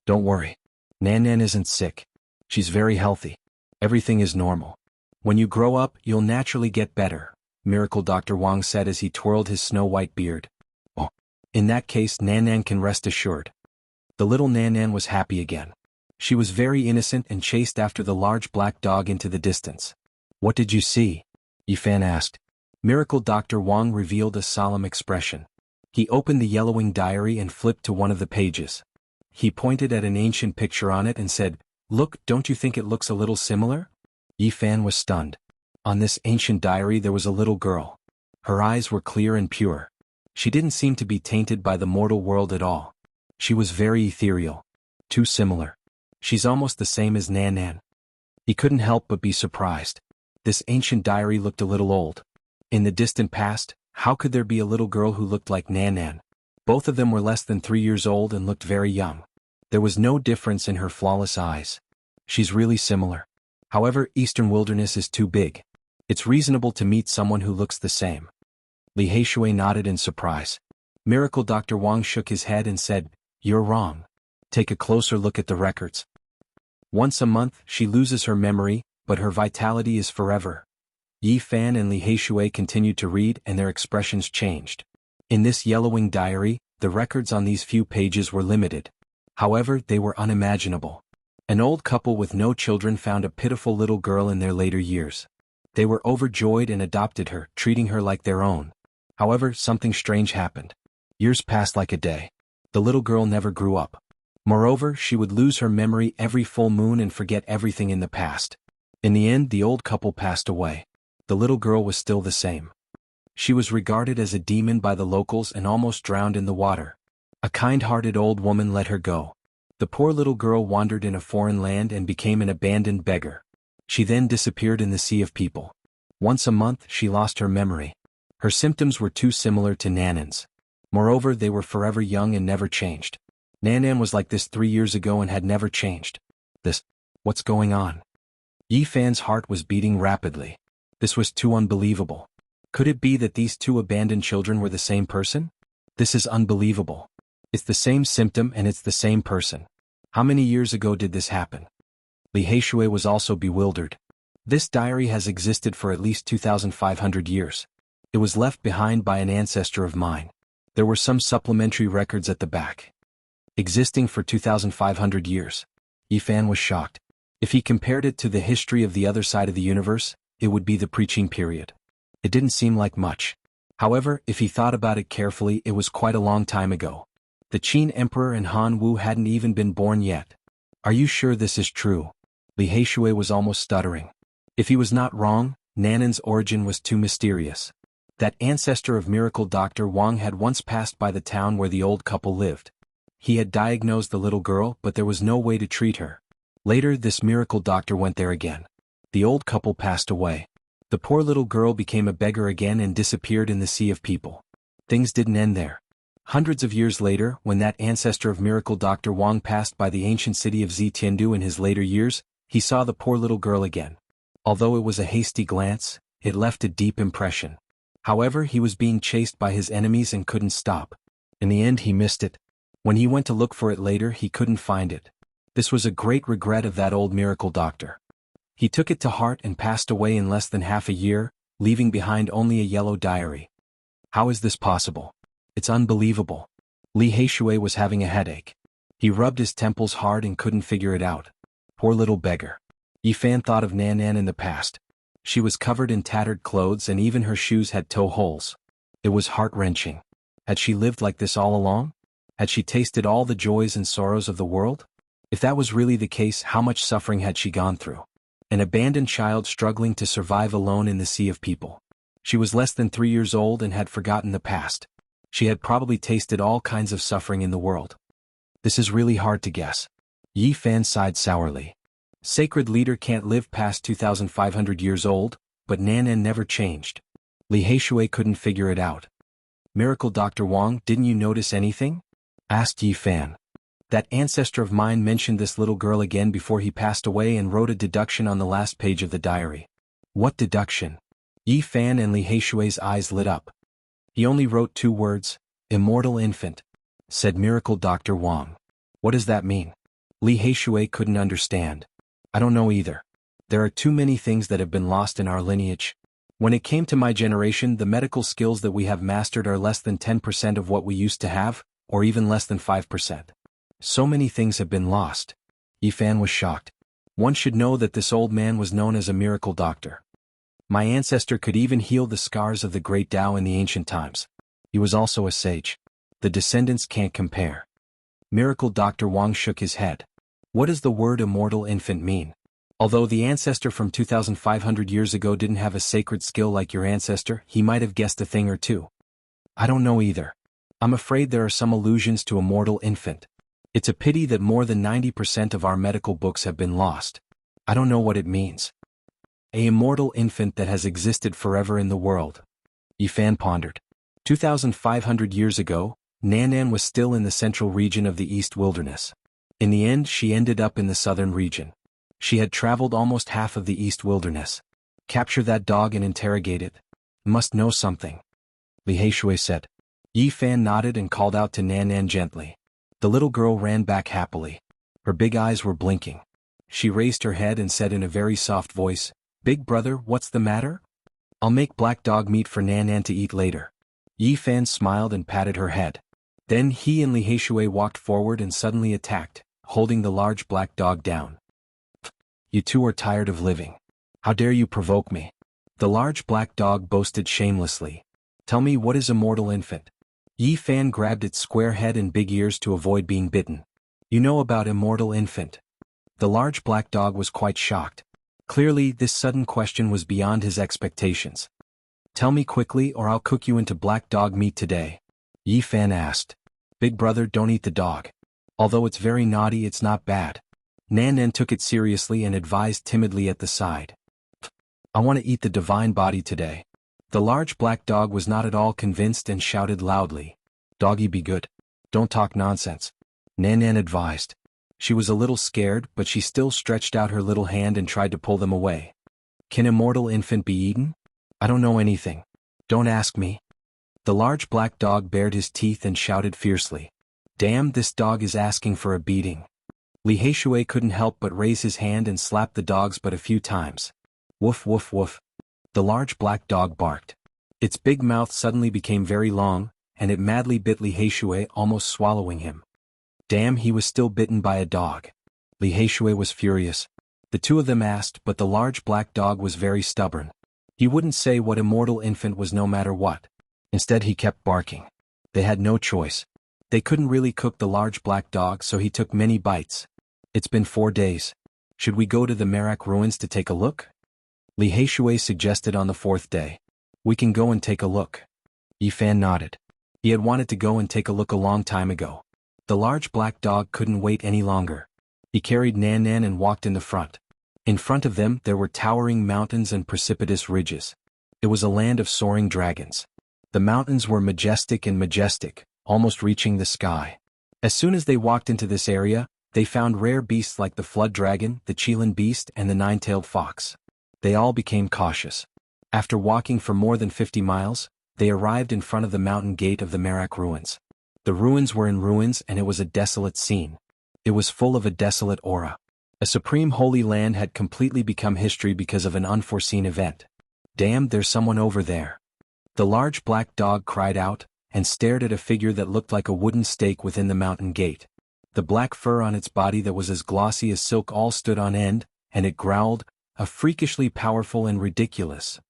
Don't worry. Nan Nan isn't sick. She's very healthy. Everything is normal. When you grow up, you'll naturally get better, Miracle Dr. Wang said as he twirled his snow-white beard. Oh, in that case, Nan Nan can rest assured. The little Nan Nan was happy again. She was very innocent and chased after the large black dog into the distance. What did you see? Yifan asked. Miracle Dr. Wang revealed a solemn expression. He opened the yellowing diary and flipped to one of the pages. He pointed at an ancient picture on it and said, Look, don't you think it looks a little similar? Yifan was stunned. On this ancient diary there was a little girl. Her eyes were clear and pure. She didn't seem to be tainted by the mortal world at all. She was very ethereal. Too similar. She's almost the same as Nan Nan. He couldn't help but be surprised. This ancient diary looked a little old. In the distant past, how could there be a little girl who looked like Nan Nan? Both of them were less than 3 years old and looked very young. There was no difference in her flawless eyes. She's really similar. However, Eastern Wilderness is too big. It's reasonable to meet someone who looks the same. Li Heishui nodded in surprise. Miracle Dr. Wang shook his head and said, "You're wrong. Take a closer look at the records. Once a month, she loses her memory, but her vitality is forever." Yi Fan and Li Heishui continued to read and their expressions changed. In this yellowing diary, the records on these few pages were limited. However, they were unimaginable. An old couple with no children found a pitiful little girl in their later years. They were overjoyed and adopted her, treating her like their own. However, something strange happened. Years passed like a day. The little girl never grew up. Moreover, she would lose her memory every full moon and forget everything in the past. In the end, the old couple passed away. The little girl was still the same. She was regarded as a demon by the locals and almost drowned in the water. A kind-hearted old woman let her go. The poor little girl wandered in a foreign land and became an abandoned beggar. She then disappeared in the sea of people. Once a month, she lost her memory. Her symptoms were too similar to Nanan's. Moreover, they were forever young and never changed. Nanan was like this 3 years ago and had never changed. What's going on? Yi Fan's heart was beating rapidly. This was too unbelievable. Could it be that these two abandoned children were the same person? This is unbelievable. It's the same symptom and it's the same person. How many years ago did this happen? Li Heishui was also bewildered. This diary has existed for at least 2,500 years. It was left behind by an ancestor of mine. There were some supplementary records at the back. Existing for 2,500 years. Yi Fan was shocked. If he compared it to the history of the other side of the universe, it would be the preaching period. It didn't seem like much. However, if he thought about it carefully, it was quite a long time ago. The Qin Emperor and Han Wu hadn't even been born yet. Are you sure this is true? Li Heishui was almost stuttering. If he was not wrong, Nanan's origin was too mysterious. That ancestor of Miracle Dr. Wang had once passed by the town where the old couple lived. He had diagnosed the little girl, but there was no way to treat her. Later, this miracle doctor went there again. The old couple passed away. The poor little girl became a beggar again and disappeared in the sea of people. Things didn't end there. Hundreds of years later, when that ancestor of Miracle Dr. Wang passed by the ancient city of Zitiandu in his later years, he saw the poor little girl again. Although it was a hasty glance, it left a deep impression. However, he was being chased by his enemies and couldn't stop. In the end, he missed it. When he went to look for it later, he couldn't find it. This was a great regret of that old miracle doctor. He took it to heart and passed away in less than half a year, leaving behind only a yellow diary. How is this possible? It's unbelievable. Li Heishui was having a headache. He rubbed his temples hard and couldn't figure it out. Poor little beggar. Yi Fan thought of Nanan in the past. She was covered in tattered clothes and even her shoes had toe holes. It was heart-wrenching. Had she lived like this all along? Had she tasted all the joys and sorrows of the world? If that was really the case, how much suffering had she gone through? An abandoned child struggling to survive alone in the sea of people. She was less than 3 years old and had forgotten the past. She had probably tasted all kinds of suffering in the world. This is really hard to guess. Yi Fan sighed sourly. Sacred leader can't live past 2,500 years old, but Nanan never changed. Li Heishui couldn't figure it out. Miracle Dr. Wang, didn't you notice anything? Asked Yi Fan. That ancestor of mine mentioned this little girl again before he passed away and wrote a deduction on the last page of the diary. What deduction? Yi Fan and Li Heishui's eyes lit up. He only wrote 2 words, immortal infant, said Miracle Dr. Wang. What does that mean? Li Heishui couldn't understand. I don't know either. There are too many things that have been lost in our lineage. When it came to my generation, the medical skills that we have mastered are less than 10% of what we used to have, or even less than 5%. So many things have been lost. Yi Fan was shocked. One should know that this old man was known as a miracle doctor. My ancestor could even heal the scars of the great Tao in the ancient times. He was also a sage. The descendants can't compare. Miracle Dr. Wang shook his head. What does the word immortal infant mean? Although the ancestor from 2,500 years ago didn't have a sacred skill like your ancestor, he might have guessed a thing or two. I don't know either. I'm afraid there are some allusions to immortal infant. It's a pity that more than 90% of our medical books have been lost. I don't know what it means. A immortal infant that has existed forever in the world. Yi Fan pondered. 2,500 years ago, Nanan was still in the central region of the East Wilderness. In the end, she ended up in the southern region. She had traveled almost half of the East Wilderness. Capture that dog and interrogate it. Must know something. Li Heishui said. Yi Fan nodded and called out to Nan Nan gently. The little girl ran back happily. Her big eyes were blinking. She raised her head and said in a very soft voice, "Big brother, what's the matter? I'll make black dog meat for Nan Nan to eat later." Yi Fan smiled and patted her head. Then he and Li Heishui walked forward and suddenly attacked, holding the large black dog down. "You two are tired of living. How dare you provoke me?" The large black dog boasted shamelessly. "Tell me, what is Immortal Infant?" Yi Fan grabbed its square head and big ears to avoid being bitten. "You know about Immortal Infant?" The large black dog was quite shocked. Clearly, this sudden question was beyond his expectations. "Tell me quickly or I'll cook you into black dog meat today," Yi Fan asked. "Big brother, don't eat the dog. Although it's very naughty, it's not bad." Nan Nan took it seriously and advised timidly at the side. "I want to eat the divine body today." The large black dog was not at all convinced and shouted loudly, "Doggy, be good. Don't talk nonsense," Nan Nan advised. She was a little scared, but she still stretched out her little hand and tried to pull them away. "Can Immortal Infant be eaten? I don't know anything. Don't ask me." The large black dog bared his teeth and shouted fiercely, "Damn, this dog is asking for a beating." Li Heishui couldn't help but raise his hand and slap the dog's butt a few times. "Woof woof woof." The large black dog barked. Its big mouth suddenly became very long, and it madly bit Li Heishui, almost swallowing him. Damn, he was still bitten by a dog. Li Heishui was furious. The two of them asked, but the large black dog was very stubborn. He wouldn't say what Immortal Infant was no matter what. Instead he kept barking. They had no choice. They couldn't really cook the large black dog, so he took many bites. "It's been 4 days. Should we go to the Merak ruins to take a look?" Li Heishui suggested on the 4th day. "We can go and take a look." Yi Fan nodded. He had wanted to go and take a look a long time ago. The large black dog couldn't wait any longer. He carried Nan Nan and walked in the front. In front of them there were towering mountains and precipitous ridges. It was a land of soaring dragons. The mountains were majestic, almost reaching the sky. As soon as they walked into this area, they found rare beasts like the flood dragon, the Qilin beast, and the nine-tailed fox. They all became cautious. After walking for more than 50 miles, they arrived in front of the mountain gate of the Merak ruins. The ruins were in ruins and it was a desolate scene. It was full of a desolate aura. A supreme holy land had completely become history because of an unforeseen event. "Damn, there's someone over there." The large black dog cried out, and stared at a figure that looked like a wooden stake within the mountain gate. The black fur on its body that was as glossy as silk all stood on end, and it growled, a freakishly powerful and ridiculous.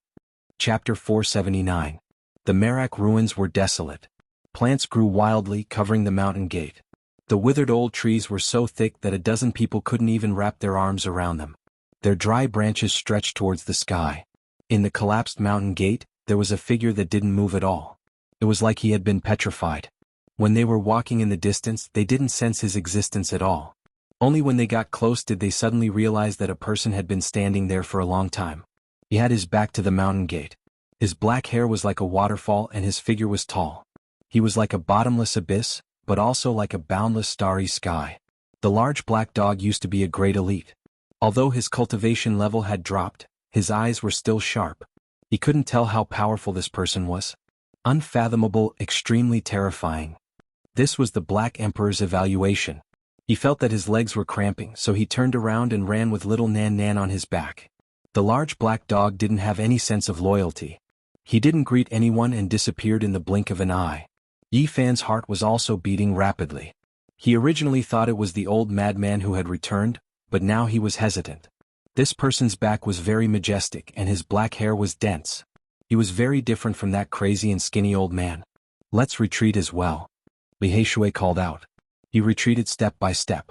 Chapter 479. The Merak ruins were desolate. Plants grew wildly, covering the mountain gate. The withered old trees were so thick that a dozen people couldn't even wrap their arms around them. Their dry branches stretched towards the sky. In the collapsed mountain gate, there was a figure that didn't move at all. It was like he had been petrified. When they were walking in the distance, they didn't sense his existence at all. Only when they got close did they suddenly realize that a person had been standing there for a long time. He had his back to the mountain gate. His black hair was like a waterfall and his figure was tall. He was like a bottomless abyss, but also like a boundless starry sky. The large black dog used to be a great elite. Although his cultivation level had dropped, his eyes were still sharp. He couldn't tell how powerful this person was. Unfathomable, extremely terrifying. This was the Black Emperor's evaluation. He felt that his legs were cramping, so he turned around and ran with little Nan Nan on his back. The large black dog didn't have any sense of loyalty. He didn't greet anyone and disappeared in the blink of an eye. Yi Fan's heart was also beating rapidly. He originally thought it was the old madman who had returned, but now he was hesitant. This person's back was very majestic and his black hair was dense. He was very different from that crazy and skinny old man. "Let's retreat as well," Li Heishui called out. He retreated step by step.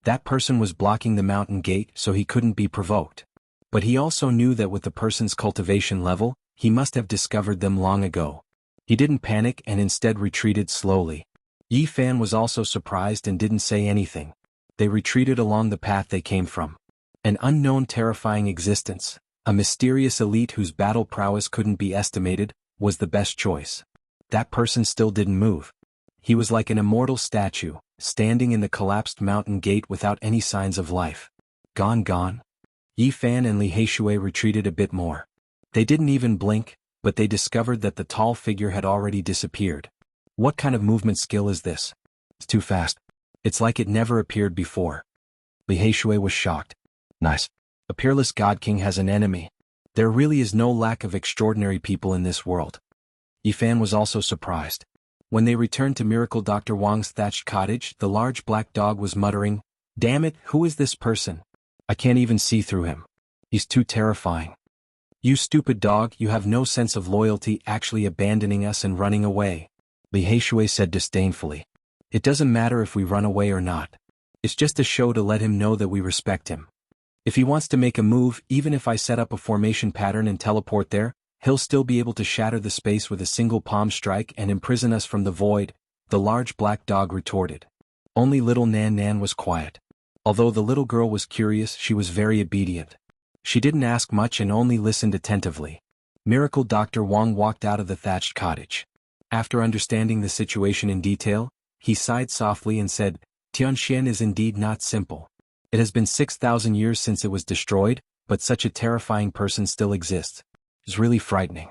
That person was blocking the mountain gate, so he couldn't be provoked. But he also knew that with the person's cultivation level, he must have discovered them long ago. He didn't panic and instead retreated slowly. Yi Fan was also surprised and didn't say anything. They retreated along the path they came from. An unknown terrifying existence, a mysterious elite whose battle prowess couldn't be estimated, was the best choice. That person still didn't move. He was like an immortal statue, standing in the collapsed mountain gate without any signs of life. Gone. Yi Fan and Li Heishui retreated a bit more. They didn't even blink, but they discovered that the tall figure had already disappeared. What kind of movement skill is this? It's too fast. It's like it never appeared before. Li Heishui was shocked. Nice. A peerless God King has an enemy. There really is no lack of extraordinary people in this world. Yifan was also surprised. When they returned to Miracle Dr. Wang's thatched cottage, the large black dog was muttering, "Damn it, who is this person? I can't even see through him. He's too terrifying. You stupid dog, you have no sense of loyalty, actually abandoning us and running away," Li Heishui said disdainfully. "It doesn't matter if we run away or not. It's just a show to let him know that we respect him. If he wants to make a move, even if I set up a formation pattern and teleport there, he'll still be able to shatter the space with a single palm strike and imprison us from the void," the large black dog retorted. Only little Nan Nan was quiet. Although the little girl was curious, she was very obedient. She didn't ask much and only listened attentively. Miracle Dr. Wang walked out of the thatched cottage. After understanding the situation in detail, he sighed softly and said, "Tianxian is indeed not simple. It has been 6,000 years since it was destroyed, but such a terrifying person still exists. It's really frightening.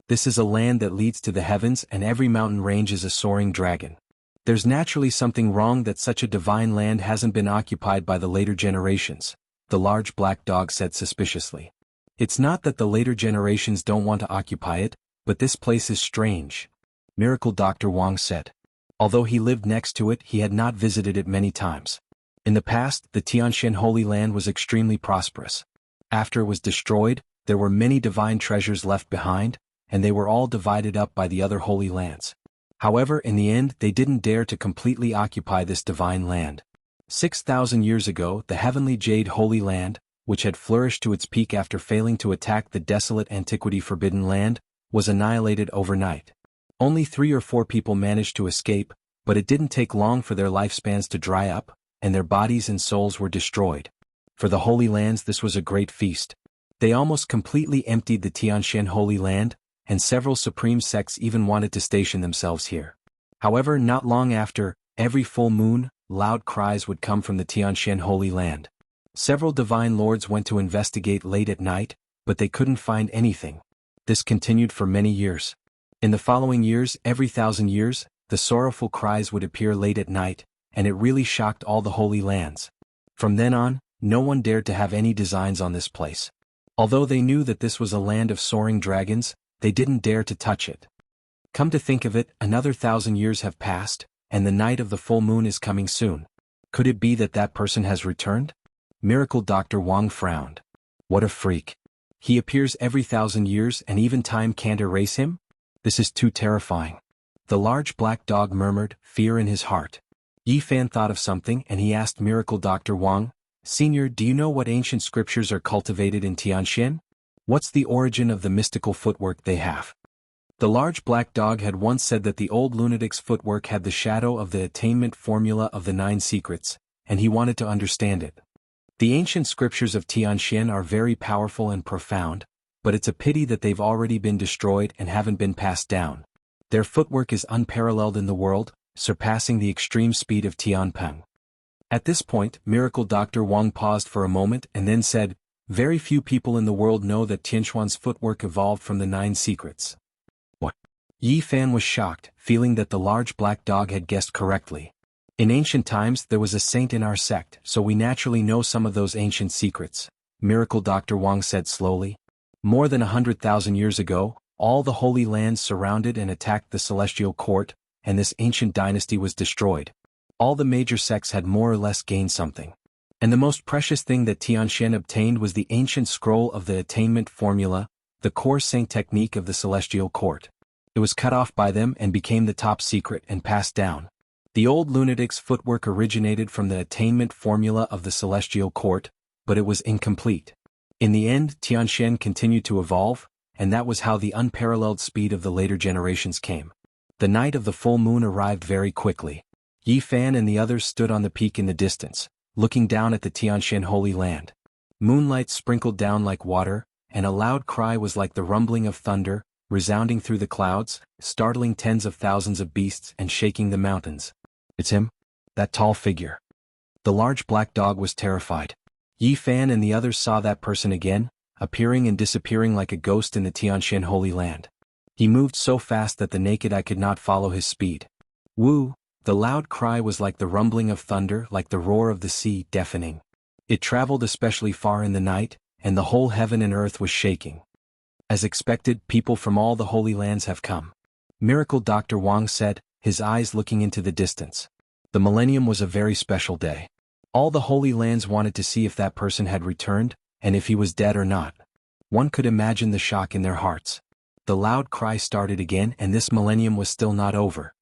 This is a land that leads to the heavens, and every mountain range is a soaring dragon. There's naturally something wrong that such a divine land hasn't been occupied by the later generations," the large black dog said suspiciously. "It's not that the later generations don't want to occupy it, but this place is strange," Miracle Dr. Wang said. Although he lived next to it, he had not visited it many times. In the past, the Tianxian Holy Land was extremely prosperous. After it was destroyed, there were many divine treasures left behind, and they were all divided up by the other holy lands. However, in the end, they didn't dare to completely occupy this divine land. 6,000 years ago, the heavenly Jade Holy Land, which had flourished to its peak after failing to attack the desolate Antiquity Forbidden Land, was annihilated overnight. Only 3 or 4 people managed to escape, but it didn't take long for their lifespans to dry up, and their bodies and souls were destroyed. For the Holy Lands, this was a great feast. They almost completely emptied the Tianxian Holy Land, and several supreme sects even wanted to station themselves here. However, not long after, every full moon, loud cries would come from the Tianxian Holy Land. Several divine lords went to investigate late at night, but they couldn't find anything. This continued for many years. In the following years, every 1,000 years, the sorrowful cries would appear late at night, and it really shocked all the Holy Lands. From then on, no one dared to have any designs on this place. Although they knew that this was a land of soaring dragons, they didn't dare to touch it. Come to think of it, another 1,000 years have passed, and the night of the full moon is coming soon. Could it be that that person has returned? Miracle Dr. Wang frowned. What a freak. He appears every 1,000 years and even time can't erase him? This is too terrifying. The large black dog murmured, fear in his heart. Yifan thought of something and he asked Miracle Dr. Wang, "Senior, do you know what ancient scriptures are cultivated in Tianxian? What's the origin of the mystical footwork they have?" The large black dog had once said that the old lunatic's footwork had the shadow of the attainment formula of the 9 secrets, and he wanted to understand it. The ancient scriptures of Tianxian are very powerful and profound, but it's a pity that they've already been destroyed and haven't been passed down. Their footwork is unparalleled in the world, surpassing the extreme speed of Tianpeng. At this point, Miracle Dr. Wang paused for a moment and then said, "Very few people in the world know that Tianxuan's footwork evolved from the 9 secrets." What? Yi Fan was shocked, feeling that the large black dog had guessed correctly. In ancient times there was a saint in our sect, so we naturally know some of those ancient secrets, Miracle Dr. Wang said slowly. More than 100,000 years ago, all the holy lands surrounded and attacked the celestial court, and this ancient dynasty was destroyed. All the major sects had more or less gained something. And the most precious thing that Tianxian obtained was the ancient scroll of the attainment formula, the core saint technique of the celestial court. It was cut off by them and became the top secret and passed down. The old lunatic's footwork originated from the attainment formula of the celestial court, but it was incomplete. In the end, Tianxian continued to evolve, and that was how the unparalleled speed of the later generations came. The night of the full moon arrived very quickly. Yi Fan and the others stood on the peak in the distance, looking down at the Tianxian Holy Land. Moonlight sprinkled down like water, and a loud cry was like the rumbling of thunder, resounding through the clouds, startling tens of thousands of beasts and shaking the mountains. It's him? That tall figure. The large black dog was terrified. Yi Fan and the others saw that person again, appearing and disappearing like a ghost in the Tianxian Holy Land. He moved so fast that the naked eye could not follow his speed. Woo! The loud cry was like the rumbling of thunder, like the roar of the sea, deafening. It traveled especially far in the night, and the whole heaven and earth was shaking. As expected, people from all the Holy Lands have come. Miracle Dr. Wang said, his eyes looking into the distance. The millennium was a very special day. All the Holy Lands wanted to see if that person had returned, and if he was dead or not. One could imagine the shock in their hearts. The loud cry started again, and this millennium was still not over.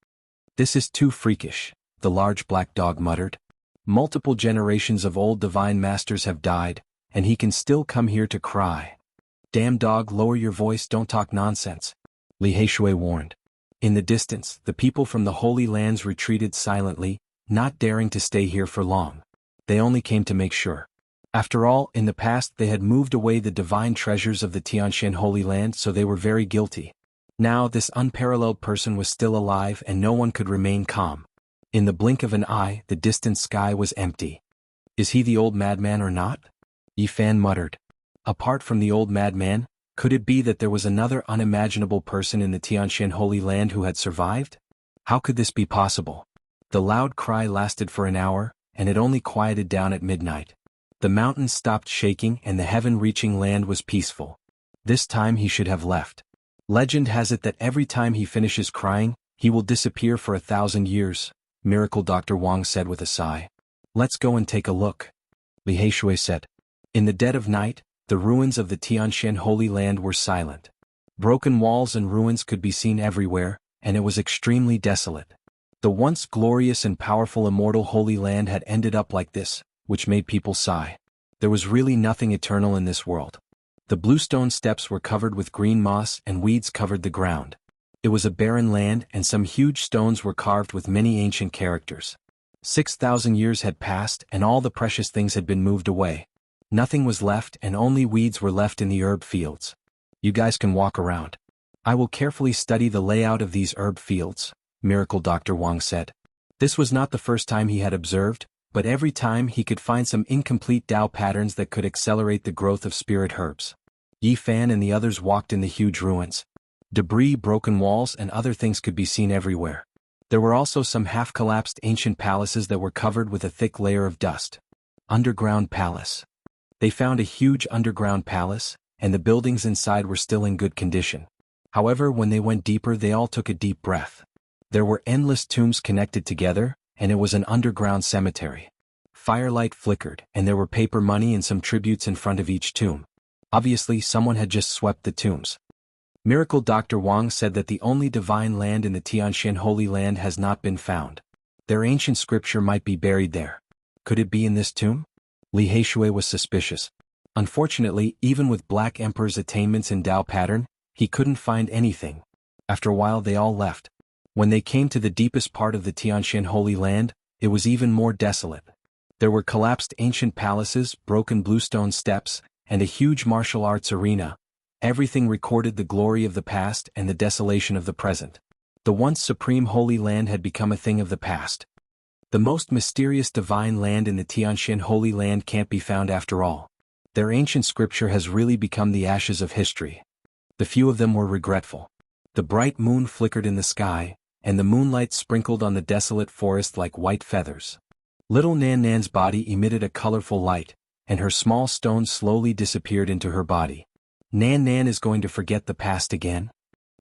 This is too freakish, the large black dog muttered. Multiple generations of old divine masters have died, and he can still come here to cry. Damn dog, lower your voice, don't talk nonsense, Li Heishui warned. In the distance, the people from the Holy Lands retreated silently, not daring to stay here for long. They only came to make sure. After all, in the past they had moved away the divine treasures of the Tianxian Holy Land, so they were very guilty. Now this unparalleled person was still alive and no one could remain calm. In the blink of an eye, the distant sky was empty. Is he the old madman or not? Yi Fan muttered. Apart from the old madman, could it be that there was another unimaginable person in the Tianxian Holy Land who had survived? How could this be possible? The loud cry lasted for an hour, and it only quieted down at midnight. The mountains stopped shaking and the heaven-reaching land was peaceful. This time he should have left. Legend has it that every time he finishes crying, he will disappear for 1,000 years, Miracle Dr. Wang said with a sigh. Let's go and take a look, Li Heishui said. In the dead of night, the ruins of the Tianxian Holy Land were silent. Broken walls and ruins could be seen everywhere, and it was extremely desolate. The once glorious and powerful immortal Holy Land had ended up like this, which made people sigh. There was really nothing eternal in this world. The bluestone steps were covered with green moss and weeds covered the ground. It was a barren land and some huge stones were carved with many ancient characters. 6,000 years had passed and all the precious things had been moved away. Nothing was left and only weeds were left in the herb fields. You guys can walk around. I will carefully study the layout of these herb fields, Miracle Dr. Wang said. This was not the first time he had observed, but every time he could find some incomplete Tao patterns that could accelerate the growth of spirit herbs. Yi Fan and the others walked in the huge ruins. Debris, broken walls, and other things could be seen everywhere. There were also some half-collapsed ancient palaces that were covered with a thick layer of dust. Underground palace. They found a huge underground palace, and the buildings inside were still in good condition. However, when they went deeper, they all took a deep breath. There were endless tombs connected together, and it was an underground cemetery. Firelight flickered, and there were paper money and some tributes in front of each tomb. Obviously, someone had just swept the tombs. Miracle Dr. Wang said that the only divine land in the Tianxian Holy Land has not been found. Their ancient scripture might be buried there. Could it be in this tomb? Li Heishui was suspicious. Unfortunately, even with Black Emperor's attainments in Tao pattern, he couldn't find anything. After a while they all left. When they came to the deepest part of the Tianxian Holy Land, it was even more desolate. There were collapsed ancient palaces, broken bluestone steps, and a huge martial arts arena. Everything recorded the glory of the past and the desolation of the present. The once supreme Holy Land had become a thing of the past. The most mysterious divine land in the Tianxian Holy Land can't be found after all. Their ancient scripture has really become the ashes of history. The few of them were regretful. The bright moon flickered in the sky, and the moonlight sprinkled on the desolate forest like white feathers. Little Nan Nan's body emitted a colorful light, and her small stone slowly disappeared into her body. Nan Nan is going to forget the past again?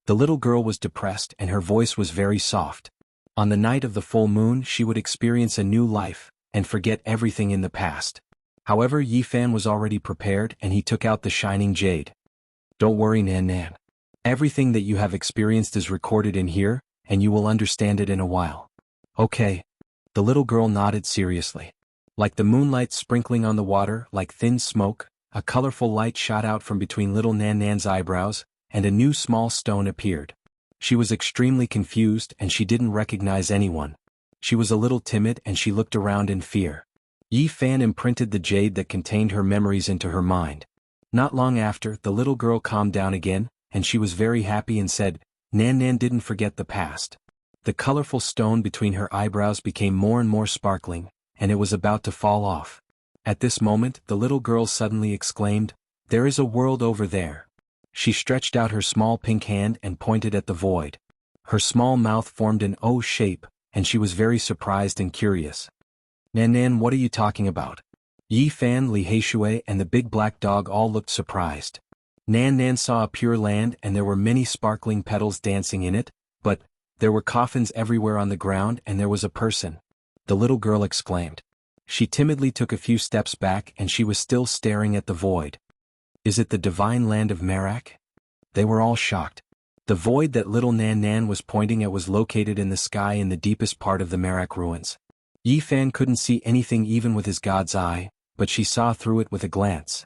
The little girl was depressed and her voice was very soft. On the night of the full moon she would experience a new life, and forget everything in the past. However, Yi Fan was already prepared and he took out the shining jade. Don't worry, Nan Nan. Everything that you have experienced is recorded in here, and you will understand it in a while. Okay. The little girl nodded seriously. Like the moonlight sprinkling on the water, like thin smoke, a colorful light shot out from between little Nan Nan's eyebrows, and a new small stone appeared. She was extremely confused and she didn't recognize anyone. She was a little timid and she looked around in fear. Yi Fan imprinted the jade that contained her memories into her mind. Not long after, the little girl calmed down again, and she was very happy and said, Nan Nan didn't forget the past. The colorful stone between her eyebrows became more and more sparkling, and it was about to fall off. At this moment, the little girl suddenly exclaimed, There is a world over there. She stretched out her small pink hand and pointed at the void. Her small mouth formed an O shape, and she was very surprised and curious. Nan Nan, what are you talking about? Yi Fan, Li Heishui, and the big black dog all looked surprised. Nan Nan saw a pure land and there were many sparkling petals dancing in it, but there were coffins everywhere on the ground and there was a person. The little girl exclaimed. She timidly took a few steps back and she was still staring at the void. Is it the divine land of Merak? They were all shocked. The void that little Nan Nan was pointing at was located in the sky in the deepest part of the Merak ruins. Yi Fan couldn't see anything even with his god's eye, but she saw through it with a glance.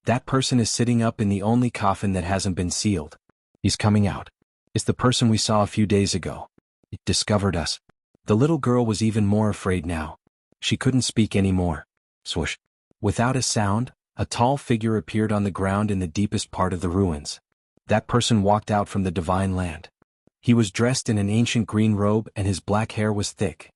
That person is sitting up in the only coffin that hasn't been sealed. He's coming out. It's the person we saw a few days ago. It discovered us. The little girl was even more afraid now. She couldn't speak anymore. Swoosh. Without a sound, a tall figure appeared on the ground in the deepest part of the ruins. That person walked out from the divine land. He was dressed in an ancient green robe and his black hair was thick.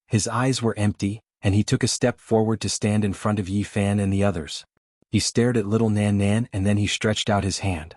His eyes were empty, and he took a step forward to stand in front of Yi Fan and the others. He stared at little Nan Nan and then he stretched out his hand.